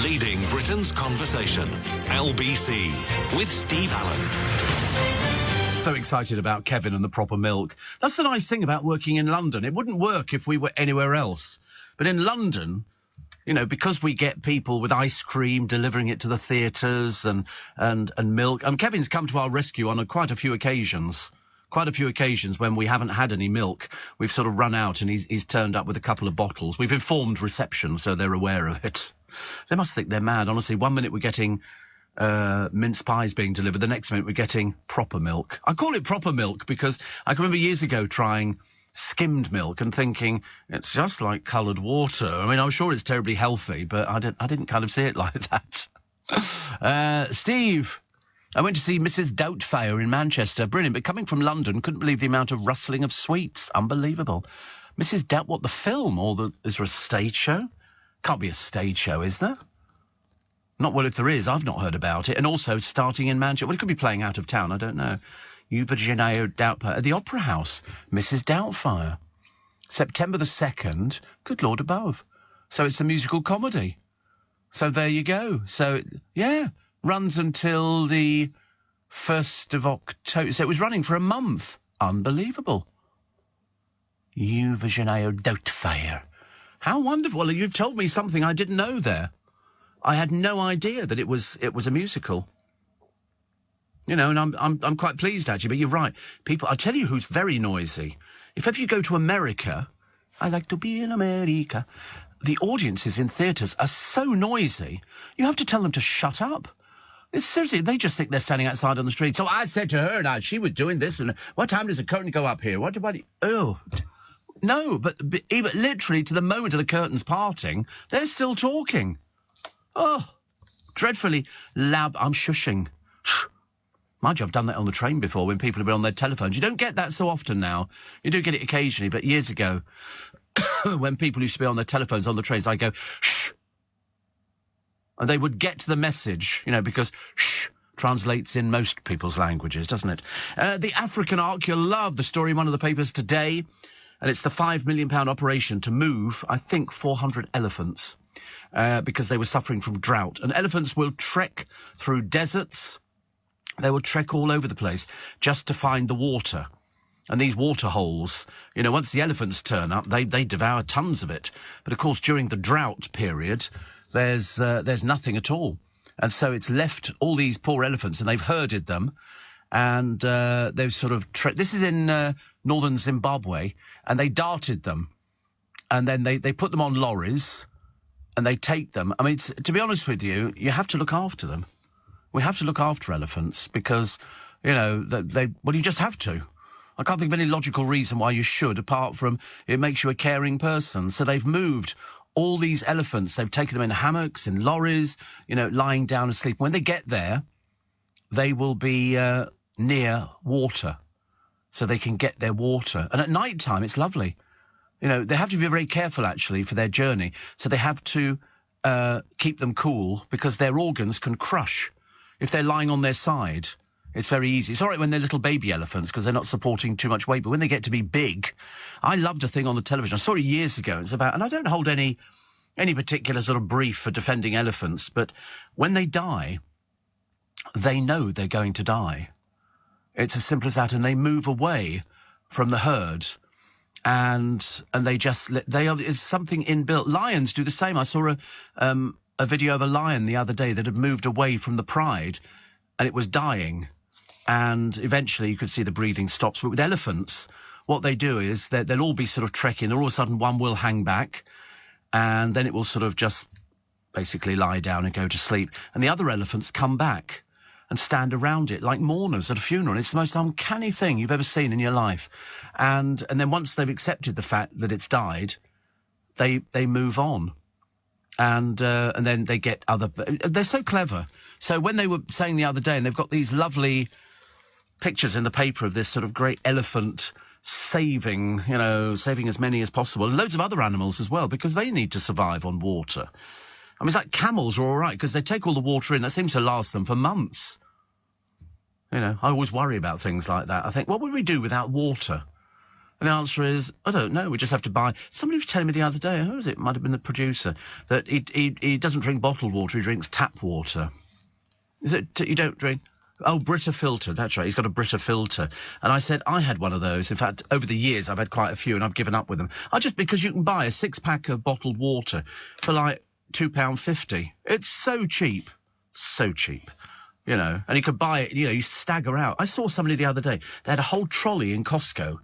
Leading Britain's conversation, LBC, with Steve Allen. So excited about Kevin and the proper milk. That's the nice thing about working in London. It wouldn't work if we were anywhere else. But in London, you know, because we get people with ice cream delivering it to the theatres and milk. Kevin's come to our rescue on quite a few occasions. Quite a few occasions when we haven't had any milk. We've sort of run out and he's turned up with a couple of bottles. We've informed reception so they're aware of it. They must think they're mad. Honestly, 1 minute we're getting mince pies being delivered. The next minute we're getting proper milk. I call it proper milk because I can remember years ago trying skimmed milk and thinking it's just like coloured water. I mean, I'm sure it's terribly healthy, but I didn't kind of see it like that. Steve, I went to see Mrs. Doubtfire in Manchester. Brilliant, but coming from London, couldn't believe the amount of rustling of sweets. Unbelievable. Mrs. Doubt, what, the film? Is there a stage show? Can't be a stage show, is there? Not well, if there is, I've not heard about it. And also starting in Manchester. Well, it could be playing out of town, I don't know. Eugenio Doubtfire. At the Opera House, Mrs. Doubtfire. September the 2nd, good Lord above. So it's a musical comedy. So there you go. So, yeah, runs until the 1st of October. So it was running for a month. Unbelievable. Eugenio Doubtfire. How wonderful. Well, you've told me something I didn't know there. I had no idea that it was a musical. You know, and I'm quite pleased, actually, but you're right. People, I tell you who's very noisy. If ever you go to America, I like to be in America, the audiences in theatres are so noisy, you have to tell them to shut up. It's seriously, they just think they're standing outside on the street. So I said to her, now, she was doing this, and what time does the curtain go up here? No, but even literally to the moment of the curtains parting, they're still talking. Oh, dreadfully loud. I'm shushing. Mind you, I've done that on the train before when people have been on their telephones. You don't get that so often now. You do get it occasionally, but years ago, when people used to be on their telephones on the trains, I go, shh. And they would get the message, you know, because shh translates in most people's languages, doesn't it? The African Ark, you'll love the story in one of the papers today. And it's the £5 million operation to move, I think, 400 elephants because they were suffering from drought. And elephants will trek through deserts. They will trek all over the place just to find the water. And these water holes, you know, once the elephants turn up, they devour tons of it. But, of course, during the drought period, there's nothing at all. And so it's left all these poor elephants, and they've herded them. And they've sort of this is in northern Zimbabwe, and they darted them, and then they put them on lorries, and they take them. I mean, to be honest with you, you have to look after them. We have to look after elephants because, you know, you just have to. I can't think of any logical reason why you should, apart from it makes you a caring person. So they've moved all these elephants. They've taken them in hammocks, in lorries, you know, lying down asleep. When they get there, they will be near water, so they can get their water. And at night time, it's lovely. You know, they have to be very careful, actually, for their journey. So they have to keep them cool because their organs can crush. If they're lying on their side, It's very easy. It's all right when they're little baby elephants because they're not supporting too much weight. But when they get to be big, I loved a thing on the television. I saw it years ago. It's about, and I don't hold any particular sort of brief for defending elephants, but when they die, they know they're going to die. It's as simple as that, and they move away from the herd, and they just it's something inbuilt. Lions do the same. I saw a video of a lion the other day that had moved away from the pride, and it was dying, and eventually you could see the breathing stops. But with elephants, what they do is they'll all be sort of trekking, and all of a sudden one will hang back, and then it will sort of just basically lie down and go to sleep, and the other elephants come back and stand around it like mourners at a funeral. It's the most uncanny thing you've ever seen in your life. And then once they've accepted the fact that it's died, they move on. And then they get other... They're so clever. So when they were saying the other day, and they've got these lovely pictures in the paper of this sort of great elephant saving as many as possible. And loads of other animals as well, because they need to survive on water. I mean, it's like camels are all right because they take all the water in. That seems to last them for months. I always worry about things like that. I think, what would we do without water? And the answer is, I don't know. We just have to buy... Somebody was telling me the other day, who was it? Might have been the producer, that he doesn't drink bottled water, he drinks tap water. Is it you don't drink... Oh, Brita filter, that's right. He's got a Brita filter. And I said, I had one of those. In fact, over the years, I've had quite a few, and I've given up with them. Because you can buy a 6-pack of bottled water for like £2.50. It's so cheap. So cheap. And you could buy it, you stagger out. I saw somebody the other day. They had a whole trolley in Costco,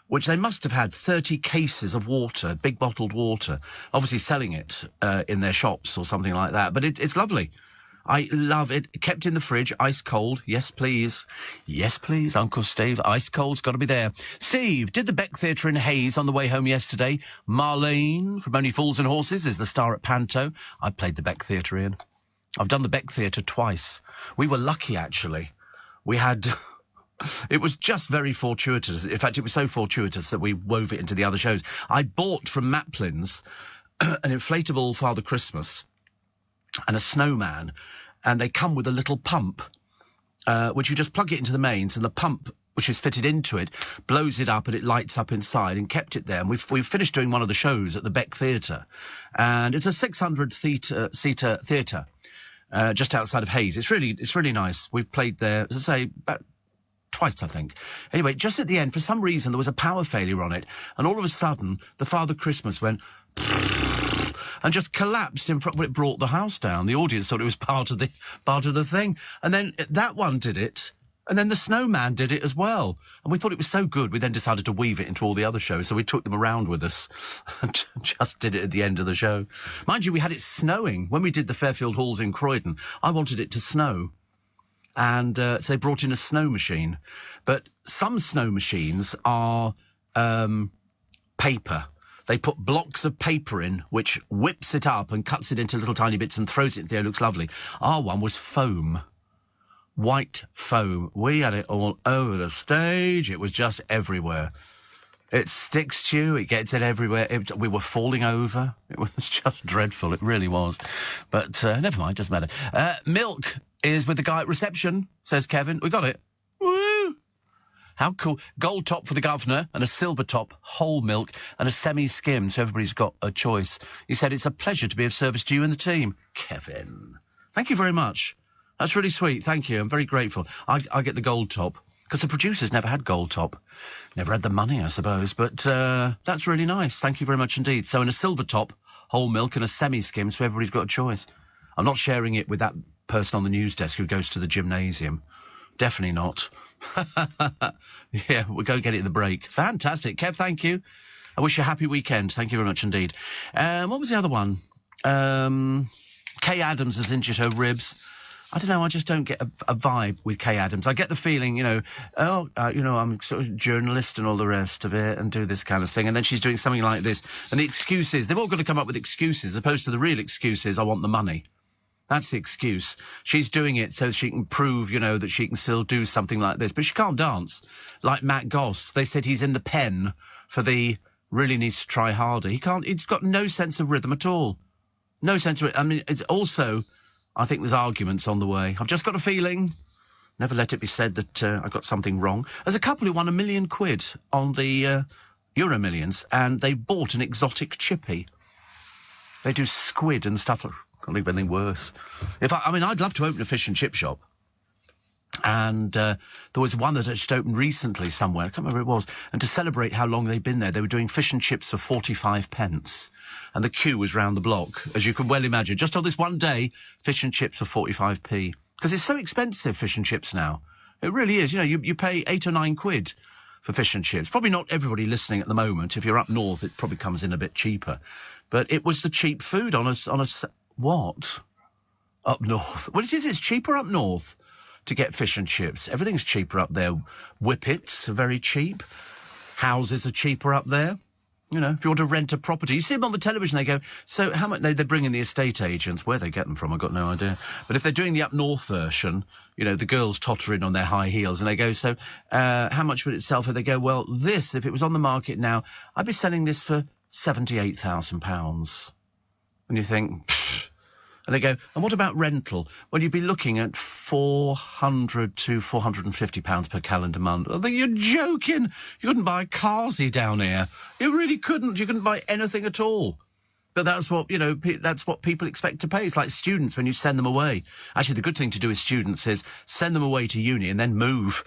which they must have had 30 cases of water, big bottled water, obviously selling it in their shops or something like that. But it's lovely. I love it. Kept in the fridge, ice cold. Yes, please. Yes, please, Uncle Steve. Ice cold's got to be there. Steve, did the Beck Theatre in Hayes on the way home yesterday. Marlene from Only Fools and Horses is the star at Panto. I played the Beck Theatre in. I've done the Beck Theatre twice. We were lucky, actually. We had... It was just very fortuitous. In fact, it was so fortuitous that we wove it into the other shows. I bought from Maplin's an inflatable Father Christmas and a snowman, and they come with a little pump, which you just plug it into the mains, and the pump, which is fitted into it, blows it up and it lights up inside, and kept it there. And we've finished doing one of the shows at the Beck Theatre, and it's a 600-seater theatre just outside of Hayes. It's really nice. We've played there, as I say, about twice, I think. Anyway, just at the end, for some reason, there was a power failure on it, and all of a sudden, the Father Christmas went... and just collapsed in front. Well, it brought the house down. The audience thought it was part of the thing. And then that one did it, and then the snowman did it as well. And we thought it was so good, we then decided to weave it into all the other shows. So we took them around with us and just did it at the end of the show. Mind you, we had it snowing when we did the Fairfield Halls in Croydon. I wanted it to snow, and so they brought in a snow machine. But some snow machines are paper. They put blocks of paper in, which whips it up and cuts it into little tiny bits and throws it in there. It looks lovely. Our one was foam. White foam. We had it all over the stage. It was just everywhere. It sticks to you. It gets it everywhere. We were falling over. It was just dreadful. It really was. But never mind. Doesn't matter. Milk is with the guy at reception, says Kevin. We got it. Woo! How cool. Gold top for the governor and a silver top, whole milk, and a semi-skim, so everybody's got a choice. He said, it's a pleasure to be of service to you and the team. Kevin. Thank you very much. That's really sweet. Thank you. I'm very grateful. I get the gold top, because the producers never had gold top. Never had the money, I suppose. But that's really nice. Thank you very much indeed. So in a silver top, whole milk, and a semi-skim, so everybody's got a choice. I'm not sharing it with that person on the news desk who goes to the gymnasium. Definitely not. Yeah, we'll go get it in the break. Fantastic. Kev, thank you. I wish you a happy weekend. Thank you very much indeed. What was the other one? Kay Adams has injured her ribs. I don't know, I just don't get a vibe with Kay Adams. I get the feeling, I'm sort of journalist and all the rest of it and do this kind of thing. And then she's doing something like this. And the excuses, they've all got to come up with excuses, as opposed to the real excuses, I want the money. That's the excuse. She's doing it so she can prove, that she can still do something like this. But she can't dance. Like Matt Goss. They said he's in the pen for the really needs to try harder. He's got no sense of rhythm at all. No sense of it. I mean, it's also, I think there's arguments on the way. I've just got a feeling Never let it be said that I got something wrong. There's a couple who won £1 million on the Euro Millions, and they bought an exotic chippy. They do squid and stuff. Can't think of anything worse. I'd love to open a fish and chip shop. And there was one that had just opened recently somewhere. I can't remember where it was. And to celebrate how long they'd been there, they were doing fish and chips for 45 pence. And the queue was round the block, as you can well imagine. Just on this one day, fish and chips for 45p. Because it's so expensive, fish and chips now. It really is. You know, you pay £8 or £9 for fish and chips. Probably not everybody listening at the moment. If you're up north, it probably comes in a bit cheaper. But it was the cheap food on a what? Up north. Well, it is. It's cheaper up north to get fish and chips. Everything's cheaper up there. Whippets are very cheap. Houses are cheaper up there. You know, if you want to rent a property, you see them on the television, they go, so how much, they bring in the estate agents, where they get them from, I've got no idea. But if they're doing the up north version, you know, the girls tottering on their high heels, and they go, so how much would it sell for? They go, well, this, if it was on the market now, I'd be selling this for £78,000. And you think, pfft. And they go, and what about rental? Well, you'd be looking at £400 to £450 per calendar month. I think you're joking. You couldn't buy a carsy down here. You really couldn't. You couldn't buy anything at all. But that's what, you know, that's what people expect to pay. It's like students when you send them away. Actually, the good thing to do with students is send them away to uni and then move.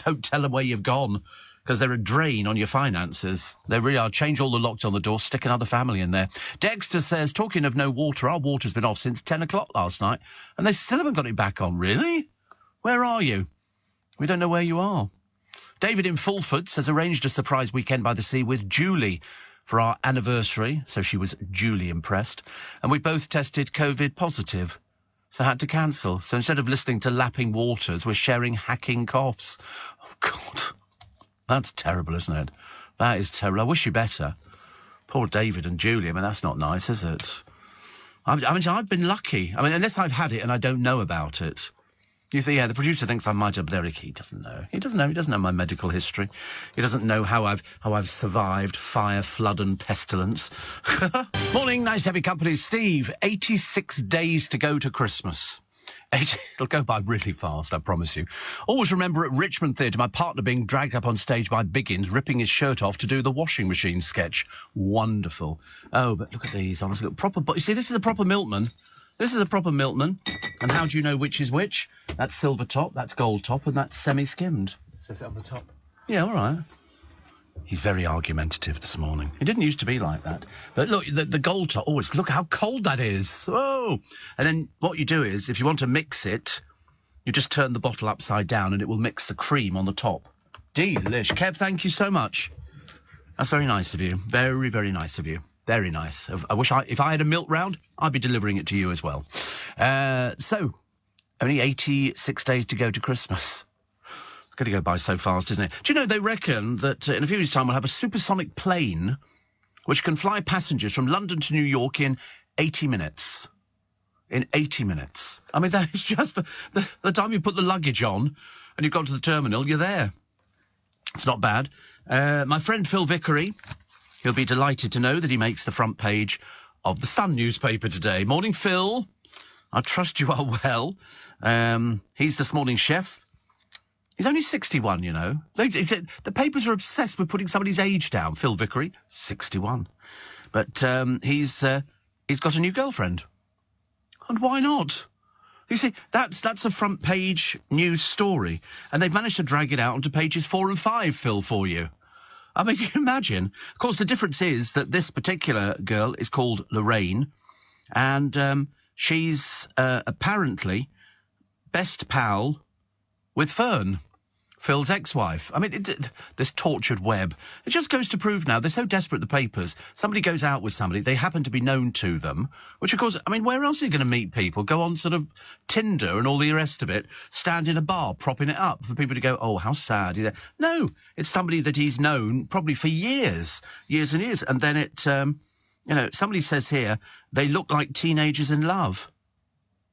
Don't tell them where you've gone, because they're a drain on your finances. They really are. Change all the locks on the door, stick another family in there. Dexter says, talking of no water, our water's been off since 10 o'clock last night, and they still haven't got it back on. Really? Where are you? We don't know where you are. David in Fulford says, arranged a surprise weekend by the sea with Julie for our anniversary, so she was duly impressed, and we both tested COVID positive, so had to cancel. So instead of listening to lapping waters, we're sharing hacking coughs. Oh, God. That's terrible, isn't it? That is terrible. I wish you better. Poor David and Julie. I mean, that's not nice, is it? I've been lucky. I mean, unless I've had it and I don't know about it. You think, yeah, the producer thinks I might have Derek. He doesn't know. He doesn't know. He doesn't know my medical history. He doesn't know how I've survived fire, flood and pestilence. Morning, nice heavy company. Steve, 86 days to go to Christmas. It'll go by really fast, I promise you. Always remember at Richmond Theatre, my partner being dragged up on stage by Biggins, ripping his shirt off to do the washing machine sketch. Wonderful. Oh, but look at these, honestly. Proper, you see, this is a proper milkman. This is a proper milkman. And how do you know which is which? That's silver top, that's gold top, and that's semi-skimmed. It says it on the top. Yeah, all right. He's very argumentative this morning. He didn't used to be like that. But look, the gold top, look how cold that is. Oh! And then what you do is, if you want to mix it, you just turn the bottle upside down and it will mix the cream on the top. Delish. Kev, thank you so much. That's very nice of you. Very, very nice of you. Very nice. I wish if I had a milk round, I'd be delivering it to you as well. So, only 86 days to go to Christmas. It's going to go by so fast, isn't it? Do you know, they reckon that in a few years' time we'll have a supersonic plane which can fly passengers from London to New York in 80 minutes. In 80 minutes. I mean, that is just the time you put the luggage on and you've gone to the terminal, you're there. It's not bad. My friend Phil Vickery, he'll be delighted to know that he makes the front page of the Sun newspaper today. Morning, Phil. I trust you are well. He's this morning's chef. He's only 61, you know. The papers are obsessed with putting somebody's age down. Phil Vickery, 61. But he's got a new girlfriend. And why not? You see, that's a front page news story. And they've managed to drag it out onto pages 4 and 5, Phil, for you. I mean, can you imagine? Of course, the difference is that this particular girl is called Lorraine. And she's apparently best pal with Fern, Phil's ex-wife. I mean, this tortured web. It just goes to prove now, they're so desperate, the papers. Somebody goes out with somebody, they happen to be known to them, which, of course, I mean, where else are you going to meet people? Go on sort of Tinder and all the rest of it, stand in a bar, propping it up for people to go, oh, how sad. No, it's somebody that he's known probably for years and years. And then it, you know, somebody says here, they look like teenagers in love.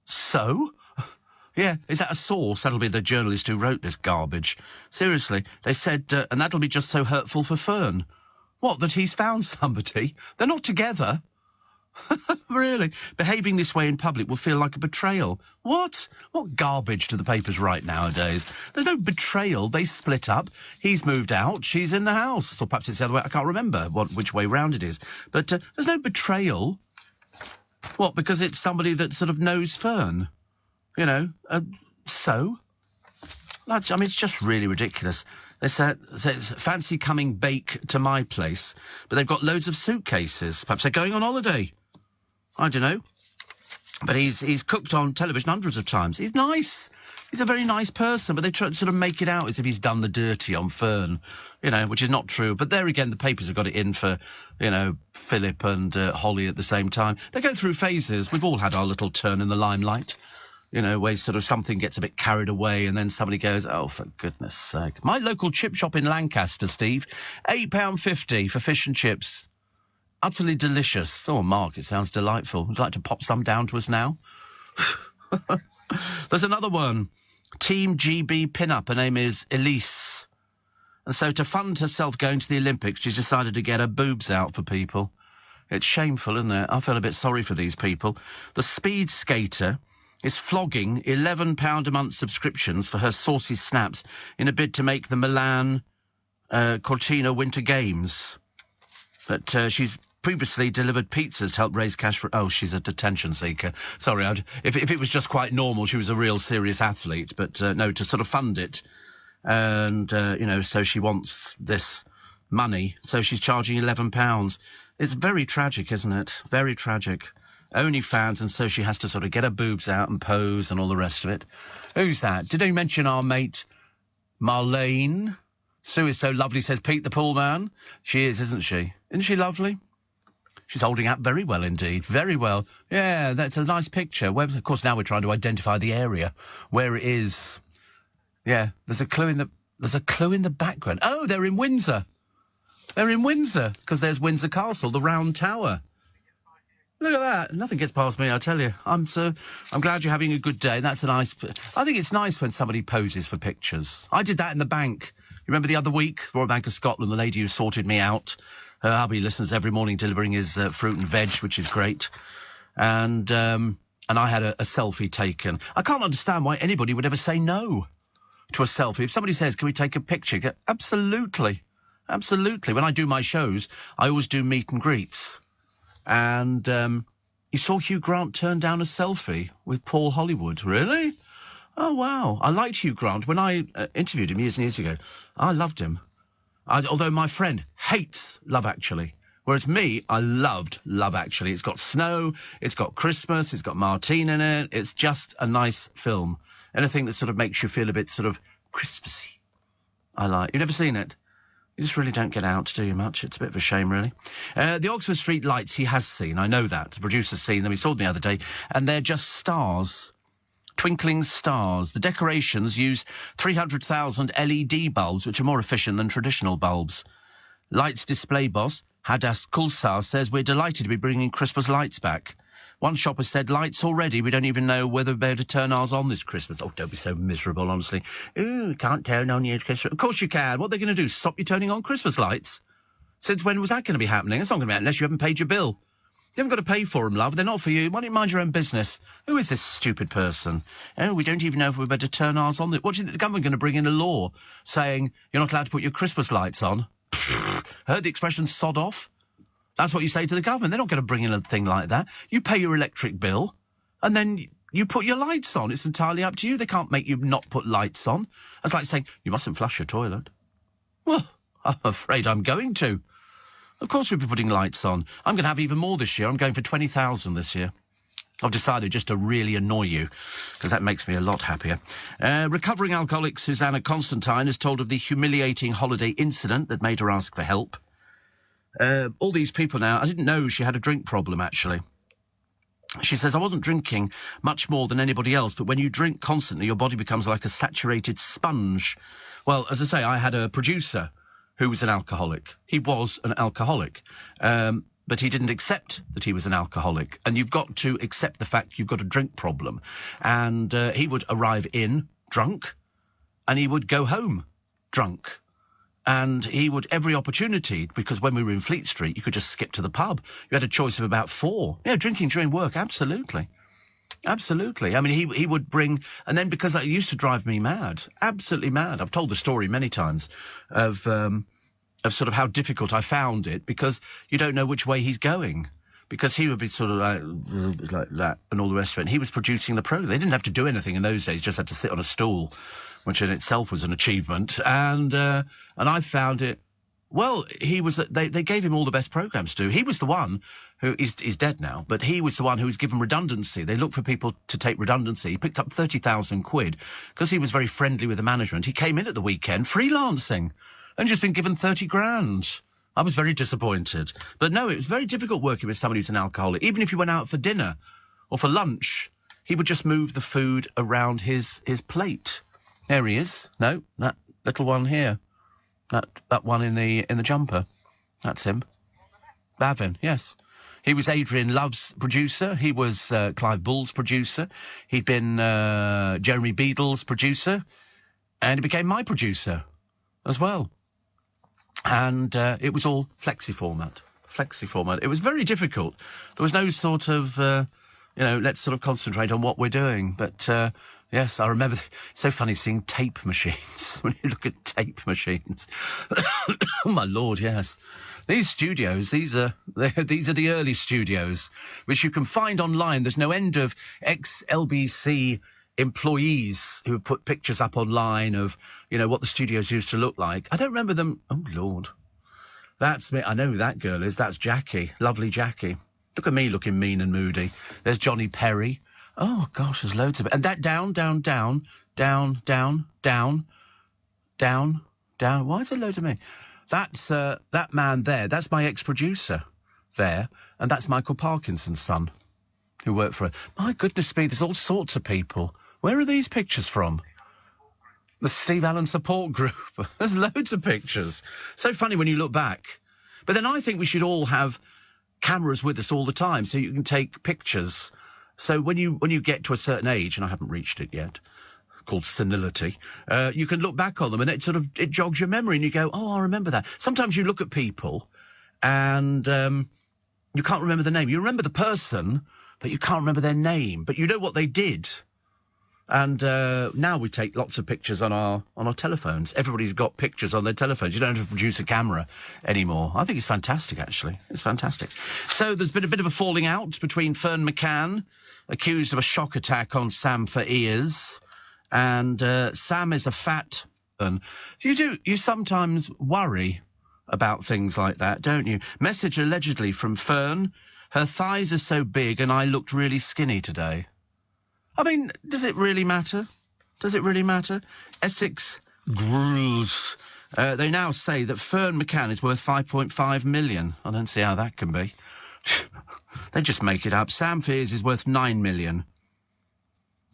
So? Yeah, is that a source? That'll be the journalist who wrote this garbage. Seriously, they said, and that'll be just so hurtful for Fern. What, that he's found somebody? They're not together. Really? Behaving this way in public will feel like a betrayal. What? What garbage do the papers write nowadays? There's no betrayal. They split up. He's moved out. She's in the house. Or perhaps it's the other way. I can't remember which way round it is. But there's no betrayal. What, because it's somebody that sort of knows Fern? You know? So? I mean, it's just really ridiculous. They says, fancy coming bake to my place, but they've got loads of suitcases. Perhaps they're going on holiday. I don't know. But he's cooked on television hundreds of times. He's nice. He's a very nice person, but they try to sort of make it out as if he's done the dirty on Fern, you know, which is not true. But there again, the papers have got it in for, you know, Philip and Holly at the same time. They go through phases. We've all had our little turn in the limelight. You know, where sort of something gets a bit carried away and then somebody goes, oh, for goodness sake. My local chip shop in Lancaster, Steve, £8.50 for fish and chips. Utterly delicious. Oh, Mark, it sounds delightful. Would you like to pop some down to us now? There's another one. Team GB pin-up. Her name is Elise. And so to fund herself going to the Olympics, she's decided to get her boobs out for people. It's shameful, isn't it? I feel a bit sorry for these people. The speed skater is flogging £11 a month subscriptions for her saucy snaps in a bid to make the Milan Cortina Winter Games. But she's previously delivered pizzas to help raise cash for... Oh, she's a detention seeker. Sorry, if it was just quite normal, she was a real serious athlete. But no, to sort of fund it. And, you know, so she wants this money. So she's charging £11. It's very tragic, isn't it? Very tragic. OnlyFans, and so she has to sort of get her boobs out and pose and all the rest of it. Who's that? Did they mention our mate Marlene? Sue is so lovely, says Pete the pool man. She is, isn't she? Isn't she lovely? She's holding up very well indeed. Very well. Yeah, that's a nice picture. Of course, now we're trying to identify the area where it is. Yeah, there's a clue in the background. Oh, they're in Windsor. They're in Windsor, because there's Windsor Castle, the round tower. Look at that. Nothing gets past me, I tell you. I'm glad you're having a good day. That's a nice... I think it's nice when somebody poses for pictures. I did that in the bank. You remember the other week, Royal Bank of Scotland, the lady who sorted me out. Her hubby listens every morning, delivering his fruit and veg, which is great. And I had a selfie taken. I can't understand why anybody would ever say no to a selfie. If somebody says, can we take a picture? Go, absolutely. Absolutely. When I do my shows, I always do meet and greets. And you saw Hugh Grant turn down a selfie with Paul Hollywood. Really? Oh, wow. I liked Hugh Grant. When I interviewed him years and years ago, I loved him. Although my friend hates Love Actually. Whereas me, I loved Love Actually. It's got snow, it's got Christmas, it's got Martine in it. It's just a nice film. Anything that sort of makes you feel a bit sort of Christmassy, I like. You've never seen it? You just really don't get out, do you, much? It's a bit of a shame, really. The Oxford Street lights he has seen. I know that. The producer's seen them. He saw them the other day. And they're just stars. Twinkling stars. The decorations use 300,000 LED bulbs, which are more efficient than traditional bulbs. Lights display boss, Hadass Kulsar, says we're delighted to be bringing Christmas lights back. One shopper said, lights already. We don't even know whether we'll be able to turn ours on this Christmas. Oh, don't be so miserable, honestly. Ooh, can't turn on your Christmas. Of course you can. What are they going to do? Stop you turning on Christmas lights? Since when was that going to be happening? It's not going to be happening unless you haven't paid your bill. You haven't got to pay for them, love. They're not for you. Why don't you mind your own business? Who is this stupid person? Oh, we don't even know if we're better turn ours on. What do you think the government going to bring in a law saying you're not allowed to put your Christmas lights on? Heard the expression sod off? That's what you say to the government. They're not going to bring in a thing like that. You pay your electric bill and then you put your lights on. It's entirely up to you. They can't make you not put lights on. It's like saying, you mustn't flush your toilet. Well, I'm afraid I'm going to. Of course we'll be putting lights on. I'm going to have even more this year. I'm going for 20,000 this year. I've decided just to really annoy you, because that makes me a lot happier. Recovering alcoholic Susanna Constantine is told of the humiliating holiday incident that made her ask for help. All these people now, I didn't know she had a drink problem, actually. She says, I wasn't drinking much more than anybody else, but when you drink constantly, your body becomes like a saturated sponge. Well, as I say, I had a producer who was an alcoholic. He was an alcoholic, but he didn't accept that he was an alcoholic. And you've got to accept the fact you've got a drink problem. And he would arrive in drunk, and he would go home drunk. And he would, every opportunity, because when we were in Fleet Street, you could just skip to the pub. You had a choice of about 4. Yeah, drinking during work, absolutely. Absolutely. I mean, he would bring, and then because that used to drive me mad, absolutely mad. I've told the story many times of sort of how difficult I found it, because you don't know which way he's going. Because he would be sort of like that and all the rest of it. And he was producing the program. They didn't have to do anything in those days, just had to sit on a stool, which in itself was an achievement. And I found it, well, they gave him all the best programs to do. He was the one who is dead now, but he was the one who was given redundancy. They looked for people to take redundancy. He picked up 30,000 quid because he was very friendly with the management. He came in at the weekend freelancing and just been given 30 grand. I was very disappointed. But no, it was very difficult working with somebody who's an alcoholic. Even if you went out for dinner or for lunch, he would just move the food around his plate. There he is. No, that little one here. That one in the jumper. That's him. Bavin, yes. He was Adrian Love's producer. He was Clive Bull's producer. He'd been Jeremy Beadle's producer. And he became my producer as well. And it was all flexi format. It was very difficult. There was no sort of, let's sort of concentrate on what we're doing. But, yes, I remember, it's so funny seeing tape machines, when you look at tape machines. Oh, my Lord, yes. These studios, these are the early studios, which you can find online. There's no end of ex-LBC employees who have put pictures up online of, what the studios used to look like. I don't remember them. Oh, Lord. That's me. I know who that girl is. That's Jackie. Lovely Jackie. Look at me looking mean and moody. There's Johnny Perry. Oh, gosh, there's loads of it. And that down. Why is there loads of me? That's that man there. That's my ex-producer there. And that's Michael Parkinson's son, who worked for her. My goodness me, there's all sorts of people. Where are these pictures from? The Steve Allen support group. There's loads of pictures. So funny when you look back. But then I think we should all have cameras with us all the time so you can take pictures. So when you get to a certain age, and I haven't reached it yet, called senility, you can look back on them and it jogs your memory and you go, oh, I remember that. Sometimes you look at people and you can't remember the name. You remember the person, but you can't remember their name, but you know what they did. And now we take lots of pictures on our telephones. Everybody's got pictures on their telephones. You don't have to produce a camera anymore. I think it's fantastic, actually. It's fantastic. So there's been a bit of a falling out between Fern McCann, accused of a shock attack on Sam for ears, and Sam is a fat. You sometimes worry about things like that, don't you? Message allegedly from Fern: her thighs are so big and I looked really skinny today. I mean, does it really matter? Does it really matter? Essex Grooves. They now say that Fern McCann is worth 5.5 million. I don't see how that can be. They just make it up. Sam Fears is worth 9 million.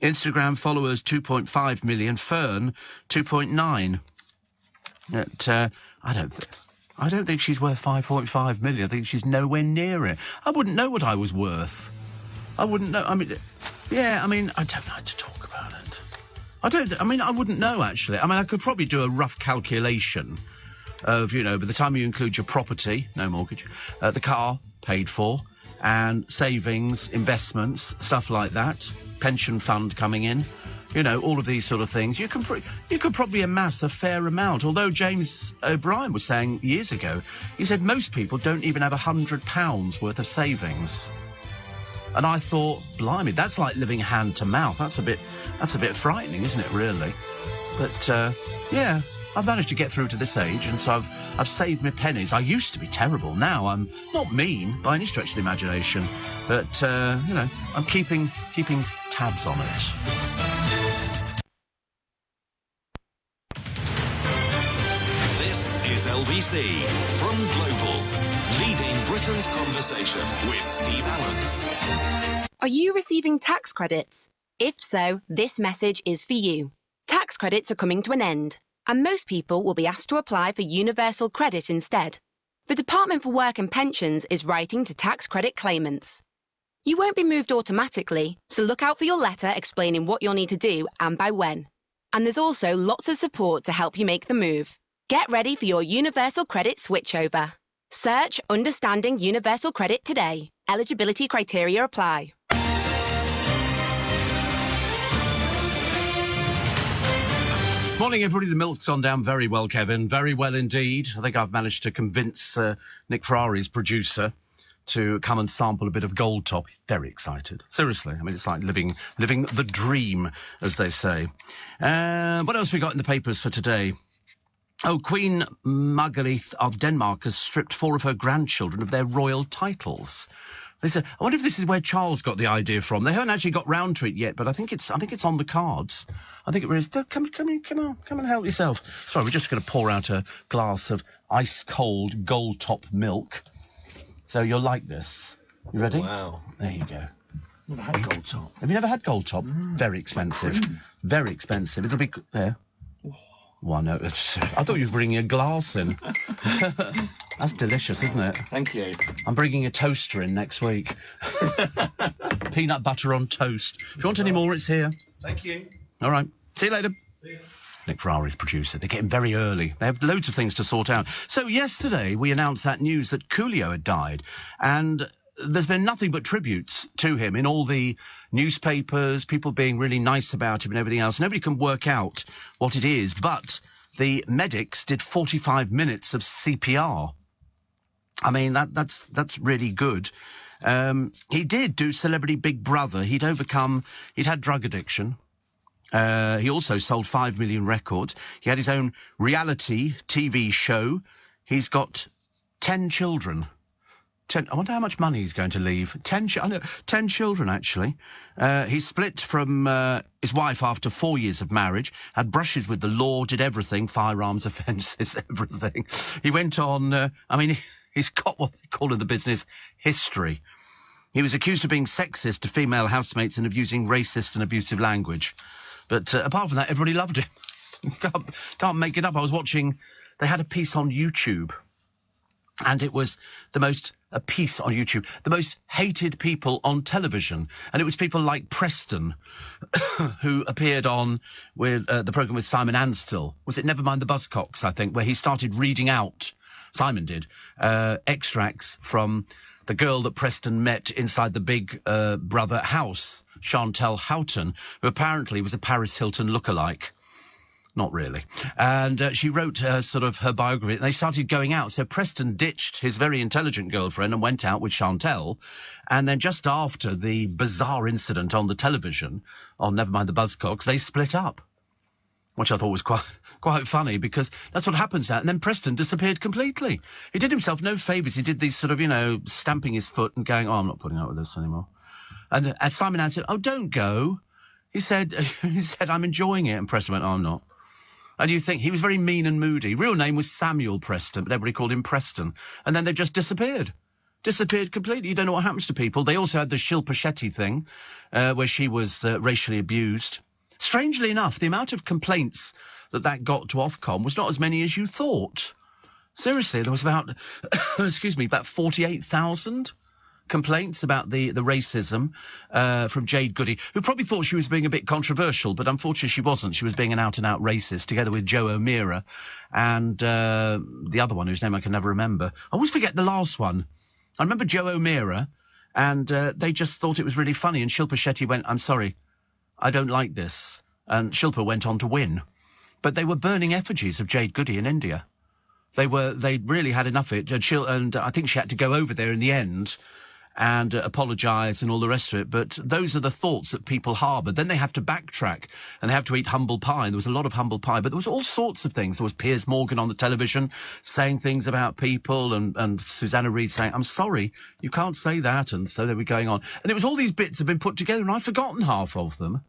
Instagram followers 2.5 million. Fern 2.9. I don't think she's worth 5.5 million. I think she's nowhere near it. I wouldn't know what I was worth. I wouldn't know. I don't like to talk about it. I wouldn't know, actually. I could probably do a rough calculation of, by the time you include your property, no mortgage, the car paid for, and savings, investments, stuff like that, pension fund coming in, all of these sort of things. You could probably amass a fair amount. Although James O'Brien was saying years ago, he said most people don't even have £100 worth of savings. And I thought, blimey, that's like living hand to mouth. That's a bit frightening, isn't it, really? But, yeah, I've managed to get through to this age, and so I've saved my pennies. I used to be terrible. Now I'm not mean by any stretch of the imagination, but, I'm keeping tabs on it. This is LBC from Global, leading Britain's conversation with Steve Allen. Are you receiving tax credits? If so, this message is for you. Tax credits are coming to an end, and most people will be asked to apply for universal credit instead. The Department for Work and Pensions is writing to tax credit claimants. You won't be moved automatically, so look out for your letter explaining what you'll need to do and by when. And there's also lots of support to help you make the move. Get ready for your Universal Credit switchover. Search Understanding Universal Credit today. Eligibility criteria apply. Morning, everybody. The milk's gone down very well, Kevin. Very well indeed. I think I've managed to convince Nick Ferrari's producer to come and sample a bit of Gold Top. He's very excited. Seriously. I mean, it's like living the dream, as they say. What else we got in the papers for today? Oh, Queen Margrethe of Denmark has stripped 4 of her grandchildren of their royal titles. They said, I wonder if this is where Charles got the idea from. They haven't actually got round to it yet, but I think it's on the cards. I think it really is. Come and help yourself. Sorry, we're just going to pour out a glass of ice-cold Gold Top milk. So you'll like this. You ready? Wow. There you go. Never had Gold Top. Have you never had Gold Top? Very expensive. Very expensive. It'll be... There. Well, no, I thought you were bringing a glass in. That's delicious, isn't it? Thank you. I'm bringing a toaster in next week. Peanut butter on toast. If you want any more, it's here. Thank you. All right. See you later. See you. Nick Ferrari's producer. They're getting very early. They have loads of things to sort out. So yesterday we announced that news that Coolio had died, and there's been nothing but tributes to him in all the newspapers, people being really nice about him and everything else. Nobody can work out what it is, but the medics did 45 minutes of CPR. I mean, that's really good. He did do Celebrity Big Brother. He'd had drug addiction. He also sold 5 million records. He had his own reality TV show. He's got 10 children. I wonder how much money he's going to leave. 10 children, actually. He split from his wife after 4 years of marriage, had brushes with the law, did everything, firearms offences, everything. He went on, he's got what they call in the business history. He was accused of being sexist to female housemates and of using racist and abusive language. But apart from that, everybody loved him. Can't make it up. I was watching, they had a piece on YouTube. And it was a piece on YouTube, the most hated people on television. And it was people like Preston, who appeared on with the programme with Simon Anstill. Was it Nevermind the Buzzcocks, I think, where he started reading out, Simon did, extracts from the girl that Preston met inside the Big Brother house, Chantal Houghton, who apparently was a Paris Hilton lookalike. Not really. And she wrote her biography, and they started going out. So Preston ditched his very intelligent girlfriend and went out with Chantal. And then just after the bizarre incident on the television, on Nevermind the Buzzcocks, they split up, which I thought was quite funny, because that's what happens now. And then Preston disappeared completely. He did himself no favours. He did these stamping his foot and going, I'm not putting up with this anymore. And Simon answered, oh, don't go. He said, I'm enjoying it. And Preston went, oh, I'm not. And you think he was very mean and moody. Real name was Samuel Preston, but everybody called him Preston. And then they just disappeared. Disappeared completely. You don't know what happens to people. They also had the Shilpa Shetty thing, where she was racially abused. Strangely enough, the amount of complaints that got to Ofcom was not as many as you thought. Seriously, there was about 48,000 complaints about the racism from Jade Goody, who probably thought she was being a bit controversial, but unfortunately she wasn't. She was being an out-and-out racist, together with Joe O'Meara and the other one whose name I can never remember. I always forget the last one. I remember Joe O'Meara, and they just thought it was really funny, and Shilpa Shetty went, I'm sorry, I don't like this. And Shilpa went on to win. But they were burning effigies of Jade Goody in India. They really had enough of it, and I think she had to go over there in the end and apologise and all the rest of it. But those are the thoughts that people harbour. Then they have to backtrack and they have to eat humble pie. And there was a lot of humble pie, but there was all sorts of things. There was Piers Morgan on the television saying things about people, and Susanna Reid saying, I'm sorry, you can't say that. And so they were going on. And it was all these bits have been put together, and I've forgotten half of them.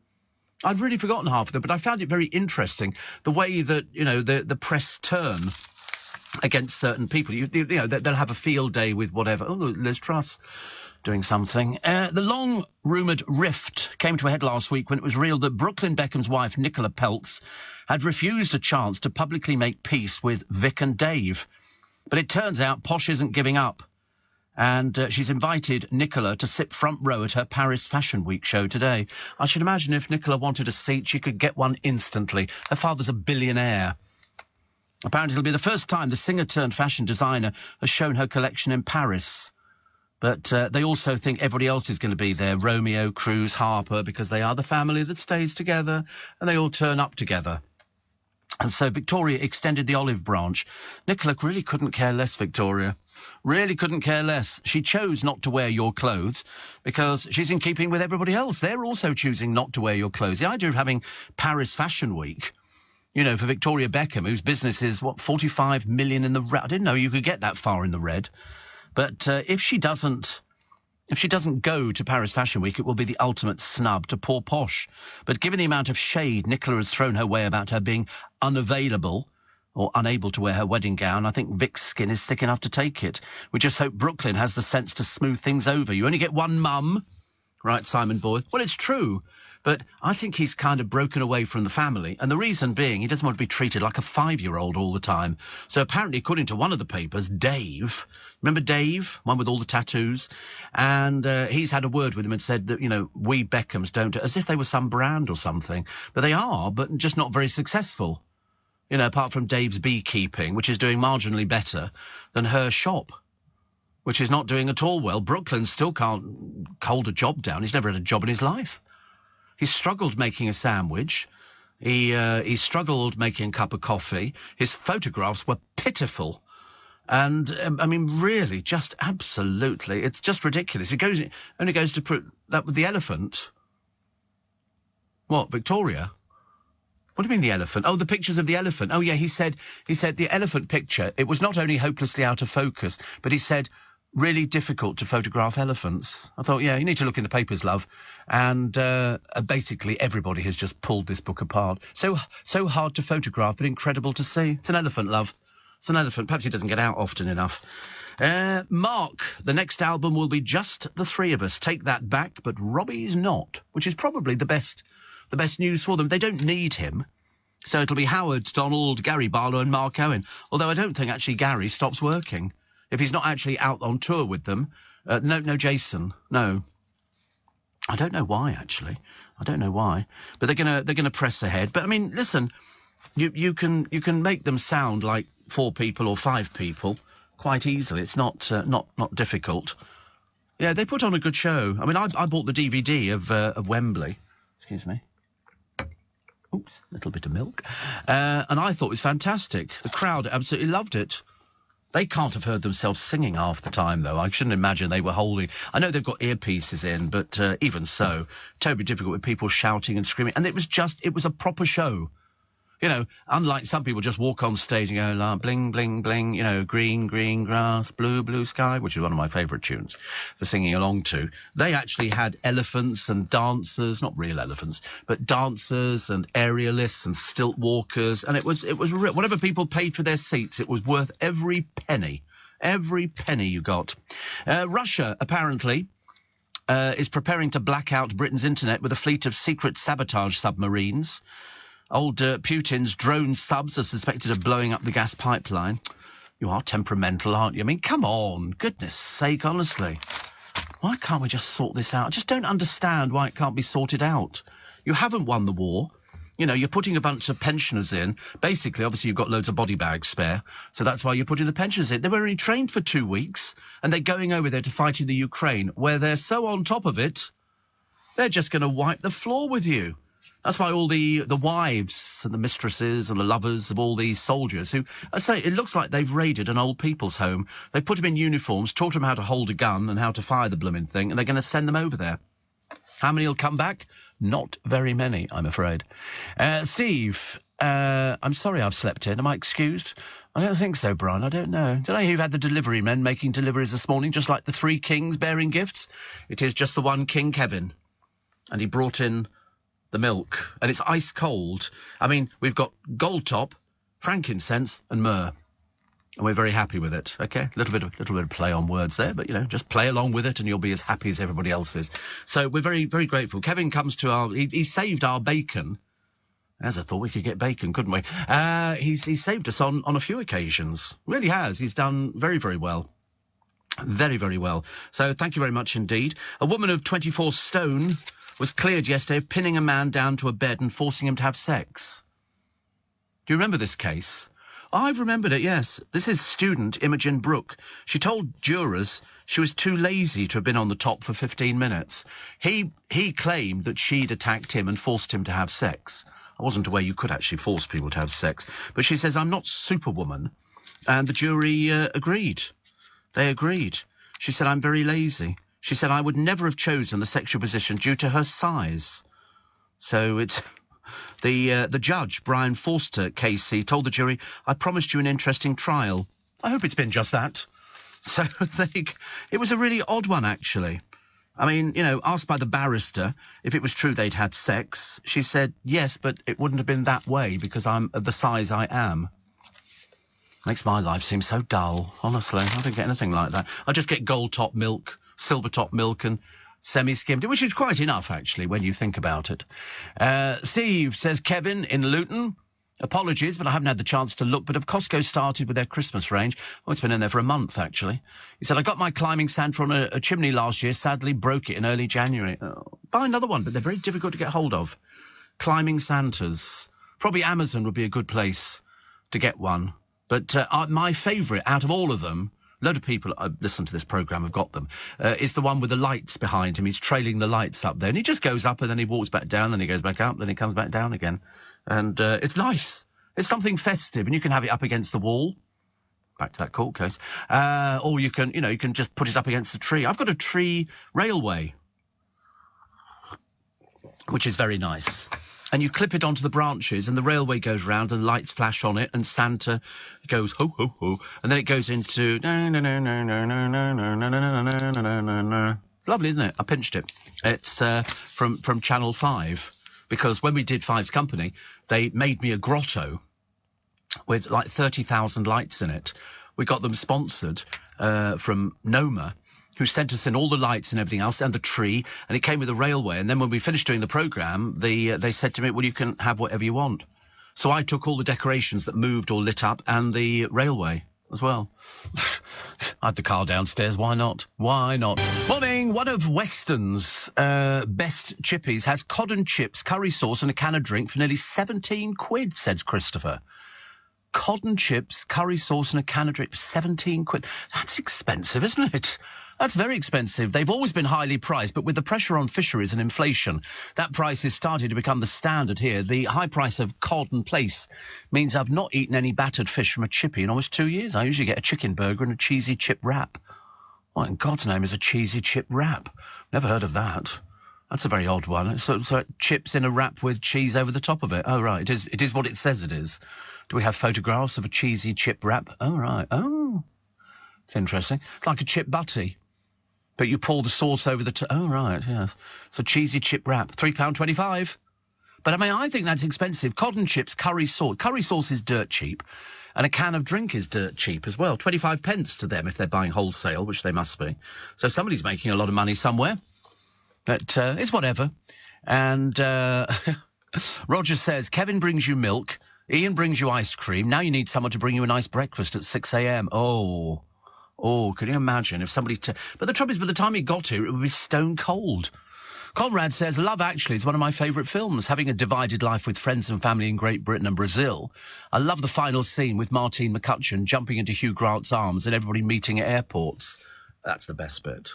I've really forgotten half of them, but I found it very interesting, the way that, the press turn against certain people. They'll have a field day with whatever. Oh, Liz Truss doing something. The long-rumoured rift came to a head last week when it was revealed that Brooklyn Beckham's wife, Nicola Peltz, had refused a chance to publicly make peace with Vic and Dave. But it turns out Posh isn't giving up. And she's invited Nicola to sit front row at her Paris Fashion Week show today. I should imagine if Nicola wanted a seat, she could get one instantly. Her father's a billionaire. Apparently it'll be the first time the singer-turned-fashion designer has shown her collection in Paris. But they also think everybody else is going to be there, Romeo, Cruz, Harper, because they are the family that stays together and they all turn up together. And so Victoria extended the olive branch. Nicola really couldn't care less, Victoria. Really couldn't care less. She chose not to wear your clothes because she's in keeping with everybody else. They're also choosing not to wear your clothes. The idea of having Paris Fashion Week, you know, for Victoria Beckham, whose business is, 45 million in the red. I didn't know you could get that far in the red. But if she doesn't go to Paris Fashion Week, it will be the ultimate snub to poor Posh. But given the amount of shade Nicola has thrown her way about her being unavailable or unable to wear her wedding gown, I think Vic's skin is thick enough to take it. We just hope Brooklyn has the sense to smooth things over. You only get one mum, right, Simon Boyd? Well, it's true. But I think he's kind of broken away from the family. And the reason being, he doesn't want to be treated like a 5-year-old all the time. So apparently, according to one of the papers, Dave, remember Dave, one with all the tattoos? And he's had a word with him and said that, you know, we Beckhams don't, as if they were some brand or something. But they are, but just not very successful. You know, apart from Dave's beekeeping, which is doing marginally better than her shop, which is not doing at all well. Brooklyn still can't hold a job down. He's never had a job in his life. He struggled making a sandwich. He struggled making a cup of coffee. His photographs were pitiful. And, I mean, really, just absolutely, it's just ridiculous. It only goes to prove that with the elephant. What, Victoria? What do you mean the elephant? Oh, the pictures of the elephant. Oh, yeah, he said the elephant picture, it was not only hopelessly out of focus, but he said really difficult to photograph elephants. I thought, yeah, you need to look in the papers, love. And basically everybody has just pulled this book apart. So hard to photograph, but incredible to see. It's an elephant, love. It's an elephant. Perhaps he doesn't get out often enough. Mark, the next album will be just the three of us. Take that back, but Robbie's not, which is probably the best news for them. They don't need him. So it'll be Howard, Donald, Gary Barlow and Mark Owen. Although I don't think actually Gary stops working. If he's not actually out on tour with them. No, Jason. No. I don't know why, actually. I don't know why. But they're gonna press ahead. But I mean, listen, you can make them sound like 4 people or 5 people quite easily. It's not difficult. Yeah, they put on a good show. I mean, I bought the DVD of Wembley. Excuse me. Oops, a little bit of milk. And I thought it was fantastic. The crowd absolutely loved it. They can't have heard themselves singing half the time, though. I shouldn't imagine they were holding... I know they've got earpieces in, but even so, terribly difficult with people shouting and screaming. And it was a proper show. You know, unlike some people just walk on stage and go, like, bling, bling, bling, you know, green, green grass, blue, blue sky, which is one of my favourite tunes for singing along to. They actually had elephants and dancers, not real elephants, but dancers and aerialists and stilt walkers. And it was whatever people paid for their seats, it was worth every penny you got. Russia, apparently, is preparing to black out Britain's internet with a fleet of secret sabotage submarines. Old Putin's drone subs are suspected of blowing up the gas pipeline. You are temperamental, aren't you? I mean, come on. Goodness sake, honestly. Why can't we just sort this out? I just don't understand why it can't be sorted out. You haven't won the war. You know, you're putting a bunch of pensioners in. Basically, obviously, you've got loads of body bags spare. So that's why you're putting the pensioners in. They were only trained for 2 weeks, and they're going over there to fight in the Ukraine, where they're so on top of it, they're just going to wipe the floor with you. That's why all the wives and the mistresses and the lovers of all these soldiers who, I say, it looks like they've raided an old people's home. They put them in uniforms, taught them how to hold a gun and how to fire the blooming thing, and they're going to send them over there. How many will come back? Not very many, I'm afraid. Steve, I'm sorry I've slept in. Am I excused? I don't think so, Brian. I don't know. Don't know you've had the delivery men making deliveries this morning, just like the 3 kings bearing gifts? It is just the one King Kevin. And he brought in the milk, and it's ice cold. I mean, we've got gold top, frankincense, and myrrh, and we're very happy with it. Okay, a little bit of play on words there, but you know, just play along with it, and you'll be as happy as everybody else is. So we're very, very grateful. Kevin comes to he saved our bacon. As I thought we could get bacon, couldn't we? He's saved us on a few occasions. Really has. He's done very, very well. Very, very well. So thank you very much indeed. A woman of 24 stone was cleared yesterday of pinning a man down to a bed and forcing him to have sex. Do you remember this case? I've remembered it, yes. This is student Imogen Brooke. She told jurors she was too lazy to have been on the top for 15 minutes. He claimed that she'd attacked him and forced him to have sex. I wasn't aware you could actually force people to have sex. But she says, I'm not Superwoman. And the jury agreed. They agreed. She said, I'm very lazy. She said, I would never have chosen the sexual position due to her size. So it's... The judge, Brian Forster, KC, told the jury, I promised you an interesting trial. I hope it's been just that. So it was a really odd one, actually. I mean, you know, asked by the barrister if it was true they'd had sex, she said, yes, but it wouldn't have been that way because I'm the size I am. Makes my life seem so dull, honestly. I don't get anything like that. I just get gold-top milk, silver-top milk and semi-skimmed, which is quite enough, actually, when you think about it. Steve says, Kevin in Luton, apologies, but I haven't had the chance to look, but have Costco started with their Christmas range? Oh, it's been in there for a month, actually. He said, I got my climbing Santa on a chimney last year, sadly broke it in early January. Oh, buy another one, but they're very difficult to get hold of. Climbing Santas. Probably Amazon would be a good place to get one. But my favourite out of all of them, a load of people listen to this programme have got them, is the one with the lights behind him. He's trailing the lights up there. And he just goes up and then he walks back down, then he goes back up, then he comes back down again. And it's nice. It's something festive, and you can have it up against the wall. Back to that court case. Or you can, you can just put it up against a tree. I've got a tree railway, which is very nice. And you clip it onto the branches, and the railway goes round, and lights flash on it, and Santa goes ho ho ho, and then it goes into lovely, isn't it? I pinched it. It's from Channel 5, because when we did Five's Company, they made me a grotto with like 30,000 lights in it. We got them sponsored from Noma, who sent us in all the lights and everything else, and the tree, and it came with a railway. And then when we finished doing the programme, they said to me, well, you can have whatever you want. So I took all the decorations that moved or lit up and the railway as well. I had the car downstairs, why not? Why not? Morning, one of Weston's best chippies has cod and chips, curry sauce and a can of drink for nearly 17 quid, says Christopher. Cod and chips, curry sauce and a can of drink, 17 quid. That's expensive, isn't it? That's very expensive. They've always been highly priced, but with the pressure on fisheries and inflation, that price is starting to become the standard here. The high price of cod and plaice means I've not eaten any battered fish from a chippy in almost 2 years. I usually get a chicken burger and a cheesy chip wrap. What in God's name is a cheesy chip wrap? Never heard of that. That's a very odd one. So chips in a wrap with cheese over the top of it. Oh, right. It is what it says it is. Do we have photographs of a cheesy chip wrap? Oh, right. Oh, it's interesting. It's like a chip butty. But you pour the sauce over the oh, right, yes. So cheesy chip wrap, £3.25. But, I mean, I think that's expensive. Cod and chips, curry sauce. Curry sauce is dirt cheap. And a can of drink is dirt cheap as well. 25 pence to them if they're buying wholesale, which they must be. So somebody's making a lot of money somewhere. But it's whatever. And Roger says, Kevin brings you milk. Ian brings you ice cream. Now you need someone to bring you a nice breakfast at 6 a.m. Oh, can you imagine if somebody... But the trouble is, by the time he got here, it would be stone cold. Conrad says, Love Actually is one of my favourite films, having a divided life with friends and family in Great Britain and Brazil. I love the final scene with Martine McCutcheon jumping into Hugh Grant's arms and everybody meeting at airports. That's the best bit.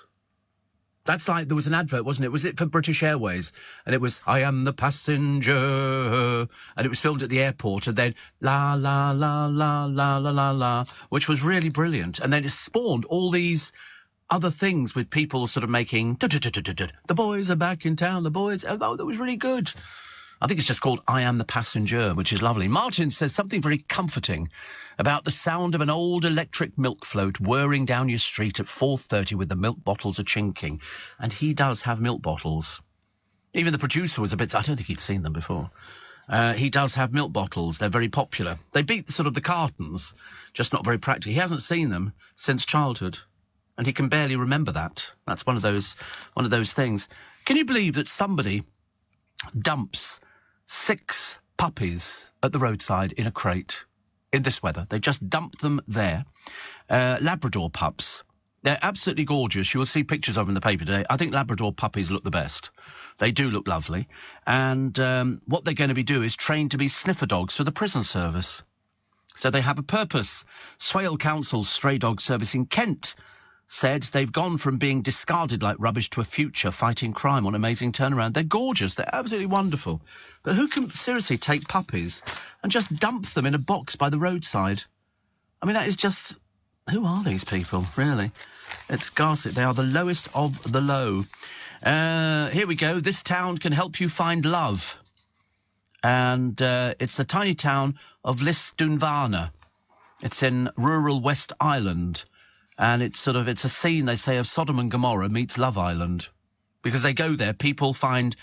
That's like, there was an advert, wasn't it? Was it for British Airways? And it was, I am the passenger. And it was filmed at the airport. And then, la, la, la, la, la, la, la, la, which was really brilliant. And then it spawned all these other things with people sort of making, the boys are back in town, the boys. Oh, that was really good. I think it's just called I Am the Passenger, which is lovely. Martin says something very comforting about the sound of an old electric milk float whirring down your street at 4:30 with the milk bottles a chinking. And he does have milk bottles. Even the producer was a bit... I don't think he'd seen them before. He does have milk bottles. They're very popular. They beat sort of the cartons, just not very practical. He hasn't seen them since childhood, and he can barely remember that. That's one of those things. Can you believe that somebody dumps 6 puppies at the roadside in a crate in this weather? They just dump them there. Labrador pups. They're absolutely gorgeous. You will see pictures of them in the paper today. I think Labrador puppies look the best. They do look lovely. And what they're going to be doing is trained to be sniffer dogs for the prison service. So they have a purpose. Swale Council's stray dog service in Kent said they've gone from being discarded like rubbish to a future fighting crime on Amazing Turnaround. They're gorgeous. They're absolutely wonderful. But who can seriously take puppies and just dump them in a box by the roadside? I mean, that is just... Who are these people, really? It's ghastly. They are the lowest of the low. Here we go. This town can help you find love. And it's the tiny town of Lisdoonvarna. It's in rural West Island. And it's a scene, they say, of Sodom and Gomorrah meets Love Island. Because they go there, people find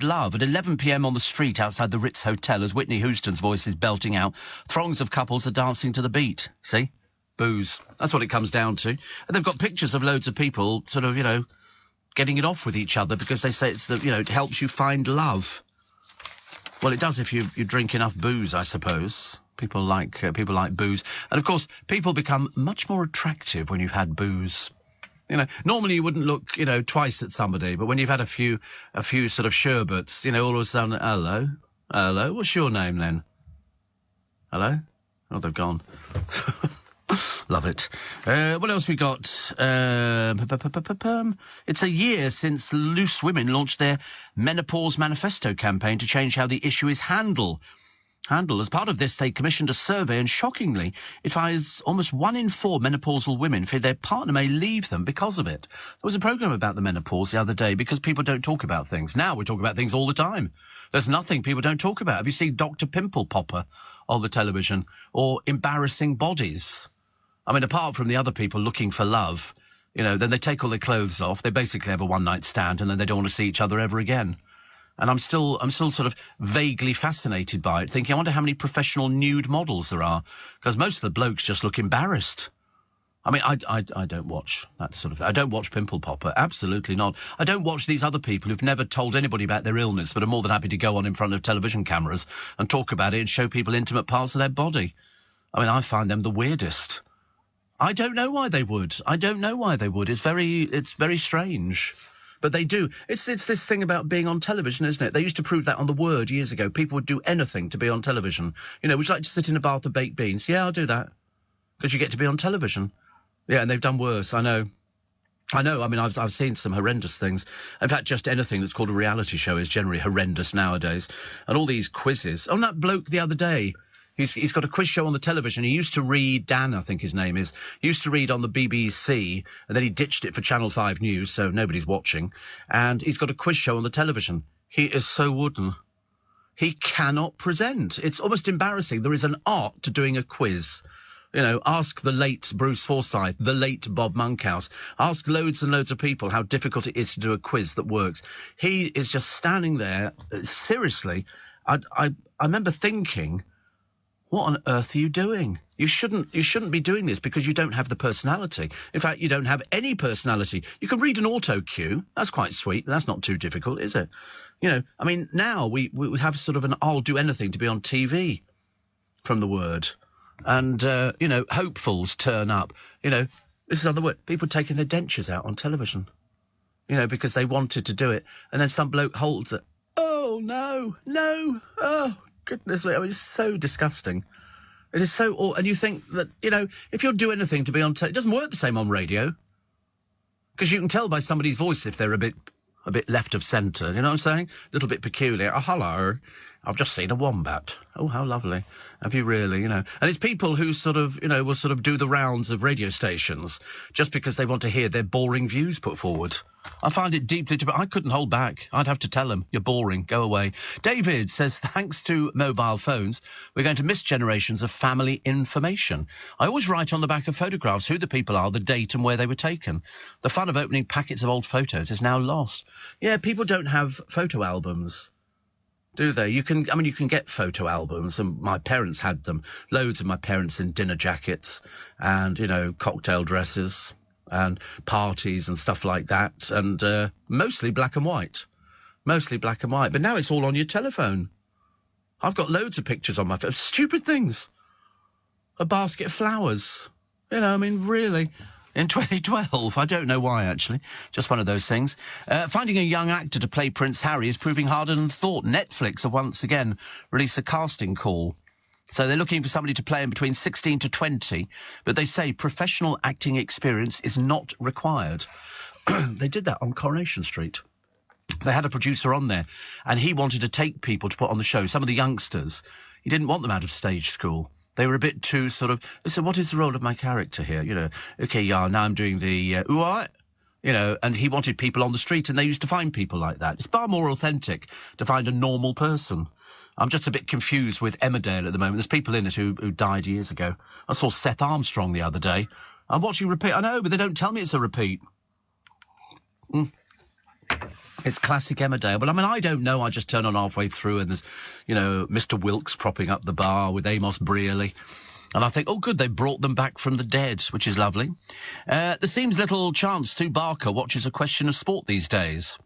love. At 11 p.m. on the street outside the Ritz Hotel, as Whitney Houston's voice is belting out, throngs of couples are dancing to the beat. See? Booze. That's what it comes down to. And they've got pictures of loads of people getting it off with each other because they say it helps you find love. Well, it does if you drink enough booze, I suppose. People like booze. And, of course, people become much more attractive when you've had booze. Normally you wouldn't look, twice at somebody, but when you've had a few sort of sherbets, all of a sudden, hello, what's your name then? Hello? Oh, they've gone. Love it. What else we got? It's a year since Loose Women launched their Menopause Manifesto campaign to change how the issue is handled. As part of this, they commissioned a survey, and shockingly, it finds almost 1 in 4 menopausal women fear their partner may leave them because of it. There was a programme about the menopause the other day because people don't talk about things. Now we talk about things all the time. There's nothing people don't talk about. Have you seen Dr. Pimple Popper on the television? Or embarrassing bodies? I mean, apart from the other people looking for love, then they take all their clothes off. They basically have a one-night stand, and then they don't want to see each other ever again. And I'm still sort of vaguely fascinated by it, thinking, I wonder how many professional nude models there are, because most of the blokes just look embarrassed. I mean, I don't watch that sort of... I don't watch Pimple Popper, absolutely not. I don't watch these other people who've never told anybody about their illness, but are more than happy to go on in front of television cameras and talk about it and show people intimate parts of their body. I mean, I find them the weirdest. I don't know why they would. It's very strange. But they do. It's this thing about being on television, isn't it? They used to prove that on The Word years ago. People would do anything to be on television. Would you like to sit in a bath of baked beans? Yeah, I'll do that. Because you get to be on television. Yeah, and they've done worse, I know. I mean, I've seen some horrendous things. In fact, just anything that's called a reality show is generally horrendous nowadays. And all these quizzes. Oh, that bloke the other day... He's got a quiz show on the television. He used to read, Dan, I think his name is, he used to read on the BBC, and then he ditched it for Channel 5 News, so nobody's watching. And he's got a quiz show on the television. He is so wooden. He cannot present. It's almost embarrassing. There is an art to doing a quiz. Ask the late Bruce Forsyth, the late Bob Monkhouse. Ask loads and loads of people how difficult it is to do a quiz that works. He is just standing there. Seriously, I remember thinking... What on earth are you doing? You shouldn't be doing this because you don't have the personality. In fact, you don't have any personality. You can read an auto cue. That's quite sweet. That's not too difficult, is it? I mean, now we have sort of an I'll do anything to be on TV from The Word. And, hopefuls turn up. This is other word. People taking their dentures out on television. Because they wanted to do it. And then some bloke holds it. Oh, no. Oh, goodness me, it's so disgusting. It is so... And you think that, if you'll do anything to be on... it doesn't work the same on radio. Because you can tell by somebody's voice if they're a bit left of centre. You know what I'm saying? A little bit peculiar. Oh, hello. I've just seen a wombat. Oh, how lovely. Have you really, And it's people who sort of, will sort of do the rounds of radio stations just because they want to hear their boring views put forward. I find it deeply... I couldn't hold back. I'd have to tell them, you're boring, go away. David says, thanks to mobile phones, we're going to miss generations of family information. I always write on the back of photographs who the people are, the date and where they were taken. The fun of opening packets of old photos is now lost. Yeah, people don't have photo albums. Do they? You can get photo albums, and my parents had them. Loads of my parents in dinner jackets and, cocktail dresses and parties and stuff like that, and mostly black and white. But now it's all on your telephone. I've got loads of pictures on my phone. Stupid things. A basket of flowers. Really. In 2012, I don't know why, actually. Just one of those things. Finding a young actor to play Prince Harry is proving harder than thought. Netflix have once again released a casting call. So they're looking for somebody to play in between 16 to 20, but they say professional acting experience is not required. They did that on Coronation Street. They had a producer on there, and he wanted to take people to put on the show. Some of the youngsters, he didn't want them out of stage school. They were a bit too sort of, so what is the role of my character here? You know, okay, yeah, now I'm doing the, what? You know, and he wanted people on the street, and they used to find people like that. It's far more authentic to find a normal person. I'm just a bit confused with Emmerdale at the moment. There's people in it who died years ago. I saw Seth Armstrong the other day. I'm watching repeat. I know, but they don't tell me it's a repeat. It's classic Emmerdale. But, I mean, I don't know. I just turn on halfway through and there's, you know, Mr. Wilkes propping up the bar with Amos Brearley. And I think, oh, good, they brought them back from the dead, which is lovely. There seems little chance Stu Barker watches A Question of Sport these days.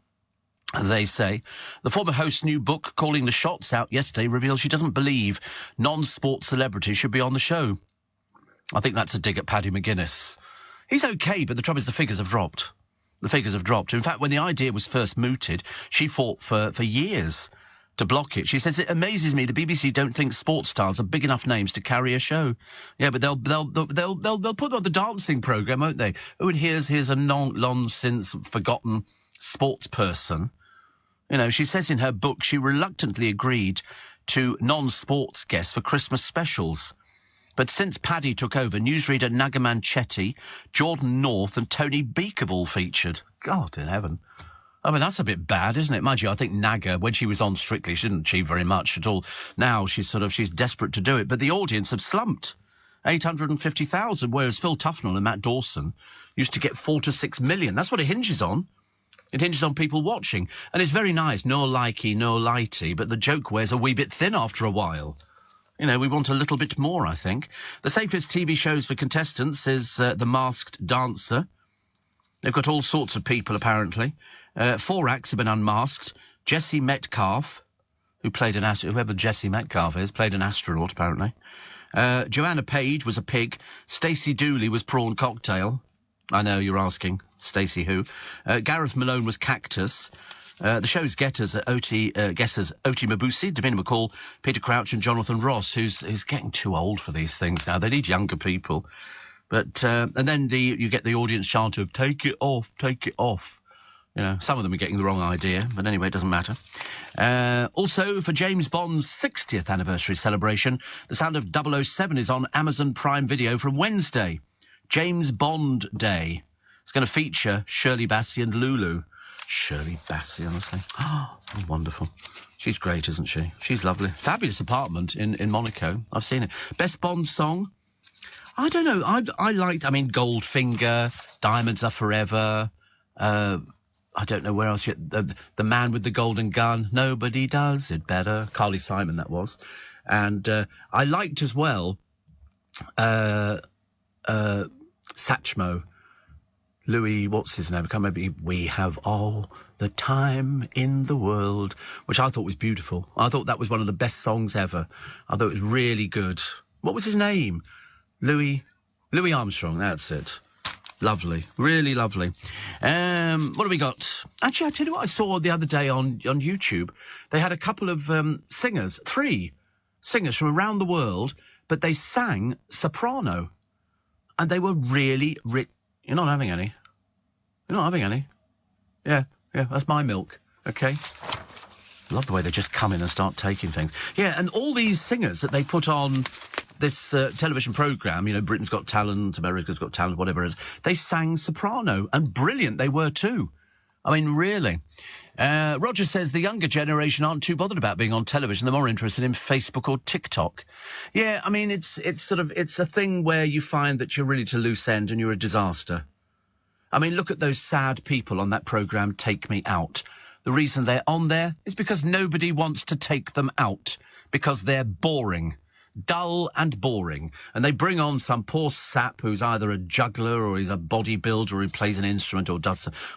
They say the former host's new book, Calling the Shots, out yesterday, reveals she doesn't believe non-sport celebrities should be on the show. I think that's a dig at Paddy McGuinness. He's okay, but the trouble is the figures have dropped. The figures have dropped. In fact, when the idea was first mooted, she fought for years to block it. She says, it amazes me the BBC don't think sports stars are big enough names to carry a show. Yeah, but they'll put on the dancing programme, won't they? Oh, and here's a long since forgotten sports person. You know, she says in her book she reluctantly agreed to non-sports guests for Christmas specials. But since Paddy took over, newsreader Nagaman Chetty, Jordan North and Tony Beak have all featured. God in heaven. I mean, that's a bit bad, isn't it? Mind you, I think Naga, when she was on Strictly, she didn't achieve very much at all. Now she's desperate to do it. But the audience have slumped. 850,000, whereas Phil Tufnell and Matt Dawson used to get 4 to 6 million. That's what it hinges on. It hinges on people watching. And it's very nice, no likey, no lighty, but the joke wears a wee bit thin after a while. You know, we want a little bit more, I think. The safest TV shows for contestants is The Masked Dancer. They've got all sorts of people, apparently. 4 acts have been unmasked. Jessie Metcalfe, whoever Jessie Metcalfe is, played an astronaut, apparently. Joanna Page was a pig. Stacey Dooley was prawn cocktail. I know, you're asking. Stacey who? Gareth Malone was cactus. The show's guessers Oti Mabuse, Davina McCall, Peter Crouch and Jonathan Ross, who's getting too old for these things now. They need younger people. But and then you get the audience chant of, take it off, take it off. You know, some of them are getting the wrong idea, but anyway, it doesn't matter. Also, for James Bond's 60th anniversary celebration, The Sound of 007 is on Amazon Prime Video from Wednesday. James Bond Day. It's going to feature Shirley Bassey and Lulu. Shirley Bassey, honestly. Oh, wonderful. She's great, isn't she? She's lovely. Fabulous apartment in Monaco. I've seen it. Best Bond song? I don't know. I liked, Goldfinger, Diamonds Are Forever. I don't know where else yet. The Man with the Golden Gun. Nobody Does It Better. Carly Simon, that was. And I liked as well Satchmo. Louis, what's his name? I can't remember. We Have All the Time in the World, which I thought was beautiful. I thought that was one of the best songs ever. I thought it was really good. What was his name? Louis Armstrong, that's it. Lovely, really lovely. What have we got? Actually, I tell you what I saw the other day on YouTube. They had a couple of singers, 3 singers from around the world, but they sang soprano. And they were really You're not having any? You're not having any? Yeah, that's my milk, okay? Love the way they just come in and start taking things. Yeah, and all these singers that they put on this television programme, you know, Britain's Got Talent, America's Got Talent, whatever it is, they sang soprano, and brilliant they were too. I mean, really. Roger says the younger generation aren't too bothered about being on television. They're more interested in Facebook or TikTok. Yeah, I mean, it's a thing where you find that you're really to loose end and you're a disaster. I mean, look at those sad people on that programme, Take Me Out. The reason they're on there is because nobody wants to take them out, because they're boring. Dull and boring, and they bring on some poor sap who's either a juggler or he's a bodybuilder or he plays an instrument or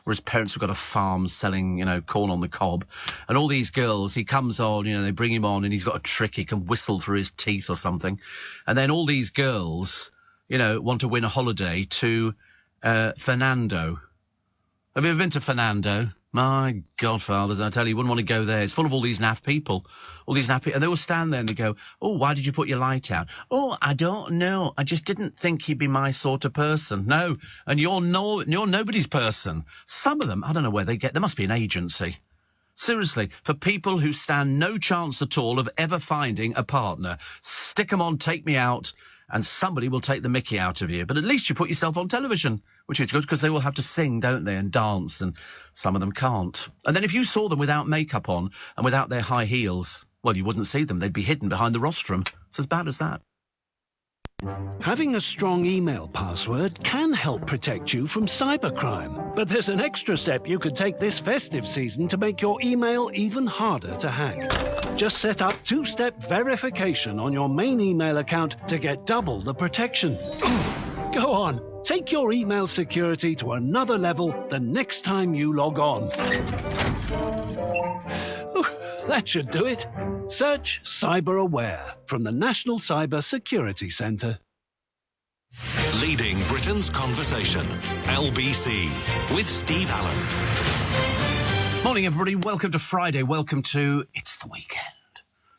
his parents have got a farm selling, you know, corn on the cob. And all these girls, he comes on, you know, they bring him on and he's got a trick, he can whistle through his teeth or something. And then all these girls, you know, want to win a holiday to Fernando. Have you ever been to Fernando? My godfathers, I tell you, you wouldn't want to go there. It's full of all these naff people. And they will stand there and they go, oh, why did you put your light out? Oh, I don't know. I just didn't think he'd be my sort of person. No, and you're nobody's person. Some of them, I don't know where they get, there must be an agency. Seriously, for people who stand no chance at all of ever finding a partner, stick them on Take Me Out, and somebody will take the mickey out of you. But at least you put yourself on television, which is good because they will have to sing, don't they, and dance, and some of them can't. And then if you saw them without makeup on and without their high heels, well, you wouldn't see them. They'd be hidden behind the rostrum. It's as bad as that. Having a strong email password can help protect you from cybercrime. But there's an extra step you could take this festive season to make your email even harder to hack. Just set up two-step verification on your main email account to get double the protection. Go on, take your email security to another level the next time you log on. That should do it. Search Cyber Aware from the National Cyber Security Centre. Leading Britain's conversation, LBC, with Steve Allen. Morning, everybody. Welcome to Friday. Welcome to It's the Weekend.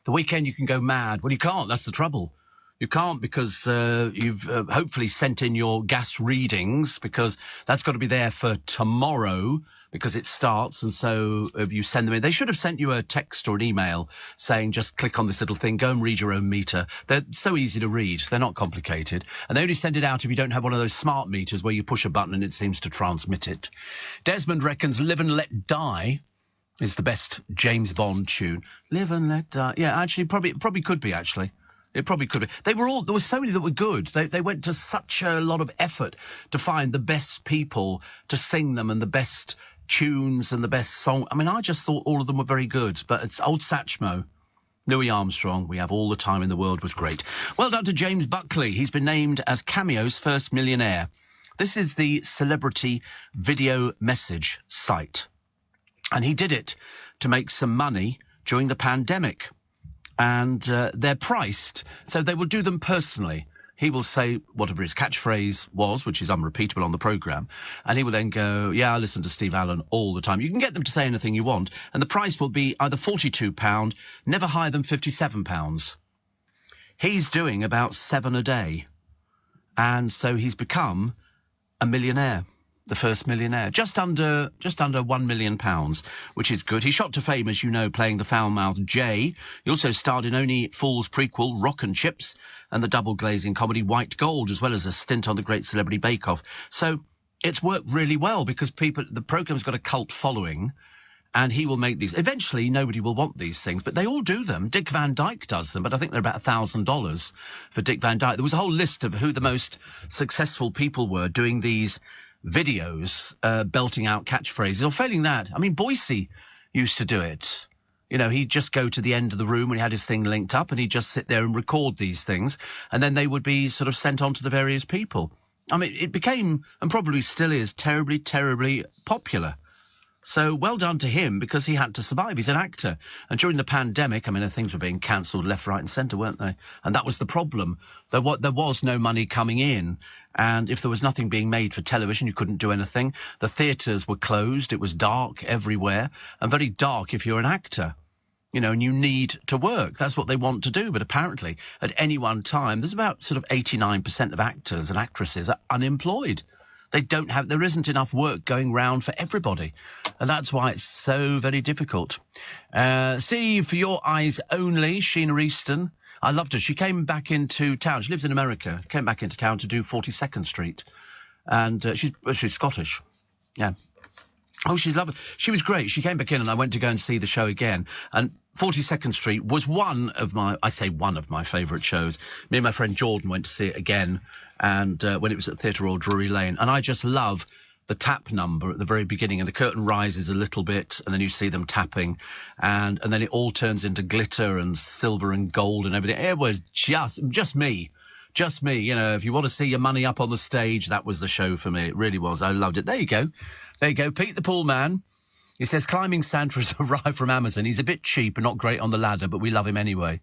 The weekend you can go mad. Well, you can't. That's the trouble. You can't because you've hopefully sent in your gas readings, because that's got to be there for tomorrow because it starts, and so you send them in. They should have sent you a text or an email saying just click on this little thing, go and read your own meter. They're so easy to read. They're not complicated. And they only send it out if you don't have one of those smart meters where you push a button and it seems to transmit it. Desmond reckons Live and Let Die is the best James Bond tune. Live and Let Die. Yeah, actually, probably could be, actually. It probably could be. There were so many that were good. They went to such a lot of effort to find the best people to sing them and the best tunes and the best song. I mean, I just thought all of them were very good. But it's old Satchmo, Louis Armstrong, We Have All the Time in the World was great. Well done to James Buckley. He's been named as Cameo's first millionaire. This is the celebrity video message site. And he did it to make some money during the pandemic. And they're priced, so they will do them personally. He will say whatever his catchphrase was, which is unrepeatable on the programme, and he will then go, yeah, I listen to Steve Allen all the time. You can get them to say anything you want, and the price will be either £42, never higher than £57. He's doing about 7 a day, and so he's become a millionaire. The first millionaire, just under £1 million, which is good. He shot to fame, as you know, playing the foul-mouthed Jay. He also starred in Only Fools prequel Rock and Chips and the double-glazing comedy White Gold, as well as a stint on the Great Celebrity Bake Off. So it's worked really well because the programme's got a cult following, and he will make these. Eventually, nobody will want these things, but they all do them. Dick Van Dyke does them, but I think they're about $1,000 for Dick Van Dyke. There was a whole list of who the most successful people were doing these videos, belting out catchphrases, or failing that. I mean, Boycie used to do it. You know, he'd just go to the end of the room when he had his thing linked up, and he'd just sit there and record these things, and then they would be sort of sent on to the various people. I mean, it became, and probably still is, terribly, terribly popular. So well done to him, because he had to survive. He's an actor. And during the pandemic, I mean, things were being cancelled left, right and centre, weren't they? And that was the problem. There was no money coming in. And if there was nothing being made for television, you couldn't do anything. The theatres were closed. It was dark everywhere, and very dark if you're an actor. You know, and you need to work. That's what they want to do. But apparently, at any one time, there's about sort of 89% of actors and actresses are unemployed. There isn't enough work going round for everybody. And that's why it's so very difficult. Steve, for your eyes only, Sheena Easton. I loved her. She came back into town. She lives in America. Came back into town to do 42nd Street. And she's Scottish. Yeah. Oh, she's lovely. She was great. She came back in and I went to go and see the show again. And 42nd Street was one of my favourite shows. Me and my friend Jordan went to see it again. And when it was at Theatre Royal Drury Lane. And I just love the tap number at the very beginning. And the curtain rises a little bit and then you see them tapping. And then it all turns into glitter and silver and gold and everything. It was just me. Just me. You know, if you want to see your money up on the stage, that was the show for me. It really was. I loved it. There you go. Pete the Pool Man. He says, Climbing Santa has arrived from Amazon. He's a bit cheap and not great on the ladder, but we love him anyway.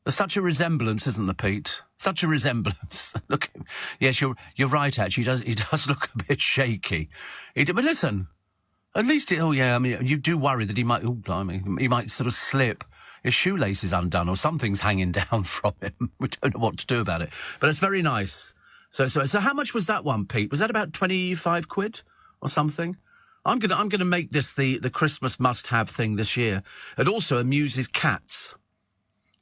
There's such a resemblance, isn't there, Pete? Such a resemblance. Look, yes, you're right, actually. He does look a bit shaky. But listen, At least, I mean, you do worry that he might sort of slip. His shoelace is undone or something's hanging down from him. We don't know what to do about it. But it's very nice. So how much was that one, Pete? Was that about 25 quid or something? I'm gonna make this the Christmas must-have thing this year. It also amuses cats.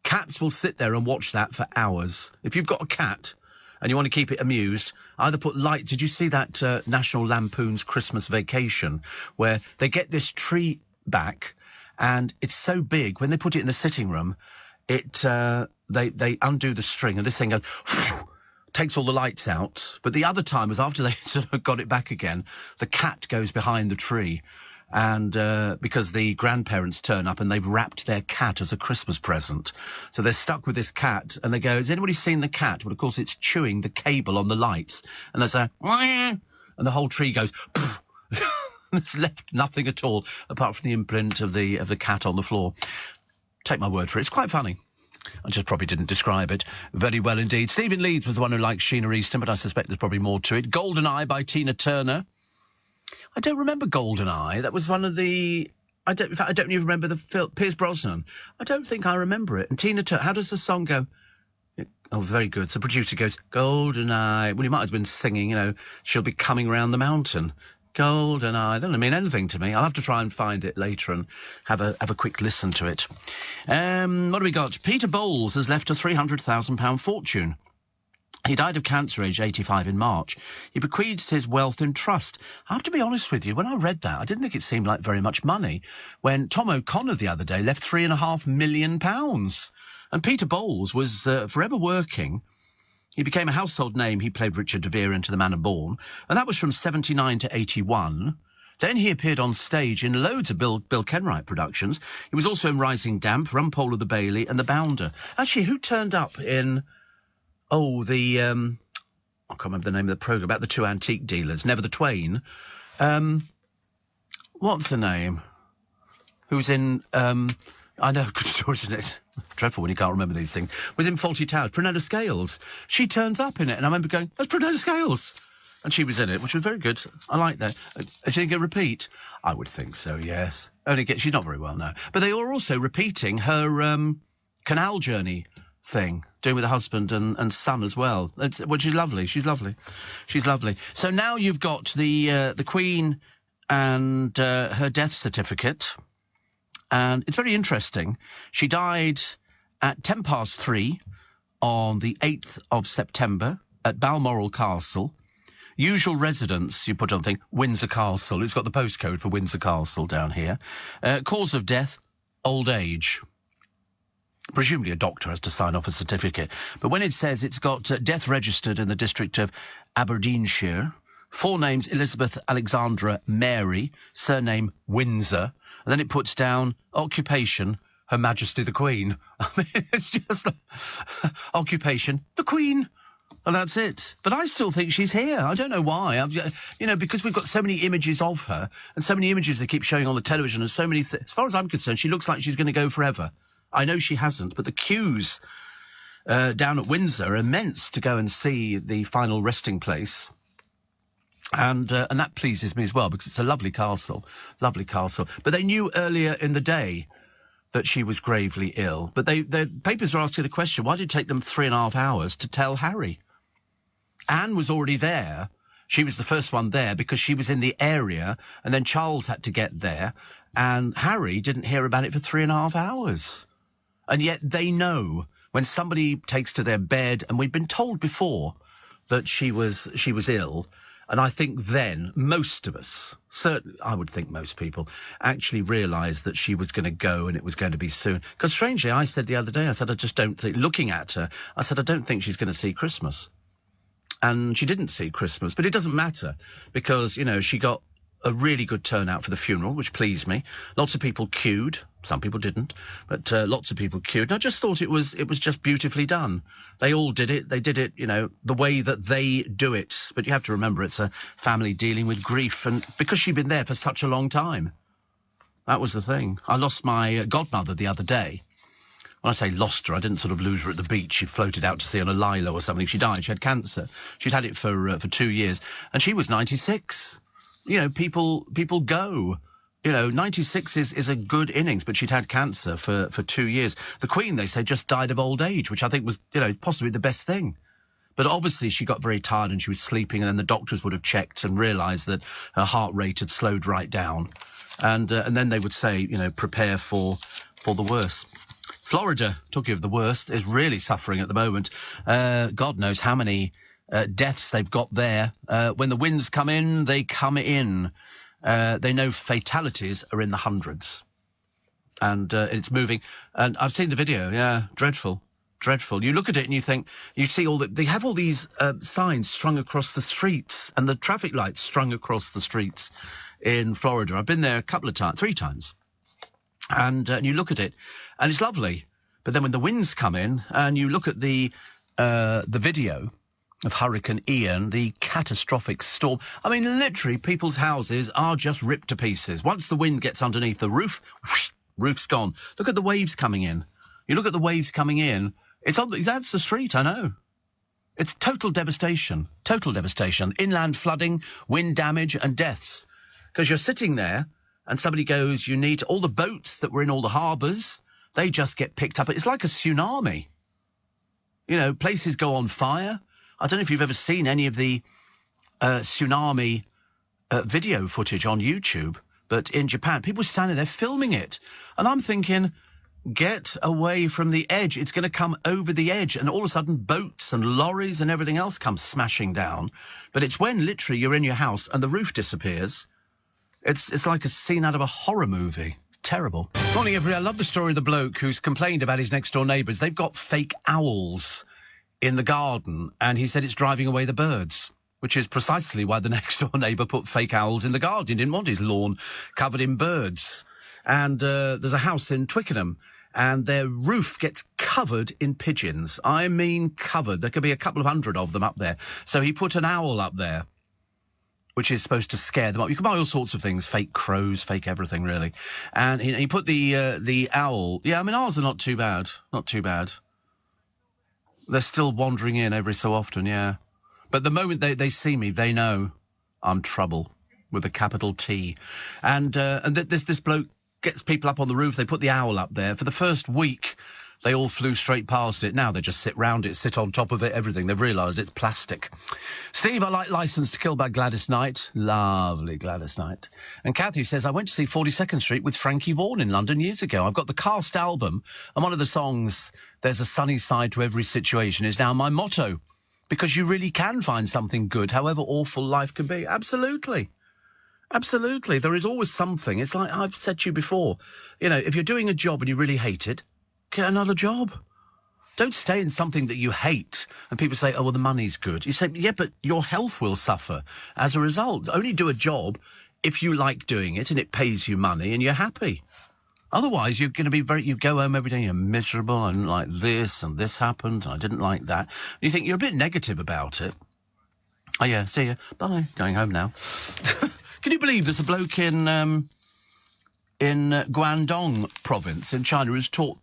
Cats will sit there and watch that for hours. If you've got a cat and you want to keep it amused, either put light... Did you see that National Lampoon's Christmas Vacation, where they get this tree back and it's so big, when they put it in the sitting room, they undo the string and this thing goes... takes all the lights out, but the other time was after they sort of got it back again, the cat goes behind the tree, and because the grandparents turn up and they've wrapped their cat as a Christmas present. So they're stuck with this cat, and they go, has anybody seen the cat? Well, of course, it's chewing the cable on the lights, and there's a... and the whole tree goes... There's left nothing at all, apart from the imprint of the cat on the floor. Take my word for it, it's quite funny. I just probably didn't describe it very well indeed. Stephen Leeds was the one who liked Sheena Easton, but I suspect there's probably more to it. GoldenEye by Tina Turner. I don't remember GoldenEye. That was one of the... I don't even remember the film. Pierce Brosnan. I don't think I remember it. And Tina Turner, how does the song go? Oh, very good. So the producer goes, GoldenEye. Well, he might have been singing, she'll be coming round the mountain. GoldenEye. That doesn't mean anything to me. I'll have to try and find it later and have a quick listen to it. What do we got? Peter Bowles has left a £300,000 fortune. He died of cancer, aged 85 in March. He bequeathed his wealth in trust. I have to be honest with you, when I read that, I didn't think it seemed like very much money. When Tom O'Connor the other day left £3.5 million. And Peter Bowles was forever working. He became a household name. He played Richard de Vere into The Man of Bourne, and that was from 79 to 81. Then he appeared on stage in loads of Bill Kenwright productions. He was also in Rising Damp, Rumpole of the Bailey, and The Bounder. Actually, who turned up in... I can't remember the name of the programme, about the two antique dealers, Never the Twain. What's her name? Who's in... I know, good story, isn't it? Dreadful when you can't remember these things. Was in Fawlty Towers. Prunella Scales. She turns up in it, and I remember going, that's Prunella Scales. And she was in it, which was very good. I like that. She didn't get a repeat? I would think so, yes. She's not very well now. But they were also repeating her canal journey thing, doing with her husband and son as well. Which is lovely. She's lovely. She's lovely. So now you've got the Queen and her death certificate. And it's very interesting. She died at 3:10 on the 8th of September at Balmoral Castle. Usual residence, you put on the thing, Windsor Castle. It's got the postcode for Windsor Castle down here. Cause of death, old age. Presumably a doctor has to sign off a certificate. But when it says it's got death registered in the district of Aberdeenshire, full names Elizabeth Alexandra Mary, surname Windsor, and then it puts down occupation, Her Majesty the Queen. I mean, it's just occupation, the Queen. And that's it. But I still think she's here. I don't know why. Because we've got so many images of her and so many images they keep showing on the television and so many... as far as I'm concerned, she looks like she's going to go forever. I know she hasn't, but the queues down at Windsor are immense to go and see the final resting place. And that pleases me as well, because it's a lovely castle. But they knew earlier in the day that she was gravely ill. But the papers were asking the question, why did it take them 3.5 hours to tell Harry? Anne was already there. She was the first one there because she was in the area, and then Charles had to get there, and Harry didn't hear about it for 3.5 hours. And yet they know when somebody takes to their bed, and we'd been told before that she was ill. And I think then most of us, certainly I would think most people, actually realised that she was going to go and it was going to be soon. Because strangely, I said the other day, I said, I just don't think, looking at her, I said, I don't think she's going to see Christmas. And she didn't see Christmas, but it doesn't matter because, she got a really good turnout for the funeral, which pleased me. Lots of people queued. Some people didn't, but lots of people queued. And I just thought it was just beautifully done. They all did it. They did it, the way that they do it. But you have to remember it's a family dealing with grief, and because she'd been there for such a long time. That was the thing. I lost my godmother the other day. When I say lost her, I didn't sort of lose her at the beach. She floated out to sea on a lilo or something. She died. She had cancer. She'd had it for 2 years, and she was 96. people go. 96 is a good innings, but she'd had cancer for 2 years. The Queen, they say, just died of old age, which I think was, possibly the best thing. But obviously she got very tired and she was sleeping, and then the doctors would have checked and realised that her heart rate had slowed right down. And then they would say, prepare for the worst. Florida, talking of the worst, is really suffering at the moment. God knows how many deaths they've got there. When the winds come in, they come in. They know fatalities are in the hundreds. And it's moving. And I've seen the video. Yeah, dreadful. Dreadful. You look at it and you think, you see they have all these signs strung across the streets and the traffic lights strung across the streets in Florida. I've been there 3 times. And you look at it and it's lovely. But then when the winds come in and you look at the video of Hurricane Ian, the catastrophic storm. I mean, literally, people's houses are just ripped to pieces. Once the wind gets underneath the roof, whoosh, roof's gone. Look at the waves coming in. You look at the waves coming in. That's the street, I know. It's total devastation. Total devastation. Inland flooding, wind damage and deaths. Because you're sitting there and somebody goes, you need all the boats that were in all the harbours. They just get picked up. It's like a tsunami. Places go on fire. I don't know if you've ever seen any of the tsunami video footage on YouTube, but in Japan, people are standing there filming it. And I'm thinking, get away from the edge. It's going to come over the edge. And all of a sudden, boats and lorries and everything else comes smashing down. But it's when literally you're in your house and the roof disappears. It's like a scene out of a horror movie. Terrible. Morning, everyone. I love the story of the bloke who's complained about his next-door neighbours. They've got fake owls in the garden, and he said it's driving away the birds, which is precisely why the next-door neighbour put fake owls in the garden. He didn't want his lawn covered in birds. And there's a house in Twickenham, and their roof gets covered in pigeons. I mean covered. There could be a couple of hundred of them up there. So he put an owl up there, which is supposed to scare them up. You can buy all sorts of things, fake crows, fake everything, really. And he put the owl... Yeah, I mean, owls are not too bad. Not too bad. They're still wandering in every so often, yeah. But the moment they see me, they know I'm trouble, with a capital T. And this bloke gets people up on the roof. They put the owl up there. For the first week, they all flew straight past it. Now they just sit round it, sit on top of it, everything. They've realised it's plastic. Steve, I like Licence to Kill by Gladys Knight. Lovely Gladys Knight. And Kathy says, I went to see 42nd Street with Frankie Vaughan in London years ago. I've got the cast album, and one of the songs, There's a Sunny Side to Every Situation, is now my motto. Because you really can find something good, however awful life can be. Absolutely. Absolutely. There is always something. It's like I've said to you before. If you're doing a job and you really hate it, get another job. Don't stay in something that you hate. And people say, oh, well, the money's good. You say, yeah, but your health will suffer as a result. Only do a job if you like doing it and it pays you money and you're happy. Otherwise, you're going to be you go home every day, you're miserable, I didn't like this and this happened, and I didn't like that. And you think you're a bit negative about it. Oh, yeah, see you. Bye. Going home now. Can you believe there's a bloke in Guangdong province in China who's taught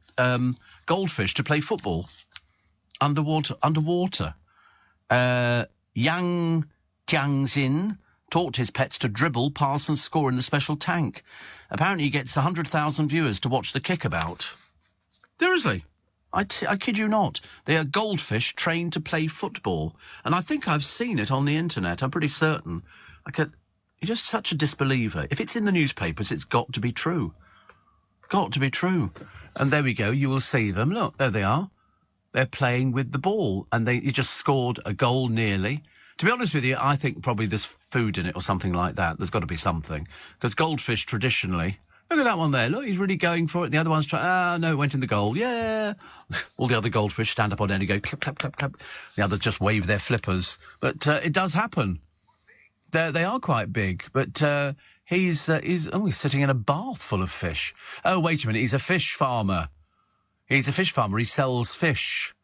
goldfish to play football underwater. Yang Tianxin taught his pets to dribble, pass and score in the special tank. Apparently he gets 100,000 viewers to watch the kickabout. Seriously, I kid you not. They are goldfish trained to play football. And I think I've seen it on the internet. I'm pretty certain. You're just such a disbeliever. If it's in the newspapers, it's got to be true. Got to be true. And there we go. You will see them. Look, there they are. They're playing with the ball. And you just scored a goal nearly. To be honest with you, I think probably there's food in it or something like that. There's got to be something. Because goldfish traditionally... Look at that one there. Look, he's really going for it. The other one's trying... no, it went in the goal. Yeah. All the other goldfish stand up on end and go clap, clap, clap, clap. The others just wave their flippers. But it does happen. They are quite big. But he's sitting in a bath full of fish. Oh, wait a minute. He's a fish farmer. He sells fish.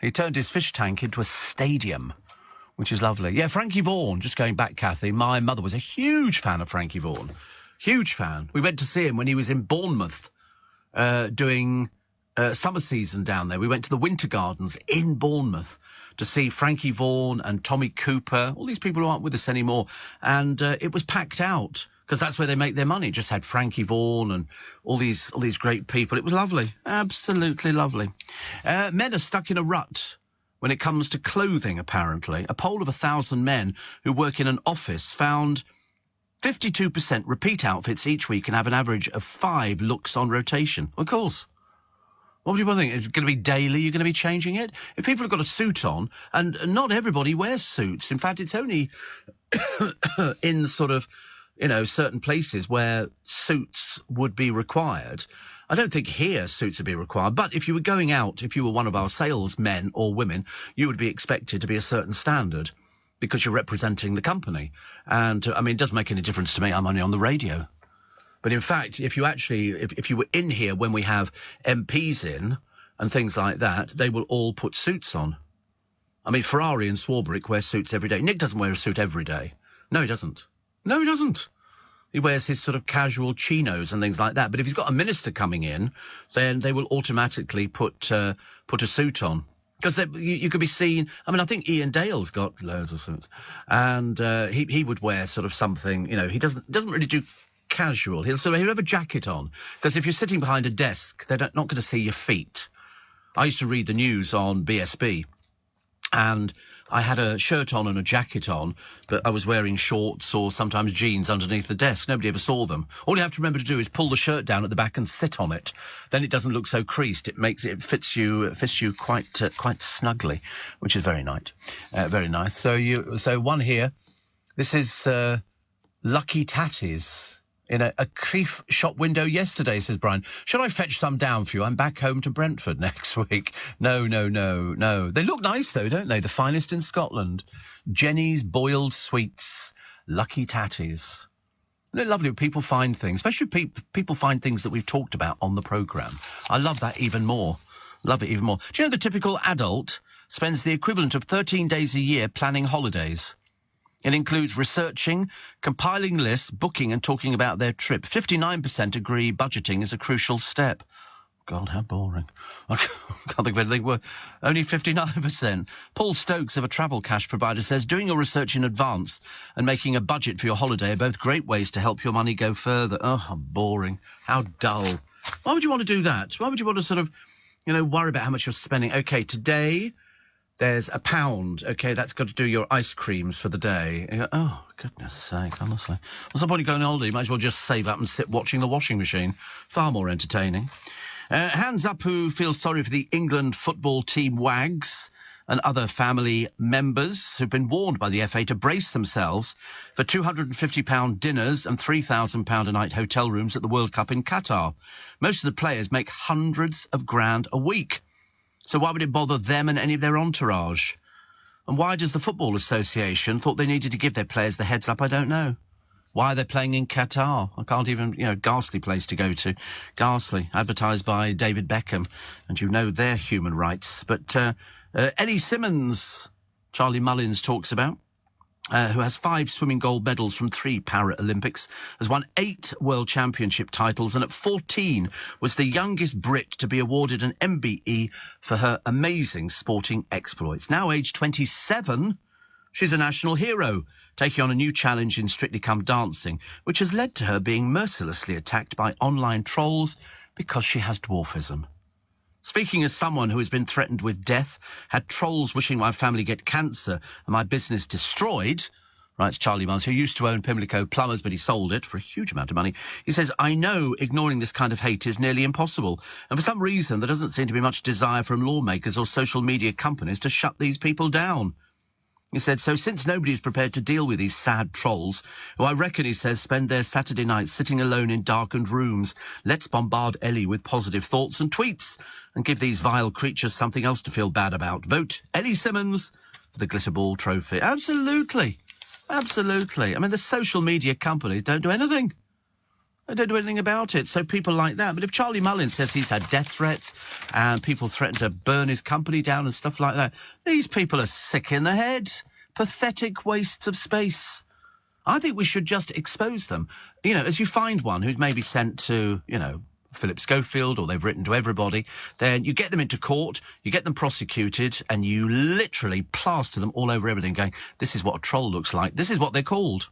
He turned his fish tank into a stadium, which is lovely. Yeah, Frankie Vaughan, just going back, Kathy. My mother was a huge fan of Frankie Vaughan. Huge fan. We went to see him when he was in Bournemouth doing summer season down there. We went to the Winter Gardens in Bournemouth to see Frankie Vaughan and Tommy Cooper, all these people who aren't with us anymore. And it was packed out because that's where they make their money. It just had Frankie Vaughan and all these great people. It was lovely, absolutely lovely. Men are stuck in a rut when it comes to clothing, apparently. A poll of 1,000 men who work in an office found 52% repeat outfits each week and have an average of 5 looks on rotation. Of course. What do you think? Is it going to be daily? You're going to be changing it? If people have got a suit on, and not everybody wears suits. In fact, it's only in sort of, certain places where suits would be required. I don't think here suits would be required. But if you were going out, if you were one of our salesmen or women, you would be expected to be a certain standard because you're representing the company. And, it doesn't make any difference to me. I'm only on the radio. But in fact, if you were in here when we have MPs in and things like that, they will all put suits on. Ferrari and Swarbrick wear suits every day. Nick doesn't wear a suit every day. No, he doesn't. He wears his sort of casual chinos and things like that. But if he's got a minister coming in, then they will automatically put a suit on. Because you could be seen. I think Ian Dale's got loads of suits, and he would wear sort of something. He doesn't really do casual. He'll have a jacket on, because if you're sitting behind a desk, they're not going to see your feet. I used to read the news on BSB, and I had a shirt on and a jacket on, but I was wearing shorts or sometimes jeans underneath the desk. Nobody ever saw them. All you have to remember to do is pull the shirt down at the back and sit on it. Then it doesn't look so creased. It fits you quite snugly, which is very nice. Very nice. So one here. This is Lucky Tatties in a Creef shop window yesterday, says Brian. Should I fetch some down for you? I'm back home to Brentford next week. No. They look nice, though, don't they? The finest in Scotland. Jenny's Boiled Sweets. Lucky Tatties. They're lovely when people find things, especially people find things that we've talked about on the programme. I love that even more. Love it even more. Do you know the typical adult spends the equivalent of 13 days a year planning holidays? It includes researching, compiling lists, booking and talking about their trip. 59% agree budgeting is a crucial step. God, how boring. I can't think of anything worse. Only 59%. Paul Stokes of a travel cash provider says doing your research in advance and making a budget for your holiday are both great ways to help your money go further. Oh, how boring. How dull. Why would you want to do that? Why would you want to sort of, worry about how much you're spending? OK, today there's £1. OK, that's got to do your ice creams for the day. You go, oh, goodness sake, honestly. What's the point of going on holiday? You might as well just save up and sit watching the washing machine. Far more entertaining. Hands up who feels sorry for the England football team Wags and other family members who've been warned by the FA to brace themselves for £250 dinners and £3,000 a night hotel rooms at the World Cup in Qatar. Most of the players make hundreds of grand a week. So why would it bother them and any of their entourage? And why does the Football Association thought they needed to give their players the heads up? I don't know. Why are they playing in Qatar? I can't even, ghastly place to go to. Ghastly, advertised by David Beckham. And their human rights. But Ellie Simmons, Charlie Mullins talks about, who has 5 swimming gold medals from 3 Paralympics, has won 8 World Championship titles, and at 14 was the youngest Brit to be awarded an MBE for her amazing sporting exploits. Now aged 27, she's a national hero, taking on a new challenge in Strictly Come Dancing, which has led to her being mercilessly attacked by online trolls because she has dwarfism. Speaking as someone who has been threatened with death, had trolls wishing my family get cancer and my business destroyed, writes Charlie Mullins, who used to own Pimlico Plumbers, but he sold it for a huge amount of money. He says, I know ignoring this kind of hate is nearly impossible. And for some reason, there doesn't seem to be much desire from lawmakers or social media companies to shut these people down. He said, so since nobody is prepared to deal with these sad trolls, who I reckon, he says, spend their Saturday nights sitting alone in darkened rooms, let's bombard Ellie with positive thoughts and tweets and give these vile creatures something else to feel bad about. Vote Ellie Simmons for the Glitterball Trophy. Absolutely. Absolutely. The social media companies don't do anything. They don't do anything about it. So people like that. But if Charlie Mullins says he's had death threats and people threaten to burn his company down and stuff like that, these people are sick in the head. Pathetic wastes of space. I think we should just expose them. As you find one who's maybe sent to, Philip Schofield, or they've written to everybody, then you get them into court, you get them prosecuted, and you literally plaster them all over everything, going, this is what a troll looks like. This is what they're called.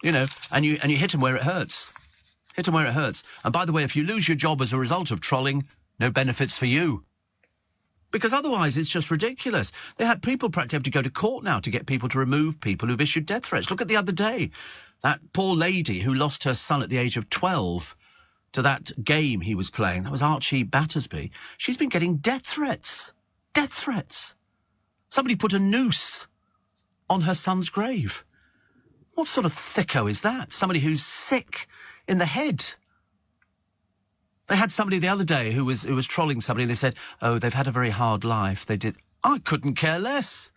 You know, and you hit them where it hurts. Hit them where it hurts. And by the way, if you lose your job as a result of trolling, no benefits for you. Because otherwise it's just ridiculous. They had people practically have to go to court now to get people to remove people who've issued death threats. Look at the other day. That poor lady who lost her son at the age of 12 to that game he was playing. That was Archie Battersby. She's been getting death threats. Death threats. Somebody put a noose on her son's grave. What sort of thicko is that? Somebody who's sick in the head. They had somebody the other day who was trolling somebody, and they said, oh, they've had a very hard life. They did. I couldn't care less.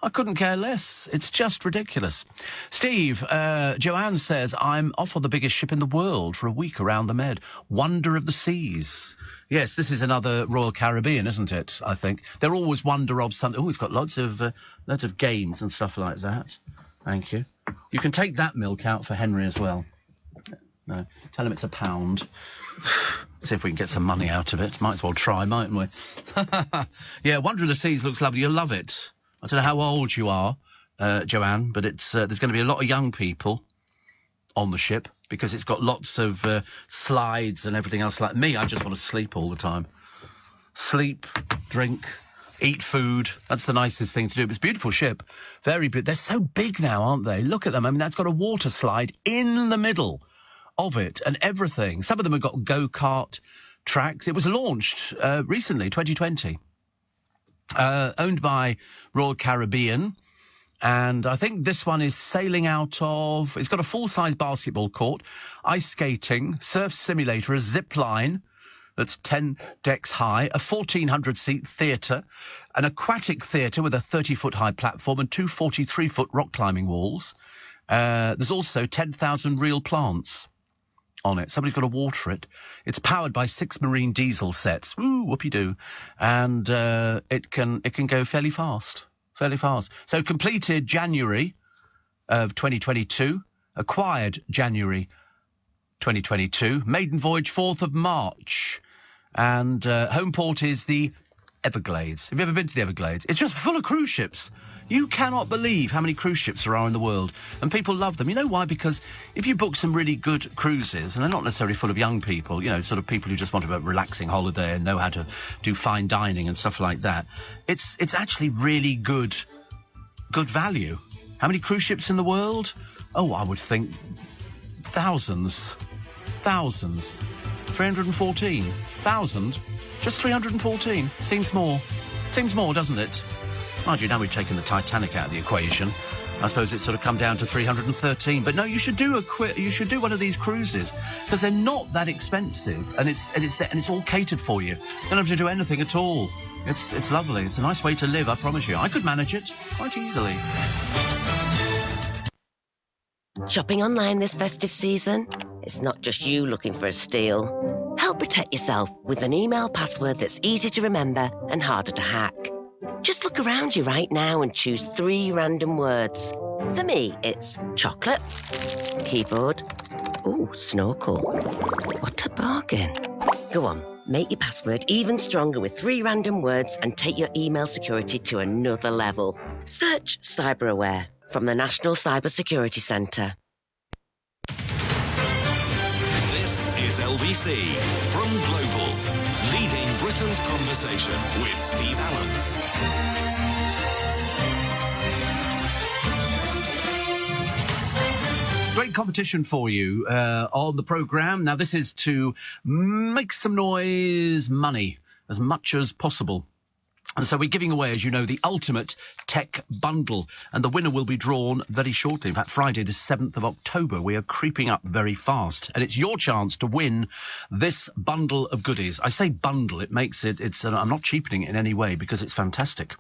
I couldn't care less. It's just ridiculous. Steve, Joanne says, I'm off on the biggest ship in the world for a week around the Med. Wonder of the Seas. Yes, this is another Royal Caribbean, isn't it, I think? They're always wonder of something. Oh, we've got lots of games and stuff like that. Thank you. You can take that milk out for Henry as well. No, tell him it's £1. See if we can get some money out of it. Might as well try, mightn't we? Yeah, Wonder of the Seas looks lovely. You'll love it. I don't know how old you are, Joanne, but it's there's going to be a lot of young people on the ship because it's got lots of slides and everything else. Like me, I just want to sleep all the time. Sleep, drink, eat food. That's the nicest thing to do. It's a beautiful ship. Very big. They're so big now, aren't they? Look at them. I mean, that's got a water slide in the middle of it and everything. Some of them have got go-kart tracks. It was launched recently, 2020. Owned by Royal Caribbean, and I think this one is sailing out of... It's got a full-size basketball court, ice skating, surf simulator, a zip line that's 10 decks high, a 1,400-seat theatre, an aquatic theatre with a 30-foot-high platform and two 43-foot rock-climbing walls. There's also 10,000 real plants on it. Somebody's got to water it. It's powered by 6 marine diesel sets. Woo, whoopee-doo. And it can go fairly fast. So completed January of 2022, acquired January 2022, maiden voyage 4th of March. And home port is the Everglades. Have you ever been to the Everglades? It's just full of cruise ships. You cannot believe how many cruise ships there are in the world. And people love them. You know why? Because if you book some really good cruises, and they're not necessarily full of young people, you know, sort of people who just want a relaxing holiday and know how to do fine dining and stuff like that, it's actually really good value. How many cruise ships in the world? Oh, I would think thousands. 314,000. Just 314. Seems more, doesn't it? Mind you, now we've taken the Titanic out of the equation, I suppose it's sort of come down to 313. But no, you should do one of these cruises because they're not that expensive, and it's all catered for you. You don't have to do anything at all. It's lovely. It's a nice way to live, I promise you. I could manage it quite easily. Shopping online this festive season? It's not just you looking for a steal. Help protect yourself with an email password that's easy to remember and harder to hack. Just look around you right now and choose 3 random words. For me, it's chocolate, keyboard, snorkel. What a bargain. Go on, make your password even stronger with 3 random words and take your email security to another level. Search CyberAware from the National Cyber Security Centre. This is LBC from Global, leading Britain's conversation with Steve Allen. Great competition for you on the programme. Now, this is to make some noise, money, as much as possible. And so we're giving away, as you know, the ultimate tech bundle. And the winner will be drawn very shortly. In fact, Friday, the 7th of October. We are creeping up very fast. And it's your chance to win this bundle of goodies. I say bundle. It makes it... I'm not cheapening it in any way because it's fantastic.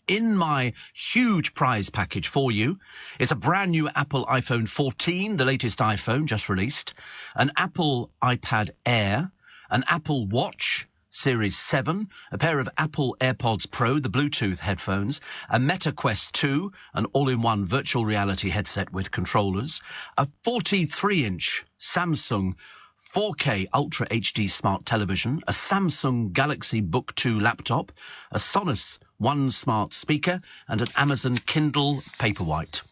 In my huge prize package for you is a brand new Apple iPhone 14, the latest iPhone just released, an Apple iPad Air, an Apple Watch Series 7, a pair of Apple AirPods Pro, the Bluetooth headphones, a Meta Quest 2, an all-in-one virtual reality headset with controllers, a 43-inch Samsung 4K Ultra HD smart television, a Samsung Galaxy Book 2 laptop, a Sonos One smart speaker, and an Amazon Kindle Paperwhite.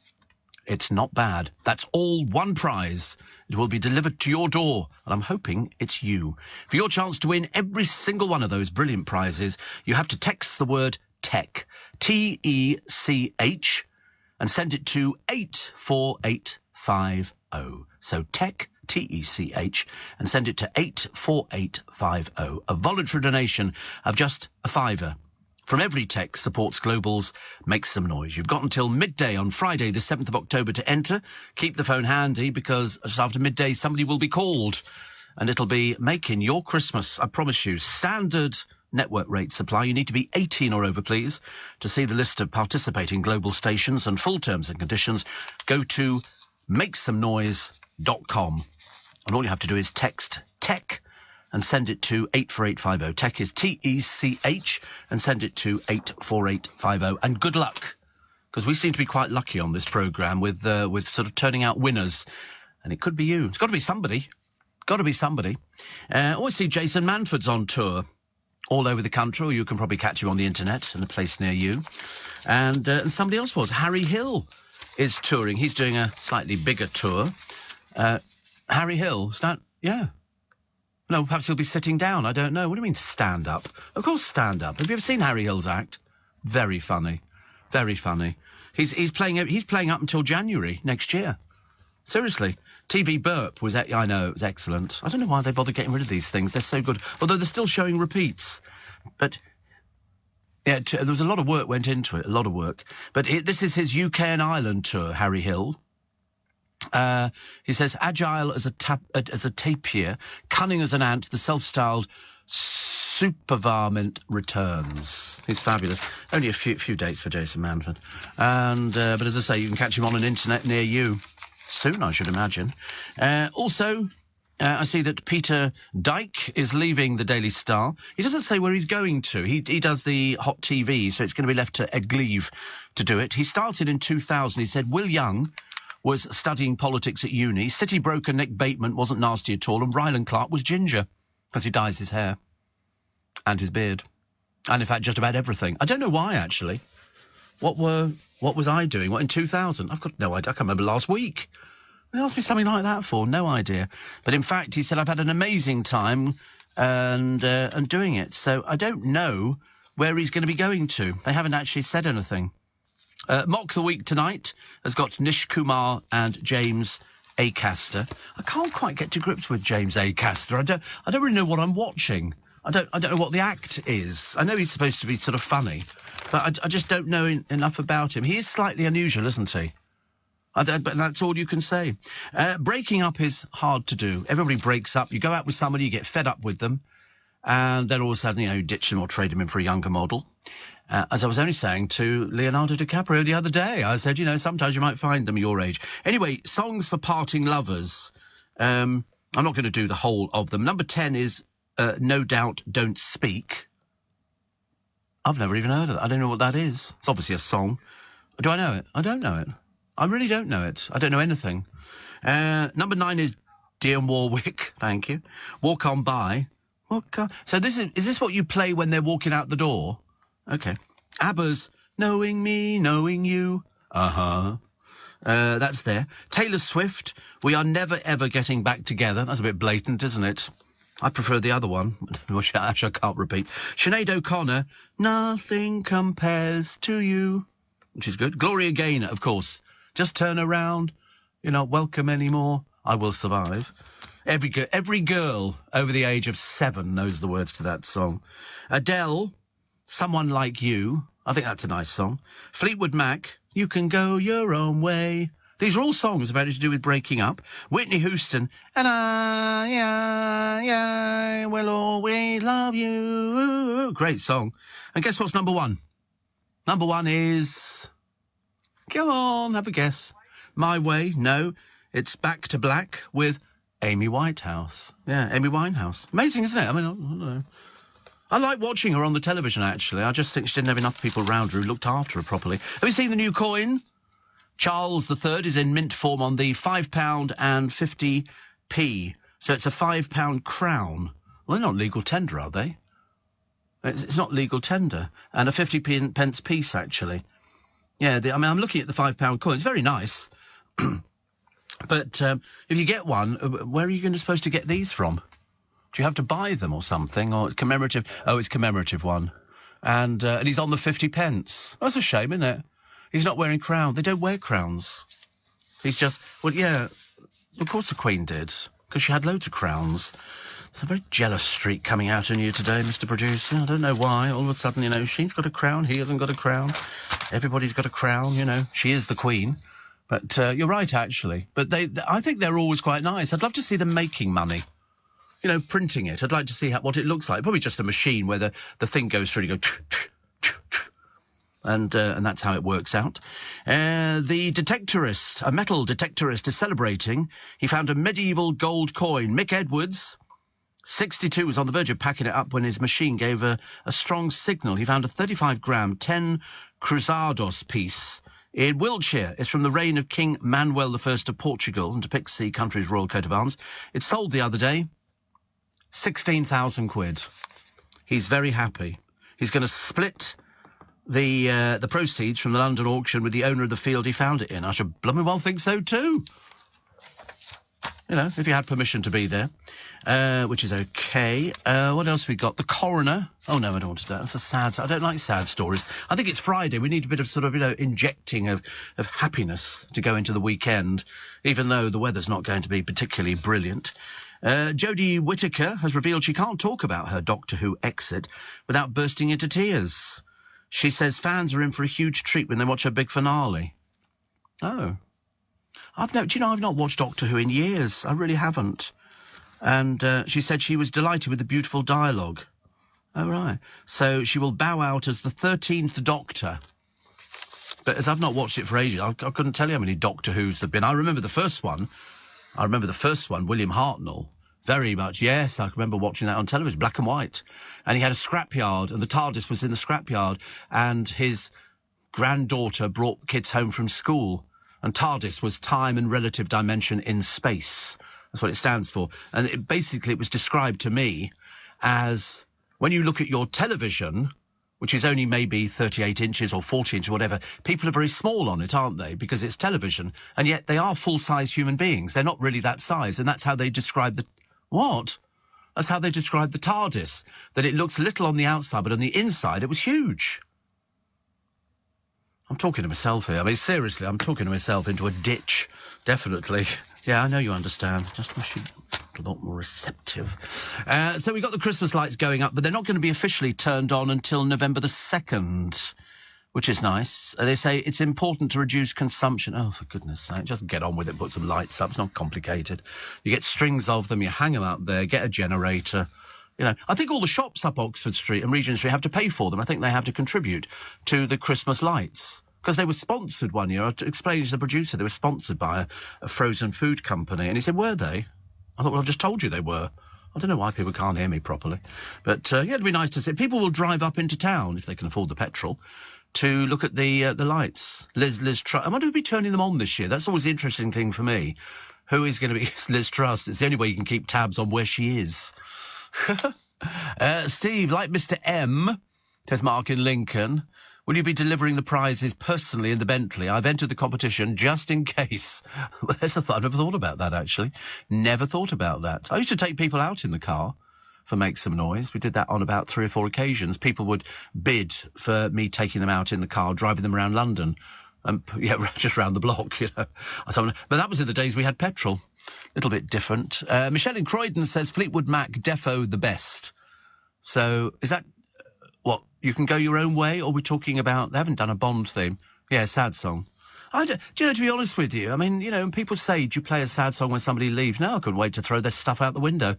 It's not bad. That's all one prize. It will be delivered to your door, and I'm hoping it's you. For your chance to win every single one of those brilliant prizes, you have to text the word TECH, T-E-C-H, and send it to 84850. So TECH, T-E-C-H, and send it to 84850. A voluntary donation of just a £5 from every tech supports Global's Make Some Noise. You've got until midday on Friday, the 7th of October, to enter. Keep the phone handy, because just after midday, somebody will be called, and it'll be making your Christmas, I promise you. Standard network rates apply. You need to be 18 or over, please. To see the list of participating Global stations and full terms and conditions, go to makesomenoise.com. And all you have to do is text TECH and send it to 84850. TECH is T-E-C-H, and send it to 84850. And good luck, because we seem to be quite lucky on this programme with sort of turning out winners. And it could be you. It's got to be somebody. Got to be somebody. Always see Jason Manford's on tour all over the country, or you can probably catch him on the internet in a place near you. And somebody else was. Harry Hill is touring. He's doing a slightly bigger tour. Harry Hill, yeah. No, perhaps he'll be sitting down. I don't know. What do you mean, stand up? Of course, stand up. Have you ever seen Harry Hill's act? Very funny. Very funny. He's playing up until January next year. Seriously. TV Burp was, I know, it was excellent. I don't know why they bother getting rid of these things. They're so good. Although they're still showing repeats. But, yeah, there was a lot of work went into it, a lot of work. But this is his UK and Ireland tour, Harry Hill. He says, agile as a tapir, cunning as an ant, the self-styled supervarmint returns. He's fabulous. Only a few dates for Jason Manford. And but as I say, you can catch him on an internet near you soon, I should imagine. Also, I see that Peter Dyke is leaving the Daily Star. He doesn't say where he's going to. He does the hot TV, so it's going to be left to Ed Gleave to do it. He started in 2000. He said Will Young was studying politics at uni. City broker Nick Bateman wasn't nasty at all, and Ryland Clark was ginger, because he dyes his hair and his beard, and in fact just about everything. I don't know why, actually. What was I doing? What, in 2000? I've got no idea. I can't remember last week. They asked me something like that for. No idea. But in fact, he said I've had an amazing time and doing it. So I don't know where he's going to be going to. They haven't actually said anything. Mock the Week tonight has got Nish Kumar and James Acaster. I can't quite get to grips with James Acaster. I don't really know what I'm watching. I don't know what the act is. I know he's supposed to be sort of funny, but I just don't know enough about him. He is slightly unusual, isn't he? But that's all you can say. Breaking up is hard to do. Everybody breaks up. You go out with somebody, you get fed up with them, and then all of a sudden, you ditch them or trade them in for a younger model. As I was only saying to Leonardo DiCaprio the other day, I said, sometimes you might find them your age. Anyway, songs for parting lovers. I'm not going to do the whole of them. Number 10 is No Doubt Don't Speak. I've never even heard of it. I don't know what that is. It's obviously a song. Do I know it? I don't know it. I really don't know it. I don't know anything. Number 9 is Dionne Warwick. Thank you. Walk On By. So is this what you play when they're walking out the door? Okay. ABBA's Knowing Me, Knowing You. That's there. Taylor Swift, We Are Never Ever Getting Back Together. That's a bit blatant, isn't it? I prefer the other one, which I can't repeat. Sinead O'Connor, Nothing Compares to You, which is good. Gloria Gaynor, of course. Just turn around. You're not welcome anymore. I Will Survive. Every girl over the age of 7 knows the words to that song. Adele, Someone Like You. I think that's a nice song. Fleetwood Mac, You Can Go Your Own Way. These are all songs about it to do with breaking up. Whitney Houston, And I will always love you. Great song. And guess what's number 1? Number 1 is... Go on, have a guess. My Way. No, it's Back to Black with Amy Winehouse. Yeah, Amy Winehouse. Amazing, isn't it? I don't know. I like watching her on the television, actually. I just think she didn't have enough people around her who looked after her properly. Have you seen the new coin? Charles III is in mint form on the £5 and 50p So it's a £5 crown. Well, they're not legal tender, are they? It's not legal tender. And a 50p piece, actually. Yeah, I'm looking at the £5 coin. It's very nice. But if you get one, where are you supposed to get these from? Do you have to buy them or something? Or commemorative? Oh, it's commemorative one. And he's on the 50p. That's a shame, isn't it? He's not wearing crown. They don't wear crowns. He's just... Well, yeah, of course the Queen did, because she had loads of crowns. There's a very jealous streak coming out in you today, Mr. Producer. I don't know why. All of a sudden, she's got a crown, he hasn't got a crown. Everybody's got a crown, She is the Queen. But you're right, actually. But I think they're always quite nice. I'd love to see them making money. Printing it. I'd like to see what it looks like. Probably just a machine where the thing goes through and you go... And that's how it works out. The detectorist, a metal detectorist, is celebrating. He found a medieval gold coin. Mick Edwards, 62, was on the verge of packing it up when his machine gave a strong signal. He found a 35-gram 10 Cruzados piece in Wiltshire. It's from the reign of King Manuel I of Portugal and depicts the country's royal coat of arms. It sold the other day, 16,000 quid. He's very happy. He's going to split the proceeds from the London auction with the owner of the field he found it in. I should blooming well think so too. If you had permission to be there, which is okay. What else we got? The coroner. Oh no, I don't want to do that. That's a sad. I don't like sad stories. I think it's Friday. We need a bit of sort of injecting of happiness to go into the weekend, even though the weather's not going to be particularly brilliant. Jodie Whittaker has revealed she can't talk about her Doctor Who exit without bursting into tears. She says fans are in for a huge treat when they watch her big finale. Oh. I've not watched Doctor Who in years. I really haven't. And she said she was delighted with the beautiful dialogue. Oh, right. So she will bow out as the 13th Doctor. But as I've not watched it for ages, I couldn't tell you how many Doctor Who's there have been. I remember the first one, William Hartnell. Very much, yes. I remember watching that on television, black and white. And he had a scrapyard, and the TARDIS was in the scrapyard, and his granddaughter brought kids home from school. And TARDIS was time and relative dimension in space. That's what it stands for. And it was described to me as when you look at your television, which is only maybe 38 inches or 40 inches or whatever, people are very small on it, aren't they? Because it's television. And yet they are full-size human beings. They're not really that size. And that's how they describe the... What? That's how they describe the TARDIS. That it looks little on the outside, but on the inside it was huge. I'm talking to myself here. I mean, seriously, I'm talking to myself into a ditch. Definitely. Yeah, I know you understand. Just wish you a lot more receptive. So we've got the Christmas lights going up, but they're not going to be officially turned on until November the 2nd, which is nice. They say it's important to reduce consumption. Oh, for goodness sake, just get on with it, put some lights up. It's not complicated. You get strings of them, you hang them up there, get a generator. I think all the shops up Oxford Street and Regent Street have to pay for them. I think they have to contribute to the Christmas lights. Because they were sponsored one year. I explained to the producer they were sponsored by a frozen food company. And he said, were they? I thought, well, I've just told you they were. I don't know why people can't hear me properly. But, yeah, it'd be nice to see. People will drive up into town, if they can afford the petrol, to look at the lights. Liz Truss. I wonder if we'll be turning them on this year. That's always the interesting thing for me. Who is going to be Liz Truss? It's the only way you can keep tabs on where she is. Steve, like Mr. M, says Mark in Lincoln, will you be delivering the prizes personally in the Bentley? I've entered the competition just in case. Well, there's a thought. I've never thought about that, actually. Never thought about that. I used to take people out in the car for Make Some Noise. We did that on about 3 or 4 occasions. People would bid for me taking them out in the car, driving them around London. Yeah, just round the block, But that was in the days we had petrol. A little bit different. Michelle in Croydon says Fleetwood Mac, defo the best. So is that... What, you can go your own way, or we're talking about... They haven't done a Bond theme. Yeah, sad song. Do you know, to be honest with you, I mean, people say, do you play a sad song when somebody leaves? No, I couldn't wait to throw their stuff out the window.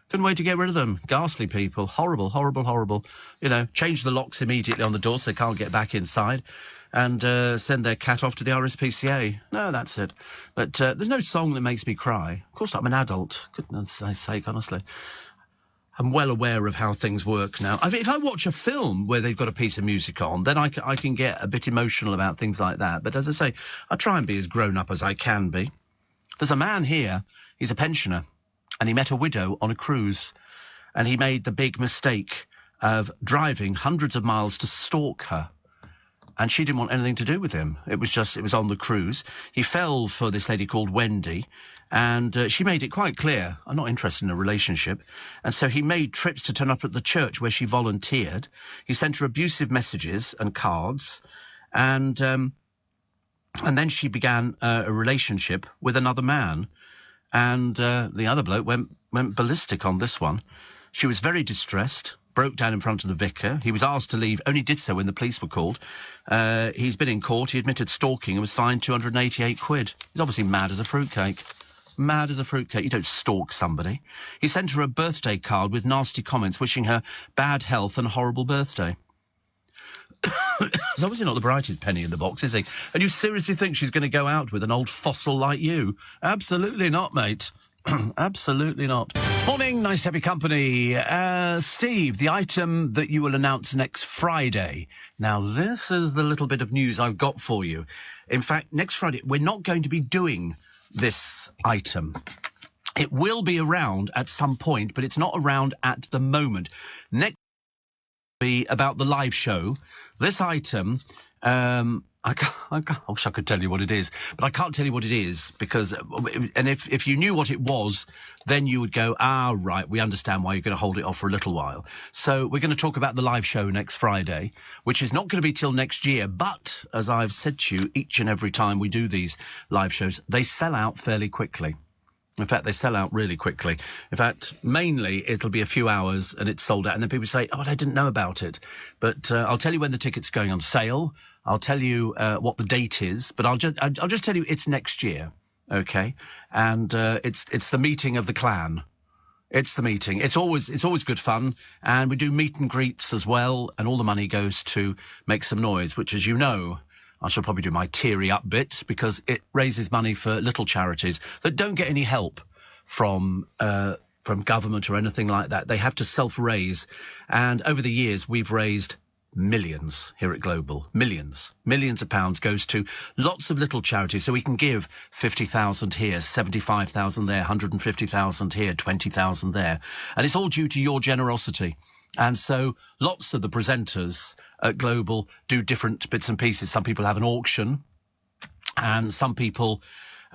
Couldn't wait to get rid of them. Ghastly people. Horrible, horrible, horrible. Change the locks immediately on the door so they can't get back inside, and send their cat off to the RSPCA. No, that's it. But there's no song that makes me cry. Of course, I'm an adult. Goodness sake, honestly. I'm well aware of how things work now. If I watch a film where they've got a piece of music on, then I can get a bit emotional about things like that. But as I say, I try and be as grown up as I can be. There's a man here, he's a pensioner, and he met a widow on a cruise, and he made the big mistake of driving hundreds of miles to stalk her. And she didn't want anything to do with him. It was on the cruise. He fell for this lady called Wendy, and she made it quite clear, I'm not interested in a relationship. And so he made trips to turn up at the church where she volunteered. He sent her abusive messages and cards, and then she began a relationship with another man. And the other bloke went ballistic on this one. She was very distressed, broke down in front of the vicar. He was asked to leave, only did so when the police were called. He's been in court. He admitted stalking and was fined 288 quid. He's obviously mad as a fruitcake. Mad as a fruitcake. You don't stalk somebody. He sent her a birthday card with nasty comments wishing her bad health and a horrible birthday. He's obviously not the brightest penny in the box, is he? And you seriously think she's going to go out with an old fossil like you? Absolutely not, mate. Absolutely not. Morning, nice happy company. Steve, the item that you will announce next Friday. Now, this is the little bit of news I've got for you. In fact, next Friday, we're not going to be doing this item. It will be around at some point, but it's not around at the moment. Next be about the live show. This item, I wish I could tell you what it is, but I can't tell you what it is because, and if you knew what it was, then you would go, right, we understand why you're going to hold it off for a little while. So we're going to talk about the live show next Friday, which is not going to be till next year. But as I've said to you, each and every time we do these live shows, they sell out fairly quickly. In fact, they sell out really quickly. In fact, mainly it'll be a few hours and it's sold out. And then people say, I didn't know about it. But I'll tell you when the tickets are going on sale. I'll tell you what the date is. But I'll just tell you it's next year, OK? And it's the meeting of the clan. It's the meeting. It's always good fun. And we do meet and greets as well. And all the money goes to Make Some Noise, which, as you know, I shall probably do my teary up bit because it raises money for little charities that don't get any help from government or anything like that. They have to self-raise. And over the years, we've raised millions here at Global. Millions of pounds goes to lots of little charities. So we can give 50,000 here, 75,000 there, 150,000 here, 20,000 there. And it's all due to your generosity. And so lots of the presenters at Global do different bits and pieces. Some people have an auction and some people,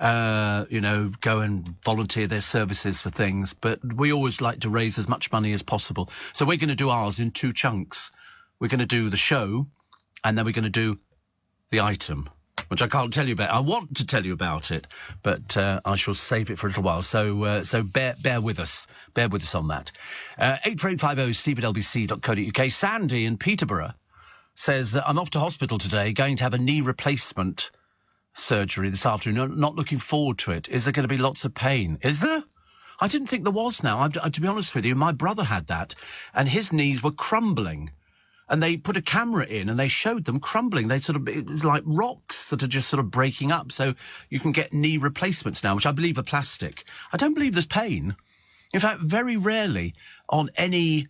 go and volunteer their services for things. But we always like to raise as much money as possible. So we're going to do ours in two chunks. We're going to do the show and then we're going to do the item, which I can't tell you about. I want to tell you about it, but I shall save it for a little while. So bear with us. Bear with us on that. 84850 steve@lbc.co.uk. Sandy in Peterborough says, I'm off to hospital today, going to have a knee replacement surgery this afternoon. Not looking forward to it. Is there going to be lots of pain? Is there? I didn't think there was now. To be honest with you, my brother had that, and his knees were crumbling. And they put a camera in and they showed them crumbling. It was like rocks that are just sort of breaking up. So you can get knee replacements now, which I believe are plastic. I don't believe there's pain. In fact, very rarely on any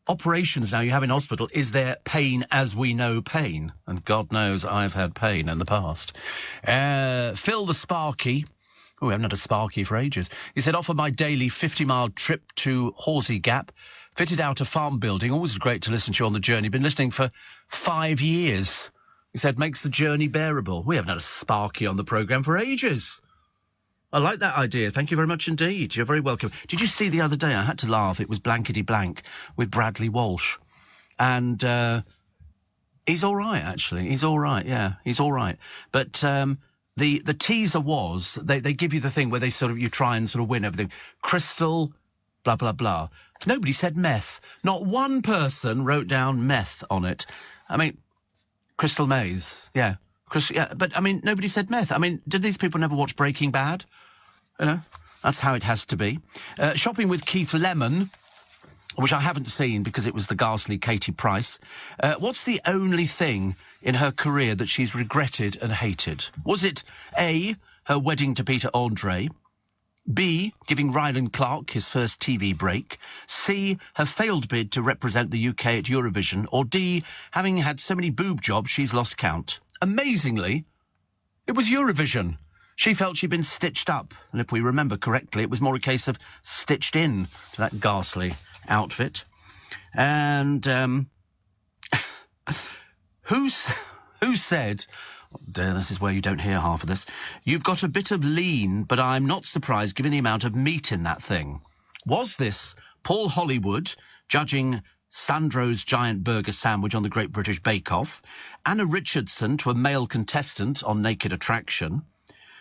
operations now you have in hospital is there pain as we know pain. And God knows I've had pain in the past. Phil the Sparky. Oh, we haven't had a Sparky for ages. He said, offer my daily 50-mile trip to Horsey Gap. Fitted out a farm building. Always great to listen to you on the journey. Been listening for 5 years. He said, makes the journey bearable. We haven't had a Sparky on the programme for ages. I like that idea. Thank you very much indeed. You're very welcome. Did you see the other day? I had to laugh. It was Blankety Blank with Bradley Walsh. And he's all right, actually. He's all right, yeah. He's all right. But the teaser was, they give you the thing where you try and sort of win everything. Crystal, blah, blah, blah. Nobody said meth. Not one person wrote down meth on it. I mean, Crystal Maze, yeah. But, I mean, nobody said meth. I mean, did these people never watch Breaking Bad? You know, that's how it has to be. Shopping with Keith Lemon, which I haven't seen because it was the ghastly Katie Price. What's the only thing in her career that she's regretted and hated? Was it A, her wedding to Peter Andre, B, giving Ryland Clark his first TV break, C, her failed bid to represent the UK at Eurovision, or D, having had so many boob jobs she's lost count? Amazingly, it was Eurovision. She felt she'd been stitched up, and if we remember correctly, it was more a case of stitched in to that ghastly outfit. And who said... Oh dear, this is where you don't hear half of this. You've got a bit of lean, but I'm not surprised given the amount of meat in that thing. Was this Paul Hollywood judging Sandro's giant burger sandwich on the Great British Bake Off, Anna Richardson to a male contestant on Naked Attraction?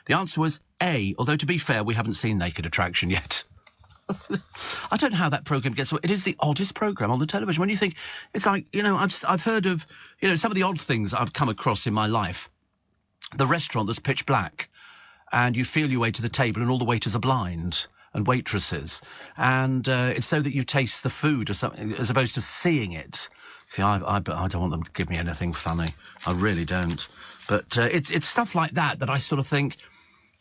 The answer was A, although to be fair, we haven't seen Naked Attraction yet. I don't know how that programme gets... It is the oddest programme on the television. When you think... It's like, you know, I've heard of, you know, some of the odd things I've come across in my life. The restaurant that's pitch black, and you feel your way to the table and all the waiters are blind, and waitresses, and it's so that you taste the food or something, as opposed to seeing it. See, I don't want them to give me anything funny. I really don't. But it's stuff like that I sort of think...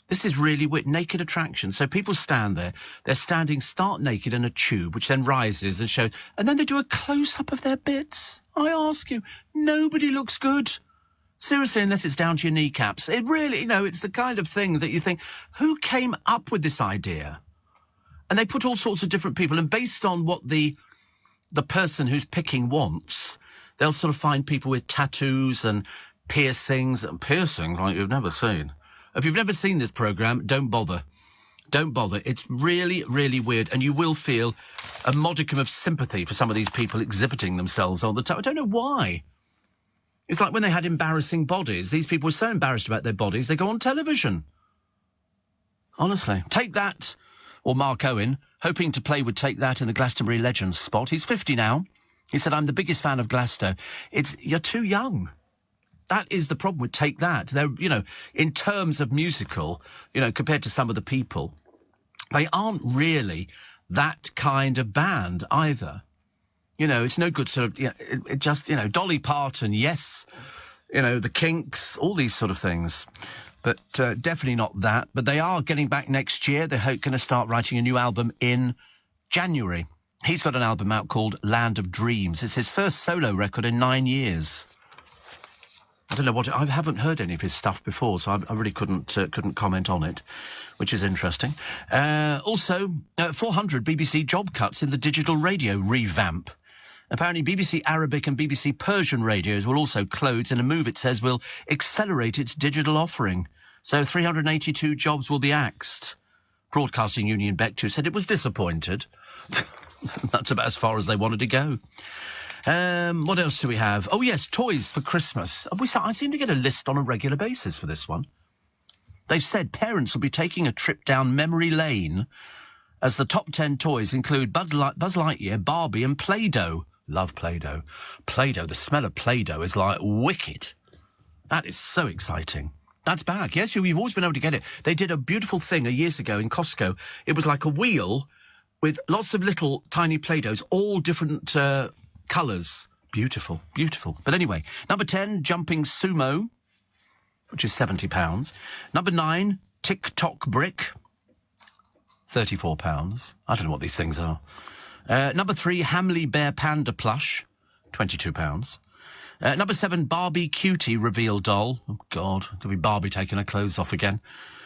This is really weird. Naked Attraction. So people stand there. They're standing stark naked in a tube, which then rises and shows... And then they do a close-up of their bits. I ask you, nobody looks good. Seriously, unless it's down to your kneecaps. It really, you know, it's the kind of thing that you think, who came up with this idea? And they put all sorts of different people, and based on what the person who's picking wants, they'll sort of find people with tattoos and piercings like you've never seen. If you've never seen this programme, don't bother. Don't bother. It's really, really weird, and you will feel a modicum of sympathy for some of these people exhibiting themselves all the time. I don't know why. It's like when they had embarrassing bodies. These people were so embarrassed about their bodies, they go on television. Honestly. Take That, or Mark Owen, hoping to play with Take That in the Glastonbury Legends spot. He's 50 now. He said, I'm the biggest fan of Glasto. You're too young. That is the problem with Take That. They're, you know, in terms of musical, you know, compared to some of the people, they aren't really that kind of band either. You know, it's no good sort of, you know, it just, you know, Dolly Parton, yes, you know, the Kinks, all these sort of things. But definitely not that. But they are getting back next year. They're going to start writing a new album in January. He's got an album out called Land of Dreams. It's his first solo record in 9 years. I don't know I haven't heard any of his stuff before, so I really couldn't comment on it, which is interesting. Also, 400 BBC job cuts in the digital radio revamp. Apparently, BBC Arabic and BBC Persian radios will also close in a move it says will accelerate its digital offering. So 382 jobs will be axed. Broadcasting Union Bectu said it was disappointed. That's about as far as they wanted to go. What else do we have? Oh, yes, toys for Christmas. I seem to get a list on a regular basis for this one. They've said parents will be taking a trip down memory lane as the top 10 toys include Buzz Lightyear, Barbie and Play-Doh. Love Play-Doh. Play-Doh, the smell of Play-Doh is like wicked. That is so exciting. That's back. Yes, you've always been able to get it. They did a beautiful thing years ago in Costco. It was like a wheel with lots of little tiny Play-Dohs, all different... colours. Beautiful, beautiful. But anyway, number 10, Jumping Sumo, which is £70. Number 9, Tick-Tock Brick, £34. I don't know what these things are. Number 3, Hamley Bear Panda Plush, £22. Number 7, Barbie Cutie Reveal Doll. Oh, God, there'll be Barbie taking her clothes off again.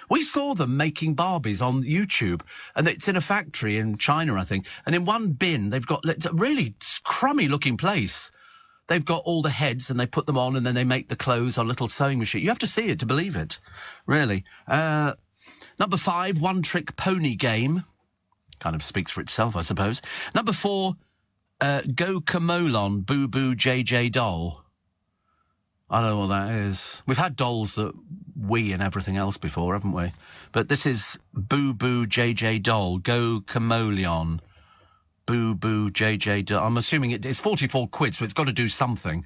We saw them making Barbies on YouTube, and it's in a factory in China, I think. And in one bin, they've got it's a really crummy-looking place. They've got all the heads, and they put them on, and then they make the clothes on a little sewing machine. You have to see it to believe it, really. Number 5, One Trick Pony Game. Kind of speaks for itself, I suppose. Number 4, Go Kamolon Boo Boo JJ Doll. I don't know what that is. We've had dolls that wee and everything else before, haven't we? But this is Boo Boo JJ Doll. Go Kamolion. Boo Boo JJ Doll. I'm assuming it's 44 quid, so it's got to do something.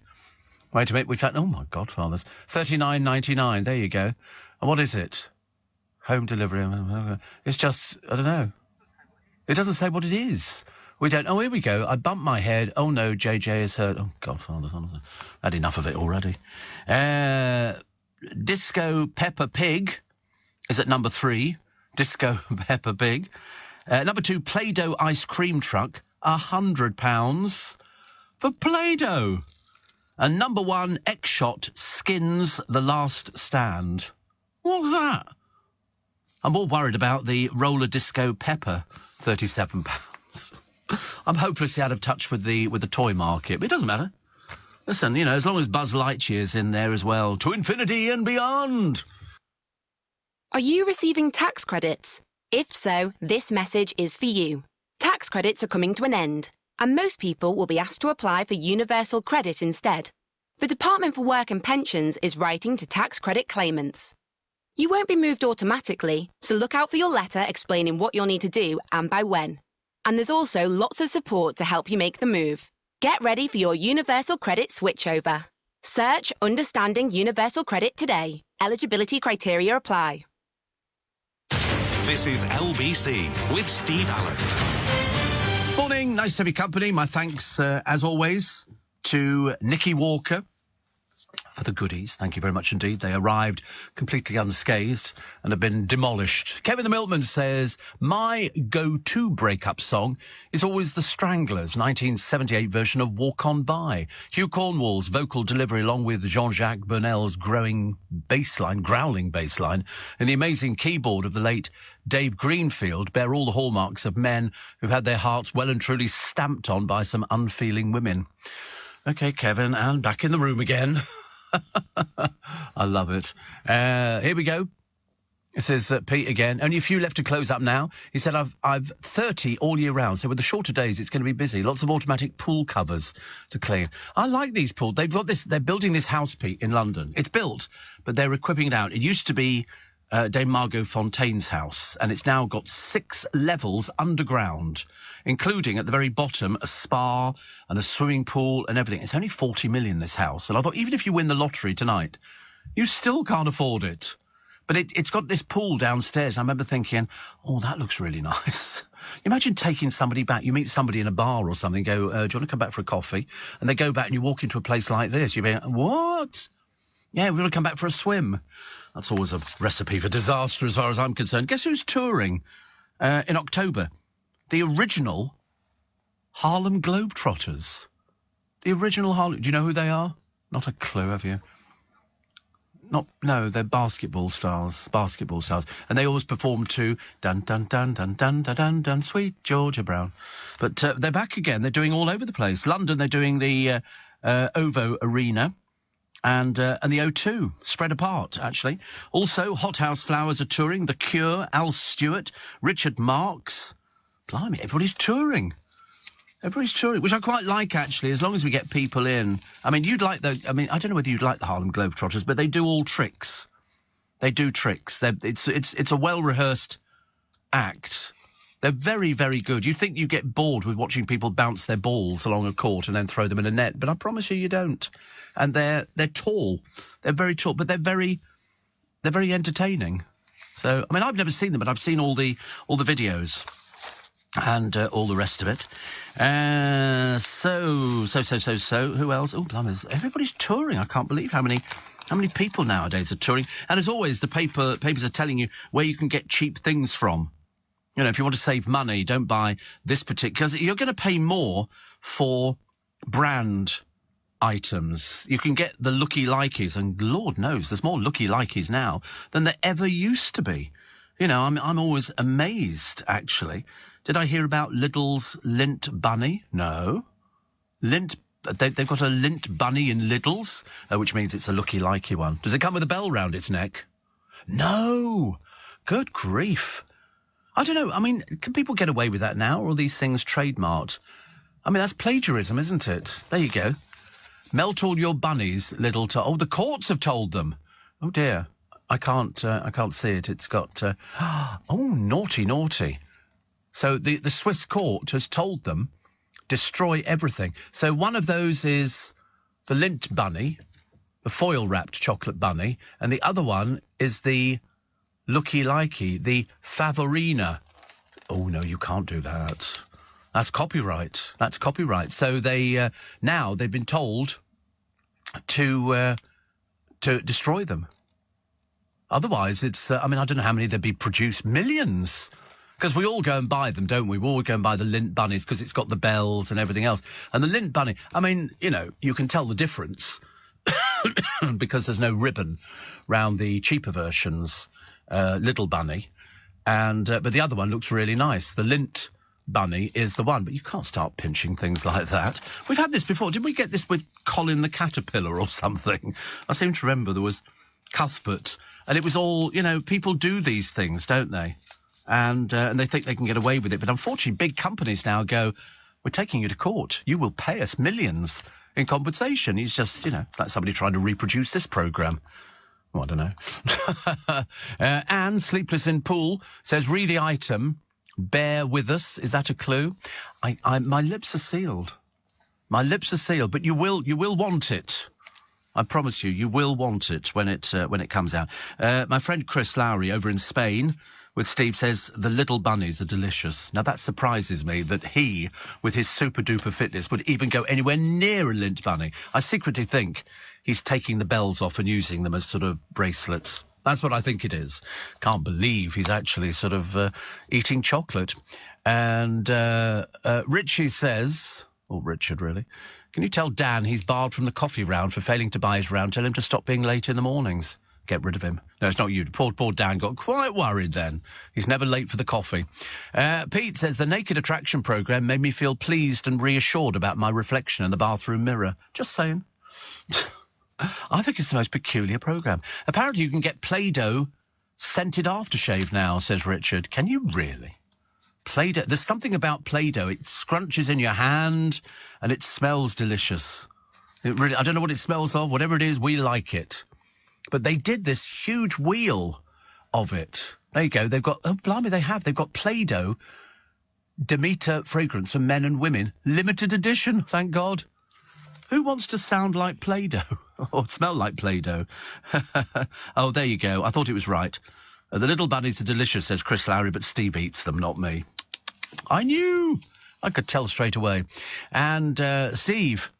Wait a minute, we've had... Oh, my Godfathers. $39.99. There you go. And what is it? Home delivery. It's just... I don't know. It doesn't say what it is. We don't... Oh, here we go. I bumped my head. Oh, no, JJ is hurt. Oh, Godfather. I've had enough of it already. Disco Peppa Pig is at number 3. Disco Peppa Pig. Number 2, Play-Doh Ice Cream Truck. £100 for Play-Doh. And number 1, X-Shot Skins The Last Stand. What's that? I'm more worried about the roller disco pepper, £37. I'm hopelessly out of touch with the toy market, but it doesn't matter. Listen, as long as Buzz Lightyear's in there as well, to infinity and beyond. Are you receiving tax credits? If so, this message is for you. Tax credits are coming to an end, and most people will be asked to apply for universal credit instead. The Department for Work and Pensions is writing to tax credit claimants. You won't be moved automatically, so look out for your letter explaining what you'll need to do and by when. And there's also lots of support to help you make the move. Get ready for your universal credit switchover. Search Understanding Universal Credit today. Eligibility criteria apply. This is LBC with Steve Allen. Morning, nice to have your company. My thanks, as always, to Nikki Walker for the goodies. Thank you very much indeed. They arrived completely unscathed and have been demolished. Kevin the Milkman says, my go-to breakup song is always the Stranglers' 1978 version of Walk On By. Hugh Cornwall's vocal delivery, along with Jean-Jacques Burnell's growling bass line, and the amazing keyboard of the late Dave Greenfield, bear all the hallmarks of men who've had their hearts well and truly stamped on by some unfeeling women. OK, Kevin, and back in the room again. I love it. Here we go. It says, Pete again, only a few left to close up now. He said, I've 30 all year round, so with the shorter days, it's going to be busy. Lots of automatic pool covers to clean. I like these pools. They've got this, they're building this house, Pete, in London. It's built, but they're equipping it out. It used to be Dame Margot Fontaine's house, and it's now got 6 levels underground, including at the very bottom a spa and a swimming pool and everything. It's only 40 million, this house, and I thought even if you win the lottery tonight, you still can't afford it. But it's got this pool downstairs. I remember thinking, oh, that looks really nice. Imagine taking somebody back. You meet somebody in a bar or something, go, do you want to come back for a coffee? And they go back and you walk into a place like this. You'd be like, what? Yeah, we're going to come back for a swim. That's always a recipe for disaster as far as I'm concerned. Guess who's touring in October? The original Harlem Globetrotters. The original Harlem... Do you know who they are? Not a clue, have you? No, they're basketball stars. And they always perform to dun dun dun dun dun dun dun dun, Sweet Georgia Brown. But they're back again. They're doing all over the place. London, they're doing the OVO Arena and the O2, spread apart, actually. Also, Hothouse Flowers are touring. The Cure, Al Stewart, Richard Marx. Blimey, everybody's touring. Everybody's touring, which I quite like, actually, as long as we get people in. I mean, I don't know whether you'd like the Harlem Globetrotters, but they do all tricks. They do tricks. It's a well-rehearsed act. They're very, very good. You think you get bored with watching people bounce their balls along a court and then throw them in a net, but I promise you don't. And they're tall. They're very tall, but they're very entertaining. So, I mean, I've never seen them, but I've seen all the videos. And all the rest of it. So, who else? Oh, blimey, everybody's touring. I can't believe how many people nowadays are touring. And as always, the papers are telling you where you can get cheap things from. You know, if you want to save money, don't buy this particular... Because you're going to pay more for brand items. You can get the looky-likeys, and Lord knows, there's more looky-likeys now than there ever used to be. You know, I'm always amazed, actually. Did I hear about Lidl's Lint Bunny? No. They've got a Lint Bunny in Lidl's, which means it's a looky-likey one. Does it come with a bell round its neck? No. Good grief. I don't know. I mean, can people get away with that now, or are these things trademarked? I mean, that's plagiarism, isn't it? There you go. Melt all your bunnies, Lidl. Oh, the courts have told them. Oh, dear. I can't see it. It's got... oh, naughty. So the Swiss court has told them, destroy everything. So one of those is the Lint Bunny, the foil-wrapped chocolate bunny, and the other one is the looky-likey, the Favorina. Oh, no, you can't do that. That's copyright. So now they've been told to destroy them. Otherwise, it's... I mean, I don't know how many there'd be produced. Millions. Because we all go and buy them, don't we? We all go and buy the Lint Bunnies because it's got the bells and everything else. And the Lint Bunny, I mean, you know, you can tell the difference because there's no ribbon round the cheaper versions, Little Bunny. And but the other one looks really nice. The lint bunny is the one, but you can't start pinching things like that. We've had this before. Did we get this with Colin the Caterpillar or something? I seem to remember there was Cuthbert, and it was all, you know, people do these things, don't they? And they think they can get away with it. But unfortunately, big companies now go, we're taking you to court. You will pay us millions in compensation. He's just, you know, it's like somebody trying to reproduce this programme. Well, I don't know. Anne, Sleepless in Pool, says, read the item. Bear with us. Is that a clue? My lips are sealed. My lips are sealed, but you will want it. I promise you will want it when it comes out. My friend Chris Lowry over in Spain with Steve says the little bunnies are delicious. Now that surprises me that he, with his super duper fitness, would even go anywhere near a lint bunny. I secretly think he's taking the bells off and using them as sort of bracelets. That's what I think it is. Can't believe he's actually sort of eating chocolate. And Richie says, or Richard really, can you tell Dan he's barred from the coffee round for failing to buy his round? Tell him to stop being late in the mornings. Get rid of him. No, it's not you. Poor Dan got quite worried then. He's never late for the coffee. Pete says, the Naked Attraction programme made me feel pleased and reassured about my reflection in the bathroom mirror. Just saying. I think it's the most peculiar programme. Apparently you can get Play-Doh scented aftershave now, says Richard. Can you really? Play-Doh. There's something about Play-Doh. It scrunches in your hand and it smells delicious. It really, I don't know what it smells of. Whatever it is, we like it. But they did this huge wheel of it. There you go. They've got, oh, blimey, they've got Play-Doh Demeter fragrance for men and women. Limited edition, thank God. Who wants to sound like Play-Doh? Or smell like Play-Doh? Oh, there you go. I thought it was right. The little bunnies are delicious, says Chris Lowry, but Steve eats them, not me. I knew. I could tell straight away. And Steve,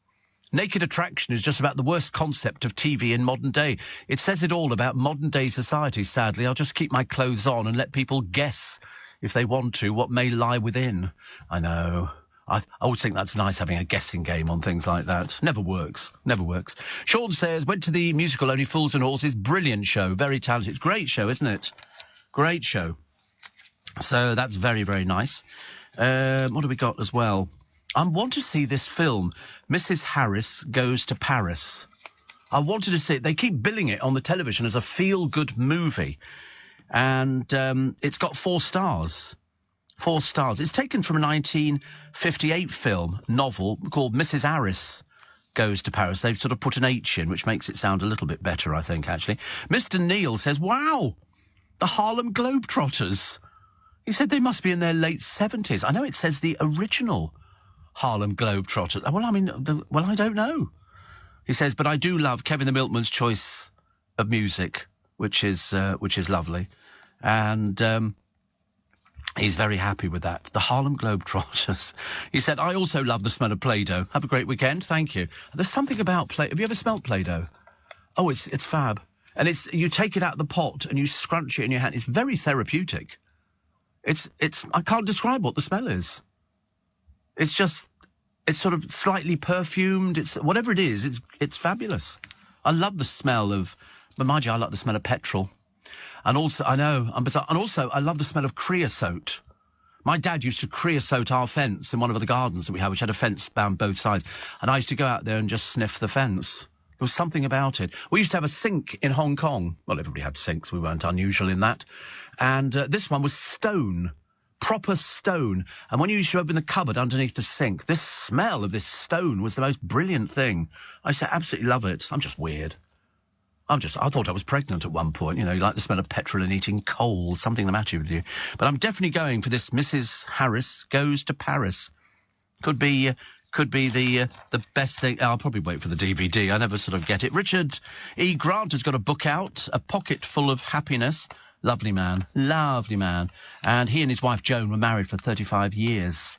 Naked Attraction is just about the worst concept of TV in modern day. It says it all about modern day society, sadly. I'll just keep my clothes on and let people guess, if they want to, what may lie within. I know. I always think that's nice, having a guessing game on things like that. Never works. Never works. Sean says, went to the musical Only Fools and Horses. Brilliant show. Very talented. It's a great show, isn't it? Great show. So that's very, very nice. What have we got as well? I want to see this film, Mrs. Harris Goes to Paris. I wanted to see it. They keep billing it on the television as a feel-good movie. And it's got 4 stars. 4 stars. It's taken from a 1958 film novel called Mrs. Harris Goes to Paris. They've sort of put an H in, which makes it sound a little bit better, I think, actually. Mr. Neil says, wow, the Harlem Globetrotters. He said they must be in their late 70s. I know it says the original Harlem Globetrotters. Well, I mean, I don't know. He says, but I do love Kevin the Milkman's choice of music, which is lovely. And he's very happy with that. The Harlem Globetrotters. He said, I also love the smell of Play-Doh. Have a great weekend. Thank you. There's something about Play... Have you ever smelled Play-Doh? Oh, it's fab. And you take it out of the pot and you scrunch it in your hand. It's very therapeutic. It's I can't describe what the smell is. It's sort of slightly perfumed. It's whatever it is, it's fabulous. I love the smell of... But mind you, I like the smell of petrol. And also, I know, I'm bizarre. And also, I love the smell of creosote. My dad used to creosote our fence in one of the gardens that we had, which had a fence bound both sides. And I used to go out there and just sniff the fence. There was something about it. We used to have a sink in Hong Kong. Well, everybody had sinks. We weren't unusual in that. And this one was stone, proper stone. And when you used to open the cupboard underneath the sink, this smell of this stone was the most brilliant thing. I used to absolutely love it. I'm just weird. I thought I was pregnant at one point. You know, you like the smell of petrol and eating coal, something the matter with you. But I'm definitely going for this Mrs. Harris Goes to Paris. Could be the best thing. I'll probably wait for the DVD. I never sort of get it. Richard E. Grant has got a book out, A Pocket Full of Happiness. Lovely man. Lovely man. And he and his wife Joan were married for 35 years.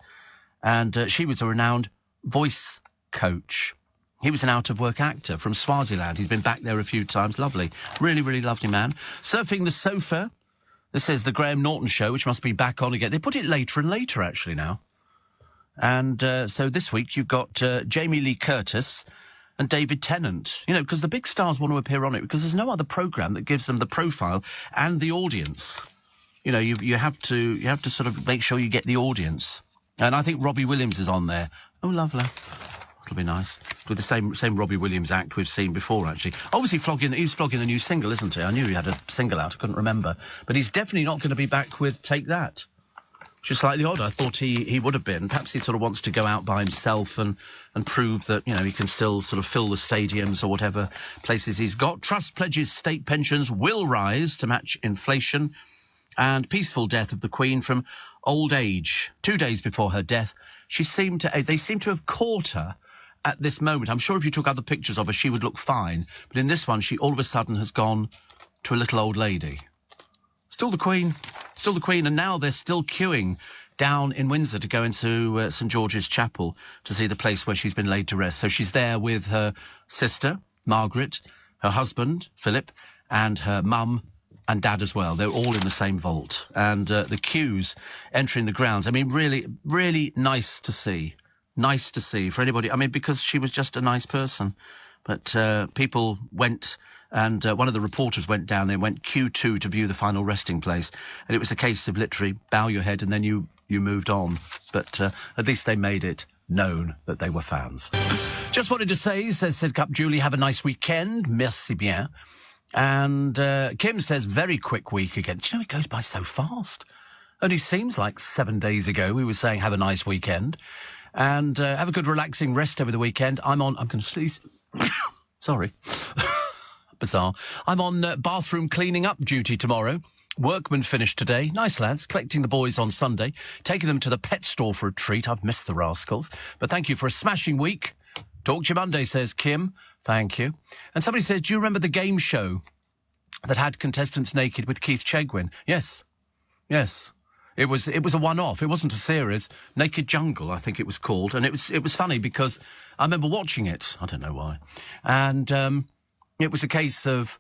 And she was a renowned voice coach. He was an out-of-work actor from Swaziland. He's been back there a few times. Lovely. Really, really lovely man. Surfing the Sofa. This is the Graham Norton Show, which must be back on again. They put it later and later, actually, now. And so this week you've got Jamie Lee Curtis and David Tennant. You know, because the big stars want to appear on it because there's no other programme that gives them the profile and the audience. you know, you have to sort of make sure you get the audience. And I think Robbie Williams is on there. Oh, lovely. It'll be nice. With the same Robbie Williams act we've seen before, actually. Obviously, he's flogging the new single, isn't he? I knew he had a single out. I couldn't remember. But he's definitely not going to be back with Take That, which is slightly odd. I thought he would have been. Perhaps he sort of wants to go out by himself and prove that, you know, he can still sort of fill the stadiums or whatever places he's got. Trust pledges state pensions will rise to match inflation. And peaceful death of the Queen from old age. 2 days before her death, they seem to have caught her at this moment. I'm sure if you took other pictures of her, she would look fine. But in this one, she all of a sudden has gone to a little old lady. Still the Queen. And now they're still queuing down in Windsor to go into St George's Chapel to see the place where she's been laid to rest. So she's there with her sister, Margaret, her husband, Philip, and her mum and dad as well. They're all in the same vault. And the queues entering the grounds. I mean, really, really nice to see. Nice to see for anybody. I mean, because she was just a nice person. But people went, and one of the reporters went down and went Q2 to view the final resting place. And it was a case of literally bow your head and then you moved on. But at least they made it known that they were fans. Just wanted to say, says Sidcup Julie, have a nice weekend. Merci bien. And Kim says, very quick week again. Do you know, it goes by so fast. Only seems like 7 days ago we were saying have a nice weekend. And have a good relaxing rest over the weekend. I'm going to sneeze. Sorry. Bizarre. I'm on bathroom cleaning up duty tomorrow. Workmen finished today. Nice lads. Collecting the boys on Sunday. Taking them to the pet store for a treat. I've missed the rascals. But thank you for a smashing week. Talk to you Monday, says Kim. Thank you. And somebody says, do you remember the game show that had contestants naked with Keith Chegwin? Yes. Yes. It was a one-off. It wasn't a series. Naked Jungle, I think it was called. And it was funny because I remember watching it. I don't know why. And it was a case of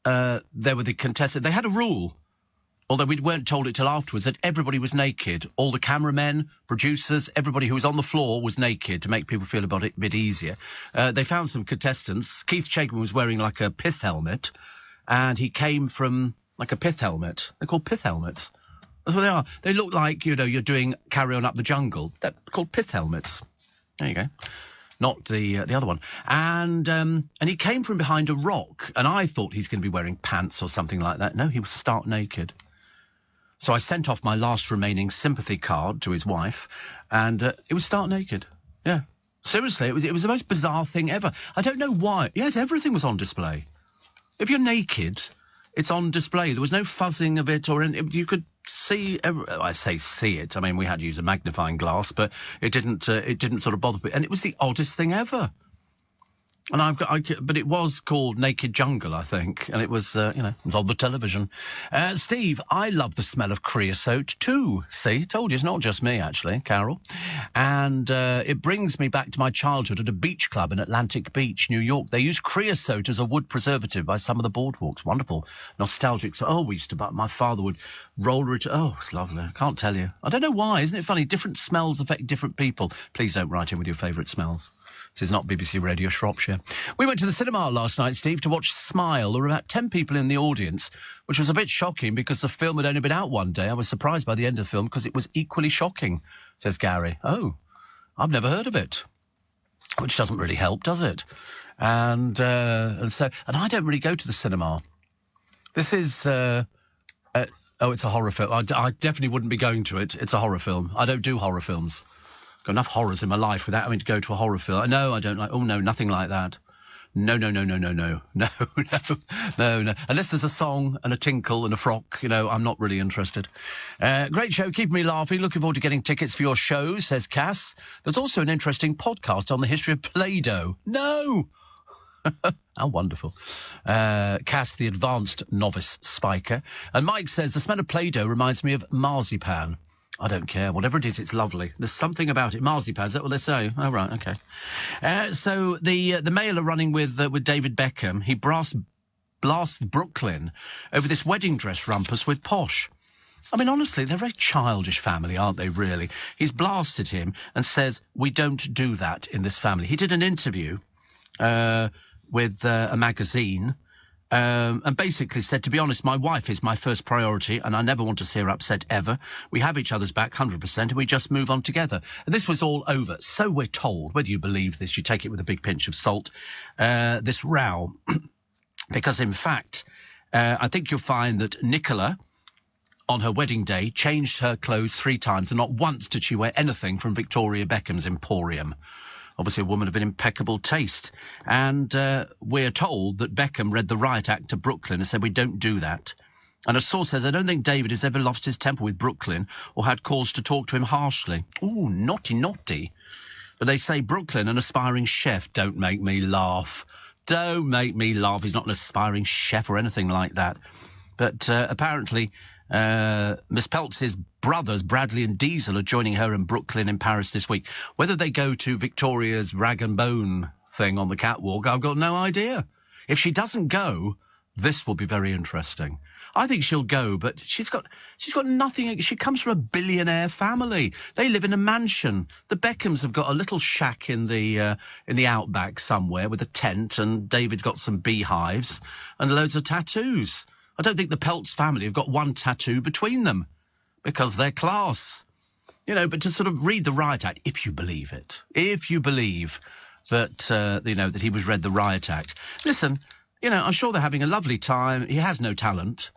there were the contestants. They had a rule, although we weren't told it till afterwards, that everybody was naked. All the cameramen, producers, everybody who was on the floor was naked to make people feel about it a bit easier. They found some contestants. Keith Chegwin was wearing like a pith helmet, and he came from like a pith helmet. They're called pith helmets. That's what they are. They look like, you know, you're doing Carry On Up the Jungle. They're called pith helmets. There you go. Not the other one. And he came from behind a rock, and I thought he's going to be wearing pants or something like that. No, he was stark naked. So I sent off my last remaining sympathy card to his wife, and it was stark naked. Yeah. Seriously, it was the most bizarre thing ever. I don't know why. Yes, everything was on display. If you're naked, it's on display. There was no fuzzing of it or anything. You could see. I say see it. I mean, we had to use a magnifying glass, but it didn't sort of bother me. And it was the oddest thing ever. And but it was called Naked Jungle, I think, and it was, it was on the television. Steve, I love the smell of creosote too. See, told you, it's not just me, actually, Carol. And it brings me back to my childhood at a beach club in Atlantic Beach, New York. They use creosote as a wood preservative by some of the boardwalks. Wonderful, nostalgic. So, we used to, my father would roll it. Oh, it's lovely. I can't tell you. I don't know why. Isn't it funny? Different smells affect different people. Please don't write in with your favourite smells. This is not BBC Radio Shropshire. We went to the cinema last night, Steve, to watch Smile. There were about 10 people in the audience, which was a bit shocking because the film had only been out one day. I was surprised by the end of the film because it was equally shocking, says Gary. Oh, I've never heard of it, which doesn't really help, does it? And I don't really go to the cinema. This is... it's a horror film. I definitely wouldn't be going to it. It's a horror film. I don't do horror films. Got enough horrors in my life without having to go to a horror film. No, I don't like... Oh, no, nothing like that. No. Unless there's a song and a tinkle and a frock, I'm not really interested. Great show, keeping me laughing. Looking forward to getting tickets for your show, says Cass. There's also an interesting podcast on the history of Play-Doh. No! How wonderful. Cass, the advanced novice spiker. And Mike says, the smell of Play-Doh reminds me of marzipan. I don't care. Whatever it is, it's lovely. There's something about it. Marzipan, is that what they say? Oh, right, okay. So the Mail are running with David Beckham. He blasts Brooklyn over this wedding dress rumpus with Posh. I mean, honestly, they're a very childish family, aren't they, really? He's blasted him and says, we don't do that in this family. He did an interview with a magazine, and basically said, to be honest, my wife is my first priority and I never want to see her upset ever. We have each other's back 100% and we just move on together. And this was all over. So we're told, whether you believe this, you take it with a big pinch of salt, this row. Because, in fact, I think you'll find that Nicola, on her wedding day, changed her clothes 3 times and not once did she wear anything from Victoria Beckham's Emporium. Obviously a woman of an impeccable taste. And we're told that Beckham read the riot act to Brooklyn and said, we don't do that. And a source says, I don't think David has ever lost his temper with Brooklyn or had cause to talk to him harshly. Ooh, naughty, naughty. But they say Brooklyn, an aspiring chef. Don't make me laugh. Don't make me laugh. He's not an aspiring chef or anything like that. But apparently Miss Peltz's brothers, Bradley and Diesel, are joining her in Brooklyn in Paris this week. Whether they go to Victoria's rag and bone thing on the catwalk, I've got no idea. If she doesn't go, this will be very interesting. I think she'll go, but she's got nothing. She comes from a billionaire family. They live in a mansion. The Beckhams have got a little shack in the outback somewhere with a tent, and David's got some beehives and loads of tattoos. I don't think the Peltz family have got one tattoo between them because they're class. You know, but to sort of read the riot act, if you believe it, if you believe that, that he was read the riot act. Listen, I'm sure they're having a lovely time. He has no talent,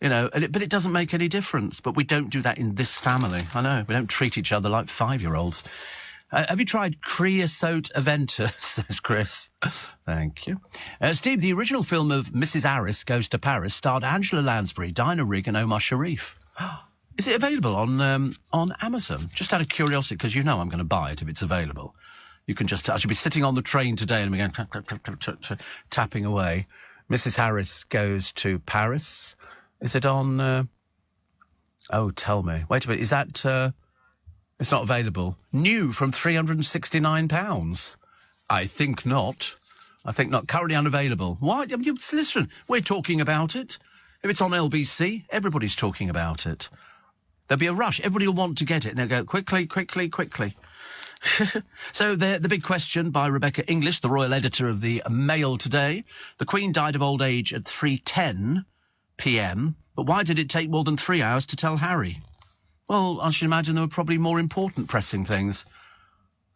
but it doesn't make any difference. But we don't do that in this family. I know, we don't treat each other like 5-year-olds. Have you tried Creosote Aventus, says Chris. Thank you. Steve, the original film of Mrs. Harris Goes to Paris starred Angela Lansbury, Dinah Rigg and Omar Sharif. Is it available on Amazon? Just out of curiosity, because I'm going to buy it if it's available. You can just... I should be sitting on the train today and I'm going tapping away. Mrs. Harris Goes to Paris. Is it on... Oh, tell me. Wait a minute. Is that... It's not available. New from £369. I think not. Currently unavailable. Why? Listen, we're talking about it. If it's on LBC, everybody's talking about it. There'll be a rush. Everybody will want to get it. And they'll go, quickly, quickly, quickly. So the big question by Rebecca English, the royal editor of the Mail today. The Queen died of old age at 3:10 p.m. But why did it take more than 3 hours to tell Harry? Well, I should imagine there were probably more important pressing things.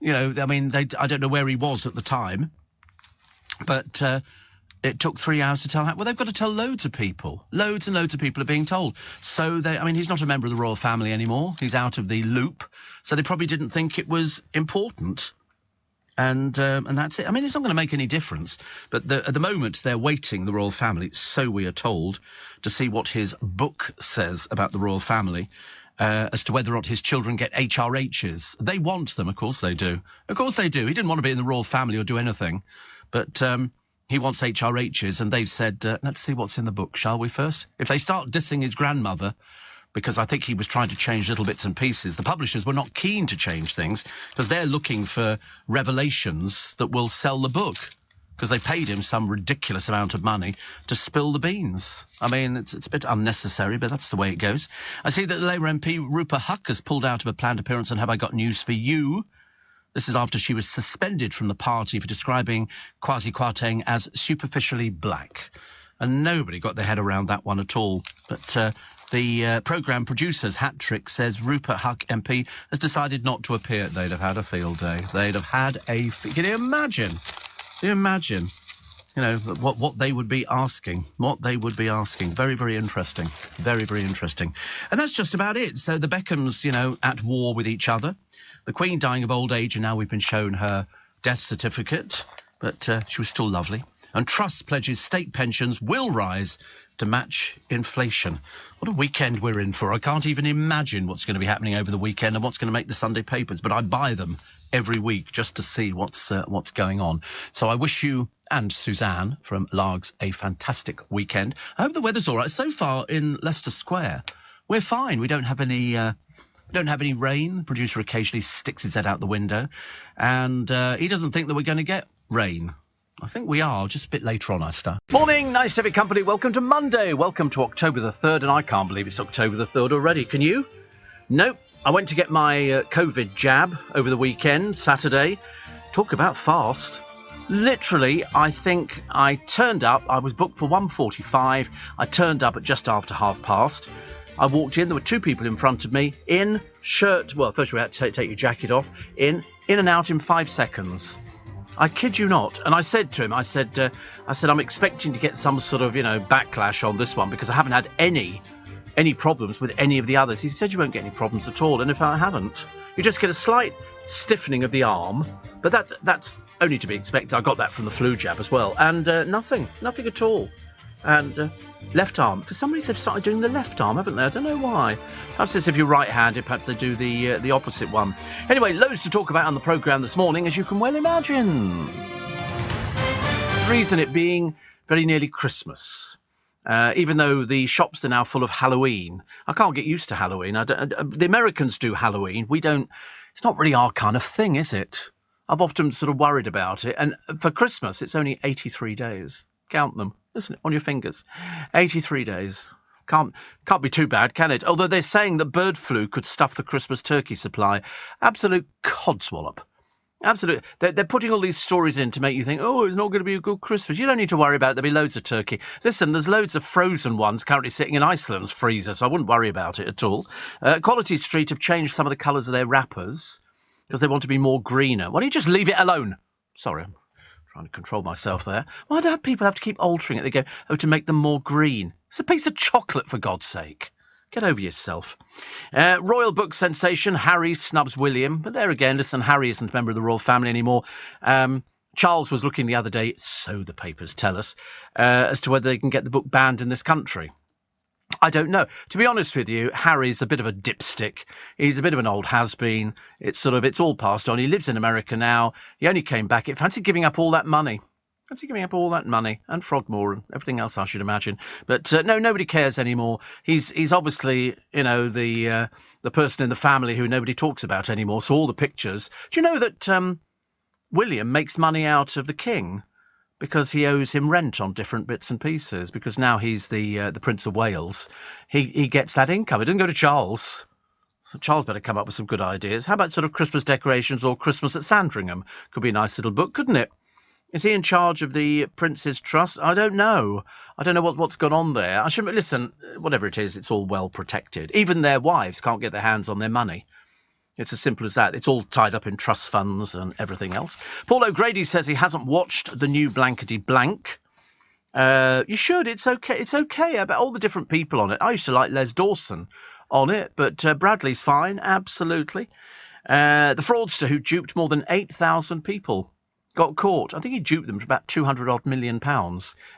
I don't know where he was at the time, but it took 3 hours to tell. Well, they've got to tell loads of people. Loads and loads of people are being told. So, he's not a member of the royal family anymore. He's out of the loop. So they probably didn't think it was important. And that's it. It's not going to make any difference. But at the moment, they're waiting, the royal family, so we are told, to see what his book says about the royal family. As to whether or not his children get HRHs. They want them, of course they do. Of course they do. He didn't want to be in the royal family or do anything. But he wants HRHs, and they've said, let's see what's in the book, shall we first? If they start dissing his grandmother, because I think he was trying to change little bits and pieces, the publishers were not keen to change things, because they're looking for revelations that will sell the book. Because they paid him some ridiculous amount of money to spill the beans. It's a bit unnecessary, but that's the way it goes. I see that the Labour MP Rupa Huck has pulled out of a planned appearance on Have I Got News for You. This is after she was suspended from the party for describing Kwasi Kwarteng as superficially black. And nobody got their head around that one at all. But the programme producer's hat trick says Rupa Huck MP has decided not to appear. They'd have had a field day. They'd have had a... Can you imagine? Can you imagine, what they would be asking? What they would be asking. Very, very interesting. Very, very interesting. And that's just about it. So the Beckhams, at war with each other. The Queen dying of old age, and now we've been shown her death certificate. But she was still lovely. And Truss pledges state pensions will rise to match inflation. What a weekend we're in for. I can't even imagine what's going to be happening over the weekend and what's going to make the Sunday papers. But I buy them every week just to see what's going on. So I wish you and Suzanne from Largs a fantastic weekend. I hope the weather's all right. So far in Leicester Square, we're fine. We don't have any rain. The producer occasionally sticks his head out the window, and he doesn't think that we're going to get rain. I think we are, just a bit later on, I start. Morning, nice to have your company. Welcome to Monday. Welcome to October the 3rd, and I can't believe it's October the 3rd already. Can you? Nope. I went to get my COVID jab over the weekend, Saturday. Talk about fast. Literally, I think I turned up. I was booked for 1:45. I turned up at just after past. I walked in. There were two people in front of me in shirt. Well, first you had to take your jacket off. In and out in 5 seconds. I kid you not. And I said to him, I said, I'm expecting to get some sort of, backlash on this one because I haven't had any problems with any of the others. He said, you won't get any problems at all. And if I haven't, you just get a slight stiffening of the arm. But that's only to be expected. I got that from the flu jab as well. And nothing at all. And left arm. For some reason, they've started doing the left arm, haven't they? I don't know why. Perhaps it's if you're right-handed, perhaps they do the opposite one. Anyway, loads to talk about on the programme this morning, as you can well imagine. The reason it being very nearly Christmas. Even though the shops are now full of Halloween. I can't get used to Halloween. The Americans do Halloween. We don't. It's not really our kind of thing, is it? I've often sort of worried about it. And for Christmas, it's only 83 days. Count them, isn't it? On your fingers. 83 days. Can't be too bad, can it? Although they're saying that bird flu could stuff the Christmas turkey supply. Absolute codswallop. Absolutely. They're putting all these stories in to make you think, oh, it's not going to be a good Christmas. You don't need to worry about it. There'll be loads of turkey. Listen, there's loads of frozen ones currently sitting in Iceland's freezer, so I wouldn't worry about it at all. Quality Street have changed some of the colours of their wrappers because they want to be more greener. Why don't you just leave it alone? Sorry, I'm trying to control myself there. Why do people have to keep altering it? They go, oh, to make them more green. It's a piece of chocolate, for God's sake. Get over yourself. Royal book sensation, Harry snubs William. But there again, listen, Harry isn't a member of the royal family anymore. Charles was looking the other day, so the papers tell us, as to whether they can get the book banned in this country. I don't know. To be honest with you, Harry's a bit of a dipstick. He's a bit of an old has-been. It's all passed on. He lives in America now. He only came back. Fancy giving up all that money. And Frogmore and everything else, I should imagine. But no, nobody cares anymore. He's obviously, the person in the family who nobody talks about anymore. So all the pictures. Do you know that William makes money out of the king because he owes him rent on different bits and pieces? Because now he's the Prince of Wales. He gets that income. It doesn't go to Charles. So Charles better come up with some good ideas. How about sort of Christmas decorations or Christmas at Sandringham? Could be a nice little book, couldn't it? Is he in charge of the Prince's Trust? I don't know. I don't know what's gone on there. I shouldn't listen. Whatever it is, it's all well protected. Even their wives can't get their hands on their money. It's as simple as that. It's all tied up in trust funds and everything else. Paul O'Grady says he hasn't watched the new Blankety Blank. You should. It's okay. It's okay about all the different people on it. I used to like Les Dawson on it, but Bradley's fine. Absolutely. The fraudster who duped more than 8,000 people got caught. I think he duped them for about £200 million.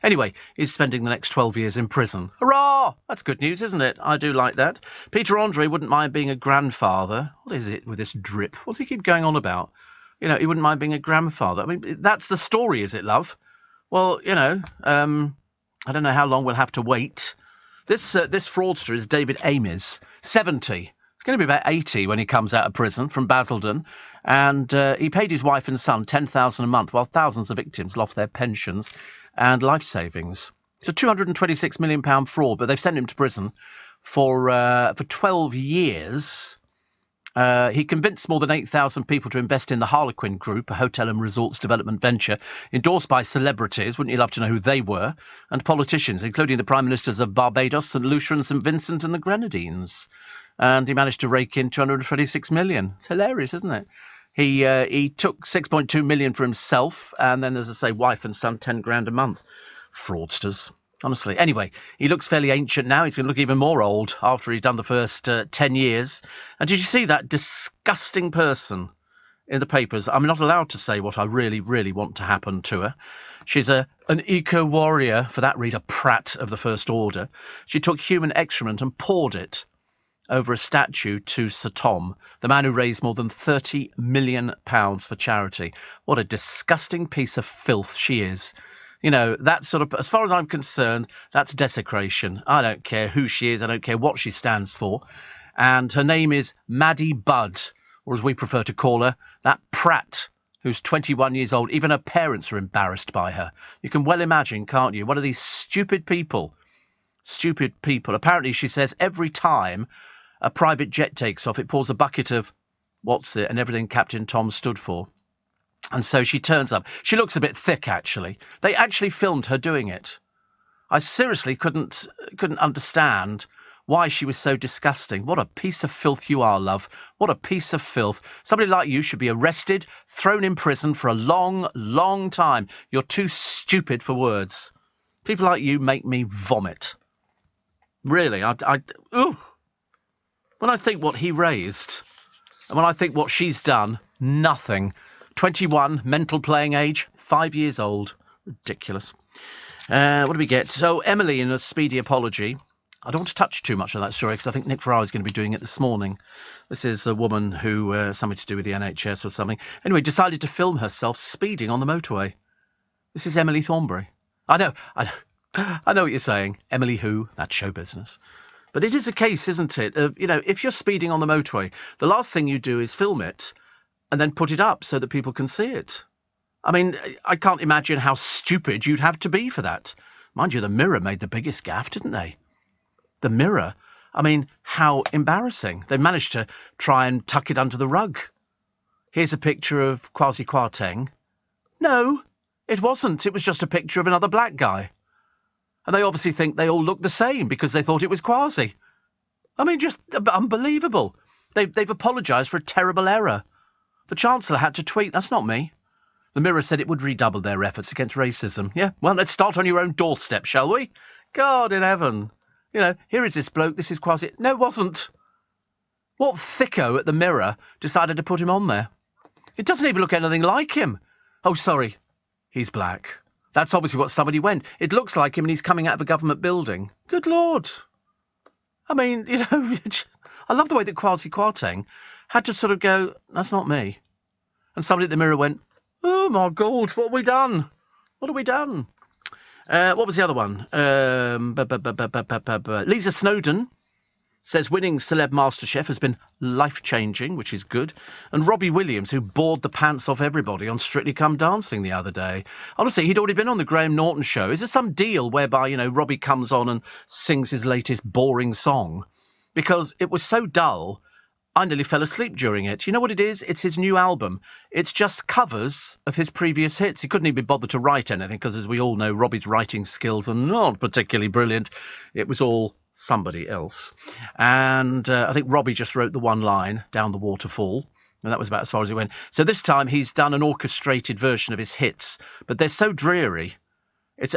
Anyway, he's spending the next 12 years in prison. Hurrah! That's good news, isn't it? I do like that. Peter Andre wouldn't mind being a grandfather. What is it with this drip? What does he keep going on about? He wouldn't mind being a grandfather. I mean, that's the story, is it, love? Well, I don't know how long we'll have to wait. This fraudster is David Ames, 70. He's going to be about 80 when he comes out of prison from Basildon. And he paid his wife and son $10,000 a month while thousands of victims lost their pensions and life savings. It's a £226 million fraud, but they've sent him to prison for 12 years. He convinced more than 8,000 people to invest in the Harlequin Group, a hotel and resorts development venture endorsed by celebrities, wouldn't you love to know who they were, and politicians, including the Prime Ministers of Barbados, St Lucia and St Vincent and the Grenadines. And he managed to rake in $226 million. It's hilarious, isn't it? He took $6.2 million for himself, and then, as I say, wife and son, $10,000 a month. Fraudsters, honestly. Anyway, he looks fairly ancient now. He's going to look even more old after he's done the first 10 years. And did you see that disgusting person in the papers? I'm not allowed to say what I really, really want to happen to her. She's an eco-warrior, for that reader, Pratt of the First Order. She took human excrement and poured it over a statue to Sir Tom, the man who raised more than £30 million for charity. What a disgusting piece of filth she is. That sort of, as far as I'm concerned, that's desecration. I don't care who she is. I don't care what she stands for. And her name is Maddie Budd, or as we prefer to call her, that Pratt, who's 21 years old. Even her parents are embarrassed by her. You can well imagine, can't you? One of these stupid people. Apparently, she says every time a private jet takes off, it pours a bucket of, what's it, and everything Captain Tom stood for. And so she turns up. She looks a bit thick, actually. They actually filmed her doing it. I seriously couldn't understand why she was so disgusting. What a piece of filth you are, love. What a piece of filth. Somebody like you should be arrested, thrown in prison for a long, long time. You're too stupid for words. People like you make me vomit. Really, ooh. When I think what he raised, and when I think what she's done, nothing. 21, mental playing age, 5 years old. Ridiculous. What do we get? So, Emily in a speedy apology. I don't want to touch too much on that story because I think Nick Ferrari is going to be doing it this morning. This is a woman who, something to do with the NHS or something. Anyway, decided to film herself speeding on the motorway. This is Emily Thornberry. I know what you're saying. Emily who? That's show business. But it is a case, isn't it? If you're speeding on the motorway, the last thing you do is film it and then put it up so that people can see it. I mean, I can't imagine how stupid you'd have to be for that. Mind you, the Mirror made the biggest gaffe, didn't they? The Mirror. I mean, how embarrassing. They managed to try and tuck it under the rug. Here's a picture of Kwasi Kwarteng. No, it wasn't. It was just a picture of another black guy. And they obviously think they all look the same because they thought it was Kwasi. I mean, just unbelievable. They've apologised for a terrible error. The Chancellor had to tweet, that's not me. The Mirror said it would redouble their efforts against racism. Yeah, well, let's start on your own doorstep, shall we? God in heaven. Here is this bloke, this is Kwasi. No, it wasn't. What thicko at the Mirror decided to put him on there? It doesn't even look anything like him. Oh, sorry, he's black. That's obviously what somebody went. It looks like him and he's coming out of a government building. Good Lord. I mean, I love the way that Kwasi Kwarteng had to sort of go, that's not me. And somebody at the Mirror went, oh, my God, what have we done? What have we done? What was the other one? Lisa Snowdon says winning Celeb MasterChef has been life-changing, which is good. And Robbie Williams, who bored the pants off everybody on Strictly Come Dancing the other day. Honestly, he'd already been on the Graham Norton show. Is there some deal whereby, Robbie comes on and sings his latest boring song? Because it was so dull, I nearly fell asleep during it. You know what it is? It's his new album. It's just covers of his previous hits. He couldn't even be bothered to write anything because, as we all know, Robbie's writing skills are not particularly brilliant. It was all somebody else. And I think Robbie just wrote the one line, Down the Waterfall, and that was about as far as he went. So this time he's done an orchestrated version of his hits, but they're so dreary.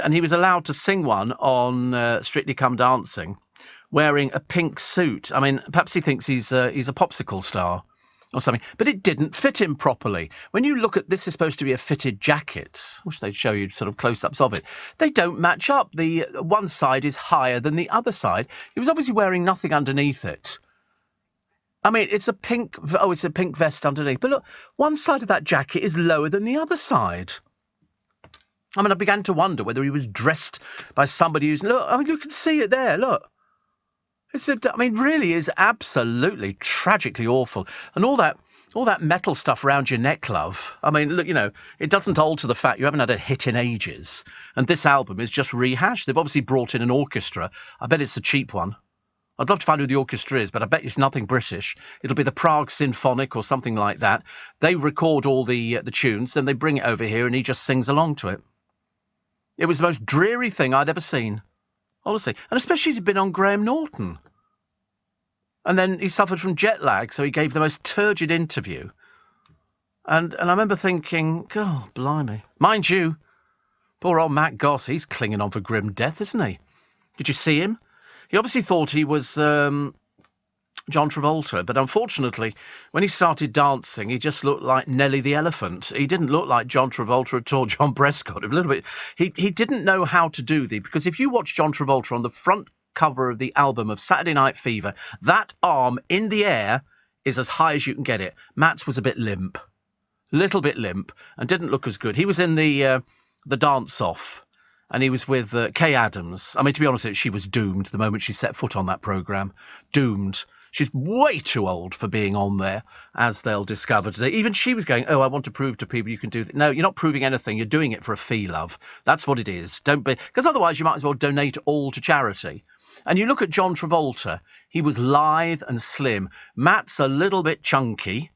And he was allowed to sing one on Strictly Come Dancing, wearing a pink suit. I mean, perhaps he thinks he's a popsicle star or something, but it didn't fit him properly. When you look at this, is supposed to be a fitted jacket. I wish they'd show you sort of close-ups of it. They don't match up. The one side is higher than the other side. He was obviously wearing nothing underneath it. I mean, it's a pink vest underneath. But look, one side of that jacket is lower than the other side. I mean, I began to wonder whether he was dressed by somebody who's... Look, I mean, you can see it there, look. Really is absolutely tragically awful. And all that metal stuff around your neck, love. I mean, look, it doesn't alter the fact you haven't had a hit in ages. And this album is just rehashed. They've obviously brought in an orchestra. I bet it's a cheap one. I'd love to find who the orchestra is, but I bet it's nothing British. It'll be the Prague Symphonic or something like that. They record all the tunes, then they bring it over here and he just sings along to it. It was the most dreary thing I'd ever seen. Honestly. And especially he's been on Graham Norton. And then he suffered from jet lag, so he gave the most turgid interview. And I remember thinking, God, blimey. Mind you, poor old Matt Goss, he's clinging on for grim death, isn't he? Did you see him? He obviously thought he was John Travolta, but unfortunately, when he started dancing, he just looked like Nelly the Elephant. He didn't look like John Travolta at all, John Prescott. A little bit. He didn't know how to do because if you watch John Travolta on the front cover of the album of Saturday Night Fever, that arm in the air is as high as you can get it. Matt's was a bit limp, little bit limp, and didn't look as good. He was in the dance-off, and he was with Kay Adams. I mean, to be honest, she was doomed the moment she set foot on that programme. Doomed. She's way too old for being on there, as they'll discover today. Even she was going, I want to prove to people you can do... No, you're not proving anything. You're doing it for a fee, love. That's what it is. Don't be... Because otherwise you might as well donate all to charity. And you look at John Travolta, he was lithe and slim. Matt's a little bit chunky,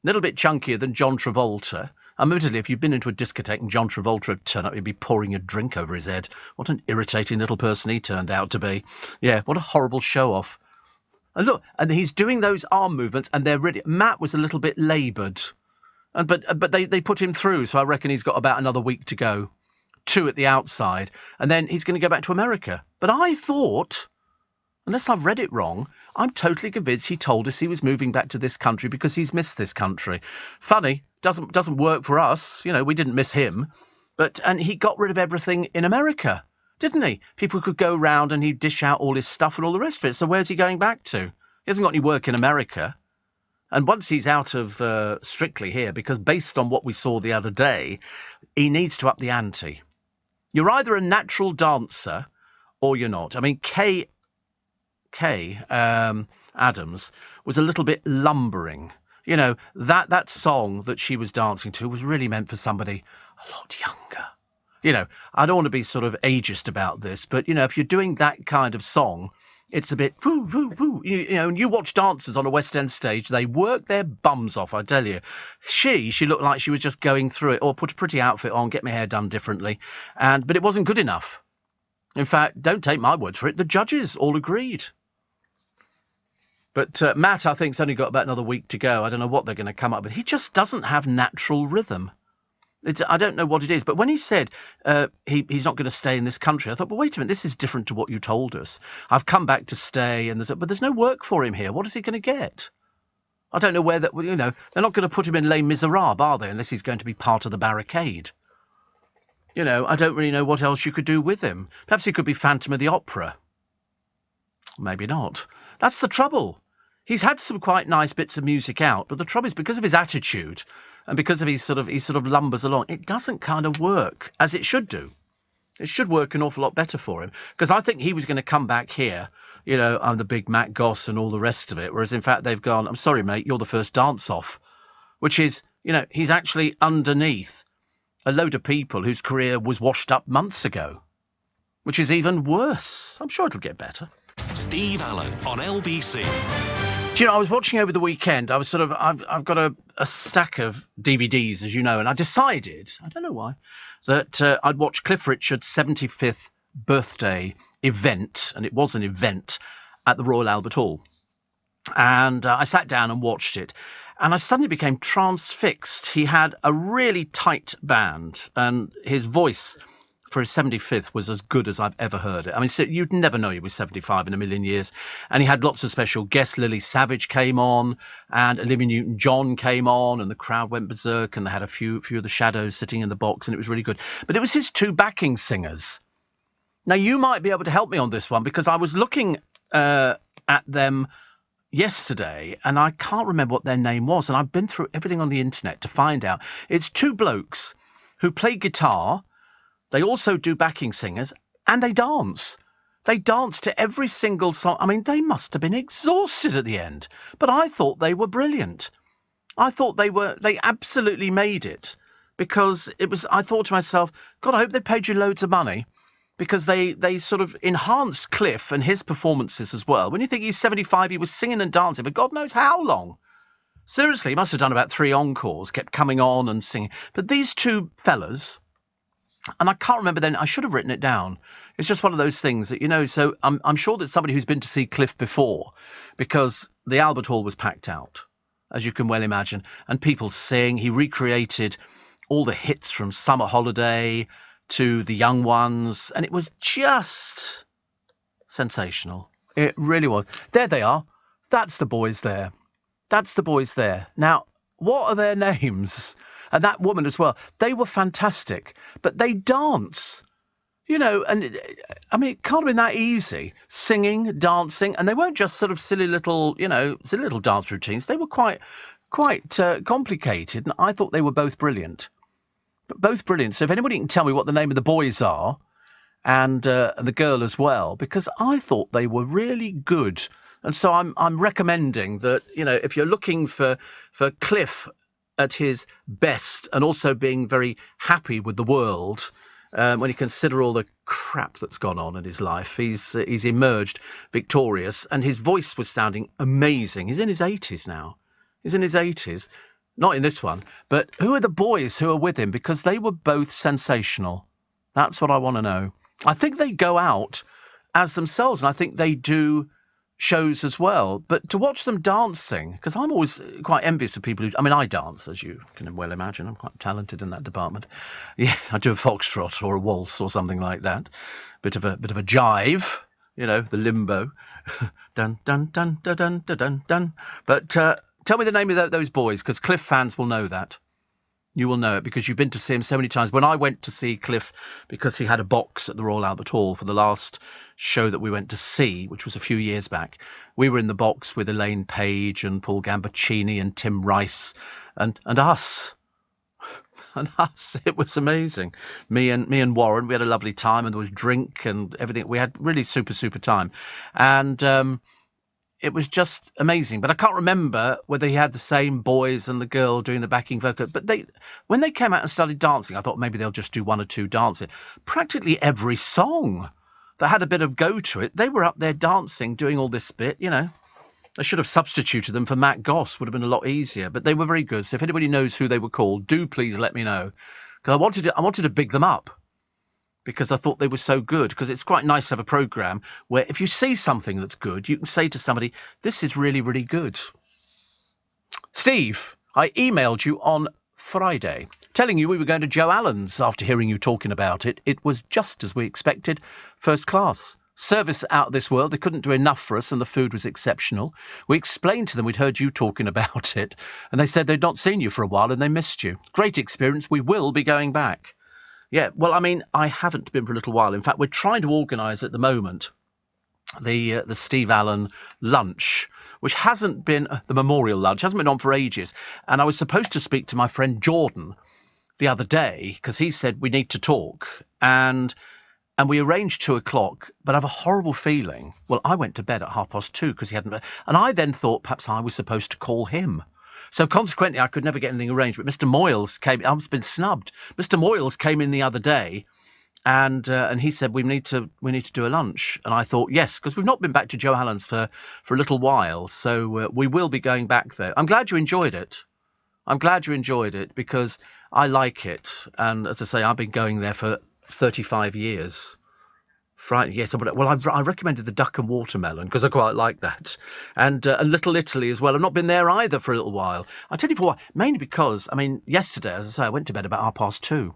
little bit chunkier than John Travolta. Admittedly, if you'd been into a discotheque and John Travolta had turned up, he'd be pouring a drink over his head. What an irritating little person he turned out to be. Yeah, what a horrible show-off. And look, and he's doing those arm movements, and they're really... Matt was a little bit laboured. But they put him through, so I reckon he's got about another week to go. 2 at the outside, and then he's going to go back to America. But I thought, unless I've read it wrong, I'm totally convinced he told us he was moving back to this country because he's missed this country. Funny, doesn't work for us. You know, we didn't miss him. And he got rid of everything in America, didn't he? People could go round and he'd dish out all his stuff and all the rest of it. So where's he going back to? He hasn't got any work in America. And once he's out of Strictly here, because based on what we saw the other day, he needs to up the ante. You're either a natural dancer or you're not. I mean, Kay Adams was a little bit lumbering. You know, that song that she was dancing to was really meant for somebody a lot younger. You know, I don't want to be sort of ageist about this, but, you know, if you're doing that kind of song, it's a bit woo, woo, woo. You know, and you watch dancers on a West End stage, they work their bums off, I tell you. She looked like she was just going through it, or put a pretty outfit on, get my hair done differently. But it wasn't good enough. In fact, don't take my word for it, the judges all agreed. But Matt, I think, has only got about another week to go. I don't know what they're going to come up with. He just doesn't have natural rhythm. I don't know what it is, but when he said he's not going to stay in this country, I thought, well, wait a minute, this is different to what you told us. I've come back to stay, but there's no work for him here. What is he going to get? I don't know where that, you know, they're not going to put him in Les Miserables, are they, unless he's going to be part of the barricade. You know, I don't really know what else you could do with him. Perhaps he could be Phantom of the Opera. Maybe not. That's the trouble. He's had some quite nice bits of music out, but the trouble is because of his attitude and because of he sort of lumbers along, it doesn't kind of work as it should do. It should work an awful lot better for him, because I think he was going to come back here, you know, I'm the big Matt Goss and all the rest of it, whereas in fact they've gone, I'm sorry, mate, you're the first dance-off, which is, you know, he's actually underneath a load of people whose career was washed up months ago, which is even worse. I'm sure it'll get better. Steve Allen on LBC. Do you know, I was watching over the weekend. I was I've got a stack of DVDs, as you know, and I decided, I don't know why, that I'd watch Cliff Richard's 75th birthday event, and it was an event at the Royal Albert Hall. And I sat down and watched it, and I suddenly became transfixed. He had a really tight band, and his voice for his 75th was as good as I've ever heard it. I mean, you'd never know he was 75 in a million years. And he had lots of special guests. Lily Savage came on, and Olivia Newton-John came on, and the crowd went berserk, and they had a few of the Shadows sitting in the box, and it was really good. But it was his 2 backing singers. Now, you might be able to help me on this one, because I was looking at them yesterday, and I can't remember what their name was, and I've been through everything on the internet to find out. It's 2 blokes who play guitar. They also do backing singers, and they dance. They dance to every single song. I mean, they must have been exhausted at the end, but I thought they were brilliant. I thought they absolutely made it, because I thought to myself, God, I hope they paid you loads of money, because they sort of enhanced Cliff and his performances as well. When you think he's 75, he was singing and dancing for God knows how long. Seriously, he must have done about 3 encores, kept coming on and singing. But these 2 fellas, and I can't remember then, I should have written it down. It's just one of those things that, you know, so I'm sure that somebody who's been to see Cliff before, because the Albert Hall was packed out, as you can well imagine, and people sing. He recreated all the hits from Summer Holiday to The Young Ones, and it was just sensational. It really was. There they are. That's the boys there. That's the boys there. Now, what are their names? And that woman as well. They were fantastic, but they dance, you know, and I mean, it can't have been that easy, singing, dancing, and they weren't just sort of silly little dance routines. They were quite complicated, and I thought they were both brilliant. But both brilliant. So if anybody can tell me what the name of the boys are, and the girl as well, because I thought they were really good. And so I'm recommending that, you know, if you're looking for Cliff at his best, and also being very happy with the world, when you consider all the crap that's gone on in his life, he's emerged victorious, and his voice was sounding amazing. He's in his 80s now. He's in his 80s. Not in this one. But who are the boys who are with him? Because they were both sensational. That's what I want to know. I think they go out as themselves, and I think they do shows as well. But to watch them dancing, because I'm always quite envious of people who... I mean, I dance, as you can well imagine. I'm quite talented in that department. Yeah, I do a foxtrot or a waltz or something like that. Bit of a jive, you know, the limbo. Dun, dun, dun, dun, dun, dun, dun, dun. But tell me the name of those boys, because Cliff fans will know that. You will know it because you've been to see him so many times. When I went to see Cliff, because he had a box at the Royal Albert Hall for the last show that we went to see, which was a few years back, we were in the box with Elaine Page and Paul Gambaccini and Tim Rice and us. And us. It was amazing. Me and Warren, we had a lovely time, and there was drink and everything. We had really super time. And it was just amazing. But I can't remember whether he had the same boys and the girl doing the backing vocal. But when they came out and started dancing, I thought maybe they'll just do one or two dances. Practically every song that had a bit of go to it, they were up there dancing, doing all this bit, you know. I should have substituted them for Matt Goss. Would have been a lot easier. But they were very good. So if anybody knows who they were called, do please let me know. Because I wanted to big them up, because I thought they were so good. Because it's quite nice to have a programme where if you see something that's good, you can say to somebody, this is really, really good. Steve, I emailed you on Friday telling you we were going to Joe Allen's after hearing you talking about it. It was just as we expected, first class. Service out of this world. They couldn't do enough for us, and the food was exceptional. We explained to them we'd heard you talking about it, and they said they'd not seen you for a while and they missed you. Great experience. We will be going back. Yeah, well, I mean, I haven't been for a little while. In fact, we're trying to organise at the moment the Steve Allen lunch, which hasn't been the memorial lunch, hasn't been on for ages. And I was supposed to speak to my friend Jordan the other day because he said we need to talk, and we arranged 2:00, but I have a horrible feeling. Well, I went to bed at 2:30 because he hadn't, and I then thought perhaps I was supposed to call him. So consequently, I could never get anything arranged. But Mr. Moyles came. I've been snubbed. Mr. Moyles came in the other day, and he said we need to do a lunch. And I thought yes, because we've not been back to Joe Allen's for a little while, so we will be going back there. I'm glad you enjoyed it. I'm glad you enjoyed it because I like it, and as I say, I've been going there for 35 years. Friday, yes. Well, I recommended the duck and watermelon because I quite like that, and Little Italy as well. I've not been there either for a little while. I tell you for what, mainly because I mean, yesterday, as I say, I went to bed about 2:30.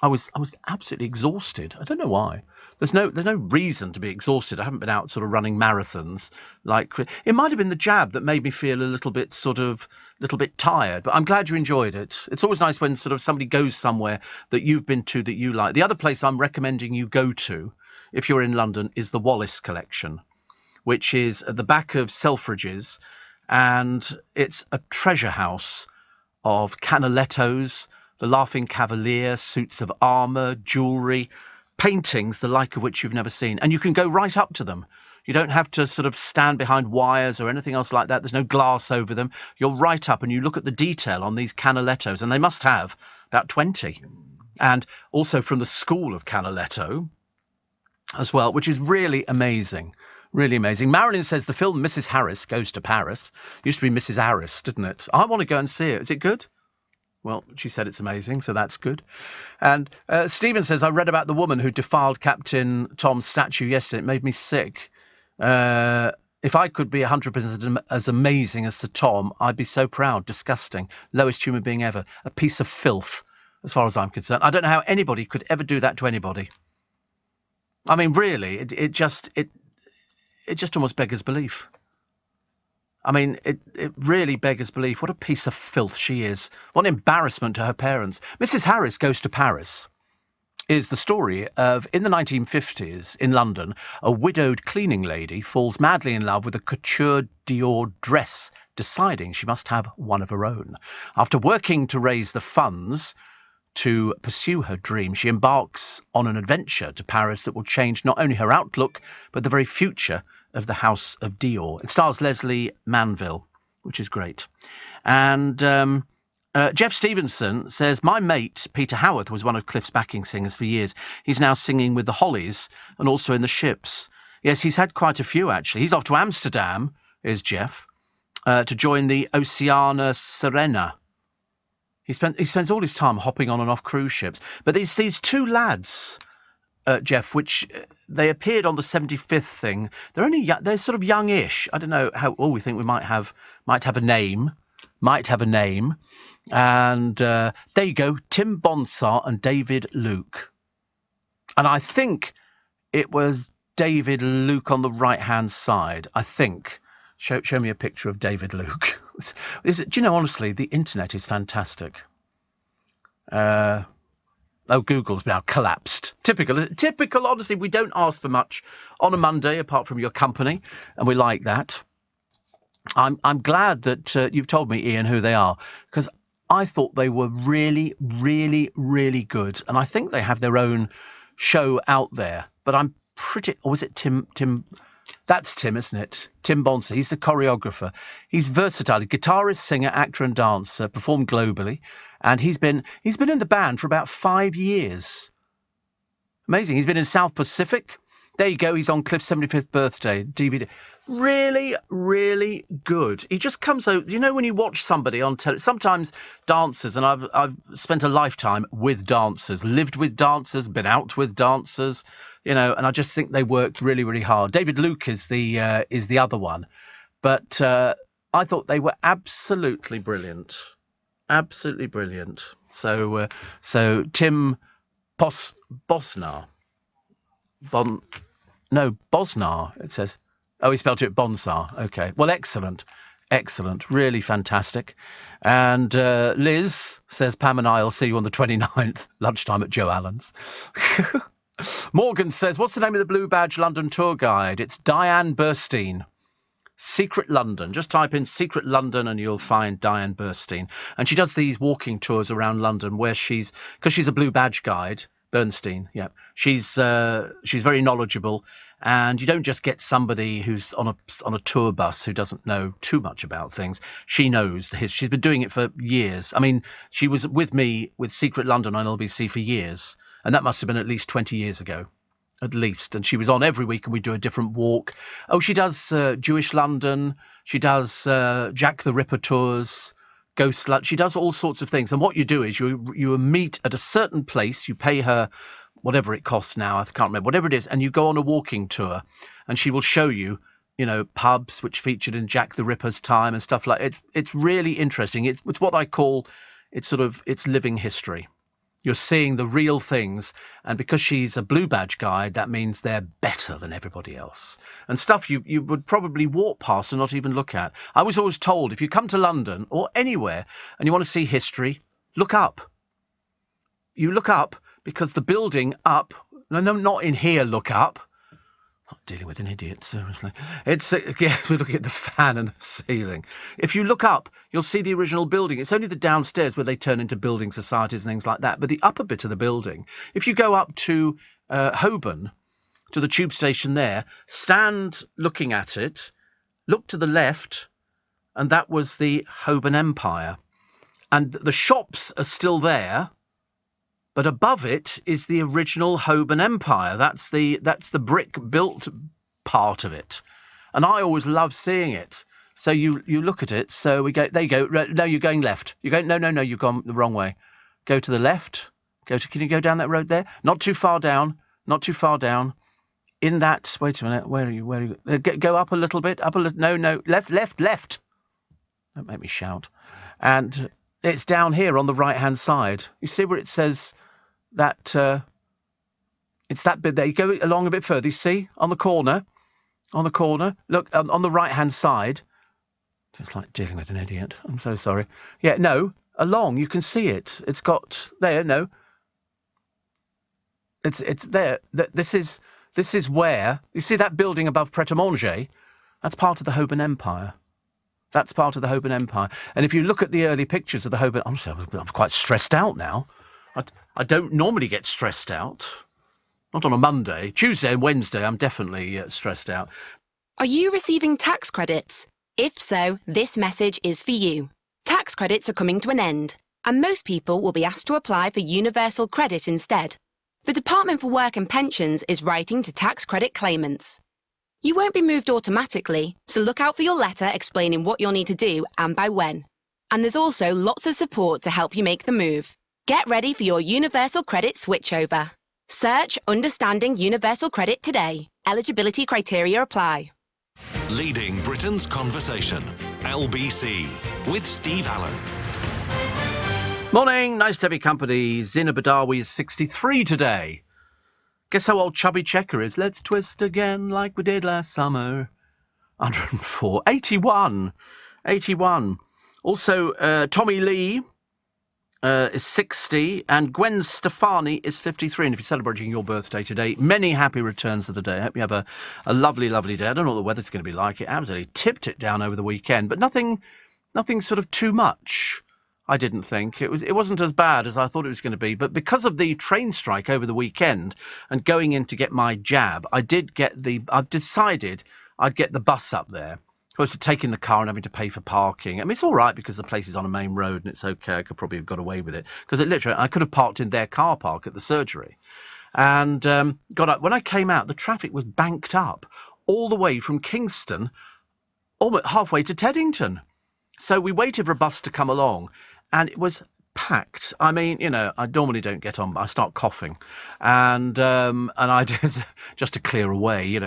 I was absolutely exhausted. I don't know why. There's no reason to be exhausted. I haven't been out sort of running marathons like it might have been the jab that made me feel a little bit tired. But I'm glad you enjoyed it. It's always nice when sort of somebody goes somewhere that you've been to that you like. The other place I'm recommending you go to, if you're in London, is the Wallace Collection, which is at the back of Selfridges, and it's a treasure house of Canalettos, the Laughing Cavalier, suits of armour, jewellery, paintings, the like of which you've never seen. And you can go right up to them. You don't have to sort of stand behind wires or anything else like that. There's no glass over them. You're right up and you look at the detail on these Canalettos, and they must have about 20. And also from the school of Canaletto as well, which is really amazing. Really amazing. Marilyn says the film Mrs. Harris Goes to Paris used to be Mrs. Harris, didn't it? I want to go and see it. Is it good? Well, she said it's amazing, so that's good. And Stephen says, I read about the woman who defiled Captain Tom's statue yesterday. It made me sick. If I could be 100% as amazing as Sir Tom, I'd be so proud. Disgusting. Lowest human being ever. A piece of filth, as far as I'm concerned. I don't know how anybody could ever do that to anybody. I mean, really, it just almost beggars belief. I mean, it really beggars belief. What a piece of filth she is. What an embarrassment to her parents. Mrs. Harris Goes to Paris is the story of, in the 1950s in London, a widowed cleaning lady falls madly in love with a couture Dior dress, deciding she must have one of her own. After working to raise the funds to pursue her dream, she embarks on an adventure to Paris that will change not only her outlook, but the very future of the House of Dior. It stars Leslie Manville, which is great. And Jeff Stevenson says, my mate, Peter Howarth, was one of Cliff's backing singers for years. He's now singing with the Hollies and also in the Ships. Yes, he's had quite a few, actually. He's off to Amsterdam, is Jeff, to join the Oceana Serena, He spends all his time hopping on and off cruise ships. But these two lads, Jeff, which they appeared on the 75th thing. They're sort of youngish. I don't know how. Oh, we think we might have a name. And there you go, Tim Bonsar and David Luke. And I think it was David Luke on the right-hand side. I think. Show me a picture of David Luke. Do you know, honestly, the internet is fantastic. Google's now collapsed. Typical, honestly, we don't ask for much on a Monday apart from your company, and we like that. I'm glad that you've told me, Ian, who they are, because I thought they were really, really, really good, and I think they have their own show out there, but I'm pretty... Or was it Tim... That's Tim, isn't it? Tim Bonsor. He's the choreographer. He's versatile. Guitarist, singer, actor and dancer. Performed globally. And he's been in the band for about 5 years. Amazing. He's been in South Pacific. There you go. He's on Cliff's 75th birthday DVD. Really, really good. He just comes out. You know, when you watch somebody on television, sometimes dancers, and I've spent a lifetime with dancers, lived with dancers, been out with dancers, you know, and I just think they worked really, really hard. David Luke is the other one, but I thought they were absolutely brilliant, absolutely brilliant. So Tim Bosnar, Bosnar. It says. Oh, he spelled it Bonsar. Okay. Well, excellent. Really fantastic. And Liz says, Pam and I will see you on the 29th, lunchtime at Joe Allen's. Morgan says, what's the name of the Blue Badge London tour guide? It's Diane Burstein. Secret London. Just type in Secret London and you'll find Diane Burstein. And she does these walking tours around London where because she's a Blue Badge guide, Bernstein, yeah. She's very knowledgeable. And you don't just get somebody who's on a tour bus who doesn't know too much about things. She knows she's been doing it for years. I mean, she was with me with Secret London on LBC for years, and that must have been at least 20 years ago, at least. And she was on every week, and we do a different walk. Oh, she does Jewish London. She does Jack the Ripper tours, Ghost London. She does all sorts of things. And what you do is you meet at a certain place. You pay her whatever it costs now, I can't remember, whatever it is, and you go on a walking tour, and she will show you, you know, pubs which featured in Jack the Ripper's time and stuff like it. It's really interesting. It's what I call, it's living history. You're seeing the real things, and because she's a Blue Badge guide, that means they're better than everybody else. And stuff you would probably walk past and not even look at. I was always told, if you come to London or anywhere and you want to see history, look up. You look up, because the building up... No, not in here, look up. Not dealing with an idiot, seriously. It's yes, we're looking at the fan and the ceiling. If you look up, you'll see the original building. It's only the downstairs where they turn into building societies and things like that. But the upper bit of the building, if you go up to Holborn, to the tube station there, stand looking at it, look to the left, and that was the Holborn Empire. And the shops are still there. But above it is the original Holborn Empire. That's the brick-built part of it. And I always love seeing it. So you look at it. So we go, there you go. No, you're going left. You go, no, you've gone the wrong way. Go to the left. Can you go down that road there? Not too far down. In that, wait a minute. Where are you? Go up a little bit. No, left. Don't make me shout. And it's down here on the right-hand side. You see where it says... that it's that bit there. You go along a bit further. You see on the corner. Look on the right hand side. Just like dealing with an idiot. I'm so sorry. Yeah, no, along. You can see it. It's got there. No, it's there. This is where you see that building above Pret-a-Manger. That's part of the Holborn Empire. And if you look at the early pictures of the Holborn, I'm quite stressed out now. I don't normally get stressed out. Not on a Monday. Tuesday and Wednesday, I'm definitely stressed out. Are you receiving tax credits? If so, this message is for you. Tax credits are coming to an end, and most people will be asked to apply for universal credit instead. The Department for Work and Pensions is writing to tax credit claimants. You won't be moved automatically, so look out for your letter explaining what you'll need to do and by when. And there's also lots of support to help you make the move. Get ready for your Universal Credit switchover. Search Understanding Universal Credit today. Eligibility criteria apply. Leading Britain's Conversation, LBC, with Steve Allen. Morning, nice to have your company. Zina Badawi is 63 today. Guess how old Chubby Checker is? Let's twist again like we did last summer. 104. 81. 81. Also, Tommy Lee is 60, and Gwen Stefani is 53. And if you're celebrating your birthday today, many happy returns of the day. I hope you have a lovely, lovely day. I don't know what the weather's going to be like. It absolutely tipped it down over the weekend, but nothing sort of too much. I didn't think. It wasn't as bad as I thought it was going to be. But because of the train strike over the weekend and going in to get my jab, I've decided I'd get the bus up there. Opposed to taking the car and having to pay for parking. I mean, it's all right because the place is on a main road and it's okay. I could probably have got away with it. Because I could have parked in their car park at the surgery. And got up. When I came out, the traffic was banked up all the way from Kingston, almost halfway to Teddington. So we waited for a bus to come along. And it was packed. I mean, I normally don't get on, but I start coughing. And I just to clear away,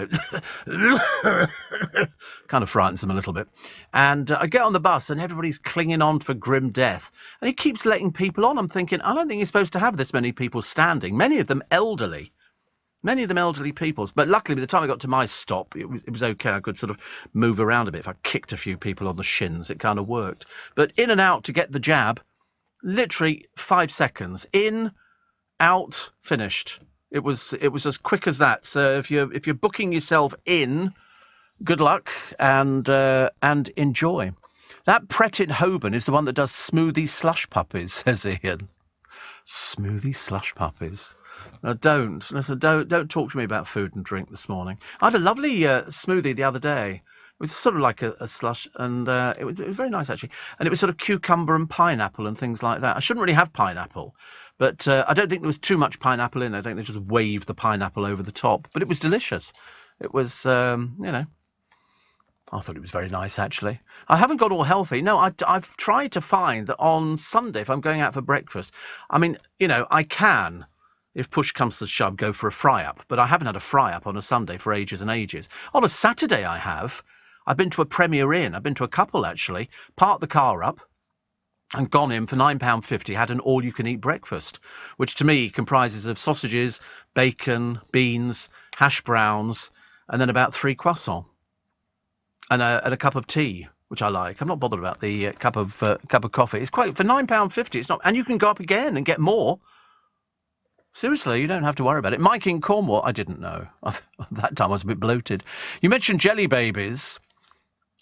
kind of frightens them a little bit. And I get on the bus and everybody's clinging on for grim death. And he keeps letting people on. I'm thinking, I don't think you're supposed to have this many people standing. Many of them elderly. Many of them elderly people. But luckily, by the time I got to my stop, it was okay. I could sort of move around a bit. If I kicked a few people on the shins, it kind of worked. But in and out to get the jab, literally 5 seconds. In, out, finished. It was as quick as that. So if you're booking yourself in, good luck and enjoy. That Pret in Holborn is the one that does smoothie slush puppies, says Ian. Smoothie slush puppies. No, don't talk to me about food and drink this morning. I had a lovely smoothie the other day. It was sort of like a slush, and it was very nice actually. And it was sort of cucumber and pineapple and things like that. I shouldn't really have pineapple, but I don't think there was too much pineapple in. I think they just waved the pineapple over the top. But it was delicious. It was, I thought it was very nice actually. I haven't got all healthy. No, I've tried to find that on Sunday, if I'm going out for breakfast, I mean, I can, if push comes to shove, go for a fry-up. But I haven't had a fry-up on a Sunday for ages and ages. On a Saturday I have. I've been to a Premier Inn. I've been to a couple, actually. Parked the car up and gone in for £9.50, had an all-you-can-eat breakfast, which to me comprises of sausages, bacon, beans, hash browns, and then about 3 croissants. And a cup of tea, which I like. I'm not bothered about the cup of coffee. It's quite, for £9.50, it's not... And you can go up again and get more. Seriously, you don't have to worry about it. Mike in Cornwall, I didn't know. That time I was a bit bloated. You mentioned jelly babies.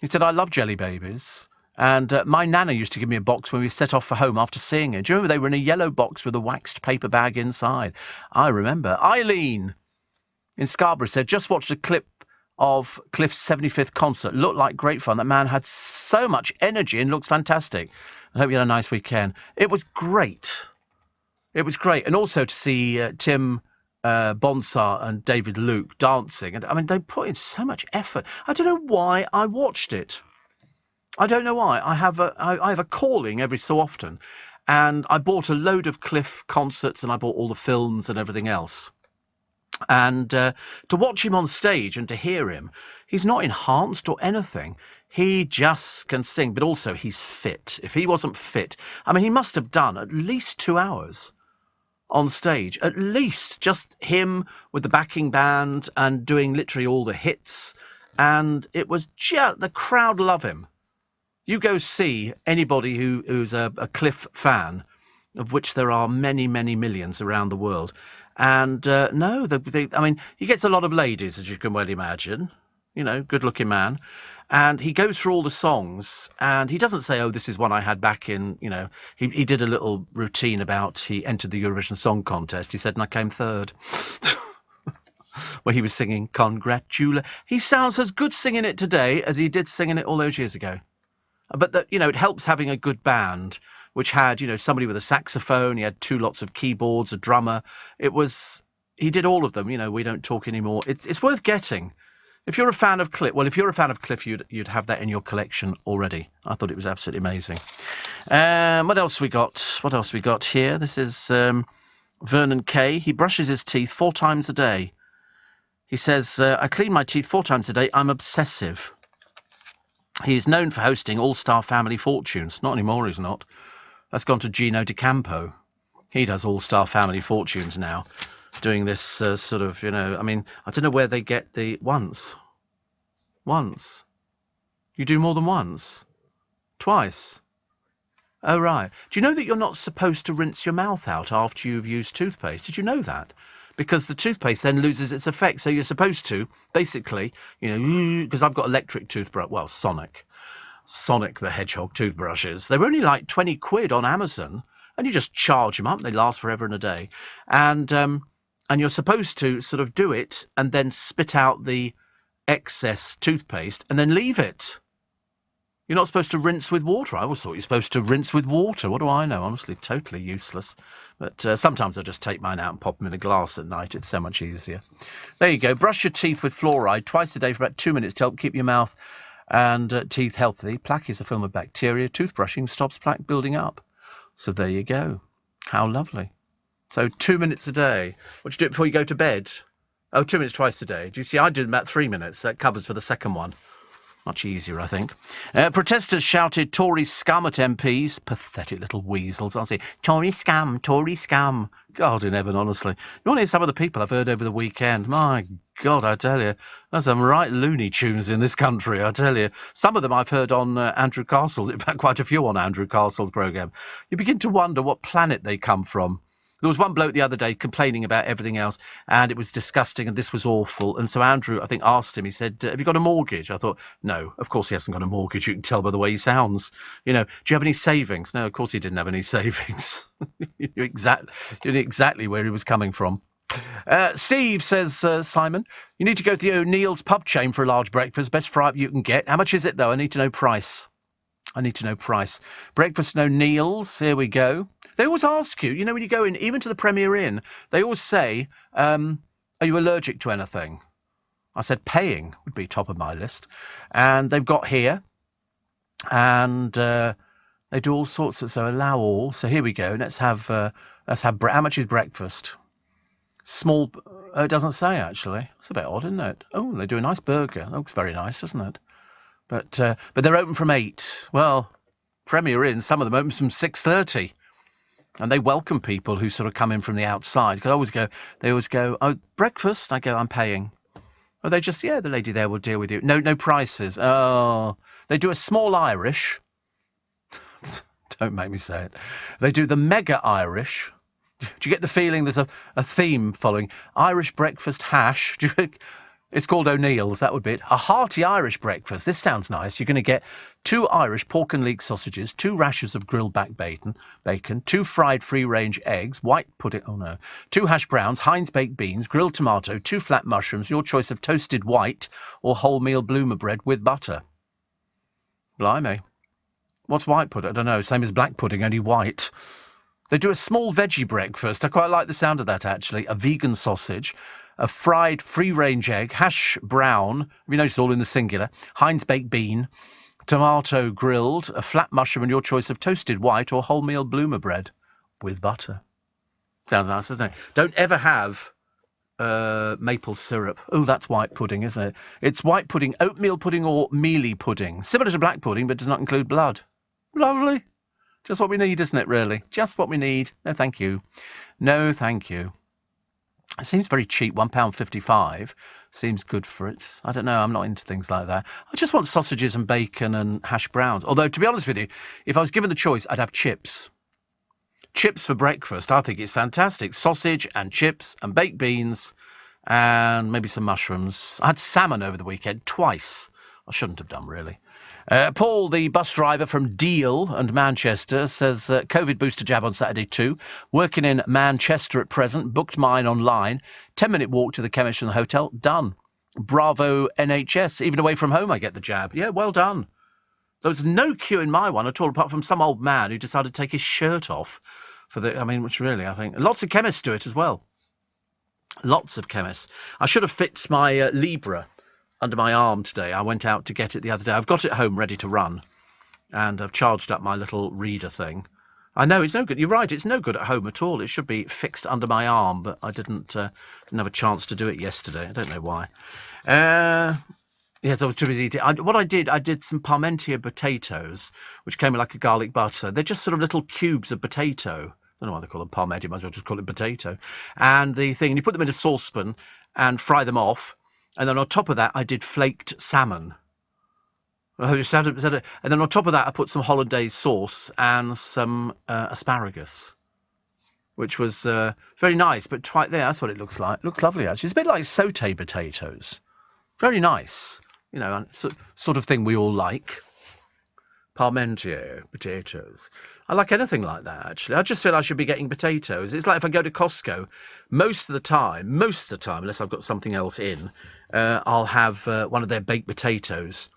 He said, I love jelly babies. And my nana used to give me a box when we set off for home after seeing it. Do you remember they were in a yellow box with a waxed paper bag inside? I remember. Eileen in Scarborough said, just watched a clip of Cliff's 75th concert. Looked like great fun. That man had so much energy and looks fantastic. I hope you had a nice weekend. It was great. It was great. And also to see Tim Bonsar and David Luke dancing. And I mean, they put in so much effort. I don't know why I watched it. I don't know why. I have a calling every so often. And I bought a load of Cliff concerts and I bought all the films and everything else. And to watch him on stage and to hear him, he's not enhanced or anything. He just can sing, but also he's fit. If he wasn't fit, I mean, he must have done at least 2 hours on stage, at least, just him with the backing band and doing literally all the hits. And it was just, the crowd love him. You go see anybody who's a Cliff fan, of which there are many, many millions around the world. And I mean, he gets a lot of ladies, as you can well imagine, good-looking man. And he goes through all the songs, and he doesn't say, oh, this is one I had back in, he did a little routine about he entered the Eurovision Song Contest. He said, and I came third. Where he was singing Congratula. He sounds as good singing it today as he did singing it all those years ago. But, it helps having a good band, which had, somebody with a saxophone. He had 2 lots of keyboards, a drummer. He did all of them. We don't talk anymore. It's worth getting. If you're a fan of Cliff, you'd have that in your collection already. I thought it was absolutely amazing. What else we got here? This is Vernon Kay. He brushes his teeth 4 times a day. He says, I clean my teeth 4 times a day. I'm obsessive. He is known for hosting All-Star Family Fortunes. Not anymore, he's not. That's gone to Gino D'Acampo. He does All-Star Family Fortunes now, doing this sort of, I don't know where they get the once. Once. You do more than once? Twice? Oh, right. Do you know that you're not supposed to rinse your mouth out after you've used toothpaste? Did you know that? Because the toothpaste then loses its effect. So you're supposed to, basically, because I've got electric toothbrush, well, Sonic the Hedgehog toothbrushes. They were only like 20 quid on Amazon, and you just charge them up. They last forever and a day. And you're supposed to sort of do it and then spit out the excess toothpaste and then leave it. You're not supposed to rinse with water. I always thought you're supposed to rinse with water. What do I know? Honestly, totally useless. But sometimes I just take mine out and pop them in a glass at night. It's so much easier. There you go. Brush your teeth with fluoride twice a day for about 2 minutes to help keep your mouth and teeth healthy. Plaque is a film of bacteria. Toothbrushing stops plaque building up. So there you go. How lovely. So 2 minutes a day. What do you do before you go to bed? Oh, 2 minutes twice a day. Do you see? I do about 3 minutes. That covers for the second one. Much easier, I think. Protesters shouted Tory scum at MPs. Pathetic little weasels, aren't they? Tory scum, Tory scum. God in heaven, honestly. You want to hear some of the people I've heard over the weekend? My God, I tell you. There's some right loony tunes in this country, I tell you. Some of them I've heard on Andrew Castle. In fact, quite a few on Andrew Castle's programme. You begin to wonder what planet they come from. There was one bloke the other day complaining about everything else, and it was disgusting, and this was awful. And so Andrew, I think, asked him, he said, have you got a mortgage? I thought, no, of course he hasn't got a mortgage. You can tell by the way he sounds. Do you have any savings? No, of course he didn't have any savings. You knew exactly where he was coming from. Steve says, Simon, you need to go to the O'Neill's pub chain for a large breakfast. Best fry-up you can get. How much is it, though? I need to know price. Breakfast at O'Neill's. Here we go. They always ask you, when you go in, even to the Premier Inn, they always say, are you allergic to anything? I said paying would be top of my list. And they've got here. And they do all sorts of, so allow all. So here we go. Let's have how much is breakfast? Small, it doesn't say, actually. It's a bit odd, isn't it? Oh, they do a nice burger. That looks very nice, doesn't it? But they're open from 8. Well, Premier Inn, some of them open from 6:30. And they welcome people who sort of come in from the outside. Because they always go, oh, breakfast? I go, I'm paying. Or they just, the lady there will deal with you. No prices. Oh, they do a small Irish. Don't make me say it. They do the mega Irish. Do you get the feeling there's a theme following? Irish breakfast hash. It's called O'Neill's, that would be it. A hearty Irish breakfast. This sounds nice. You're going to get 2 Irish pork and leek sausages, 2 rashers of grilled back bacon, 2 fried free-range eggs, white pudding, 2 hash browns, Heinz baked beans, grilled tomato, 2 flat mushrooms, your choice of toasted white or wholemeal bloomer bread with butter. Blimey. What's white pudding? I don't know. Same as black pudding, only white. They do a small veggie breakfast. I quite like the sound of that, actually. A vegan sausage, a fried free-range egg, hash brown, have you noticed all in the singular, Heinz baked bean, tomato grilled, a flat mushroom and your choice of toasted white or wholemeal bloomer bread with butter. Sounds nice, doesn't it? Don't ever have maple syrup. Oh, that's white pudding, isn't it? It's white pudding, oatmeal pudding or mealie pudding. Similar to black pudding, but does not include blood. Lovely. Just what we need, isn't it, really? Just what we need. No, thank you. No, thank you. It seems very cheap, £1.55. Seems good for it. I don't know, I'm not into things like that. I just want sausages and bacon and hash browns. Although, to be honest with you, if I was given the choice, I'd have chips. Chips for breakfast, I think it's fantastic. Sausage and chips and baked beans and maybe some mushrooms. I had salmon over the weekend, twice. I shouldn't have done, really. Paul, the bus driver from Deal and Manchester, says COVID booster jab on Saturday too. Working in Manchester at present. Booked mine online. 10-minute walk to the chemist and the hotel. Done. Bravo NHS. Even away from home I get the jab. Yeah, well done. There was no queue in my one at all, apart from some old man who decided to take his shirt off for the. Which really, I think lots of chemists do it as well. Lots of chemists. I should have fit my Libra under my arm today. I went out to get it the other day. I've got it home ready to run. and I've charged up my little reader thing. I know it's no good. You're right. It's no good at home at all. It should be fixed under my arm, but I didn't have a chance to do it yesterday. I don't know why. Yes, I was too busy eating. What I did some Parmentier potatoes, which came with like a garlic butter. They're just sort of little cubes of potato. I don't know why they call them Parmentier. Might as well just call it potato. And you put them in a saucepan and fry them off. And then on top of that, I did flaked salmon. And then on top of that, I put some hollandaise sauce and some asparagus, which was very nice. But that's what it looks like. It looks lovely, actually. It's a bit like sauté potatoes. Very nice. You know, sort of thing we all like. Parmentier potatoes. I like anything like that, actually. I just feel I should be getting potatoes. It's like if I go to Costco, most of the time, unless I've got something else in, I'll have one of their baked potatoes.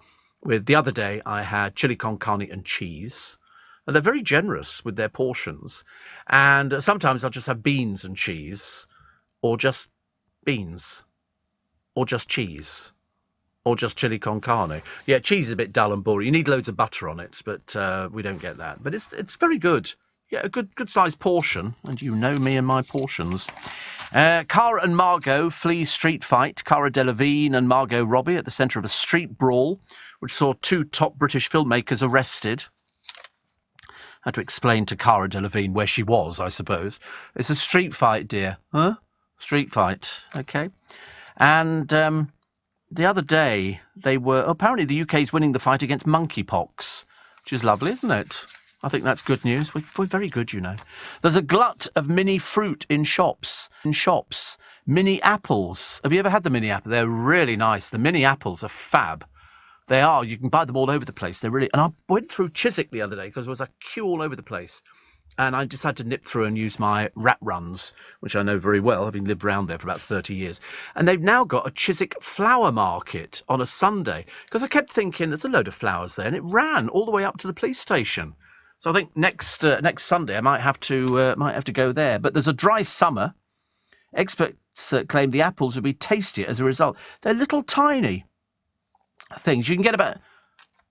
The other day, I had chili con carne and cheese. And they're very generous with their portions. And sometimes I'll just have beans and cheese, or just beans, or just cheese, or just chili con carne. Yeah, cheese is a bit dull and boring. You need loads of butter on it, but we don't get that. But it's very good. Yeah, a good sized portion. And you know me and my portions. Cara and Margot flee street fight. Cara Delevingne and Margot Robbie at the centre of a street brawl, which saw 2 top British filmmakers arrested. I had to explain to Cara Delevingne where she was, I suppose. It's a street fight, dear. Huh? Street fight. Okay. And the other day, apparently the UK's winning the fight against monkeypox, which is lovely, isn't it? I think that's good news. We're very good, you know. There's a glut of mini fruit in shops. Mini apples. Have you ever had the mini apple? They're really nice. The mini apples are fab. They are. You can buy them all over the place. They're really... And I went through Chiswick the other day because there was a queue all over the place. And I decided to nip through and use my rat runs, which I know very well, having lived around there for about 30 years. And they've now got a Chiswick flower market on a Sunday. Because I kept thinking, there's a load of flowers there. And it ran all the way up to the police station. So I think next Sunday I might have to go there. But there's a dry summer. Experts claim the apples will be tastier as a result. They're little tiny things. You can get about...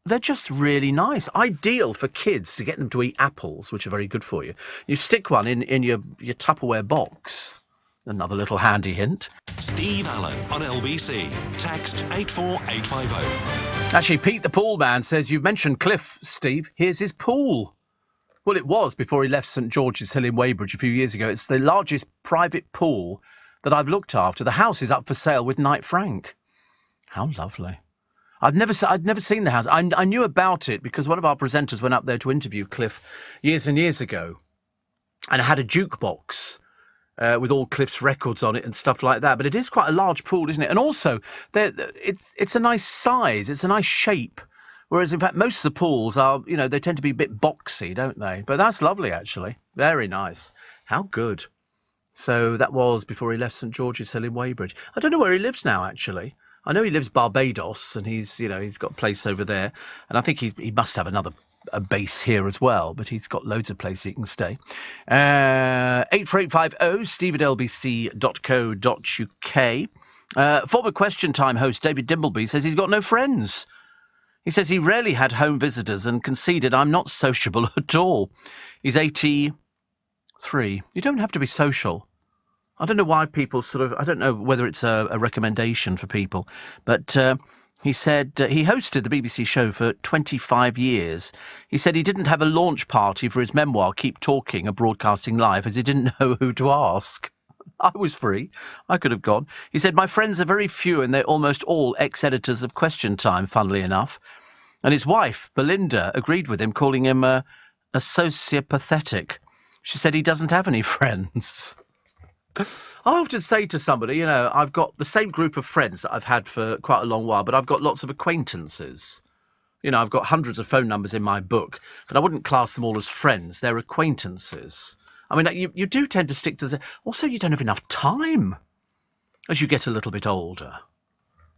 They're just really nice. Ideal for kids to get them to eat apples, which are very good for you. You stick one in your Tupperware box. Another little handy hint. Steve Allen on LBC. Text 84850. Actually, Pete the Pool Man says, you've mentioned Cliff, Steve. Here's his pool. Well, it was before he left St George's Hill in Weybridge a few years ago. It's the largest private pool that I've looked after. The house is up for sale with Knight Frank. How lovely. I'd never seen the house. I knew about it because one of our presenters went up there to interview Cliff years and years ago, and it had a jukebox with all Cliff's records on it and stuff like that. But it is quite a large pool, isn't it? And also, it's a nice size. It's a nice shape. Whereas, in fact, most of the pools are, they tend to be a bit boxy, don't they? But that's lovely, actually. Very nice. How good. So that was before he left St George's Hill in Weybridge. I don't know where he lives now, actually. I know he lives Barbados, and he's got a place over there, and I think he must have a base here as well. But he's got loads of places he can stay. 84850 steve@lbc.co.uk. Former Question Time host David Dimbleby says he's got no friends. He says he rarely had home visitors and conceded, I'm not sociable at all. He's 83. You don't have to be social. I don't know why people I don't know whether it's a recommendation for people, but he said he hosted the BBC show for 25 years. He said he didn't have a launch party for his memoir, Keep Talking, a broadcasting live, as he didn't know who to ask. I was free. I could have gone. He said, my friends are very few and they're almost all ex-editors of Question Time, funnily enough. And his wife, Belinda, agreed with him, calling him a sociopathetic. She said he doesn't have any friends. I often say to somebody, I've got the same group of friends that I've had for quite a long while, but I've got lots of acquaintances. I've got hundreds of phone numbers in my book, but I wouldn't class them all as friends. They're acquaintances. I mean, you do tend to stick to the... Also, you don't have enough time as you get a little bit older.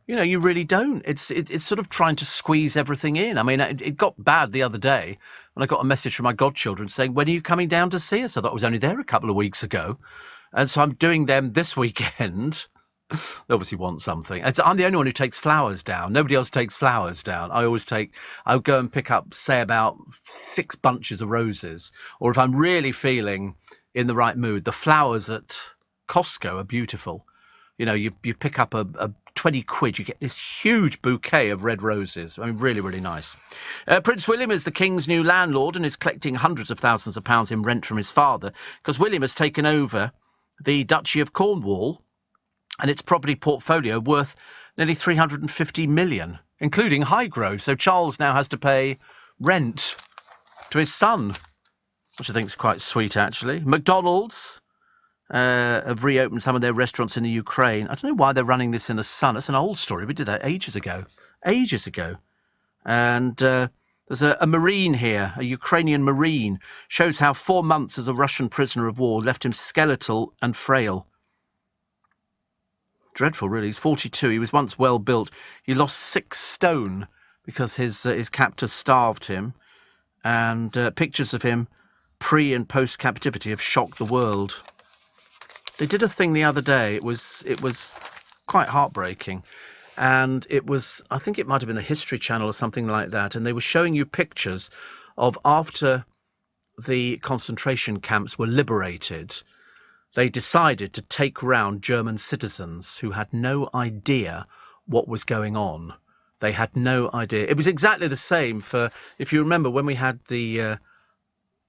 You really don't. It's sort of trying to squeeze everything in. I mean, it got bad the other day when I got a message from my godchildren saying, when are you coming down to see us? I thought I was only there a couple of weeks ago. And so I'm doing them this weekend. They obviously want something. I'm the only one who takes flowers down. Nobody else takes flowers down. I'll go and pick up, say, about 6 bunches of roses. Or if I'm really feeling in the right mood, the flowers at Costco are beautiful. You know, you pick up a 20 quid, you get this huge bouquet of red roses. I mean, really, really nice. Prince William is the King's new landlord and is collecting hundreds of thousands of pounds in rent from his father because William has taken over the Duchy of Cornwall and its property portfolio worth nearly 350 million, including Highgrove. So Charles now has to pay rent to his son, which I think is quite sweet, actually. McDonald's have reopened some of their restaurants in the Ukraine. I don't know why they're running this in the sun. It's an old story. We did that ages ago. And there's a Marine here, a Ukrainian Marine, shows how 4 months as a Russian prisoner of war left him skeletal and frail. Dreadful, really. He's 42. He was once well built. He lost 6 stone because his captors starved him. And pictures of him pre and post captivity have shocked the world. They did a thing the other day. It was quite heartbreaking. And I think it might have been the History Channel or something like that. And they were showing you pictures of after the concentration camps were liberated, they decided to take round German citizens who had no idea what was going on. They had no idea. It was exactly the same for, if you remember, when we had the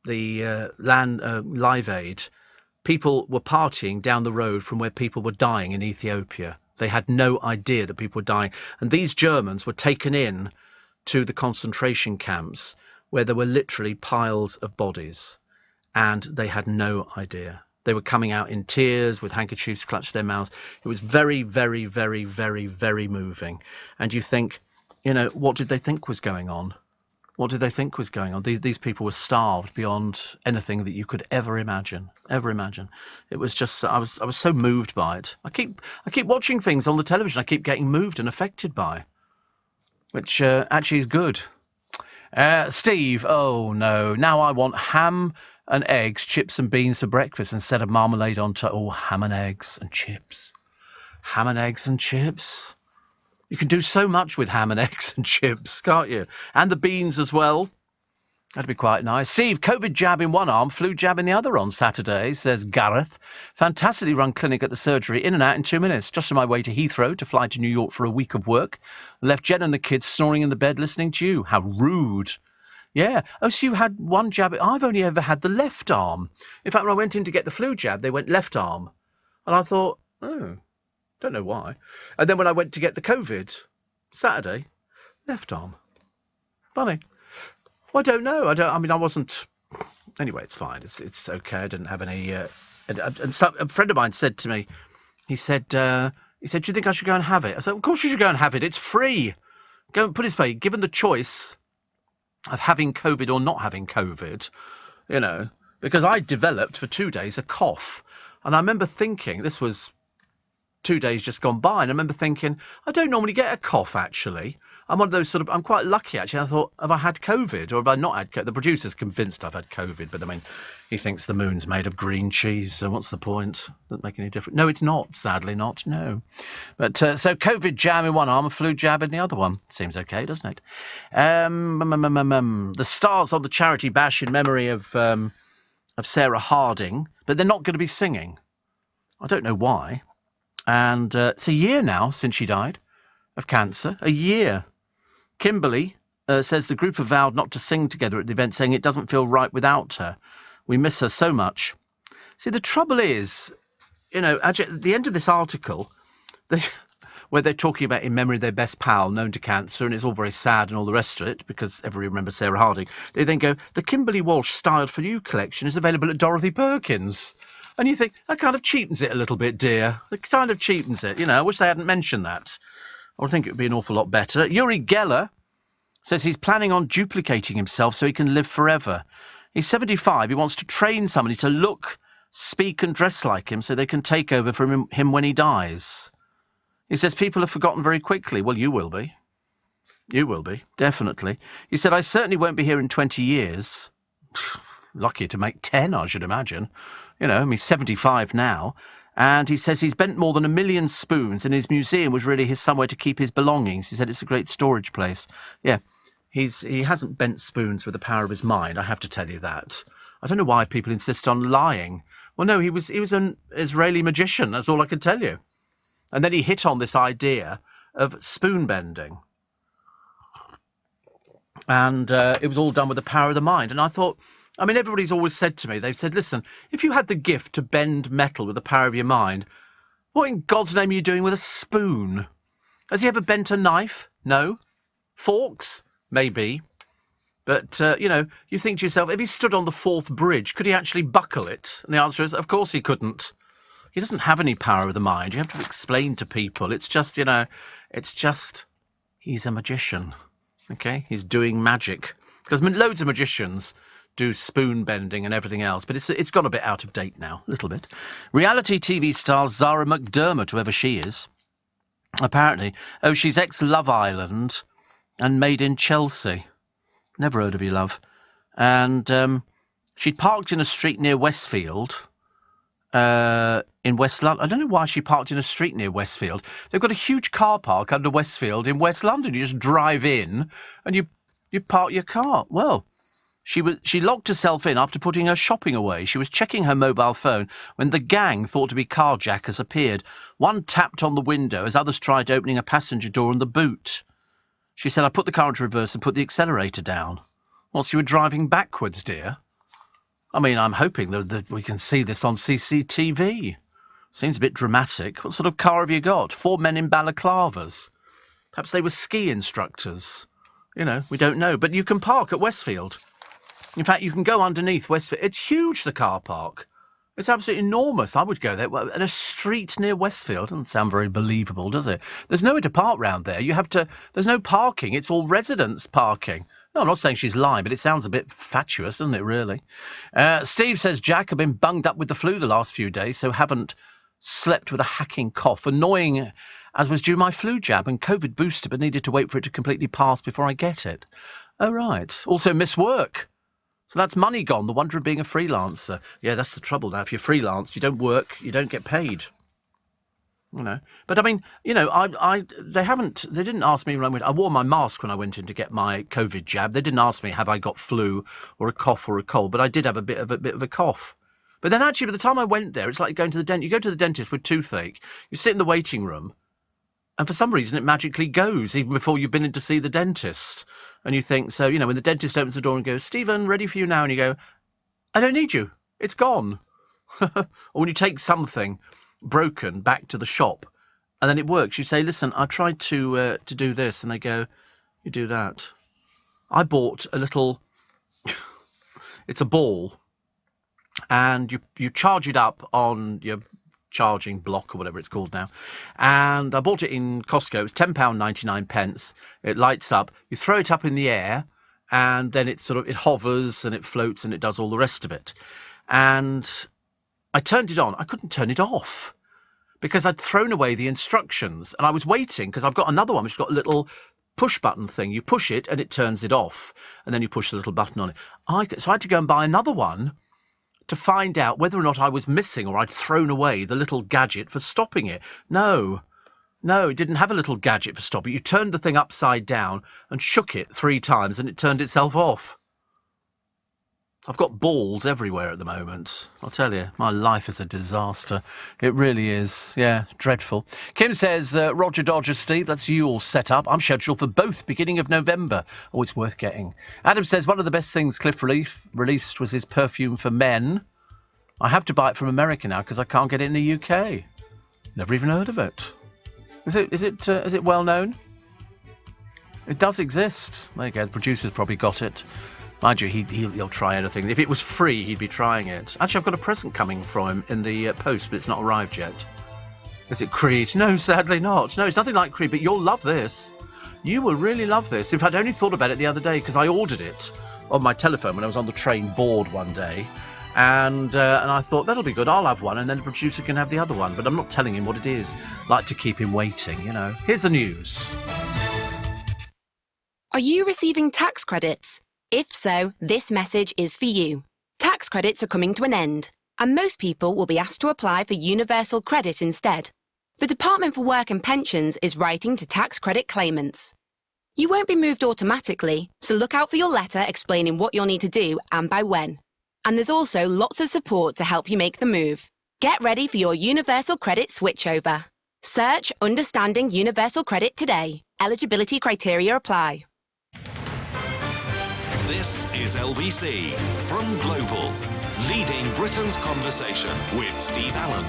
Live Aid, people were partying down the road from where people were dying in Ethiopia. They had no idea that people were dying. And these Germans were taken in to the concentration camps where there were literally piles of bodies. And they had no idea. They were coming out in tears with handkerchiefs clutched to their mouths. It was very, very, very, very, very moving. And you think, what did they think was going on? What did they think was going on? These people were starved beyond anything that you could ever imagine. It was just, I was so moved by it. I keep watching things on the television. I keep getting moved and affected by, which actually is good. Steve, oh no, now I want ham and eggs, chips and beans for breakfast instead of marmalade on top. Oh, ham and eggs and chips. Ham and eggs and chips. You can do so much with ham and eggs and chips, can't you? And the beans as well. That'd be quite nice. Steve, COVID jab in one arm, flu jab in the other on Saturday, says Gareth. Fantastically run clinic at the surgery, in and out in 2 minutes. Just on my way to Heathrow to fly to New York for a week of work. Left Jen and the kids snoring in the bed listening to you. How rude. Yeah. Oh, so you had one jab. I've only ever had the left arm. In fact, when I went in to get the flu jab, they went left arm. And I thought, oh, don't know why. And then when I went to get the COVID, Saturday, left arm. Funny. Well, I don't know. I wasn't... Anyway, it's fine. It's okay. I didn't have any... And a friend of mine said to me, he said, do you think I should go and have it? I said, of course you should go and have it. It's free. Go and put it this way, given the choice of having COVID or not having COVID, because I developed for 2 days a cough. And I remember thinking, this was 2 days just gone by, and I remember thinking, I don't normally get a cough, actually. I'm one of those I'm quite lucky, actually. I thought, have I had COVID or have I not had COVID? The producer's convinced I've had COVID, but I mean, he thinks the moon's made of green cheese, so what's the point? Doesn't make any difference. No, it's not, sadly not, no. But, so COVID jab in one arm, a flu jab in the other one. Seems okay, doesn't it? The stars on the charity bash in memory of Sarah Harding, but they're not going to be singing. I don't know why. And it's a year now since she died of cancer. A year. Kimberly says the group have vowed not to sing together at the event, saying it doesn't feel right without her. We miss her so much. See, the trouble is, at the end of this article, where they're talking about in memory of their best pal known to cancer, and it's all very sad and all the rest of it, because everybody remembers Sarah Harding, they then go, the Kimberly Walsh Styled for You collection is available at Dorothy Perkins. And you think, that kind of cheapens it a little bit, dear. It kind of cheapens it. I wish they hadn't mentioned that. I would think it would be an awful lot better. Yuri Geller says he's planning on duplicating himself so he can live forever. He's 75. He wants to train somebody to look, speak and dress like him so they can take over from him when he dies. He says people are forgotten very quickly. Well, you will be. You will be, definitely. He said, I certainly won't be here in 20 years. Lucky to make 10, I should imagine. He's 75 now. And he says he's bent more than 1 million spoons, and his museum was really somewhere to keep his belongings. He said it's a great storage place. Yeah, he hasn't bent spoons with the power of his mind, I have to tell you that. I don't know why people insist on lying. Well, no, he was an Israeli magician, that's all I can tell you. And then he hit on this idea of spoon bending. And it was all done with the power of the mind. And I thought, I mean, everybody's always said to me, they've said, listen, if you had the gift to bend metal with the power of your mind, what in God's name are you doing with a spoon? Has he ever bent a knife? No. Forks? Maybe. But, you think to yourself, if he stood on the Forth Bridge, could he actually buckle it? And the answer is, of course he couldn't. He doesn't have any power of the mind. You have to explain to people. It's just, he's a magician. Okay? He's doing magic. Because loads of magicians do spoon bending and everything else, but it's gone a bit out of date now, a little bit. Reality TV star Zara McDermott, whoever she is, apparently, she's ex-Love Island and Made in Chelsea. Never heard of you, love. And she'd parked in a street near Westfield, in West London. I don't know why she parked in a street near Westfield. They've got a huge car park under Westfield in West London. You just drive in and you park your car. Well, she locked herself in after putting her shopping away. She was checking her mobile phone when the gang thought to be carjackers appeared. One tapped on the window as others tried opening a passenger door on the boot. She said, I put the car into reverse and put the accelerator down. Whilst you were driving backwards, dear. I mean, I'm hoping that we can see this on CCTV. Seems a bit dramatic. What sort of car have you got? 4 men in balaclavas. Perhaps they were ski instructors. We don't know. But you can park at Westfield. In fact, you can go underneath Westfield. It's huge, the car park. It's absolutely enormous. I would go there. Well, at a street near Westfield. Doesn't sound very believable, does it? There's nowhere to park round there. There's no parking. It's all residence parking. No, I'm not saying she's lying, but it sounds a bit fatuous, doesn't it, really? Steve says, Jack, I've been bunged up with the flu the last few days, so haven't slept with a hacking cough. Annoying as was due my flu jab and COVID booster, but needed to wait for it to completely pass before I get it. Oh, right. Also miss work. So that's money gone, the wonder of being a freelancer. Yeah, that's the trouble now. If you're freelance, you don't work, you don't get paid. But I mean, they didn't ask me when I went. I wore my mask when I went in to get my COVID jab. They didn't ask me, have I got flu or a cough or a cold, but I did have a bit of a cough. But then actually, by the time I went there, it's like going to the dentist. You go to the dentist with toothache, you sit in the waiting room, and for some reason it magically goes, even before you've been in to see the dentist. And you think, so, when the dentist opens the door and goes, Stephen, ready for you now, and you go, I don't need you. It's gone. Or when you take something broken back to the shop and then it works, you say, listen, I tried to do this, and they go, you do that. I bought a little it's a ball, and you charge it up on your charging block or whatever it's called now, and I bought it in Costco. It's £10.99. It lights up, you throw it up in the air, and then it hovers and it floats and it does all the rest of it. And I turned it on. I couldn't turn it off because I'd thrown away the instructions, and I was waiting because I've got another one which has got a little push button thing. You push it and it turns it off, and then you push the little button on it. So I had to go and buy another one to find out whether or not I was missing or I'd thrown away the little gadget for stopping it. No, it didn't have a little gadget for stopping it. You turned the thing upside down and shook it 3 times and it turned itself off. I've got balls everywhere at the moment. I'll tell you, my life is a disaster. It really is. Yeah, dreadful. Kim says, Roger Dodger, Steve, that's you all set up. I'm scheduled for both beginning of November. Oh, it's worth getting. Adam says, one of the best things Cliff released was his perfume for men. I have to buy it from America now because I can't get it in the UK. Never even heard of it. Is it well known? It does exist. There you go. The producer's probably got it. Mind you, he'll try anything. If it was free, he'd be trying it. Actually, I've got a present coming from him in the post, but it's not arrived yet. Is it Creed? No, sadly not. No, it's nothing like Creed, but you'll love this. You will really love this. In fact, I only thought about it the other day because I ordered it on my telephone when I was on the train bored one day. And I thought, that'll be good, I'll have one, and then the producer can have the other one. But I'm not telling him what it is. Like to keep him waiting, Here's the news. Are you receiving tax credits? If so, this message is for you. Tax credits are coming to an end, and most people will be asked to apply for universal credit instead. The Department for Work and Pensions is writing to tax credit claimants. You won't be moved automatically, so look out for your letter explaining what you'll need to do and by when. And there's also lots of support to help you make the move. Get ready for your universal credit switchover. Search Understanding Universal Credit today. Eligibility criteria apply. This is LBC from Global, leading Britain's conversation with Steve Allen.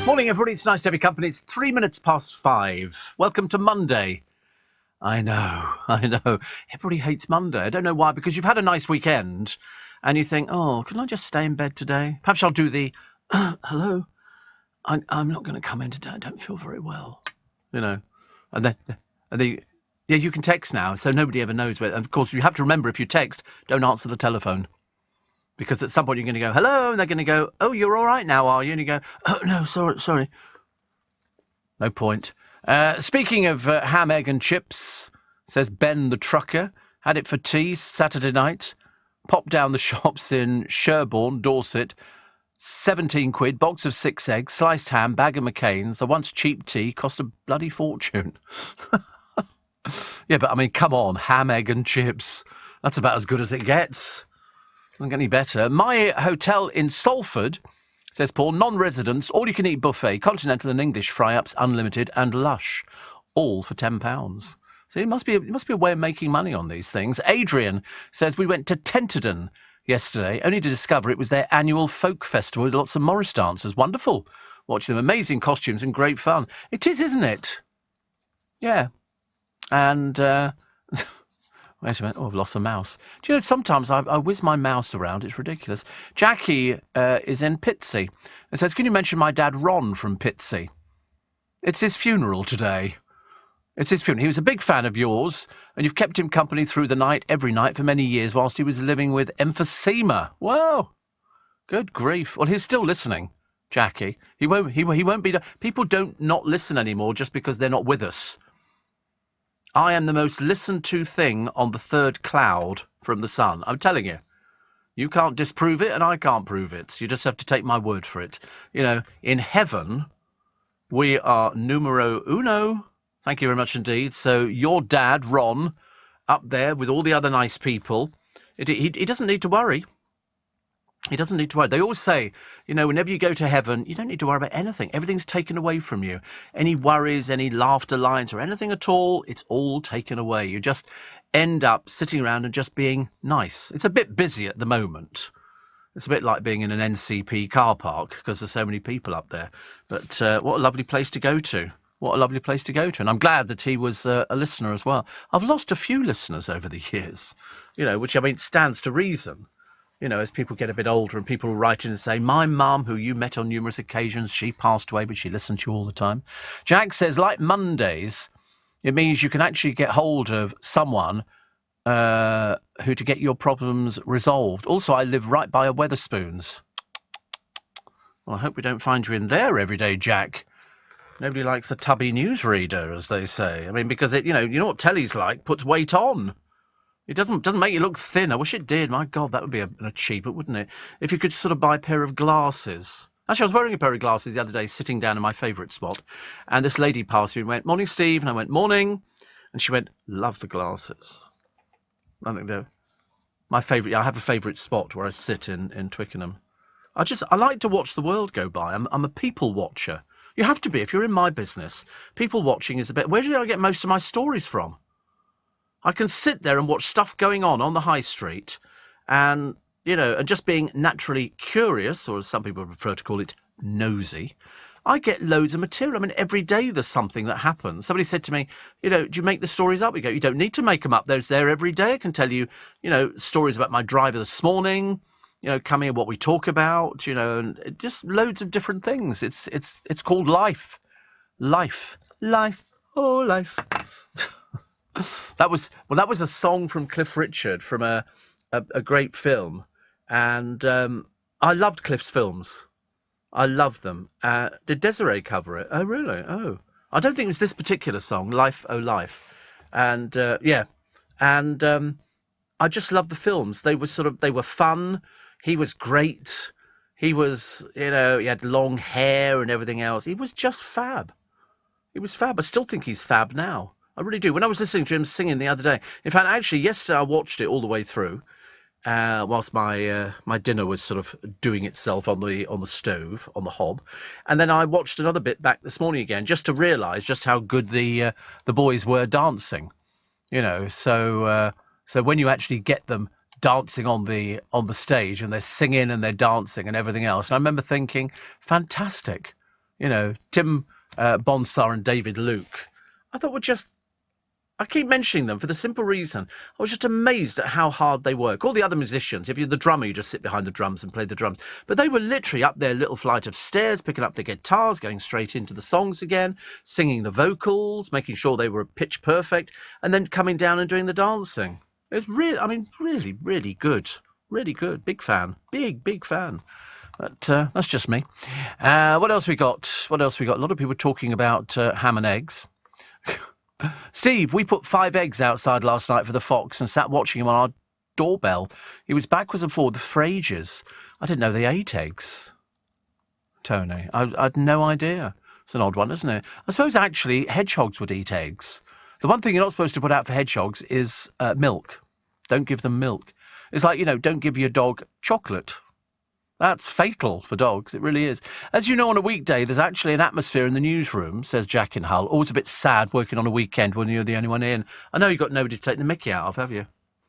Morning, everybody. It's nice to have your company. It's 3 minutes past 5. Welcome to Monday. I know. Everybody hates Monday. I don't know why, because you've had a nice weekend and you think, oh, can I just stay in bed today? Perhaps I'll do the, hello, I'm not going to come in today. I don't feel very well, you know. And then, yeah, you can text now, so nobody ever knows where. And of course, you have to remember, if you text, don't answer the telephone. Because at some point you're going to go, hello, and they're going to go, oh, you're all right now, are you? And you go, oh, no, sorry. No point. Speaking of ham, egg and chips, says Ben the trucker, had it for tea Saturday night, popped down the shops in Sherborne, Dorset, 17 quid, box of 6 eggs, sliced ham, bag of McCain's, a once cheap tea, cost a bloody fortune. Yeah, but I mean, come on, ham, egg and chips. That's about as good as it gets. Doesn't get any better. My hotel in Salford, says Paul, non-residents, all-you-can-eat buffet, continental and English fry-ups, unlimited, and lush, all for £10. So it must be a way of making money on these things. Adrian says we went to Tenterden yesterday, only to discover it was their annual folk festival with lots of Morris dancers. Wonderful. Watching them, amazing costumes and great fun. It is, isn't it? Yeah. And wait a minute. Oh, I've lost the mouse. Do you know, sometimes I whiz my mouse around. It's ridiculous. Jackie is in Pitsea and says, can you mention my dad Ron from Pitsea? It's his funeral today. It's his funeral. He was a big fan of yours, and you've kept him company through the night, every night, for many years, whilst he was living with emphysema. Whoa. Good grief. Well, he's still listening, Jackie. He won't be... People don't not listen anymore just because they're not with us. I am the most listened to thing on the third cloud from the sun. I'm telling you. You can't disprove it, and I can't prove it. You just have to take my word for it. You know, in heaven, we are numero uno. Thank you very much indeed. So your dad, Ron, up there with all the other nice people, he doesn't need to worry. He doesn't need to worry. They always say, you know, whenever you go to heaven, you don't need to worry about anything. Everything's taken away from you. Any worries, any laughter lines or anything at all, it's all taken away. You just end up sitting around and just being nice. It's a bit busy at the moment. It's a bit like being in an NCP car park because there's so many people up there. But what a lovely place to go to. What a lovely place to go to. And I'm glad that he was a listener as well. I've lost a few listeners over the years, you know, which, I mean, stands to reason. You know, as people get a bit older and people write in and say, my mum, who you met on numerous occasions, she passed away, but she listened to you all the time. Jack says, like Mondays, it means you can actually get hold of someone who to get your problems resolved. Also, I live right by a Wetherspoons. Well, I hope we don't find you in there every day, Jack. Nobody likes a tubby newsreader, as they say. I mean, because it, you know what telly's like, puts weight on. It doesn't make you look thin. I wish it did. My God, that would be an achievement, wouldn't it? If you could sort of buy a pair of glasses. Actually, I was wearing a pair of glasses the other day, sitting down in my favourite spot. And this lady passed me and went, morning, Steve. And I went, morning. And she went, love the glasses. I think they're my favourite. I have a favourite spot where I sit in Twickenham. I like to watch the world go by. I'm a people watcher. You have to be if you're in my business. People watching is a bit... Where do I get most of my stories from? I can sit there and watch stuff going on the high street and, you know, and just being naturally curious, or as some people prefer to call it, nosy. I get loads of material. I mean, every day there's something that happens. Somebody said to me, you know, do you make the stories up? We go, you don't need to make them up. There's there every day. I can tell you, you know, stories about my driver this morning, you know, coming in what we talk about, you know, and just loads of different things. It's called life. Life. Oh, life. That was a song from Cliff Richard from a great film, and I loved Cliff's films. I loved them. Did Desiree cover it? Oh, really? Oh, I don't think it was this particular song, Life, Oh Life, and yeah, And I just loved the films. They were fun. He was great. He was, he had long hair and everything else. He was just fab. He was fab. I still think he's fab now. I really do. When I was listening to him singing the other day, in fact, actually, yesterday I watched it all the way through. Whilst my dinner was sort of doing itself on the stove, on the hob, and then I watched another bit back this morning again, just to realise just how good the boys were dancing, So when you actually get them dancing on the stage and they're singing and they're dancing and everything else, and I remember thinking, fantastic, Tim Bonsar and David Luke, I thought were just. I keep mentioning them for the simple reason I was just amazed at how hard they work. All the other musicians, if you're the drummer, you just sit behind the drums and play the drums. But they were literally up their little flight of stairs, picking up the guitars, going straight into the songs again, singing the vocals, making sure they were pitch perfect, and then coming down and doing the dancing. It's really, really, really good. Really good. Big fan. Big fan. But that's just me. What else we got? A lot of people talking about ham and eggs. Steve, we put 5 eggs outside last night for the fox and sat watching him on our doorbell. He was backwards and forwards for ages. I didn't know they ate eggs. Tony, I had no idea. It's an odd one, isn't it? I suppose actually hedgehogs would eat eggs. The one thing you're not supposed to put out for hedgehogs is milk. Don't give them milk. It's like, don't give your dog chocolate. That's fatal for dogs. It really is. As you know, on a weekday, there's actually an atmosphere in the newsroom, says Jack in Hull. Always a bit sad working on a weekend when you're the only one in. I know you've got nobody to take the mickey out of, have you?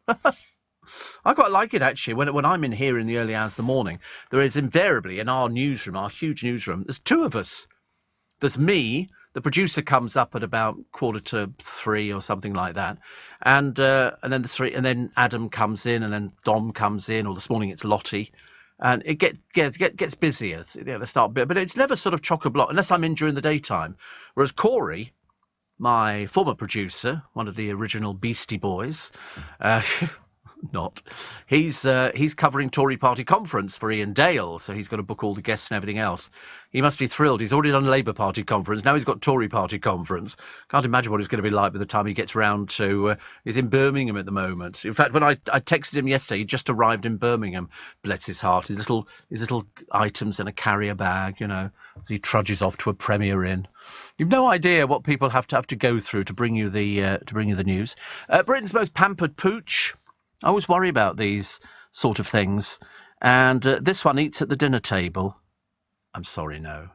I quite like it, actually. When I'm in here in the early hours of the morning, there is invariably in our newsroom, our huge newsroom, there's 2 of us. There's me. The producer comes up at about 2:45 or something like that. And then Adam comes in, and then Dom comes in, or this morning it's Lottie. And it gets busier. They start bit, but it's never sort of chock-a-block unless I'm in during the daytime. Whereas Corey, my former producer, one of the original Beastie Boys, he's covering Tory Party conference for Ian Dale, so he's got to book all the guests and everything else. He must be thrilled. He's already done Labour Party conference. Now he's got Tory Party conference. Can't imagine what it's going to be like by the time he gets round to. He's in Birmingham at the moment. In fact, when I texted him yesterday, he just arrived in Birmingham. Bless his heart. His little items in a carrier bag, as he trudges off to a Premier Inn. You've no idea what people have to go through to bring you the news. Britain's most pampered pooch. I always worry about these sort of things. And this one eats at the dinner table. I'm sorry, no.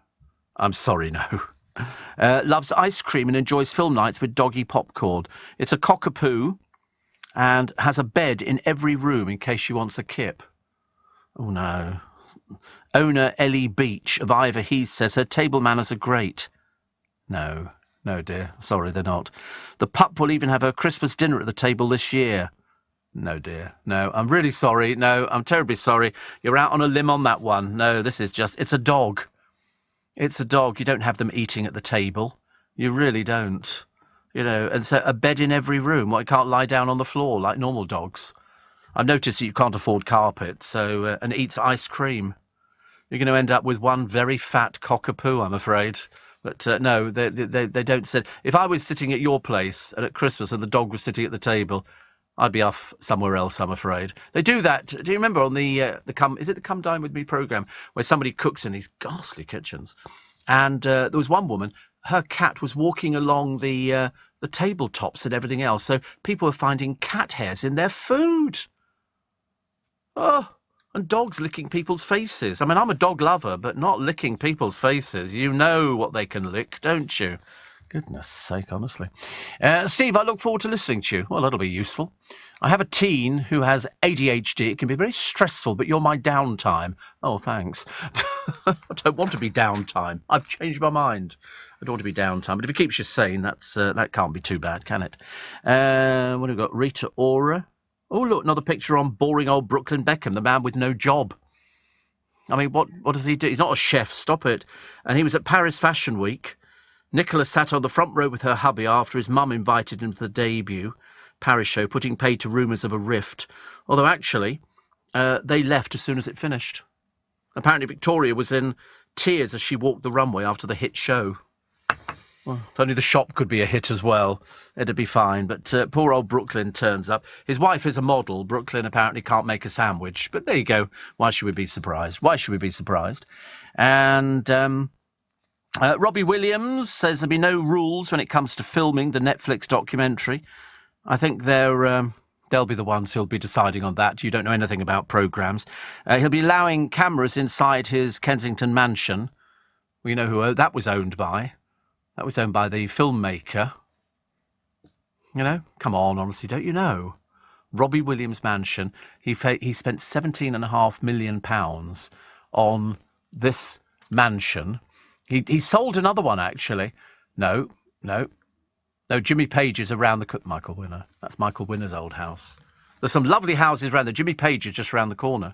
Loves ice cream and enjoys film nights with doggy popcorn. It's a cockapoo and has a bed in every room in case she wants a kip. Oh, no. Owner Ellie Beach of Ivor Heath says her table manners are great. No, dear. Sorry, they're not. The pup will even have her Christmas dinner at the table this year. No, dear. No, I'm really sorry. No, I'm terribly sorry. You're out on a limb on that one. No, it's a dog. It's a dog. You don't have them eating at the table. You really don't. And so a bed in every room. Well, it can't lie down on the floor like normal dogs. I've noticed that you can't afford carpet, so and eats ice cream. You're going to end up with one very fat cockapoo, I'm afraid. But no, they don't sit. If I was sitting at your place at Christmas and the dog was sitting at the table, I'd be off somewhere else, I'm afraid. They do that. Do you remember on the Come Dine With Me programme where somebody cooks in these ghastly kitchens? And there was one woman, her cat was walking along the tabletops and everything else. So people were finding cat hairs in their food. Oh, and dogs licking people's faces. I mean, I'm a dog lover, but not licking people's faces. You know what they can lick, don't you? Goodness sake, honestly. Steve, I look forward to listening to you. Well, that'll be useful. I have a teen who has ADHD. It can be very stressful, but you're my downtime. Oh, thanks. I don't want to be downtime. I've changed my mind. I don't want to be downtime. But if it keeps you sane, that can't be too bad, can it? What have we got? Rita Ora. Oh, look, another picture on boring old Brooklyn Beckham, the man with no job. I mean, what does he do? He's not a chef. Stop it. And he was at Paris Fashion Week. Nicola sat on the front row with her hubby after his mum invited him to the debut Paris show, putting paid to rumours of a rift. Although, actually, they left as soon as it finished. Apparently, Victoria was in tears as she walked the runway after the hit show. Well, if only the shop could be a hit as well, it'd be fine. But poor old Brooklyn turns up. His wife is a model. Brooklyn apparently can't make a sandwich. But there you go. Why should we be surprised? Why should we be surprised? And Robbie Williams says there'll be no rules when it comes to filming the Netflix documentary. I think they'll be the ones who'll be deciding on that. You don't know anything about programmes. He'll be allowing cameras inside his Kensington mansion. We know who that was owned by. That was owned by the filmmaker. You know, come on, honestly, don't you know? Robbie Williams' mansion. He spent £17.5 million on this mansion. He sold another one, actually. No, Jimmy Page is around the... Michael Winner. That's Michael Winner's old house. There's some lovely houses around there. Jimmy Page is just around the corner.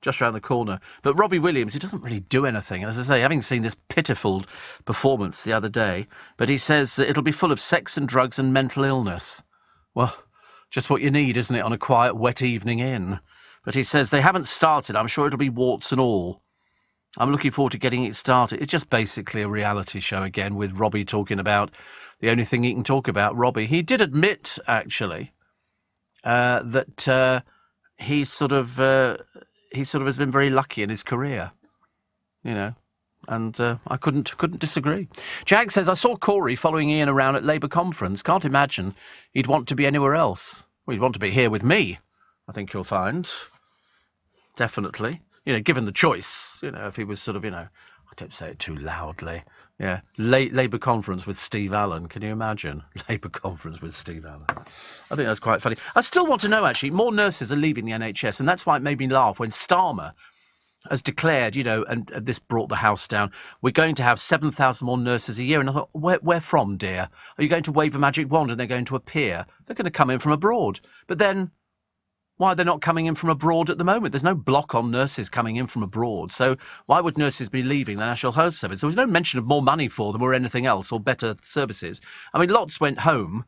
Just around the corner. But Robbie Williams, he doesn't really do anything. As I say, having seen this pitiful performance the other day, but he says it'll be full of sex and drugs and mental illness. Well, just what you need, isn't it, on a quiet, wet evening in? But he says they haven't started. I'm sure it'll be warts and all. I'm looking forward to getting it started. It's just basically a reality show again, with Robbie talking about the only thing he can talk about, Robbie. He did admit, actually, that he sort of has been very lucky in his career, you know, and I couldn't disagree. Jag says, I saw Corey following Ian around at Labour conference. Can't imagine he'd want to be anywhere else. Well, he'd want to be here with me, I think you'll find. Definitely. You know, given the choice, you know, if he was sort of, you know, I don't say it too loudly. Yeah, Labour conference with Steve Allen. Can you imagine? Labour conference with Steve Allen. I think that's quite funny. I still want to know, actually, more nurses are leaving the NHS, and that's why it made me laugh when Starmer has declared, you know, and this brought the house down, we're going to have 7,000 more nurses a year. And I thought, where from, dear? Are you going to wave a magic wand and they're going to appear? They're going to come in from abroad. But then, why are they not coming in from abroad at the moment? There's no block on nurses coming in from abroad. So why would nurses be leaving the National Health Service? There was no mention of more money for them or anything else or better services. I mean, lots went home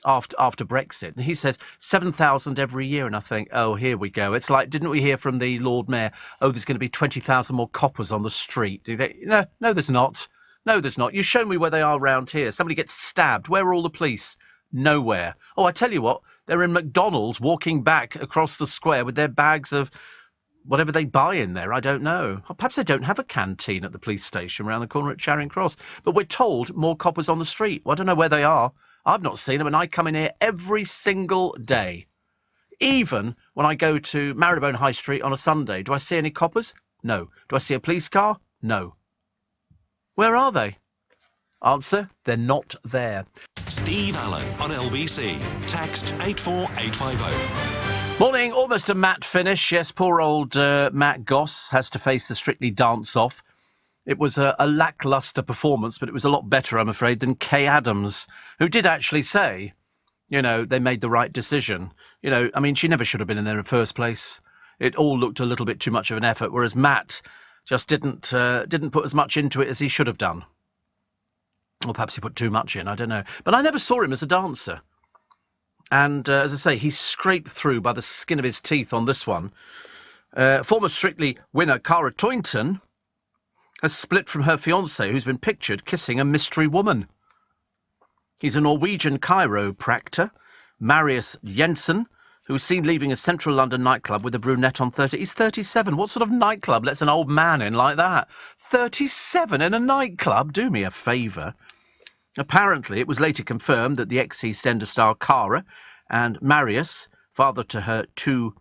after Brexit. And he says 7,000 every year. And I think, oh, here we go. It's like, didn't we hear from the Lord Mayor, oh, there's going to be 20,000 more coppers on the street? No, there's not. No, there's not. You show me where they are around here. Somebody gets stabbed. Where are all the police? Nowhere. Oh, I tell you what, they're in McDonald's walking back across the square with their bags of whatever they buy in there. I don't know. Or perhaps they don't have a canteen at the police station around the corner at Charing Cross. But we're told more coppers on the street. Well, I don't know where they are. I've not seen them, and I come in here every single day. Even when I go to Marylebone High Street on a Sunday. Do I see any coppers? No. Do I see a police car? No. Where are they? Answer, they're not there. Steve Allen on LBC. Text 84850. Morning, almost a matte finish. Yes, poor old Matt Goss has to face the Strictly Dance-Off. It was a lacklustre performance, but it was a lot better, I'm afraid, than Kay Adams, who did actually say, you know, they made the right decision. You know, I mean, she never should have been in there in the first place. It all looked a little bit too much of an effort, whereas Matt just didn't put as much into it as he should have done. Or perhaps he put too much in, I don't know. But I never saw him as a dancer. And, as I say, he scraped through by the skin of his teeth on this one. Former Strictly winner Cara Toynton has split from her fiancé, who's been pictured kissing a mystery woman. He's a Norwegian chiropractor, Marius Jensen, who's seen leaving a central London nightclub with a brunette on 30. He's 37. What sort of nightclub lets an old man in like that? 37 in a nightclub? Do me a favour. Apparently, it was later confirmed that the ex-EastEnders star Cara and Marius, father to her 2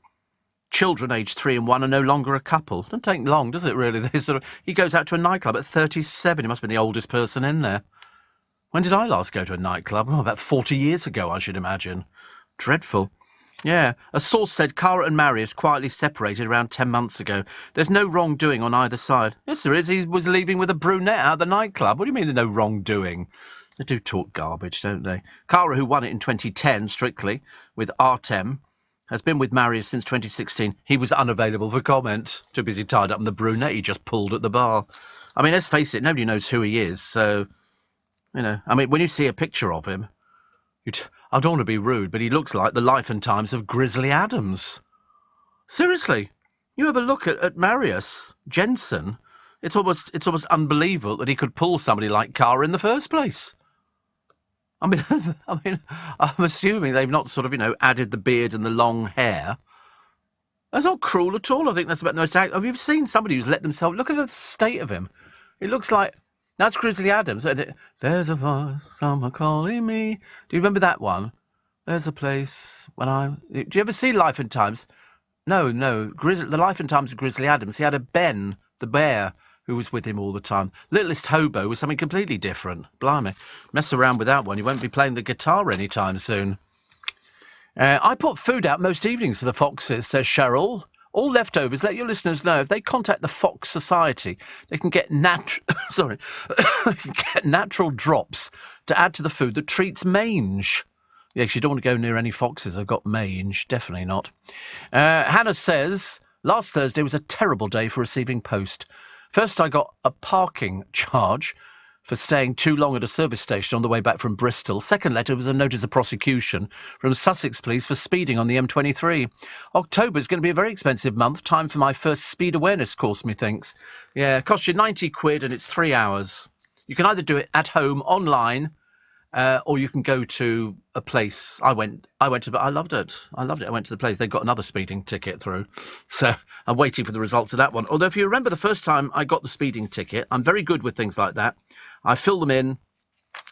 children aged 3 and 1, are no longer a couple. Doesn't take long, does it, really? He goes out to a nightclub at 37. He must have been the oldest person in there. When did I last go to a nightclub? Oh, about 40 years ago, I should imagine. Dreadful. Yeah, a source said Cara and Marius quietly separated around 10 months ago. There's no wrongdoing on either side. Yes, there is. He was leaving with a brunette out of the nightclub. What do you mean there's no wrongdoing? They do talk garbage, don't they? Cara, who won it in 2010, Strictly, with Artem, has been with Marius since 2016. He was unavailable for comment. Too busy tied up in the brunette he just pulled at the bar. I mean, let's face it, nobody knows who he is, so, you know, I mean, when you see a picture of him, I don't want to be rude, but he looks like the life and times of Grizzly Adams. Seriously, you have a look at Marius Jensen. It's almost unbelievable that he could pull somebody like Carr in the first place. I mean, I'm assuming they've not sort of, added the beard and the long hair. That's not cruel at all. I think that's about the most... Have you ever seen somebody who's let themselves... Look at the state of him. It looks like... That's Grizzly Adams. There's a voice, someone calling me. Do you remember that one? There's a place when I... Do you ever see Life and Times? No. The Life and Times of Grizzly Adams. He had a Ben, the bear, who was with him all the time. Littlest Hobo was something completely different. Blimey. Mess around with that one. You won't be playing the guitar anytime soon. I put food out most evenings for the foxes, says Cheryl. All leftovers, let your listeners know, if they contact the Fox Society, they can get natural drops to add to the food that treats mange. Yes, you don't want to go near any foxes who've got mange. Definitely not. Hannah says, last Thursday was a terrible day for receiving post. First, I got a parking charge for staying too long at a service station on the way back from Bristol. Second letter was a notice of prosecution from Sussex Police for speeding on the M23. October is going to be a very expensive month. Time for my first speed awareness course, methinks. Yeah, it costs you 90 quid and it's 3 hours. You can either do it at home, online, or you can go to a place. I loved it. I went to the place. They got another speeding ticket through. So I'm waiting for the results of that one. Although if you remember the first time I got the speeding ticket, I'm very good with things like that. I fill them in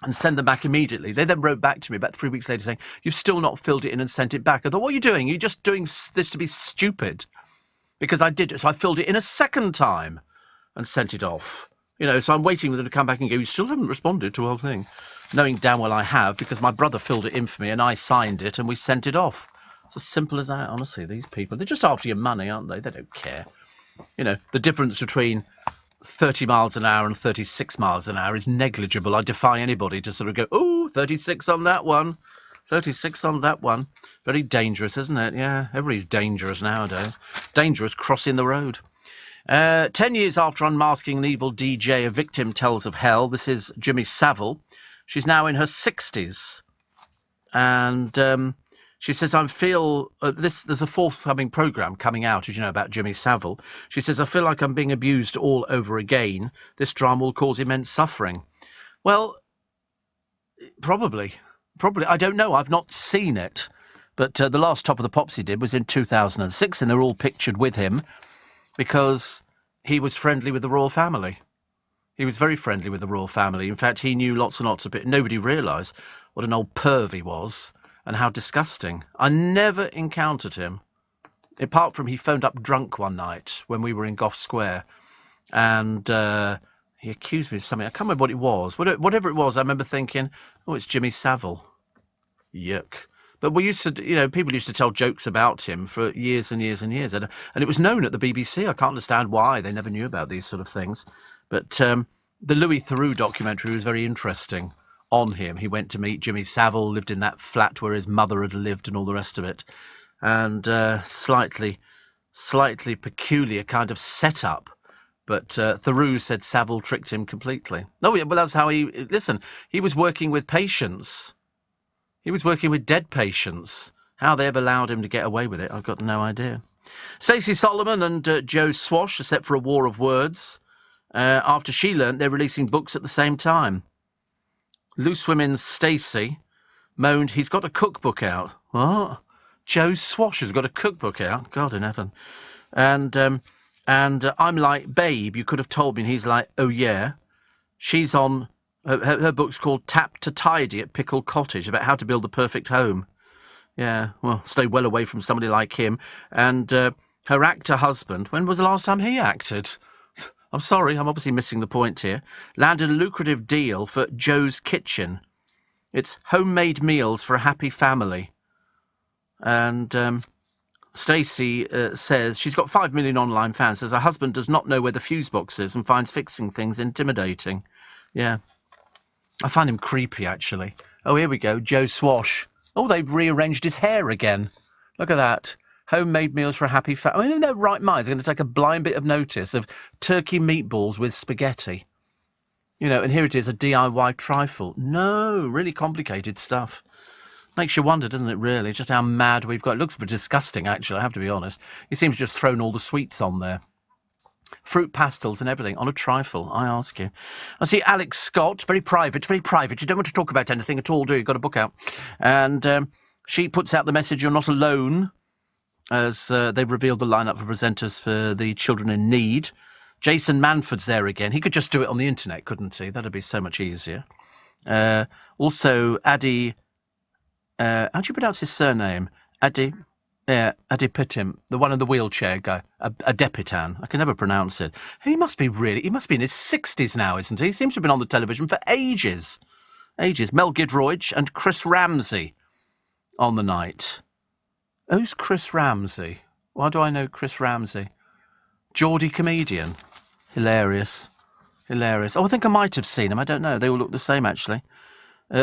and send them back immediately. They then wrote back to me about 3 weeks later saying, you've still not filled it in and sent it back. I thought, what are you doing? You're just doing this to be stupid. Because I did it. So I filled it in a second time and sent it off. So I'm waiting for them to come back and go, you still haven't responded to the whole thing. Knowing damn well I have, because my brother filled it in for me and I signed it and we sent it off. It's as simple as that, honestly. These people, they're just after your money, aren't they? They don't care. The difference between 30 miles an hour and 36 miles an hour is negligible. I defy anybody to sort of go, oh, 36 on that one. 36 on that one. Very dangerous, isn't it? Yeah, everybody's dangerous nowadays. Dangerous crossing the road. 10 years after unmasking an evil DJ, a victim tells of hell. This is Jimmy Savile. She's now in her 60s. And she says, there's a forthcoming programme coming out, as you know, about Jimmy Savile. She says, I feel like I'm being abused all over again. This drama will cause immense suffering. Well, probably. I don't know. I've not seen it. But the last Top of the Pops he did was in 2006, and they're all pictured with him because he was friendly with the royal family. He was very friendly with the royal family. In fact, he knew lots and lots of it. Nobody realised what an old perv he was. And how disgusting. I never encountered him. Apart from he phoned up drunk one night when we were in Gough Square. And he accused me of something. I can't remember what it was. Whatever it was, I remember thinking, oh, it's Jimmy Savile. Yuck. But we used to, people used to tell jokes about him for years and years and years. And it was known at the BBC. I can't understand why. They never knew about these sort of things. But the Louis Theroux documentary was very interesting. On him. He went to meet Jimmy Savile, lived in that flat where his mother had lived and all the rest of it. And slightly peculiar kind of setup. But Theroux said Savile tricked him completely. Oh, yeah, well, that's how he was working with patients. He was working with dead patients. How they ever allowed him to get away with it, I've got no idea. Stacey Solomon and Joe Swash are set for a war of words after she learnt they're releasing books at the same time. Loose Women's Stacey moaned, he's got a cookbook out. What? Joe Swash has got a cookbook out? God in heaven. And I'm like, babe, you could have told me. And he's like, oh, yeah. She's on... Her book's called Tap to Tidy at Pickle Cottage, about how to build the perfect home. Yeah, well, stay well away from somebody like him. And her actor husband, when was the last time he acted? I'm sorry, I'm obviously missing the point here. Landed a lucrative deal for Joe's Kitchen. It's homemade meals for a happy family. And Stacey says she's got 5 million online fans. Says her husband does not know where the fuse box is and finds fixing things intimidating. Yeah. I find him creepy, actually. Oh, here we go. Joe Swash. Oh, they've rearranged his hair again. Look at that. Homemade meals for a happy family. I mean, in their right minds, they're going to take a blind bit of notice of turkey meatballs with spaghetti. And here it is, a DIY trifle. No, really complicated stuff. Makes you wonder, doesn't it, really, just how mad we've got. It looks disgusting, actually, I have to be honest. He seems to have just thrown all the sweets on there. fruit pastels and everything on a trifle, I ask you. I see Alex Scott, very private, very private. You don't want to talk about anything at all, do you? You've got a book out. And she puts out the message, you're not alone, as they've revealed the lineup of presenters for the Children in Need. Jason Manford's there again. He could just do it on the internet, couldn't he? That'd be so much easier. Also, Adi... how do you pronounce his surname? Adi Pitim, the one in the wheelchair guy. Adepitan. I can never pronounce it. He must be in his 60s now, isn't he? He seems to have been on the television for ages. Mel Gidroych and Chris Ramsey on the night. Who's Chris Ramsey? Why do I know Chris Ramsey? Geordie comedian. Hilarious. Oh, I think I might have seen him. I don't know. They all look the same, actually.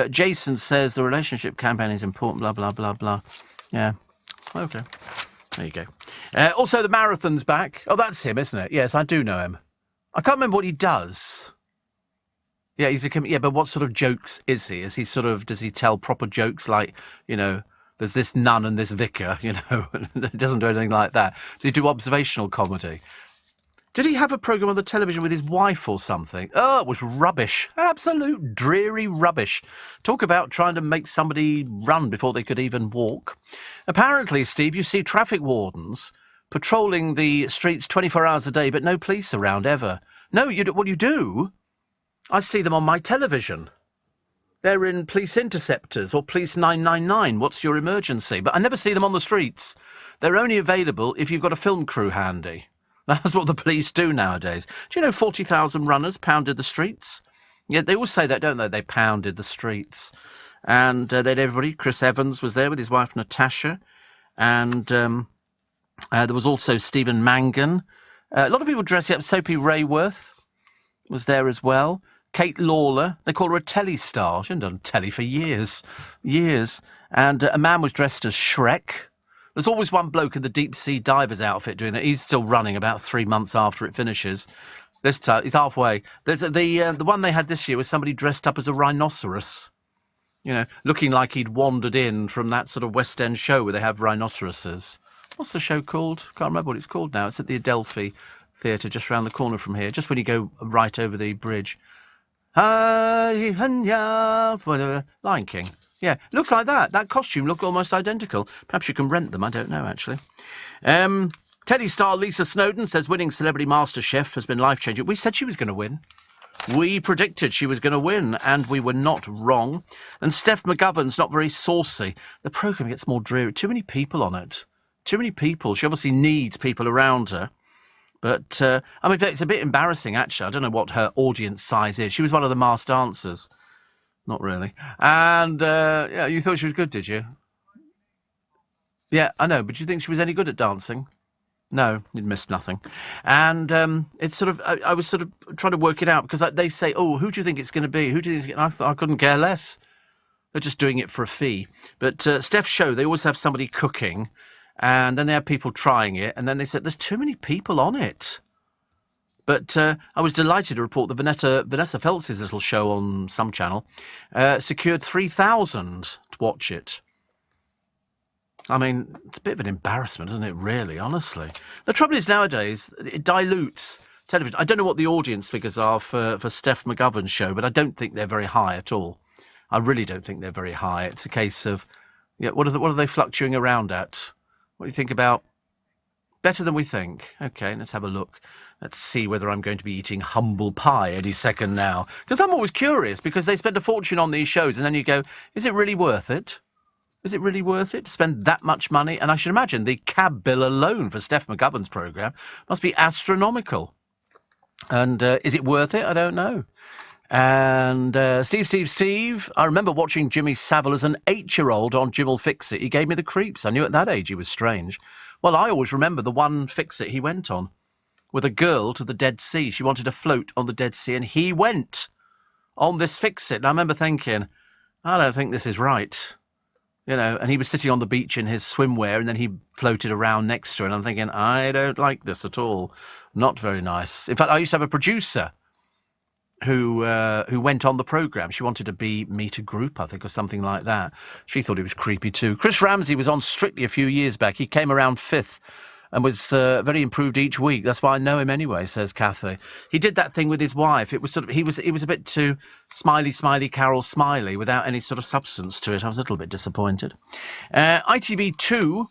Jason says the relationship campaign is important, blah, blah, blah, blah. Yeah. Okay. There you go. Also, the marathon's back. Oh, that's him, isn't it? Yes, I do know him. I can't remember what he does. Yeah, but what sort of jokes is he? Does he tell proper jokes like, there's this nun and this vicar, he doesn't do anything like that. Does he do observational comedy? Did he have a programme on the television with his wife or something? Oh, it was rubbish. Absolute dreary rubbish. Talk about trying to make somebody run before they could even walk. Apparently, Steve, you see traffic wardens patrolling the streets 24 hours a day, but no police around ever. No, you do? I see them on my television. They're in Police Interceptors or Police 999. What's your emergency? But I never see them on the streets. They're only available if you've got a film crew handy. That's what the police do nowadays. Do you know 40,000 runners pounded the streets? Yeah, they always say that, don't they? They pounded the streets. And then everybody, Chris Evans was there with his wife Natasha. And there was also Stephen Mangan. A lot of people dressing up. Sophie Rayworth was there as well. Kate Lawler. They call her a telly star. She hasn't done telly for years. And a man was dressed as Shrek. There's always one bloke in the deep-sea diver's outfit doing that. He's still running about 3 months after it finishes. This time, he's halfway. There's the one they had this year was somebody dressed up as a rhinoceros. Looking like he'd wandered in from that sort of West End show where they have rhinoceroses. What's the show called? Can't remember what it's called now. It's at the Adelphi Theatre just round the corner from here, just when you go right over the bridge. Lion King. Yeah, looks like that. That costume looked almost identical. Perhaps you can rent them. I don't know, actually. Telly star Lisa Snowdon says winning Celebrity MasterChef has been life-changing. We said she was going to win. We predicted she was going to win, and we were not wrong. And Steph McGovern's not very saucy. The programme gets more dreary. Too many people on it. Too many people. She obviously needs people around her. But, it's a bit embarrassing, actually. I don't know what her audience size is. She was one of the Masked Dancers. Not really. And, you thought she was good, did you? Yeah, I know, but do you think she was any good at dancing? No, you'd missed nothing. And it's sort of, I was sort of trying to work it out, because they say, oh, who do you think it's going to be? Who do you think it's going to be? I thought I couldn't care less. They're just doing it for a fee. But Steph's show, they always have somebody cooking, and then they have people trying it, and then they said, there's too many people on it. But I was delighted to report that Vanessa Feltz's little show on some channel secured 3,000 to watch it. I mean, it's a bit of an embarrassment, isn't it, really, honestly? The trouble is nowadays, it dilutes television. I don't know what the audience figures are for Steph McGovern's show, but I don't think they're very high at all. I really don't think they're very high. It's a case of, what are they fluctuating around at? What do you think about? Better than we think. OK, let's have a look. Let's see whether I'm going to be eating humble pie any second now. Because I'm always curious, because they spend a fortune on these shows, and then you go, is it really worth it? Is it really worth it to spend that much money? And I should imagine the cab bill alone for Steph McGovern's programme must be astronomical. And is it worth it? I don't know. And Steve, I remember watching Jimmy Savile as an 8-year-old on Jim'll Fix It. He gave me the creeps. I knew at that age he was strange. Well, I always remember the one Fix It he went on with a girl to the Dead Sea. She wanted to float on the Dead Sea, and he went on this Fix It. And I remember thinking, I don't think this is right. And he was sitting on the beach in his swimwear, and then he floated around next to her, and I'm thinking, I don't like this at all. Not very nice. In fact, I used to have a producer who went on the programme. She wanted to meet a group, I think, or something like that. She thought he was creepy too. Chris Ramsey was on Strictly a few years back. He came around 5th and was very improved each week. That's why I know him anyway, says Kathy. He did that thing with his wife. It was sort of he was a bit too smiley, Carol Smiley, without any sort of substance to it. I was a little bit disappointed. ITV2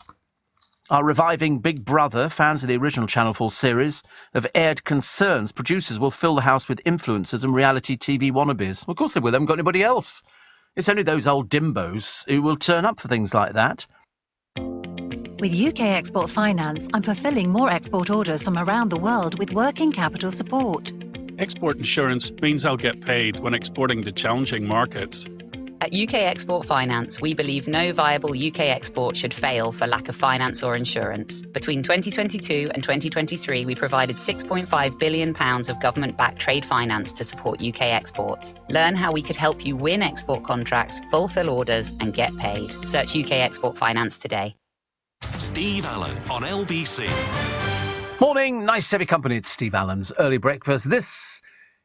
are reviving Big Brother. Fans of the original Channel 4 series have aired concerns producers will fill the house with influencers and reality TV wannabes. Well, of course they will. They haven't got anybody else. It's only those old dimbos who will turn up for things like that. With UK Export Finance, I'm fulfilling more export orders from around the world with working capital support. Export insurance means I'll get paid when exporting to challenging markets. At UK Export Finance, we believe no viable UK export should fail for lack of finance or insurance. Between 2022 and 2023, we provided £6.5 billion of government-backed trade finance to support UK exports. Learn how we could help you win export contracts, fulfil orders, and get paid. Search UK Export Finance today. Steve Allen on LBC. Morning, nice to have your company. It's Steve Allen's Early Breakfast. This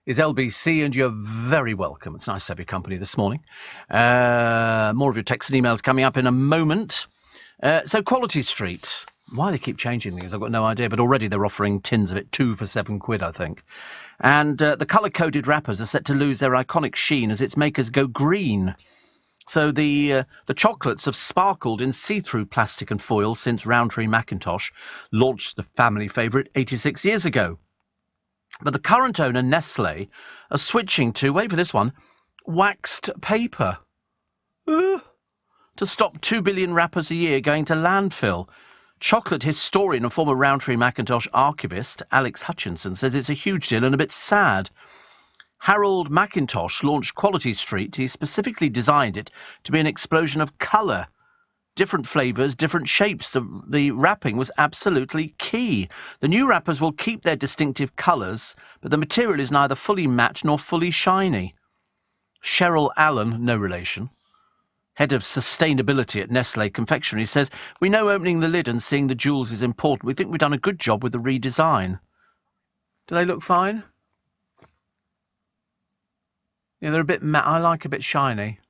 is LBC, and you're very welcome. It's nice to have your company this morning. More of your texts and emails coming up in a moment. So Quality Street, why they keep changing things, I've got no idea, but already they're offering tins of it, 2 for £7, I think. And the colour-coded wrappers are set to lose their iconic sheen as its makers go green. So the chocolates have sparkled in see-through plastic and foil since Rowntree Mackintosh launched the family favourite 86 years ago. But the current owner, Nestlé, are switching to, wait for this one, waxed paper. To stop 2 billion wrappers a year going to landfill. Chocolate historian and former Rowntree Mackintosh archivist Alex Hutchinson says it's a huge deal and a bit sad. Harold Mackintosh launched Quality Street. He specifically designed it to be an explosion of colour. Different flavours, different shapes. The wrapping was absolutely key. The new wrappers will keep their distinctive colours, but the material is neither fully matte nor fully shiny. Cheryl Allen, no relation, head of sustainability at Nestlé Confectionery, says, "We know opening the lid and seeing the jewels is important. We think we've done a good job with the redesign." Do they look fine? Yeah, they're a bit matte. I like a bit shiny.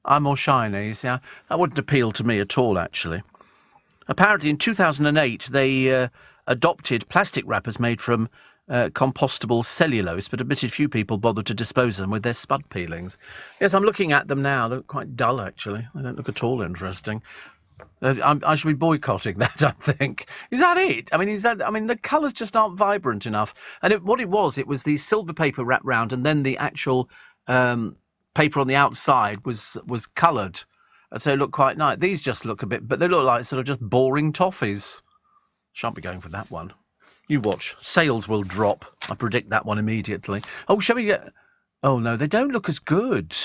I'm more shiny, you see. That wouldn't appeal to me at all, actually. Apparently, in 2008, they adopted plastic wrappers made from compostable cellulose, but admitted few people bothered to dispose of them with their spud peelings. Yes, I'm looking at them now. They look quite dull, actually. They don't look at all interesting. I should be boycotting that, I think. Is that it? I mean, the colours just aren't vibrant enough. And what it was the silver paper wrapped round, and then the actual paper on the outside was coloured. And so it looked quite nice. These just look a bit, but they look like sort of just boring toffees. Shan't be going for that one. You watch. Sales will drop. I predict that one immediately. Oh, shall we get... Oh, no, they don't look as good.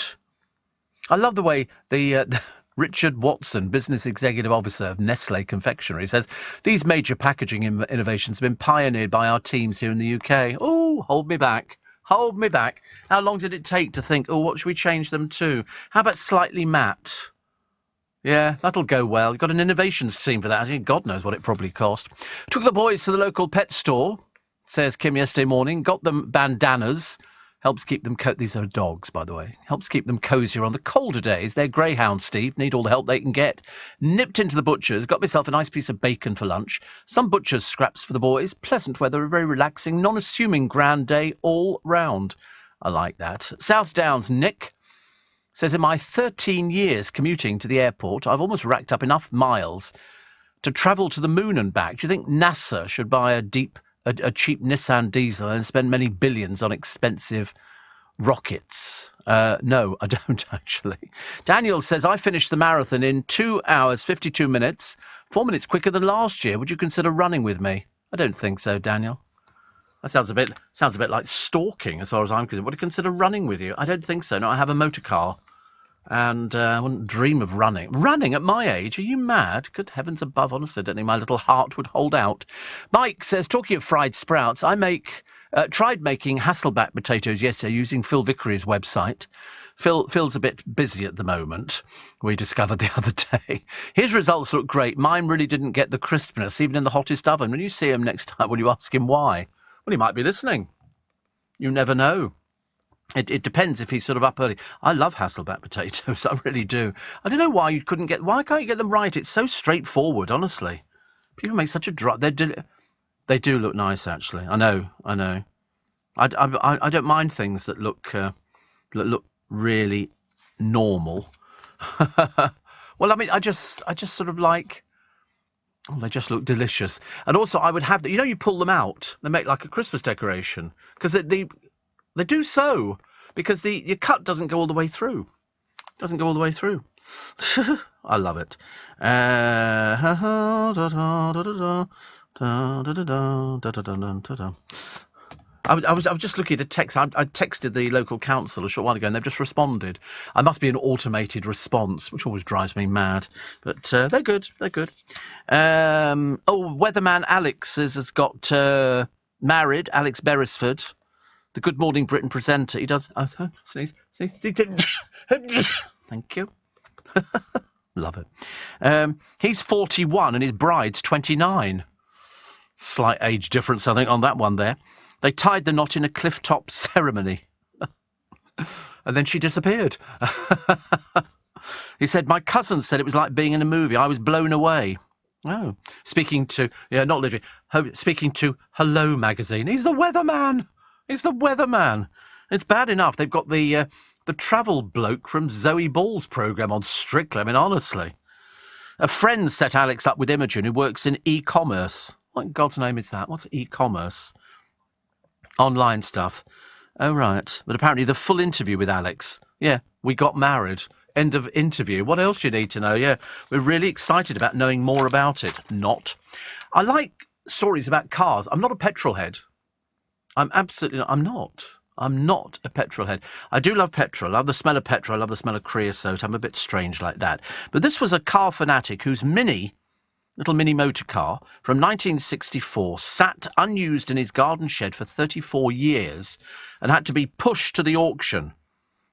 I love the way the... Richard Watson, Business Executive Officer of Nestlé Confectionery, says, "These major packaging innovations have been pioneered by our teams here in the UK." Oh, hold me back. Hold me back. How long did it take to think, what should we change them to? How about slightly matte? Yeah, that'll go well. You've got an innovations team for that. I think God knows what it probably cost. Took the boys to the local pet store, says Kim yesterday morning. Got them bandanas. Helps keep them... These are dogs, by the way. Helps keep them cosier on the colder days. They're greyhounds, Steve. Need all the help they can get. Nipped into the butcher's. Got myself a nice piece of bacon for lunch. Some butcher's scraps for the boys. Pleasant weather. A very relaxing, non-assuming grand day all round. I like that. South Downs, Nick says, "In my 13 years commuting to the airport, I've almost racked up enough miles to travel to the moon and back. Do you think NASA should buy a cheap Nissan diesel and spend many billions on expensive rockets?" No, I don't, actually. Daniel says, "I finished the marathon in 2 hours, 52 minutes, 4 minutes quicker than last year. Would you consider running with me?" I don't think so, Daniel. That sounds a bit like stalking as far as I'm concerned. Would you consider running with you? I don't think so. No, I have a motor car. And I wouldn't dream of running. Running at my age? Are you mad? Good heavens above, honestly, I don't think my little heart would hold out. Mike says, talking of fried sprouts, I tried making Hasselback potatoes yesterday using Phil Vickery's website. Phil's a bit busy at the moment, we discovered the other day. His results look great. Mine really didn't get the crispness, even in the hottest oven. When you see him next time, will you ask him why? Well, he might be listening. You never know. It depends if he's sort of up early. I love Hasselback potatoes, I really do. I don't know why can't you get them right? It's so straightforward, honestly. People make such a drop. They do look nice, actually. I know. I don't mind things that look really normal. Well, I mean, I just sort of like. Oh, they just look delicious. And also, I would have you pull them out. They make like a Christmas decoration because they do so because your cut doesn't go all the way through. Doesn't go all the way through. I love it. I was just looking at a text. I texted the local council a short while ago, and they've just responded. I must be an automated response, which always drives me mad. But they're good. They're good. Weatherman Alex has got married. Alex Beresford, the Good Morning Britain presenter. He does. Sneeze. Thank you. Love it. He's 41 and his bride's 29. Slight age difference, I think, on that one there. They tied the knot in a cliff-top ceremony. And then she disappeared. He said, my cousin said it was like being in a movie. I was blown away. Oh. Speaking to Hello Magazine. He's the weatherman. It's bad enough. They've got the travel bloke from Zoe Ball's programme on Strictly. I mean, honestly. A friend set Alex up with Imogen, who works in e-commerce. What in God's name is that? What's e-commerce? Online stuff. Oh, right. But apparently the full interview with Alex. Yeah, we got married. End of interview. What else do you need to know? Yeah, we're really excited about knowing more about it. Not. I like stories about cars. I'm not a petrol head. I'm not. I'm not a petrol head. I do love petrol. I love the smell of petrol. I love the smell of creosote. I'm a bit strange like that. But this was a car fanatic whose little mini motor car from 1964 sat unused in his garden shed for 34 years and had to be pushed to the auction.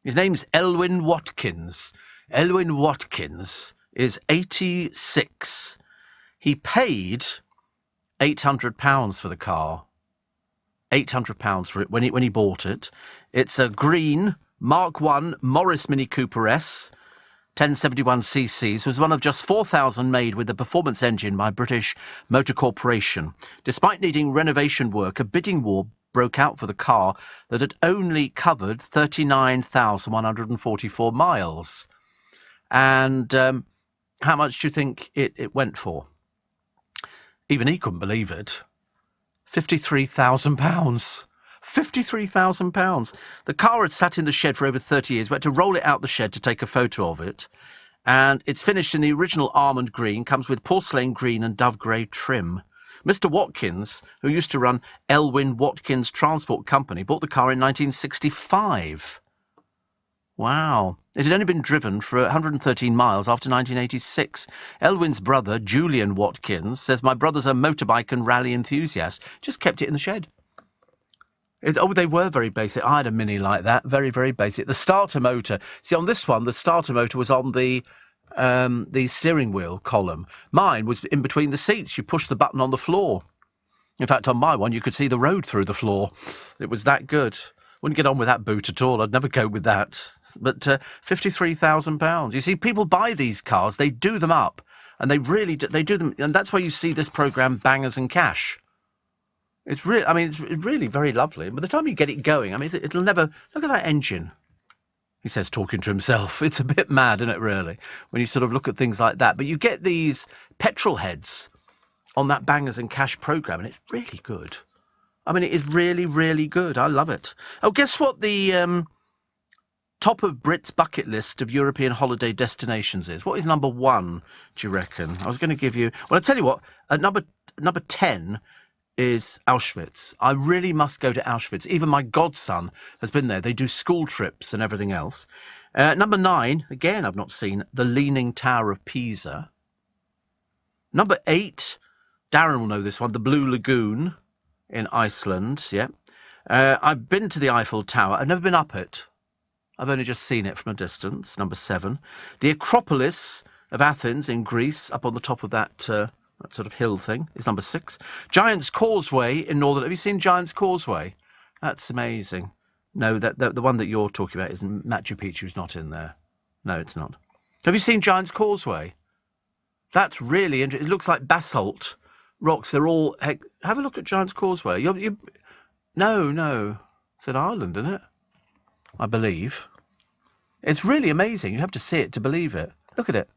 His name's Elwyn Watkins. Elwyn Watkins is 86. He paid £800 for the car. £800 for it when he bought it. It's a green Mark I Morris Mini Cooper S, 1071cc's, was one of just 4,000 made with the performance engine by British Motor Corporation. Despite needing renovation work, a bidding war broke out for the car that had only covered 39,144 miles. And how much do you think it went for? Even he couldn't believe it. £53,000. £53,000. The car had sat in the shed for over 30 years. We had to roll it out the shed to take a photo of it. And it's finished in the original almond green, comes with porcelain green and dove grey trim. Mr. Watkins, who used to run Elwyn Watkins Transport Company, bought the car in 1965. Wow. It had only been driven for 113 miles after 1986. Elwyn's brother, Julian Watkins, says, my brother's a motorbike and rally enthusiast. Just kept it in the shed. They were very basic. I had a Mini like that. Very, very basic. The starter motor. See, on this one, the starter motor was on the steering wheel column. Mine was in between the seats. You push the button on the floor. In fact, on my one, you could see the road through the floor. It was that good. Wouldn't get on with that boot at all. I'd never go with that. But £53,000. You see, people buy these cars. They do them up. And they do them. And that's why you see this programme, Bangers and Cash. It's really, it's really very lovely. By the time you get it going, it'll never... Look at that engine, he says, talking to himself. It's a bit mad, isn't it, really, when you sort of look at things like that. But you get these petrol heads on that Bangers and Cash programme, and it's really good. It is really, really good. I love it. Oh, guess what the top of Brit's bucket list of European holiday destinations is? What is number 1, do you reckon? I was going to give you... Well, I'll tell you what. Number 10... is Auschwitz. I really must go to Auschwitz. Even my godson has been there. They do school trips and everything else. Number 9, again, I've not seen, the Leaning Tower of Pisa. Number 8, Darren will know this one, the Blue Lagoon in Iceland. Yeah, I've been to the Eiffel Tower. I've never been up it. I've only just seen it from a distance. Number 7, the Acropolis of Athens in Greece, up on the top of that sort of hill thing, is number 6. Giant's Causeway in Northern... Have you seen Giant's Causeway? That's amazing. No, the one that you're talking about is Machu Picchu's not in there. No, it's not. Have you seen Giant's Causeway? That's really interesting. It looks like basalt rocks. They're all... have a look at Giant's Causeway. No. It's an island, isn't it? I believe. It's really amazing. You have to see it to believe it. Look at it.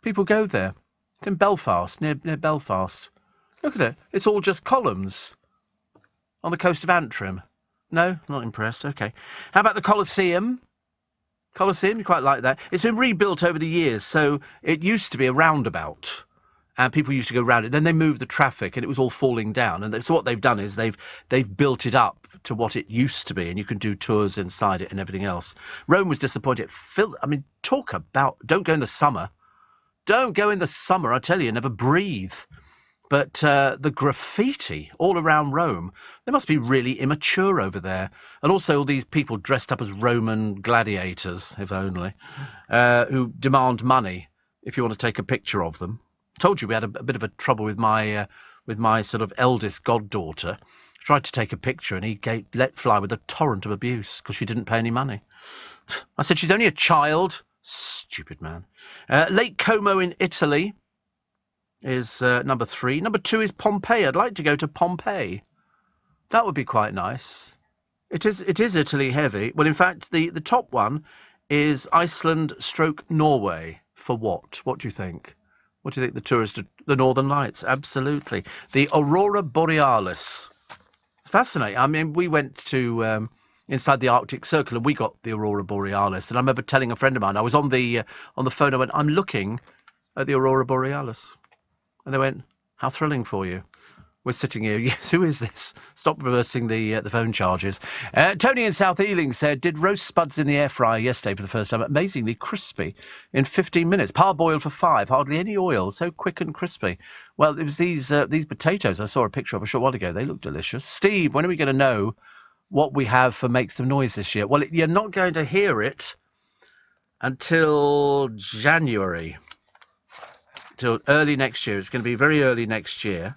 People go there. It's in Belfast, near Belfast. Look at it. It's all just columns on the coast of Antrim. No, not impressed. Okay. How about the Colosseum? Colosseum, you quite like that. It's been rebuilt over the years, so it used to be a roundabout, and people used to go round it. Then they moved the traffic, and it was all falling down. And so what they've done is they've built it up to what it used to be, and you can do tours inside it and everything else. Rome was disappointed. Talk about... Don't go in the summer. Don't go in the summer, I tell you. Never breathe. But the graffiti all around Rome, they must be really immature over there. And also all these people dressed up as Roman gladiators, if only, who demand money if you want to take a picture of them. I told you we had a bit of a trouble with my sort of eldest goddaughter. Tried to take a picture and he let fly with a torrent of abuse because she didn't pay any money. I said, she's only a child. Stupid man. Lake Como in Italy is number 3. Number 2 is Pompeii. I'd like to go to Pompeii. That would be quite nice. It is Italy heavy. Well, in fact, the top one is Iceland/Norway. For what? What do you think? What do you think the Northern Lights? Absolutely. The Aurora Borealis. Fascinating. I mean, we went to inside the Arctic Circle and we got the Aurora Borealis. And I remember telling a friend of mine, I was on the phone, I went, I'm looking at the Aurora Borealis. And they went, how thrilling for you. We're sitting here. Yes, who is this? Stop reversing the phone charges. Tony in South Ealing said, did roast spuds in the air fryer yesterday for the first time. Amazingly crispy in 15 minutes. Parboiled for 5. Hardly any oil. So quick and crispy. Well, it was these potatoes I saw a picture of a short while ago. They look delicious. Steve, when are we going to know what we have for Make Some Noise this year? Well, you're not going to hear it until January. Till early next year. It's going to be very early next year.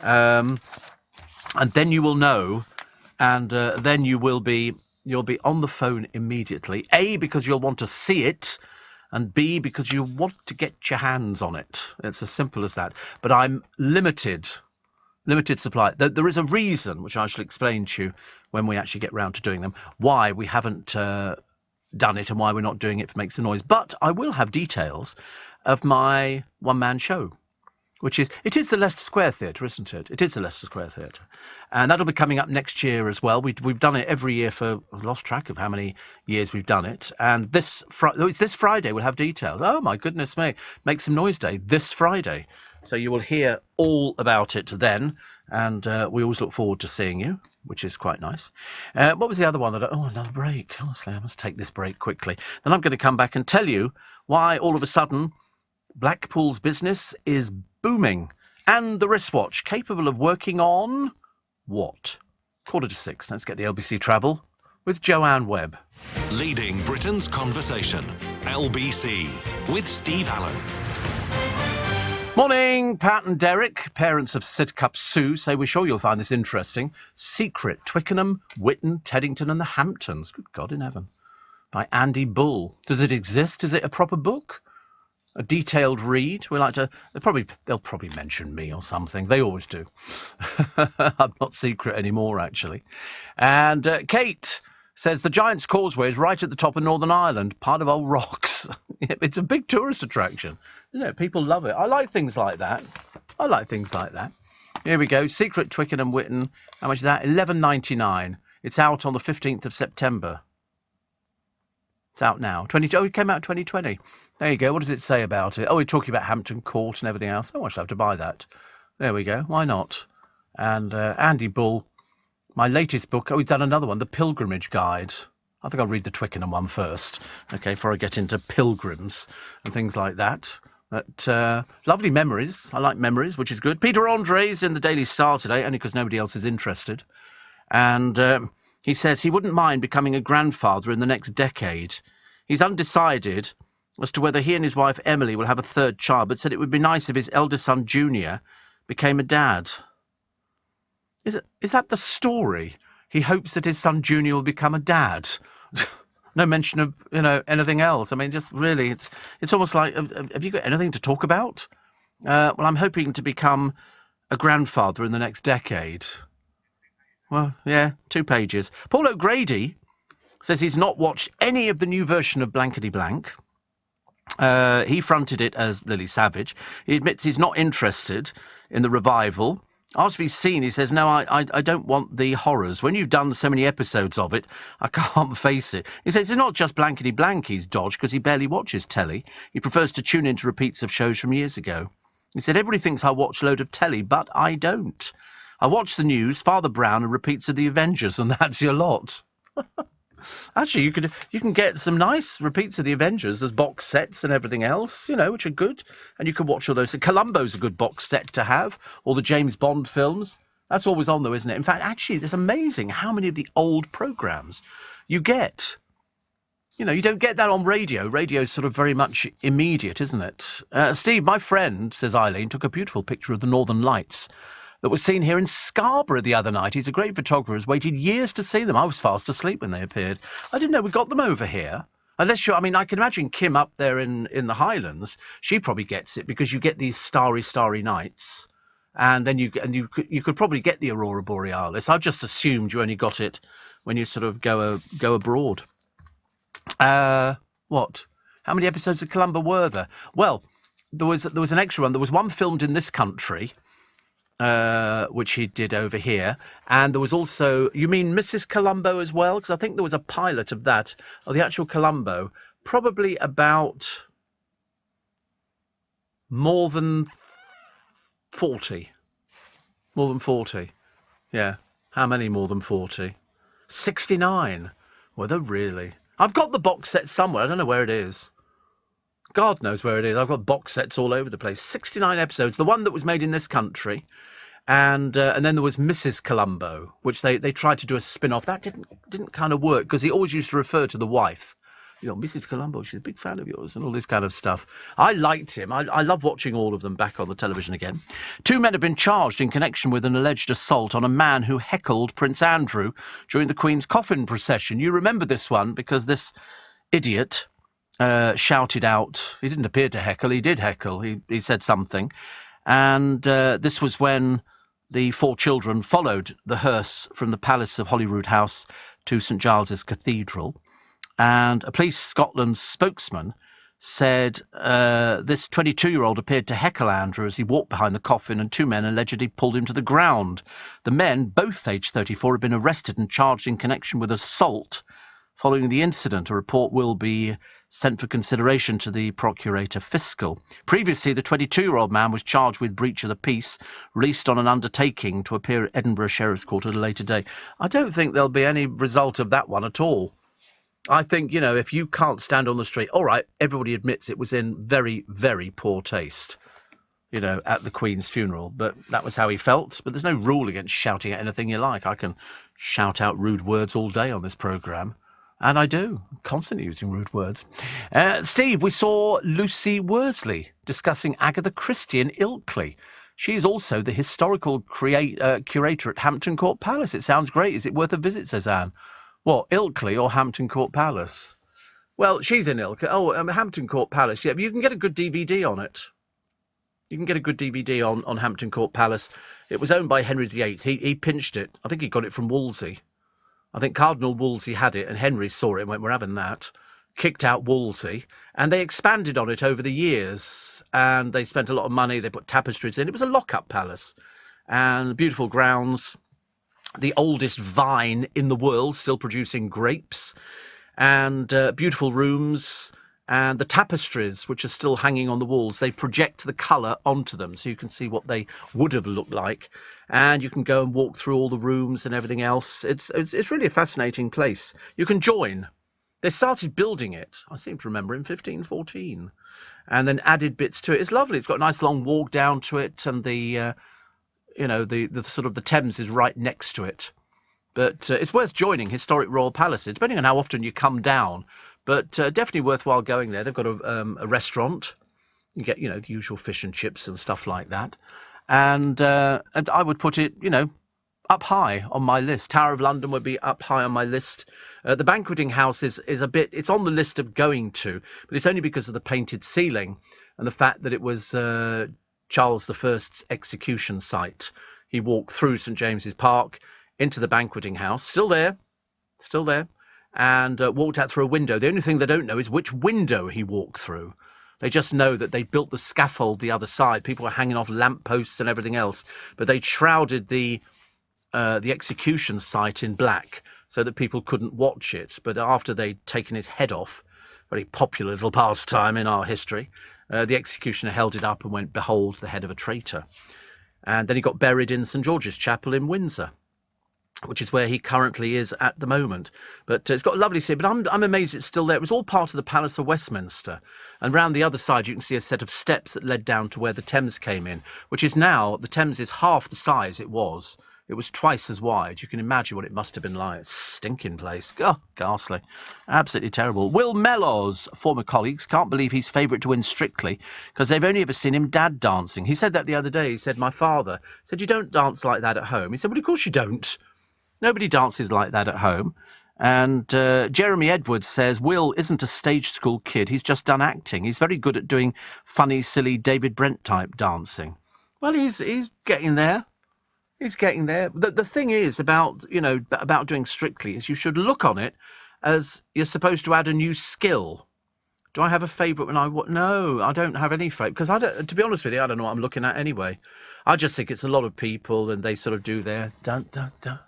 And then you will know, and then you'll be on the phone immediately. A, because you'll want to see it, and B, because you want to get your hands on it. It's as simple as that. But I'm limited supply. There is a reason, which I shall explain to you when we actually get round to doing them, why we haven't done it and why we're not doing it for Make Some Noise. But I will have details of my one-man show. It is the Leicester Square Theatre, isn't it? It is the Leicester Square Theatre. And that'll be coming up next year as well. We've done it every year I've lost track of how many years we've done it. And it's this Friday we'll have details. Oh, my goodness me. Make Some Noise Day this Friday. So you will hear all about it then. And we always look forward to seeing you, which is quite nice. What was the other one? Another break. Honestly, I must take this break quickly. Then I'm going to come back and tell you why all of a sudden Blackpool's business is booming, and the wristwatch capable of working on what? 5:45. Let's get the LBC Travel with Joanne Webb. Leading Britain's conversation. LBC with Steve Allen. Morning, Pat and Derek, parents of Sidcup Sue, say we're sure you'll find this interesting. Secret, Twickenham, Whitton, Teddington and the Hamptons. Good God in heaven. By Andy Bull. Does it exist? Is it a proper book? A detailed read? We like to... They'll probably mention me or something. They always do. I'm not secret anymore, actually. And Kate says the Giant's Causeway is right at the top of Northern Ireland, part of Old Rocks. It's a big tourist attraction. Isn't it? People love it. I like things like that. Here we go. Secret, Twickenham, Whitton. How much is that? $11.99. It's out on the 15th of September. It's out now. It came out in 2020. There you go. What does it say about it? Oh, we're talking about Hampton Court and everything else. Oh, I shall have to buy that. There we go. Why not? And Andy Bull, my latest book. Oh, he's done another one, The Pilgrimage Guide. I think I'll read the Twickenham one first, okay, before I get into pilgrims and things like that. But lovely memories. I like memories, which is good. Peter Andre's in the Daily Star today, only because nobody else is interested. And he says he wouldn't mind becoming a grandfather in the next decade. He's undecided as to whether he and his wife Emily will have a third child, but said it would be nice if his eldest son Junior became a dad. Is that the story? He hopes that his son Junior will become a dad. No mention of anything else. I mean, just really, it's almost like, have you got anything to talk about? Well, I'm hoping to become a grandfather in the next decade. Well, yeah, 2 pages. Paul O'Grady says he's not watched any of the new version of Blankety Blank. He fronted it as Lily Savage. He admits he's not interested in the revival. Asked if he's seen, he says, no, I don't want the horrors. When you've done so many episodes of it, I can't face it. He says it's not just Blankety Blank he's dodged, because he barely watches telly. He prefers to tune into repeats of shows from years ago. He said, everybody thinks I watch a load of telly, but I don't. I watch the news, Father Brown, and repeats of The Avengers, and that's your lot. Actually, you can get some nice repeats of The Avengers. There's box sets and everything else, which are good. And you can watch all those. Columbo's a good box set to have. All the James Bond films. That's always on, though, isn't it? In fact, actually, it's amazing how many of the old programmes you get. You don't get that on radio. Radio's sort of very much immediate, isn't it? Steve, my friend, says Eileen, took a beautiful picture of the Northern Lights that was seen here in Scarborough the other night. He's a great photographer, has waited years to see them. I was fast asleep when they appeared. I didn't know we got them over here. Unless I can imagine Kim up there in the Highlands. She probably gets it because you get these starry nights, and then you could probably get the Aurora Borealis. I just assumed you only got it when you sort of go abroad. What? How many episodes of Columbo were there? Well, there was an extra one. There was one filmed in this country, which he did over here, and there was also, you mean Mrs. Columbo as well? Because I think there was a pilot of that, or the actual Columbo, probably about more than 40. More than 40. Yeah. How many more than 40? 69. Were there really? I've got the box set somewhere. I don't know where it is. God knows where it is. I've got box sets all over the place. 69 episodes. The one that was made in this country. And then there was Mrs. Columbo, which they tried to do a spin-off. That didn't kind of work, because he always used to refer to the wife. Mrs. Columbo, she's a big fan of yours, and all this kind of stuff. I liked him. I love watching all of them back on the television again. 2 men have been charged in connection with an alleged assault on a man who heckled Prince Andrew during the Queen's coffin procession. You remember this one, because this idiot shouted out. He didn't appear to heckle. He did heckle. He said something. And this was when the 4 children followed the hearse from the Palace of Holyrood House to St Giles's Cathedral. And a Police Scotland spokesman said this 22-year-old appeared to heckle Andrew as he walked behind the coffin, and 2 men allegedly pulled him to the ground. The men, both aged 34, have been arrested and charged in connection with assault. Following the incident, a report will be sent for consideration to the Procurator Fiscal. Previously, the 22-year-old man was charged with breach of the peace, released on an undertaking to appear at Edinburgh Sheriff's Court at a later date. I don't think there'll be any result of that one at all. I think, if you can't stand on the street, all right, everybody admits it was in very, very poor taste, at the Queen's funeral. But that was how he felt. But there's no rule against shouting at anything you like. I can shout out rude words all day on this programme. And I do. I'm constantly using rude words. Steve, we saw Lucy Worsley discussing Agatha Christie in Ilkley. She's also the historical curator at Hampton Court Palace. It sounds great. Is it worth a visit, says Anne? What, Ilkley or Hampton Court Palace? Well, she's in Ilkley. Oh, Hampton Court Palace. Yeah, but you can get a good DVD on it. You can get a good DVD on Hampton Court Palace. It was owned by Henry VIII. He pinched it. I think he got it from Wolsey. I think Cardinal Wolsey had it, and Henry saw it and went, we're having that. Kicked out Wolsey. And they expanded on it over the years. And they spent a lot of money. They put tapestries in. It was a lock-up palace. And beautiful grounds. The oldest vine in the world, still producing grapes, and beautiful rooms, and the tapestries, which are still hanging on the walls, they project the colour onto them, so you can see what they would have looked like, and you can go and walk through all the rooms and everything else. It's really a fascinating place. You can join. They started building it, I seem to remember, in 1514, and then added bits to it. It's lovely. It's got a nice long walk down to it, and the sort of the Thames is right next to it. But it's worth joining historic royal palaces, depending on how often you come down. But definitely worthwhile going there. They've got a restaurant. You get, the usual fish and chips and stuff like that. And I would put it, up high on my list. Tower of London would be up high on my list. The banqueting house is a bit, it's on the list of going to, but it's only because of the painted ceiling and the fact that it was Charles I's execution site. He walked through St James's Park into the banqueting house, still there, and walked out through a window. The only thing they don't know is which window he walked through. They just know that they built the scaffold the other side. People were hanging off lampposts and everything else, but they shrouded the execution site in black so that people couldn't watch it. But after they'd taken his head off, very popular little pastime in our history, the executioner held it up and went, "Behold the head of a traitor." And then he got buried in St George's Chapel in Windsor, which is where he currently is at the moment. But it's got a lovely scene, but I'm amazed it's still there. It was all part of the Palace of Westminster. And round the other side, you can see a set of steps that led down to where the Thames came in, which is now, the Thames is half the size it was. It was twice as wide. You can imagine what it must have been like. Stinking place. Oh, ghastly. Absolutely terrible. Will Mellors, former colleagues, can't believe he's favourite to win Strictly because they've only ever seen him dad dancing. He said that the other day. He said, my father said, "You don't dance like that at home." He said, "Well, of course you don't. Nobody dances like that at home." And Jeremy Edwards says, Will isn't a stage school kid. He's just done acting. He's very good at doing funny, silly David Brent type dancing. Well, he's getting there. He's getting there. The thing is about doing Strictly is you should look on it as you're supposed to add a new skill. Do I have a favourite No, I don't have any favourite because to be honest with you, I don't know what I'm looking at anyway. I just think it's a lot of people and they sort of do their dun dun dun.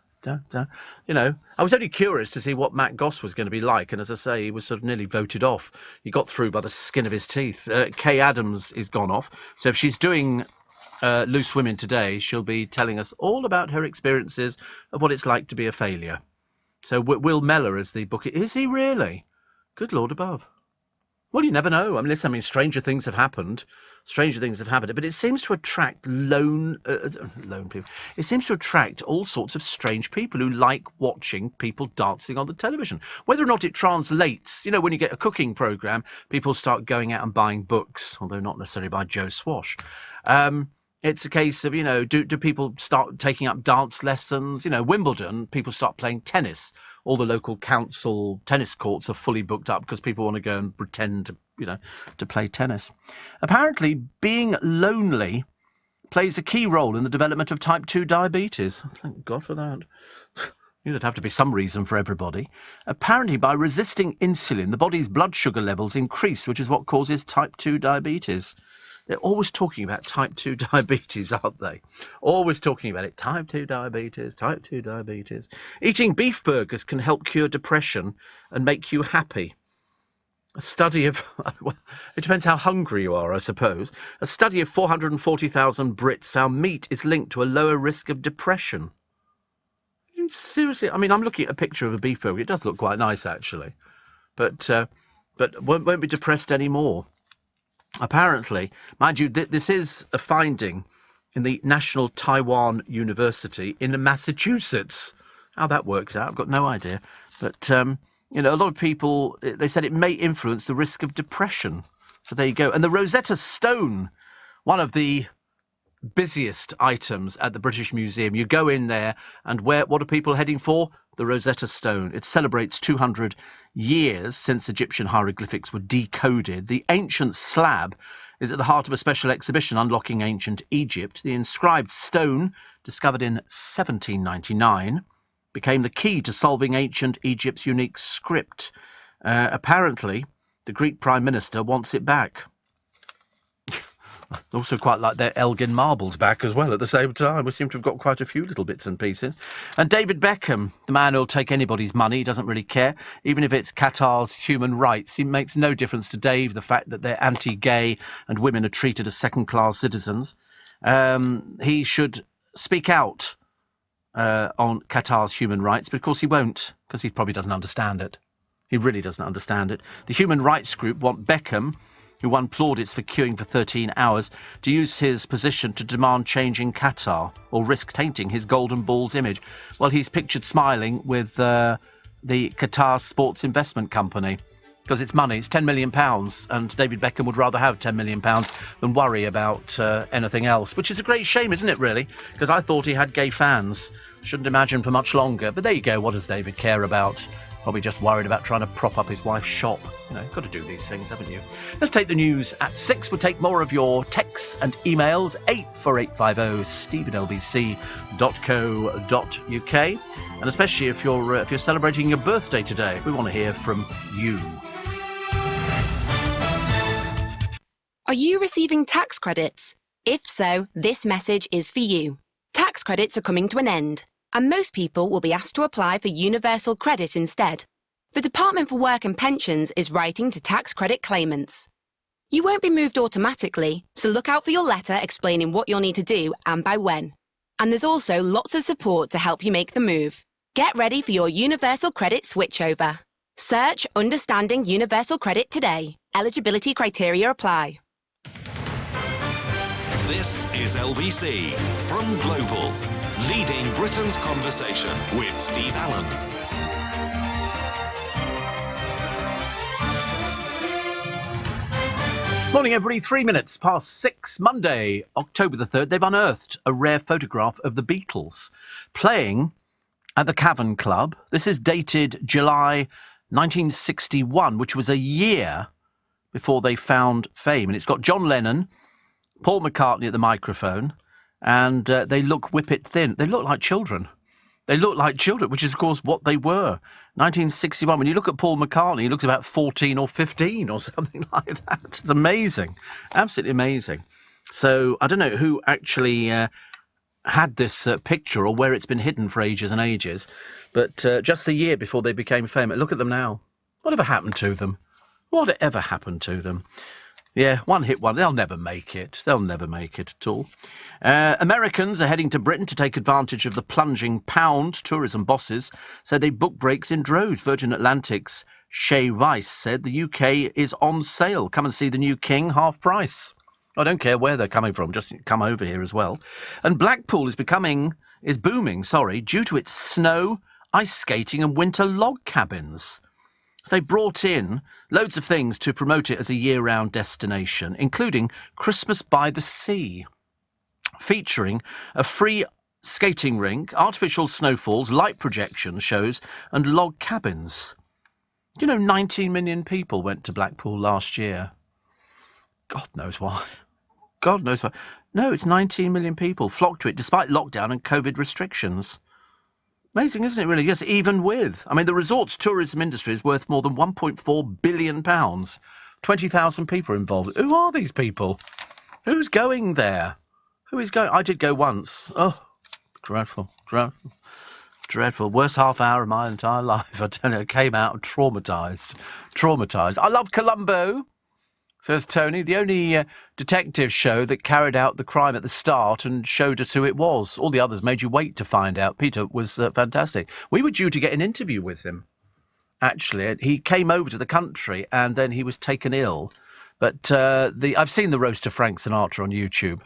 I was only curious to see what Matt Goss was going to be like, and as I say, he was sort of nearly voted off. He got through by the skin of his teeth. Kay Adams is gone off, so if she's doing Loose Women today, she'll be telling us all about her experiences of what it's like to be a failure. So Will Mellor is the book. Is he really? Good Lord above. Well, you never know. Stranger things have happened. But it seems to attract lone people. It seems to attract all sorts of strange people who like watching people dancing on the television. Whether or not it translates, when you get a cooking programme, people start going out and buying books, although not necessarily by Joe Swash. It's a case of, do people start taking up dance lessons? Wimbledon, people start playing tennis. All the local council tennis courts are fully booked up because people want to go and pretend to play tennis. Apparently, being lonely plays a key role in the development of type 2 diabetes. Thank God for that. There'd have to be some reason for everybody. Apparently, by resisting insulin, the body's blood sugar levels increase, which is what causes type 2 diabetes. They're always talking about type 2 diabetes, aren't they? Always talking about it. Type 2 diabetes, type 2 diabetes. Eating beef burgers can help cure depression and make you happy. A study of... Well, it depends how hungry you are, I suppose. A study of 440,000 Brits found meat is linked to a lower risk of depression. Seriously? I'm looking at a picture of a beef burger. It does look quite nice, actually. But won't be depressed anymore. Apparently, mind you, this is a finding in the National Taiwan University in Massachusetts. How that works out, I've got no idea. But, a lot of people, they said it may influence the risk of depression. So there you go. And the Rosetta Stone, one of the busiest items at the British Museum. You go in there and what are people heading for? The Rosetta Stone. It celebrates 200 years since Egyptian hieroglyphics were decoded. The ancient slab is at the heart of a special exhibition unlocking ancient Egypt. The inscribed stone, discovered in 1799, became the key to solving ancient Egypt's unique script. Apparently, the Greek Prime Minister wants it back. Also quite like their Elgin marbles back as well at the same time. We seem to have got quite a few little bits and pieces. And David Beckham, the man who'll take anybody's money, he doesn't really care. Even if it's Qatar's human rights, it makes no difference to Dave, the fact that they're anti-gay and women are treated as second-class citizens. He should speak out on Qatar's human rights, but of course he won't, because he probably doesn't understand it. He really doesn't understand it. The human rights group want Beckham, who won plaudits for queuing for 13 hours, to use his position to demand change in Qatar or risk tainting his Golden Balls image. Well, he's pictured smiling with the Qatar Sports Investment Company because it's money. It's £10 million, and David Beckham would rather have £10 million than worry about anything else, which is a great shame, isn't it, really? Because I thought he had gay fans. Shouldn't imagine for much longer. But there you go. What does David care about Probably just worried about trying to prop up his wife's shop. You know, got to do these things, haven't you? Let's take the news at 6. We'll take more of your texts and emails. 84850 steve@lbc.co.uk. And especially if you're celebrating your birthday today, we want to hear from you. Are you receiving tax credits? If so, this message is for you. Tax credits are coming to an end, and most people will be asked to apply for universal credit instead. The Department for Work and Pensions is writing to tax credit claimants. You won't be moved automatically, so look out for your letter explaining what you'll need to do and by when. And there's also lots of support to help you make the move. Get ready for your universal credit switchover. Search Understanding Universal Credit today. Eligibility criteria apply. This is LBC from Global, leading Britain's conversation with Steve Allen. Morning, everybody. 3 minutes past 6, Monday, October the 3rd. They've unearthed a rare photograph of the Beatles playing at the Cavern Club. This is dated July 1961, which was a year before they found fame. And it's got John Lennon, Paul McCartney at the microphone, and they look whippet thin. They look like children. They look like children, which is, of course, what they were. 1961, when you look at Paul McCartney, he looks about 14 or 15 or something like that. It's amazing. Absolutely amazing. So I don't know who actually had this picture or where it's been hidden for ages and ages, but just the year before they became famous. Look at them now. Whatever happened to them? Whatever happened to them? Yeah, one hit one. They'll never make it. They'll never make it at all. Americans are heading to Britain to take advantage of the plunging pound. Tourism bosses said they book breaks in droves. Virgin Atlantic's Shay Rice said the UK is on sale. Come and see the new king, half price. I don't care where they're coming from, just come over here as well. And Blackpool is booming, due to its snow, ice skating and winter log cabins. They brought in loads of things to promote it as a year-round destination, including Christmas by the Sea, featuring a free skating rink, artificial snowfalls, light projection shows and log cabins. Do you know 19 million people went to Blackpool last year? God knows why. God knows why. No, it's 19 million people flocked to it despite lockdown and COVID restrictions. Amazing, isn't it, really? Yes, even with. I mean, the resorts tourism industry is worth more than £1.4 billion. 20,000 people are involved. Who are these people? Who's going there? Who is going? I did go once. Oh, dreadful, dreadful, dreadful. Worst half hour of my entire life. I tell you, I came out traumatised. Traumatised. I love Columbo, says Tony, the only detective show that carried out the crime at the start and showed us who it was. All the others made you wait to find out. Peter was fantastic. We were due to get an interview with him, actually. He came over to the country and then he was taken ill. But I've seen the roast of Frank Sinatra on YouTube.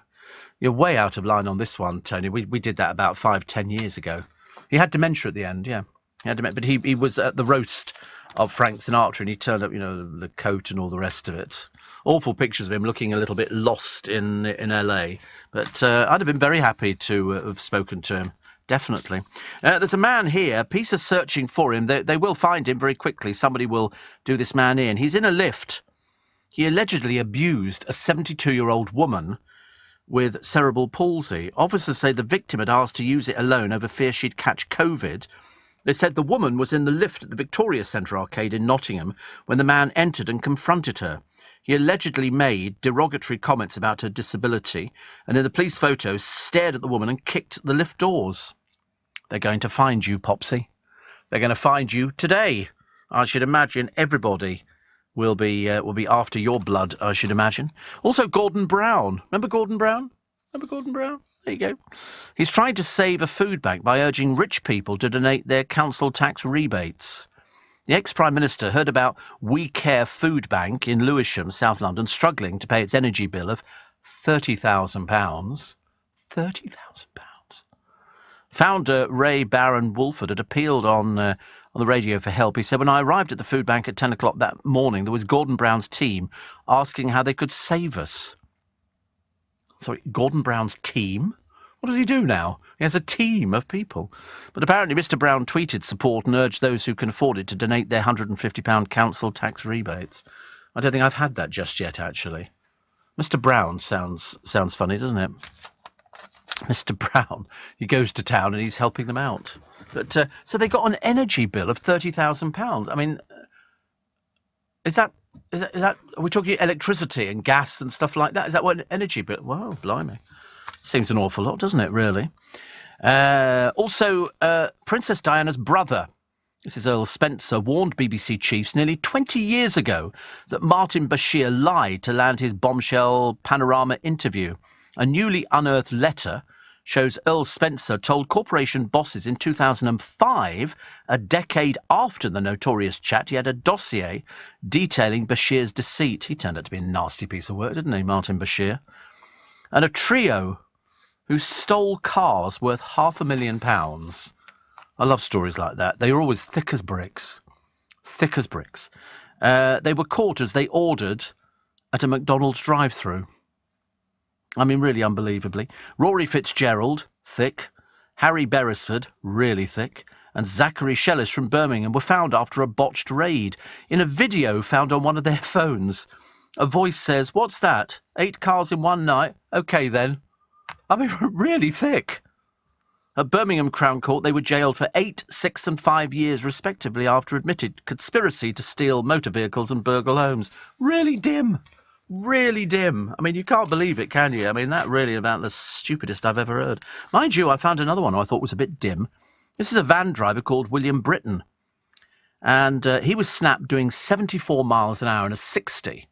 You're way out of line on this one, Tony. We did that about 5-10 years ago. He had dementia at the end, yeah. He had dementia, but he was at the roast of Frank Sinatra and he turned up, you know, the coat and all the rest of it. Awful pictures of him looking a little bit lost in LA. But I'd have been very happy to have spoken to him. Definitely. There's a man here. Police are searching for him. They will find him very quickly. Somebody will do this man in. He's in a lift. He allegedly abused a 72-year-old woman with cerebral palsy. Officers say the victim had asked to use it alone over fear she'd catch COVID. They said the woman was in the lift at the Victoria Centre arcade in Nottingham when the man entered and confronted her. He allegedly made derogatory comments about her disability and in the police photos stared at the woman and kicked the lift doors. They're going to find you, Popsy. They're going to find you today. I should imagine everybody will be after your blood, I should imagine. Also, Gordon Brown. Remember Gordon Brown? There you go. He's trying to save a food bank by urging rich people to donate their council tax rebates. The ex-Prime Minister heard about We Care Food Bank in Lewisham, South London, struggling to pay its energy bill of £30,000. £30,000. Founder Ray Baron Wolford had appealed on the radio for help. He said, when I arrived at the food bank at 10 o'clock that morning, there was Gordon Brown's team asking how they could save us. Sorry, Gordon Brown's team? What does he do now? He has a team of people. But apparently Mr Brown tweeted support and urged those who can afford it to donate their £150 council tax rebates. I don't think I've had that just yet, actually. Mr Brown sounds funny, doesn't it? Mr Brown, he goes to town and he's helping them out. But so they got an energy bill of £30,000. I mean, is that are we talking electricity and gas and stuff like that? Is that what an energy bill? Wow, blimey. Seems an awful lot, doesn't it, really? Also, Princess Diana's brother, this is Earl Spencer, warned BBC chiefs nearly 20 years ago that Martin Bashir lied to land his bombshell Panorama interview. A newly unearthed letter shows Earl Spencer told corporation bosses in 2005, a decade after the notorious chat, he had a dossier detailing Bashir's deceit. He turned out to be a nasty piece of work, didn't he, Martin Bashir? And a trio who stole cars worth £500,000. I love stories like that. They were always thick as bricks. Thick as bricks. They were caught as they ordered at a McDonald's drive-thru. I mean, really unbelievably. Rory Fitzgerald, thick. Harry Beresford, really thick. And Zachary Shellis from Birmingham were found after a botched raid. In a video found on one of their phones, a voice says, "What's that? 8 cars in one night? OK, then." I mean, really thick. At Birmingham Crown Court, they were jailed for 8, 6 and 5 years, respectively, after admitted conspiracy to steal motor vehicles and burgle homes. Really dim. Really dim. I mean, you can't believe it, can you? I mean, that really about the stupidest I've ever heard. Mind you, I found another one I thought was a bit dim. This is a van driver called William Britton. And he was snapped doing 74 miles an hour in a 60.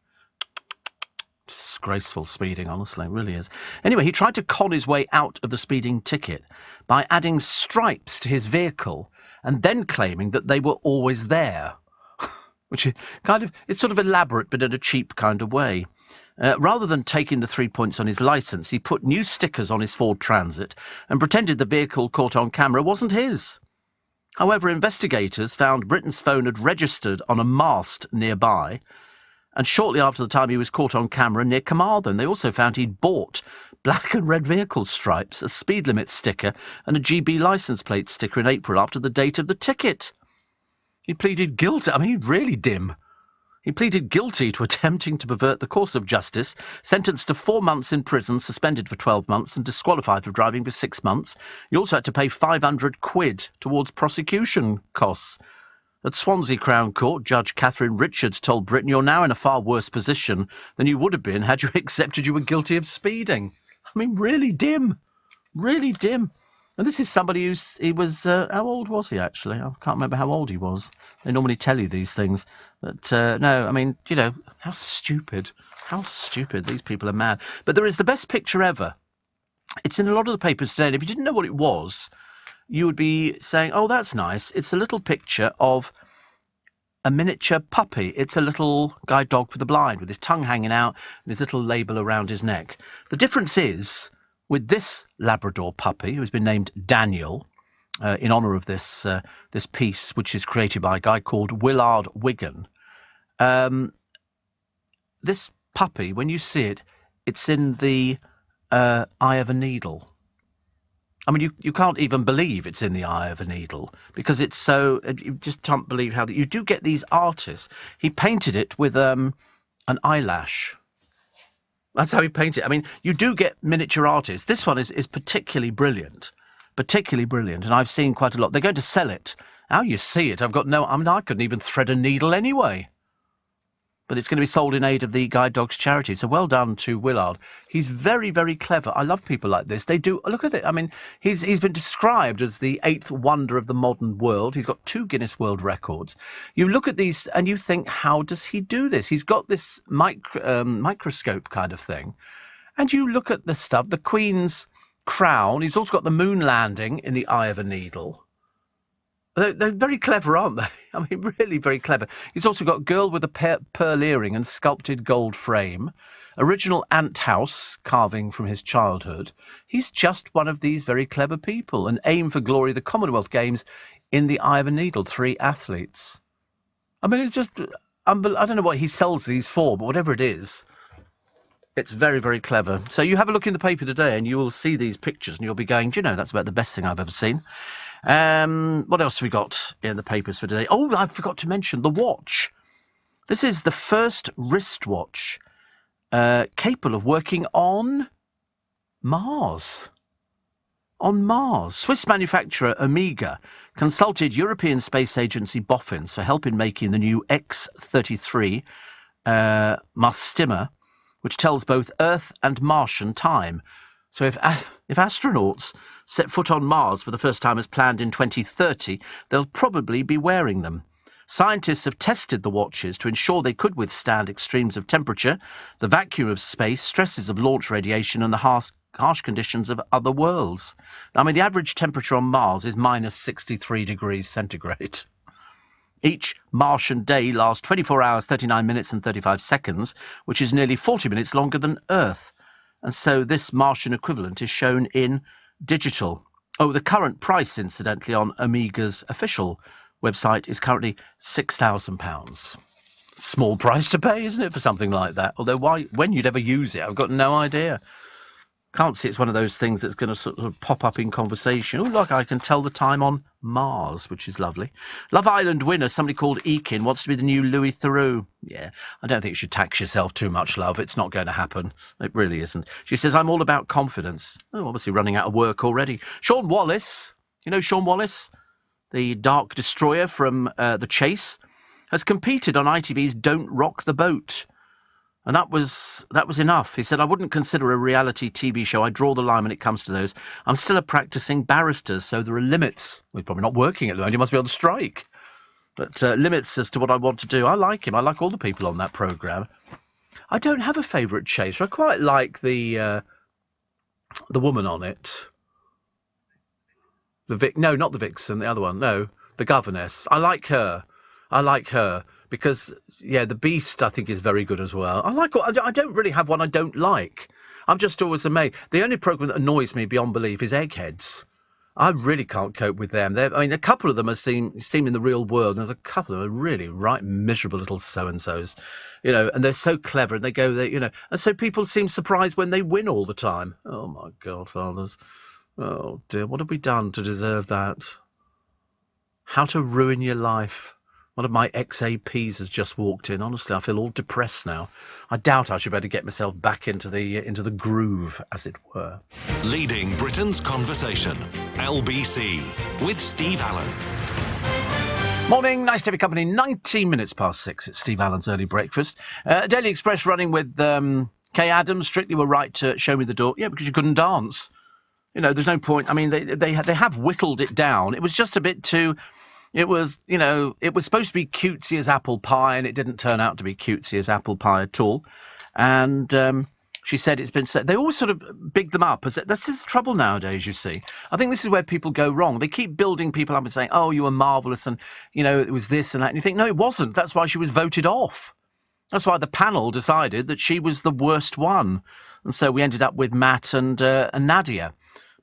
Disgraceful speeding, honestly, it really is. Anyway, he tried to con his way out of the speeding ticket by adding stripes to his vehicle and then claiming that they were always there. Which is it's sort of elaborate, but in a cheap kind of way. Rather than taking the 3 points on his licence, he put new stickers on his Ford Transit and pretended the vehicle caught on camera wasn't his. However, investigators found Britton's phone had registered on a mast nearby, and shortly after the time he was caught on camera near Carmarthen. They also found he'd bought black and red vehicle stripes, a speed limit sticker and a GB licence plate sticker in April after the date of the ticket. He pleaded guilty. I mean, really dim. He pleaded guilty to attempting to pervert the course of justice, sentenced to 4 months in prison, suspended for 12 months and disqualified for driving for 6 months. He also had to pay £500 towards prosecution costs. At Swansea Crown Court, Judge Catherine Richards told Britton, "You're now in a far worse position than you would have been had you accepted you were guilty of speeding." I mean, really dim. Really dim. And this is somebody he was, how old was he, actually? I can't remember how old he was. They normally tell you these things. But, no, I mean, you know, how stupid. How stupid. These people are mad. But there is the best picture ever. It's in a lot of the papers today. And if you didn't know what it was, you would be saying, oh, that's nice. It's a little picture of a miniature puppy. It's a little guide dog for the blind with his tongue hanging out and his little label around his neck. The difference is, with this Labrador puppy, who's been named Daniel, in honour of this piece, which is created by a guy called Willard Wigan, this puppy, when you see it, it's in the eye of a needle. I mean, you can't even believe it's in the eye of a needle because it's so... You just can't believe how... You do get these artists. He painted it with an eyelash. That's how he painted it. I mean, you do get miniature artists. This one is particularly brilliant. Particularly brilliant. And I've seen quite a lot. They're going to sell it. How you see it, I've got no... I mean, I couldn't even thread a needle anyway. But it's going to be sold in aid of the Guide Dogs charity. So well done to Willard. He's very, very clever. I love people like this. They do... Look at it. I mean, he's been described as the 8th wonder of the modern world. He's got 2 Guinness World Records. You look at these and you think, how does he do this? He's got this microscope kind of thing. And you look at the stuff, the Queen's crown. He's also got the moon landing in the eye of a needle. They're very clever, aren't they? I mean, really very clever. He's also got Girl with a Pearl Earring and Sculpted Gold Frame, original ant house carving from his childhood. He's just one of these very clever people. And Aim for Glory, the Commonwealth Games in the eye of a needle, 3 athletes. I mean, it's just... I don't know what he sells these for, but whatever it is, It's very, very clever. So you have a look in the paper today and you will see these pictures and you'll be going, do you know, that's about the best thing I've ever seen. What else have we got in the papers for today? Oh, I forgot to mention the watch. This is the first wristwatch capable of working on Mars. On Mars. Swiss manufacturer Omega consulted European Space Agency Boffins for help in making the new X-33 Mastima, which tells both Earth and Martian time. So if astronauts set foot on Mars for the first time as planned in 2030, they'll probably be wearing them. Scientists have tested the watches to ensure they could withstand extremes of temperature, the vacuum of space, stresses of launch radiation and the harsh conditions of other worlds. I mean, the average temperature on Mars is minus 63 degrees centigrade. Each Martian day lasts 24 hours, 39 minutes and 35 seconds, which is nearly 40 minutes longer than Earth. And so this Martian equivalent is shown in digital. Oh, the current price, incidentally, on Omega's official website is currently £6,000. Small price to pay, isn't it, for something like that? Although when you'd ever use it, I've got no idea. Can't see it's one of those things that's going to sort of pop up in conversation. Oh, look, I can tell the time on Mars, which is lovely. Love Island winner, somebody called Ekin, wants to be the new Louis Theroux. Yeah, I don't think you should tax yourself too much, love. It's not going to happen. It really isn't. She says, I'm all about confidence. Oh, obviously running out of work already. Sean Wallace, you know Sean Wallace? The Dark Destroyer from The Chase, has competed on ITV's Don't Rock the Boat. And that was enough. He said, I wouldn't consider a reality TV show. I draw the line when it comes to those. I'm still a practising barrister, so there are limits. We're probably not working at the moment. He must be on the strike. But limits as to what I want to do. I like him. I like all the people on that programme. I don't have a favourite chaser. I quite like the woman on it. No, not the Vixen, the other one. No, the governess. I like her. Because, yeah, the Beast, I think, is very good as well. I don't really have one I don't like. I'm just always amazed. The only programme that annoys me beyond belief is Eggheads. I really can't cope with them. A couple of them seem in the real world. And there's a couple of them are really right miserable little so-and-sos, and they're so clever and they go there, and so people seem surprised when they win all the time. Oh, my God, fathers. Oh, dear, what have we done to deserve that? How to ruin your life. One of my ex-APs has just walked in. Honestly, I feel all depressed now. I doubt I should be able to get myself back into the groove, as it were. Leading Britain's conversation, LBC, with Steve Allen. Morning, nice to have your company. 19 minutes past 6. It's Steve Allen's early breakfast. Daily Express running with Kay Adams. Strictly were right to show me the door. Yeah, because you couldn't dance. There's no point. I mean, they have whittled it down. It was just a bit too... It was supposed to be cutesy as apple pie, and it didn't turn out to be cutesy as apple pie at all. And she said it's been said. They always sort of big them up. This is the trouble nowadays, you see. I think this is where people go wrong. They keep building people up and saying, oh, you were marvellous, and, it was this and that. And you think, no, it wasn't. That's why she was voted off. That's why the panel decided that she was the worst one. And so we ended up with Matt and Nadia.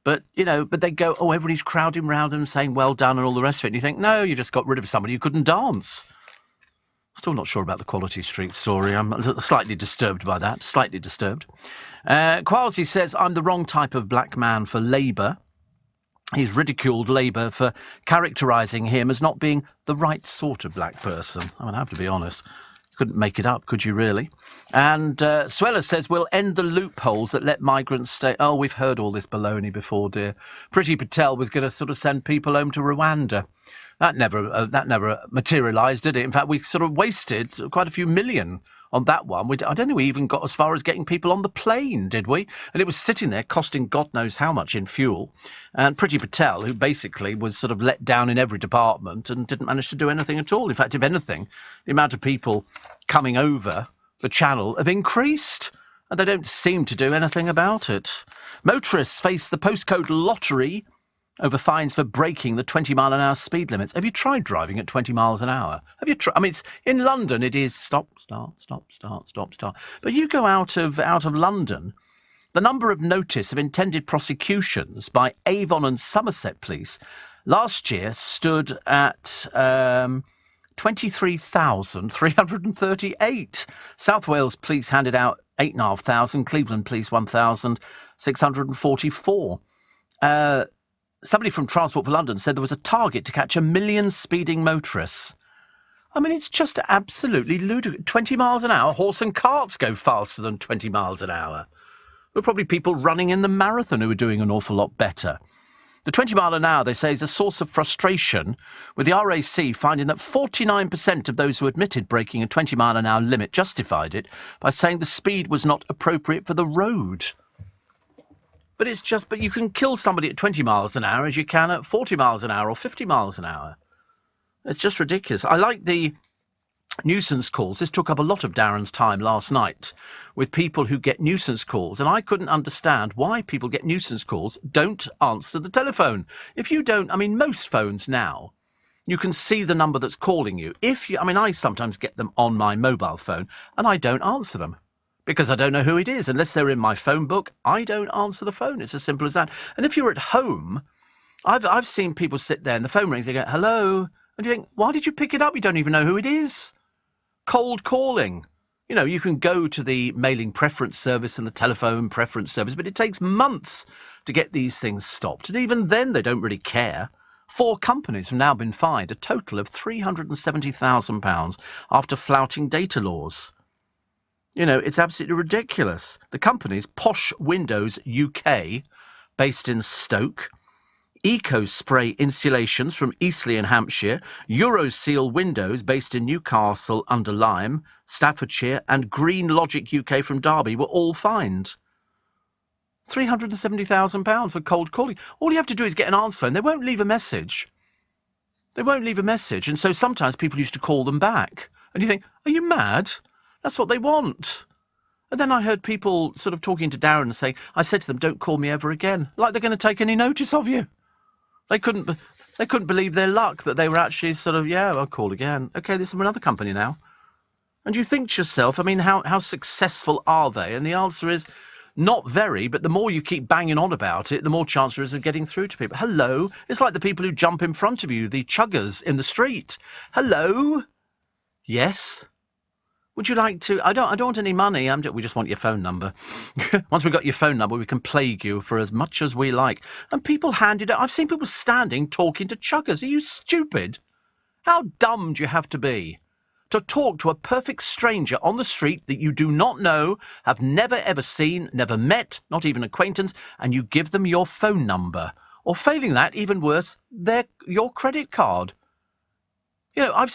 But they go, oh, everybody's crowding round them saying well done and all the rest of it. And you think, no, you just got rid of somebody who couldn't dance. Still not sure about the Quality Street story. I'm slightly disturbed by that, slightly disturbed. Kwasi says, I'm the wrong type of black man for Labour. He's ridiculed Labour for characterising him as not being the right sort of black person. I have to be honest. Couldn't make it up, could you really? And Swella says, we'll end the loopholes that let migrants stay. Oh, we've heard all this baloney before, dear. Priti Patel was going to sort of send people home to Rwanda. That never materialised, did it? In fact, we sort of wasted quite a few million on that one. I don't think we even got as far as getting people on the plane, did we? And it was sitting there costing God knows how much in fuel. And Priti Patel, who basically was sort of let down in every department and didn't manage to do anything at all. In fact, if anything, the amount of people coming over the channel have increased. And they don't seem to do anything about it. Motorists face the postcode lottery over fines for breaking the 20-mile-an-hour speed limits. Have you tried driving at 20 miles an hour? Have you tried? I mean, in London, it is stop, start, stop, start, stop, start. But you go out of London, the number of notice of intended prosecutions by Avon and Somerset police last year stood at 23,338. South Wales Police handed out 8,500. Cleveland Police 1,644. Somebody from Transport for London said there was a target to catch 1 million speeding motorists. I mean, it's just absolutely ludicrous. 20 miles an hour? Horse and carts go faster than 20 miles an hour. There were probably people running in the marathon who were doing an awful lot better. The 20 mile an hour, they say, is a source of frustration, with the RAC finding that 49% of those who admitted breaking a 20 mile an hour limit justified it by saying the speed was not appropriate for the road. But it's just, but you can kill somebody at 20 miles an hour as you can at 40 miles an hour or 50 miles an hour. It's just ridiculous. I like the nuisance calls. This took up a lot of Darren's time last night with people who get nuisance calls, and I couldn't understand why people get nuisance calls, don't answer the telephone. If you don't, I mean, most phones now, you can see the number that's calling you. I sometimes get them on my mobile phone, and I don't answer them because I don't know who it is. Unless they're in my phone book, I don't answer the phone. It's as simple as that. And if you're at home, I've seen people sit there and the phone rings, they go, hello, and you think, why did you pick it up? You don't even know who it is. Cold calling. You know, you can go to the mailing preference service and the telephone preference service, but it takes months to get these things stopped. And even then, they don't really care. 4 companies have now been fined a total of £370,000 after flouting data laws. You know, it's absolutely ridiculous. The companies, Posh Windows UK, based in Stoke, EcoSpray Insulations from Eastleigh in Hampshire, Euroseal Windows based in Newcastle under Lyme, Staffordshire, and Green Logic UK from Derby were all fined. £370,000 for cold calling. All you have to do is get an answer phone. They won't leave a message. They won't leave a message. And so sometimes people used to call them back. And you think, are you mad? That's what they want. And then I heard people sort of talking to Darren and saying, I said to them, don't call me ever again. Like they're going to take any notice of you. They couldn't believe their luck that they were actually sort of, yeah, I'll call again. Okay, this is another company now. And you think to yourself, I mean, how successful are they? And the answer is not very, but the more you keep banging on about it, the more chance there is of getting through to people. Hello? It's like the people who jump in front of you, the chuggers in the street. Hello? Yes? Would you like to? I don't want any money. We just want your phone number. Once we've got your phone number, we can plague you for as much as we like. And people handed it. I've seen people standing talking to chuggers. Are you stupid? How dumb do you have to be to talk to a perfect stranger on the street that you do not know, have never ever seen, never met, not even acquaintance, and you give them your phone number? Or failing that, even worse, your credit card. You know, are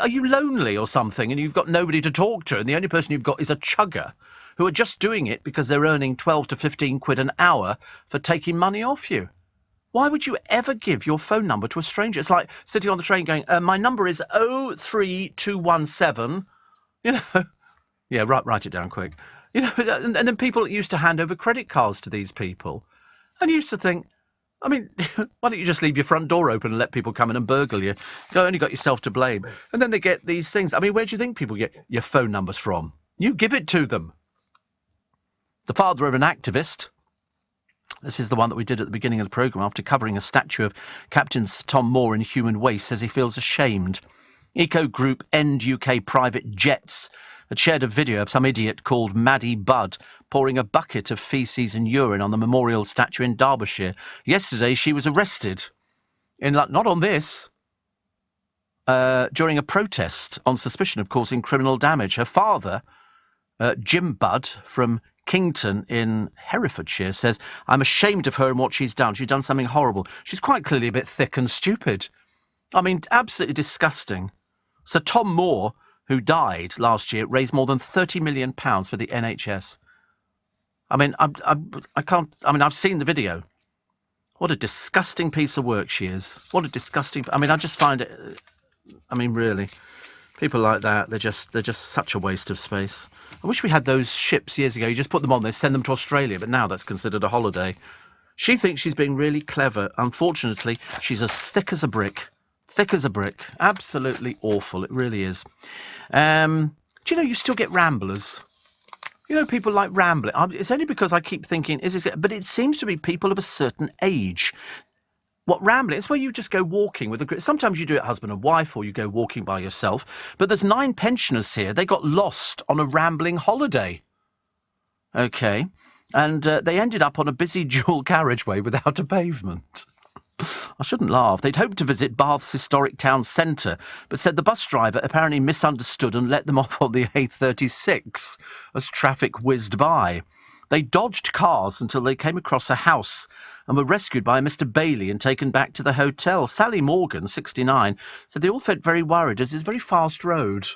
you lonely or something and you've got nobody to talk to and the only person you've got is a chugger who are just doing it because they're earning 12 to 15 quid an hour for taking money off you? Why would you ever give your phone number to a stranger? It's like sitting on the train going, my number is 03217. You know, yeah, write it down quick. You know, and then people used to hand over credit cards to these people. And you used to think, I mean, why don't you just leave your front door open and let people come in and burgle you? You only got yourself to blame. And then they get these things. I mean, where do you think people get your phone numbers from? You give it to them. The father of an activist, this is the one that we did at the beginning of the programme, after covering a statue of Captain Sir Tom Moore in Human Waste, says he feels ashamed. Eco group End UK Private Jets had shared a video of some idiot called Maddie Budd pouring a bucket of faeces and urine on the memorial statue in Derbyshire. Yesterday she was arrested, not on this, during a protest on suspicion of causing criminal damage. Her father, Jim Budd from Kington in Herefordshire, says, I'm ashamed of her and what she's done. She's done something horrible. She's quite clearly a bit thick and stupid. I mean, absolutely disgusting. Sir Tom Moore, who died last year, raised more than £30 million for the NHS. I mean, I've seen the video. What a disgusting piece of work she is. What a disgusting... I mean, I just find it... I mean, really, people like that, they're just such a waste of space. I wish we had those ships years ago. You just put them on, they send them to Australia, but now that's considered a holiday. She thinks she's being really clever. Unfortunately, she's as thick as a brick. Thick as a brick. Absolutely awful. It really is. Do you know you still get ramblers? You know, people like rambling. It's only because I keep thinking, but it seems to be people of a certain age. what rambling? It's where you just go walking with a group. Sometimes you do it husband and wife, or you go walking by yourself. But there's 9 pensioners here. They got lost on a rambling holiday. Okay. And they ended up on a busy dual carriageway without a pavement. I shouldn't laugh. They'd hoped to visit Bath's historic town centre, but said the bus driver apparently misunderstood and let them off on the A36 as traffic whizzed by. They dodged cars until they came across a house and were rescued by Mr. Bailey and taken back to the hotel. Sally Morgan, 69, said they all felt very worried as it's a very fast road.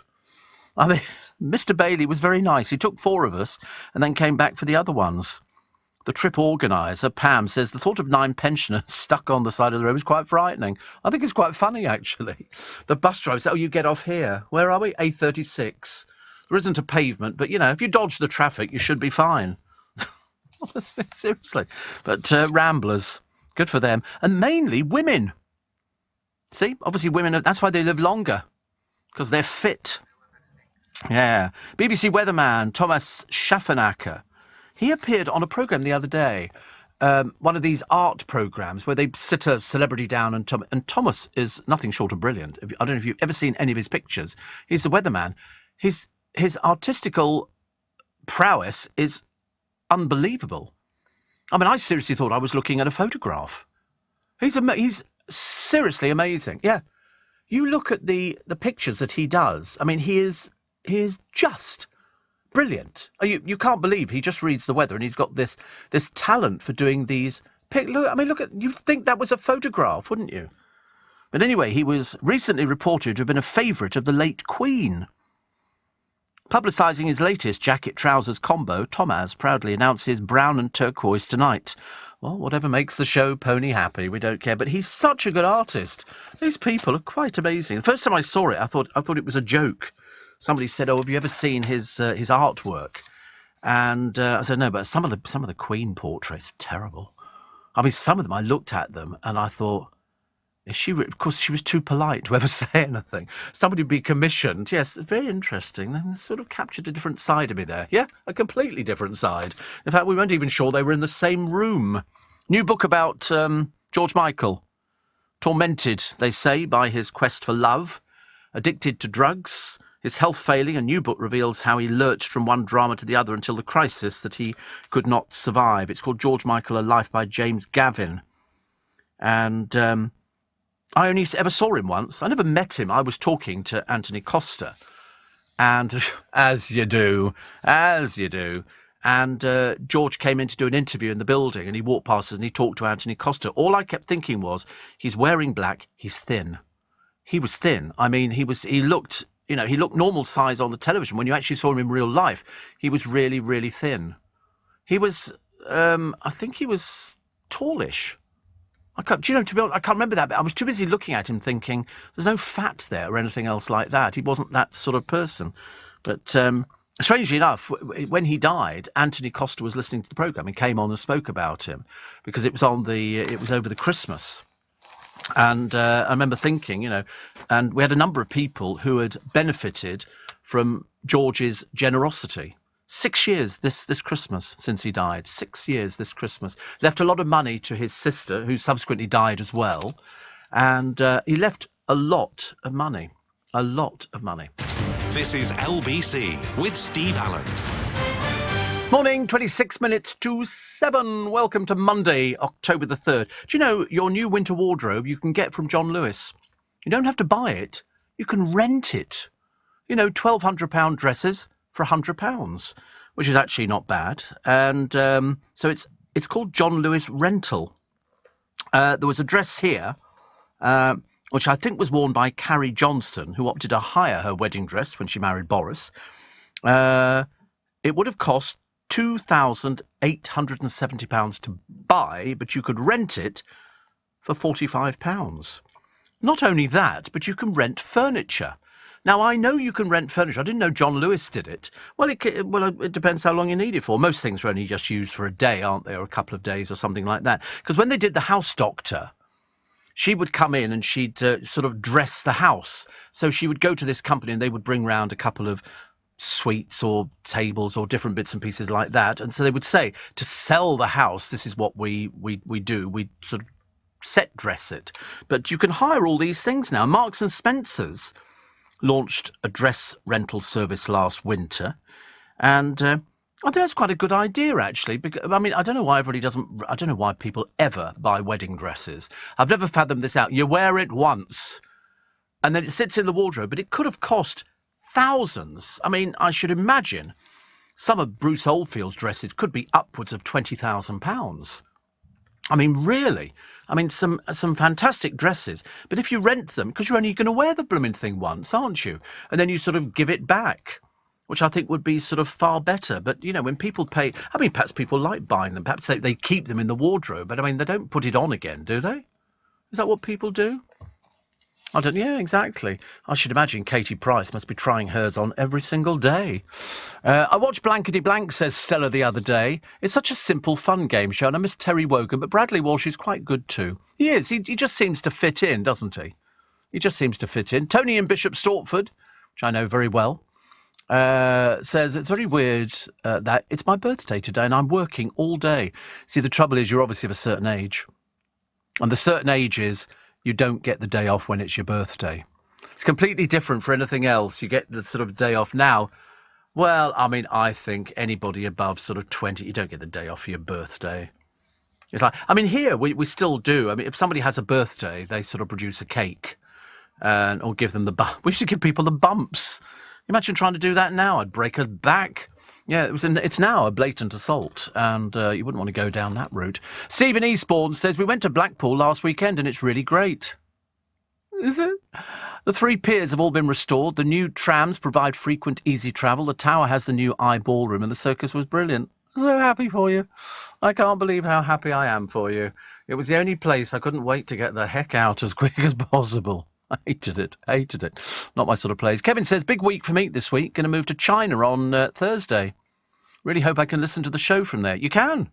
I mean, Mr. Bailey was very nice. He took 4 of us and then came back for the other ones. The trip organiser, Pam, says the thought of 9 pensioners stuck on the side of the road was quite frightening. I think it's quite funny, actually. The bus driver said, oh, you get off here. Where are we? A36. There isn't a pavement, but, you know, if you dodge the traffic, you should be fine. Seriously. But ramblers, good for them. And mainly women. See, obviously women, that's why they live longer, because they're fit. Yeah. BBC weatherman Thomas Schaffenacker. He appeared on a programme the other day, one of these art programmes where they sit a celebrity down, and Thomas is nothing short of brilliant. I don't know if you've ever seen any of his pictures. He's the weatherman. His artistical prowess is unbelievable. I mean, I seriously thought I was looking at a photograph. He's seriously amazing. Yeah. You look at the pictures that he does. I mean, he is just brilliant. You can't believe he just reads the weather, and he's got this talent for doing these. Look at, you'd think that was a photograph, wouldn't you? But anyway, he was recently reported to have been a favourite of the late Queen. Publicising his latest jacket-trousers combo, Thomas proudly announces brown and turquoise tonight. Well, whatever makes the show pony happy, we don't care. But he's such a good artist. These people are quite amazing. The first time I saw it, I thought it was a joke. Somebody said, "Oh, have you ever seen his artwork?" And I said, "No," but some of the Queen portraits are terrible. I mean, some of them, I looked at them and I thought, is she? Of course, she was too polite to ever say anything. Somebody would be commissioned. Yes, very interesting. They sort of captured a different side of me there. Yeah, a completely different side. In fact, we weren't even sure they were in the same room. New book about George Michael. Tormented, they say, by his quest for love. Addicted to drugs. His health failing. A new book reveals how he lurched from one drama to the other until the crisis that he could not survive. It's called George Michael, A Life by James Gavin. And I only ever saw him once. I never met him. I was talking to Anthony Costa. And as you do. And George came in to do an interview in the building, and he walked past us and he talked to Anthony Costa. All I kept thinking was, he's wearing black, he's thin. He was thin. I mean, he looked normal size on the television. When you actually saw him in real life, he was really, really thin. He was, I think he was tallish. I can't remember that, but I was too busy looking at him thinking, there's no fat there or anything else like that. He wasn't that sort of person. But strangely enough, when he died, Anthony Costa was listening to the programme and came on and spoke about him, because it was over the Christmas. And I remember thinking, and we had a number of people who had benefited from George's generosity. 6 years this Christmas since he died. 6 years this Christmas. Left a lot of money to his sister, who subsequently died as well. And he left a lot of money. A lot of money. This is LBC with Steve Allen. Morning, 26 minutes to 7. Welcome to Monday, October the 3rd. Do you know your new winter wardrobe you can get from John Lewis? You don't have to buy it. You can rent it. £1,200 dresses for £100, which is actually not bad. And so it's called John Lewis Rental. There was a dress here, which I think was worn by Carrie Johnson, who opted to hire her wedding dress when she married Boris. It would have cost £2,870 to buy, but you could rent it for £45. Not only that, but you can rent furniture. Now, I know you can rent furniture. I didn't know John Lewis did it. Well, it depends how long you need it for. Most things are only just used for a day, aren't they, or a couple of days or something like that. Because when they did The House Doctor, she would come in and she'd sort of dress the house. So she would go to this company and they would bring round a couple of suites or tables or different bits and pieces like that. And so they would say, to sell the house, this is what we do. We sort of set dress it. But you can hire all these things now. Marks and Spencer's launched a dress rental service last winter, and I think that's quite a good idea, actually. Because, I mean, I don't know why I don't know why people ever buy wedding dresses. I've never fathomed this out. You wear it once, and then it sits in the wardrobe, but it could have cost thousands. I mean, I should imagine some of Bruce Oldfield's dresses could be upwards of £20,000. I mean, really. I mean, some fantastic dresses. But if you rent them, because you're only going to wear the blooming thing once, aren't you? And then you sort of give it back, which I think would be sort of far better. But, you know, when people pay... I mean, perhaps people like buying them. Perhaps they keep them in the wardrobe. But, I mean, they don't put it on again, do they? Is that what people do? I don't... Yeah, exactly. I should imagine Katie Price must be trying hers on every single day. I watched Blankety Blank, says Stella, the other day. It's such a simple, fun game show, and I miss Terry Wogan, but Bradley Walsh is quite good too. He is. He just seems to fit in, doesn't he? He just seems to fit in. Tony in Bishop Stortford, which I know very well, says, it's very weird that it's my birthday today and I'm working all day. See, the trouble is you're obviously of a certain age. And the certain age is you don't get the day off when it's your birthday. It's completely different for anything else. You get the sort of day off now. Well, I mean, I think anybody above sort of 20, you don't get the day off for your birthday. It's like, I mean, here we still do. I mean, if somebody has a birthday, they sort of produce a cake or give them the bump. We should give people the bumps. Imagine trying to do that now. I'd break a back. Yeah, it's now a blatant assault, and you wouldn't want to go down that route. Stephen Eastbourne says, we went to Blackpool last weekend and it's really great. Is it? The 3 piers have all been restored. The new trams provide frequent easy travel. The tower has the new eye ballroom and the circus was brilliant. I'm so happy for you. I can't believe how happy I am for you. It was the only place I couldn't wait to get the heck out as quick as possible. I hated it. Not my sort of place. Kevin says, big week for me this week. Going to move to China on Thursday. Really hope I can listen to the show from there. You can.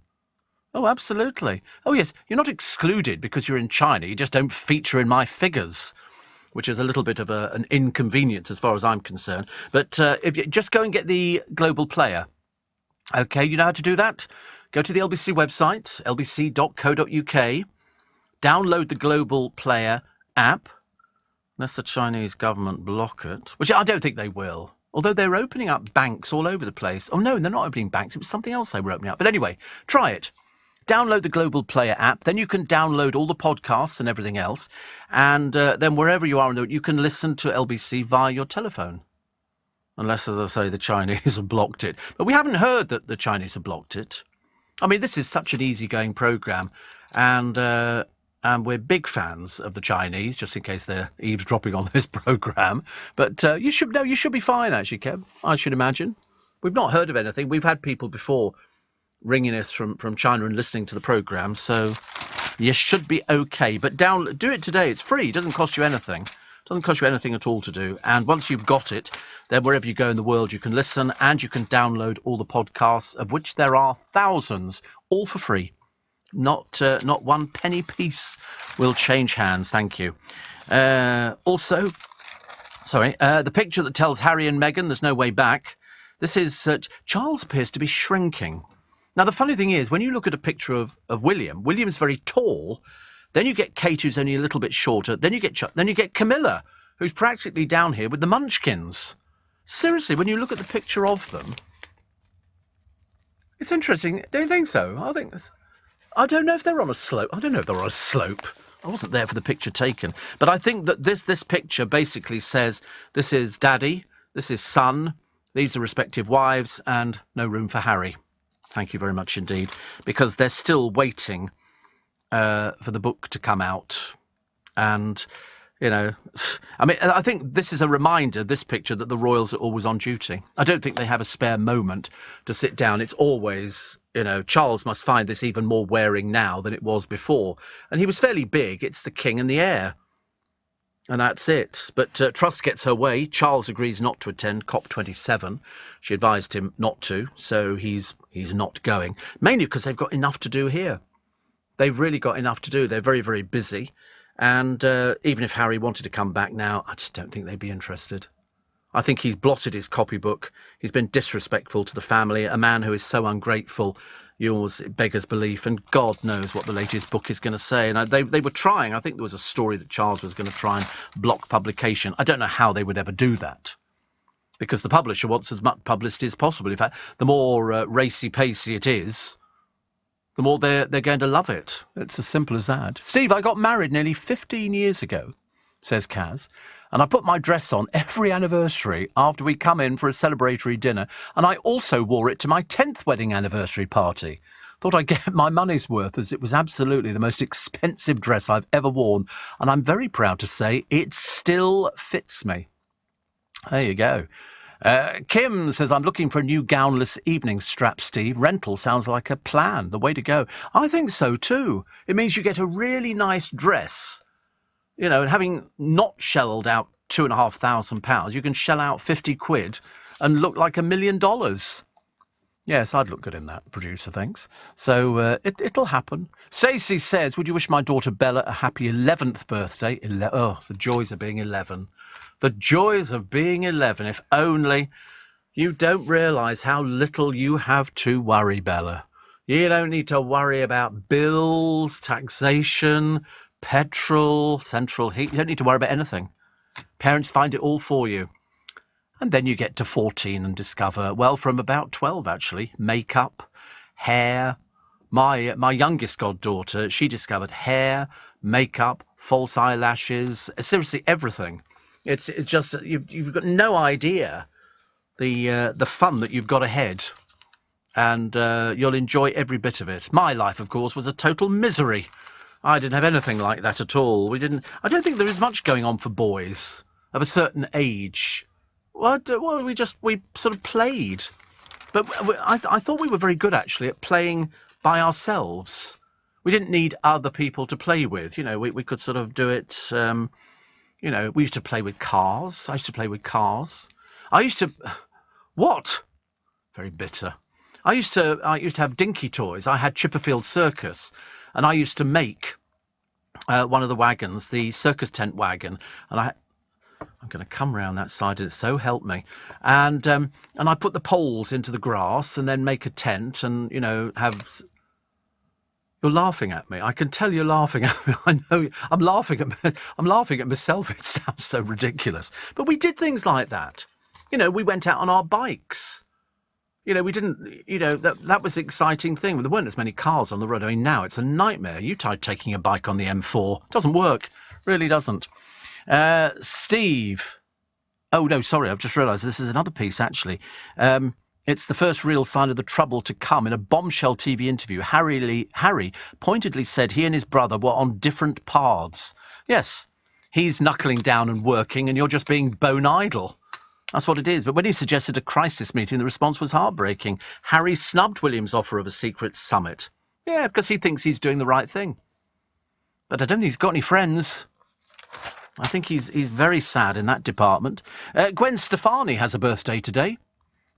Oh, absolutely. Oh, yes. You're not excluded because you're in China. You just don't feature in my figures, which is a little bit of an inconvenience as far as I'm concerned. But if you just go and get the Global Player. OK, you know how to do that? Go to the LBC website, lbc.co.uk. Download the Global Player app. Unless the Chinese government block it, which I don't think they will. Although they're opening up banks all over the place. Oh, no, they're not opening banks. It was something else they were opening up. But anyway, try it. Download the Global Player app. Then you can download all the podcasts and everything else. And then wherever you are, you can listen to LBC via your telephone. Unless, as I say, the Chinese have blocked it. But we haven't heard that the Chinese have blocked it. I mean, this is such an easygoing programme. And we're big fans of the Chinese, just in case they're eavesdropping on this programme. But you should be fine, actually, Kev, I should imagine. We've not heard of anything. We've had people before ringing us from China and listening to the programme, so you should be OK. But do it today. It's free. It doesn't cost you anything. It doesn't cost you anything at all to do. And once you've got it, then wherever you go in the world, you can listen and you can download all the podcasts, of which there are thousands, all for free. Not one penny piece will change hands. Thank you. Also, the picture that tells Harry and Meghan there's no way back. This is Charles appears to be shrinking. Now, the funny thing is, when you look at a picture of William's very tall. Then you get Kate, who's only a little bit shorter. Then you get Camilla, who's practically down here with the Munchkins. Seriously, when you look at the picture of them, it's interesting. Don't you think so? I don't know if they're on a slope. I wasn't there for the picture taken. But I think that this picture basically says this is Daddy, this is Son, these are respective wives, and no room for Harry. Thank you very much indeed. Because they're still waiting for the book to come out. And, you know, I mean, I think this is a reminder, this picture, that the royals are always on duty. I don't think they have a spare moment to sit down. It's always, you know, Charles must find this even more wearing now than it was before. And he was fairly big. It's the king and the heir. And that's it. But Truss gets her way. Charles agrees not to attend COP27. She advised him not to, so he's not going. Mainly because they've got enough to do here. They've really got enough to do. They're very, very busy. And even if Harry wanted to come back now, I just don't think they'd be interested. I think he's blotted his copybook. He's been disrespectful to the family, a man who is so ungrateful. yours beggars belief, and God knows what the latest book is going to say. And they were trying. I think there was a story that Charles was going to try and block publication. I don't know how they would ever do that, because the publisher wants as much publicity as possible. In fact, the more racy-pacey it is, the more they're going to love it. It's as simple as that. Steve, I got married nearly 15 years ago, says Kaz, and I put my dress on every anniversary after we come in for a celebratory dinner, and I also wore it to my 10th wedding anniversary party. Thought I'd get my money's worth, as it was absolutely the most expensive dress I've ever worn, and I'm very proud to say it still fits me. There you go. Kim says, I'm looking for a new gownless evening strap, Steve. Rental sounds like a plan. The way to go. I think so too. It means you get a really nice dress. You know, and having not shelled out £2,500, you can shell out 50 quid and look like $1 million. Yes, I'd look good in that, producer thinks. So it'll happen. Stacey says, would you wish my daughter Bella a happy 11th birthday? Oh, the joys of being 11. The joys of being 11. If only you don't realise how little you have to worry, Bella. You don't need to worry about bills, taxation, petrol, central heat. You don't need to worry about anything. Parents find it all for you. And then you get to 14 and discover, well, from about 12 actually, makeup, hair. My youngest goddaughter, she discovered hair, makeup, false eyelashes, seriously everything. It's just you've got no idea the fun that you've got ahead, and you'll enjoy every bit of it. My life, of course, was a total misery. I didn't have anything like that at all. I don't think there is much going on for boys of a certain age. Well, we sort of played, but I thought we were very good actually at playing by ourselves. We didn't need other people to play with. You know, we could sort of do it. You know, we used to play with cars. I used to play with cars. What? Very bitter. I used to have dinky toys. I had Chipperfield Circus, and I used to make one of the wagons, the circus tent wagon, and I'm going to come round that side of it, so help me. And I put the poles into the grass and then make a tent and, you know, have... You're laughing at me. I can tell you're laughing at me. I know I'm laughing at myself. It sounds so ridiculous. But we did things like that. You know, we went out on our bikes. You know, we didn't, you know, that was the exciting thing. There weren't as many cars on the road. I mean, now it's a nightmare. You tried taking a bike on the M4. It doesn't work. Really doesn't. Steve. Oh, no, sorry. I've just realised this is another piece, actually. It's the first real sign of the trouble to come. In a bombshell TV interview, Harry pointedly said he and his brother were on different paths. Yes, he's knuckling down and working, and you're just being bone idle. That's what it is. But when he suggested a crisis meeting, the response was heartbreaking. Harry snubbed William's offer of a secret summit. Yeah, because he thinks he's doing the right thing. But I don't think he's got any friends. I think he's very sad in that department. Gwen Stefani has a birthday today.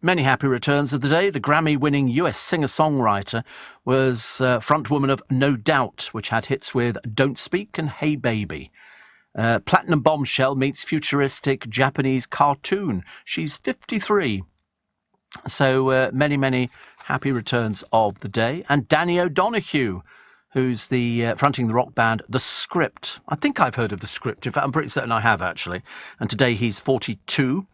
Many happy returns of the day. The Grammy-winning US singer-songwriter was frontwoman of No Doubt, which had hits with Don't Speak and Hey Baby. Platinum Bombshell meets futuristic Japanese cartoon. She's 53. So many happy returns of the day. And Danny O'Donoghue, who's fronting the rock band The Script. I think I've heard of The Script. In fact, I'm pretty certain I have, actually. And today he's 42.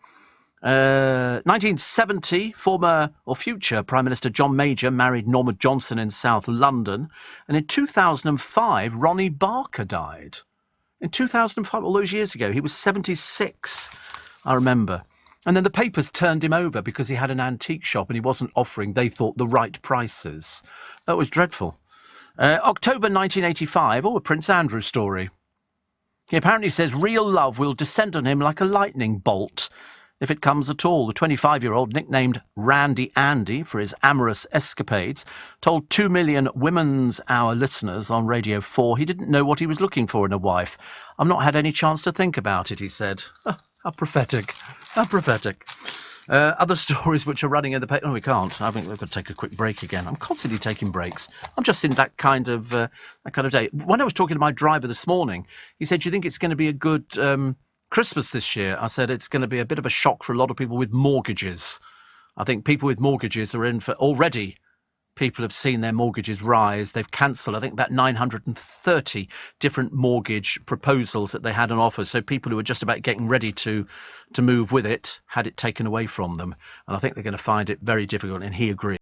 1970, former or future Prime Minister John Major married Norma Johnson in South London. And in 2005, Ronnie Barker died. In 2005, all those years ago, he was 76, I remember. And then the papers turned him over because he had an antique shop and he wasn't offering, they thought, the right prices. That was dreadful. October 1985, a Prince Andrew story. He apparently says real love will descend on him like a lightning bolt, if it comes at all. The 25-year-old, nicknamed Randy Andy for his amorous escapades, told 2 million Women's Hour listeners on Radio 4 he didn't know what he was looking for in a wife. I've not had any chance to think about it, he said. Oh, how prophetic. How prophetic. Other stories which are running in the paper... No, we can't. I think we've got to take a quick break again. I'm constantly taking breaks. I'm just in that kind of day. When I was talking to my driver this morning, he said, do you think it's going to be a good... Christmas this year? I said it's going to be a bit of a shock for a lot of people with mortgages. I think people with mortgages are in for already people have seen their mortgages rise. They've cancelled, I think, about 930 different mortgage proposals that they had on offer. So people who were just about getting ready to move with it had it taken away from them. And I think they're going to find it very difficult, and he agrees.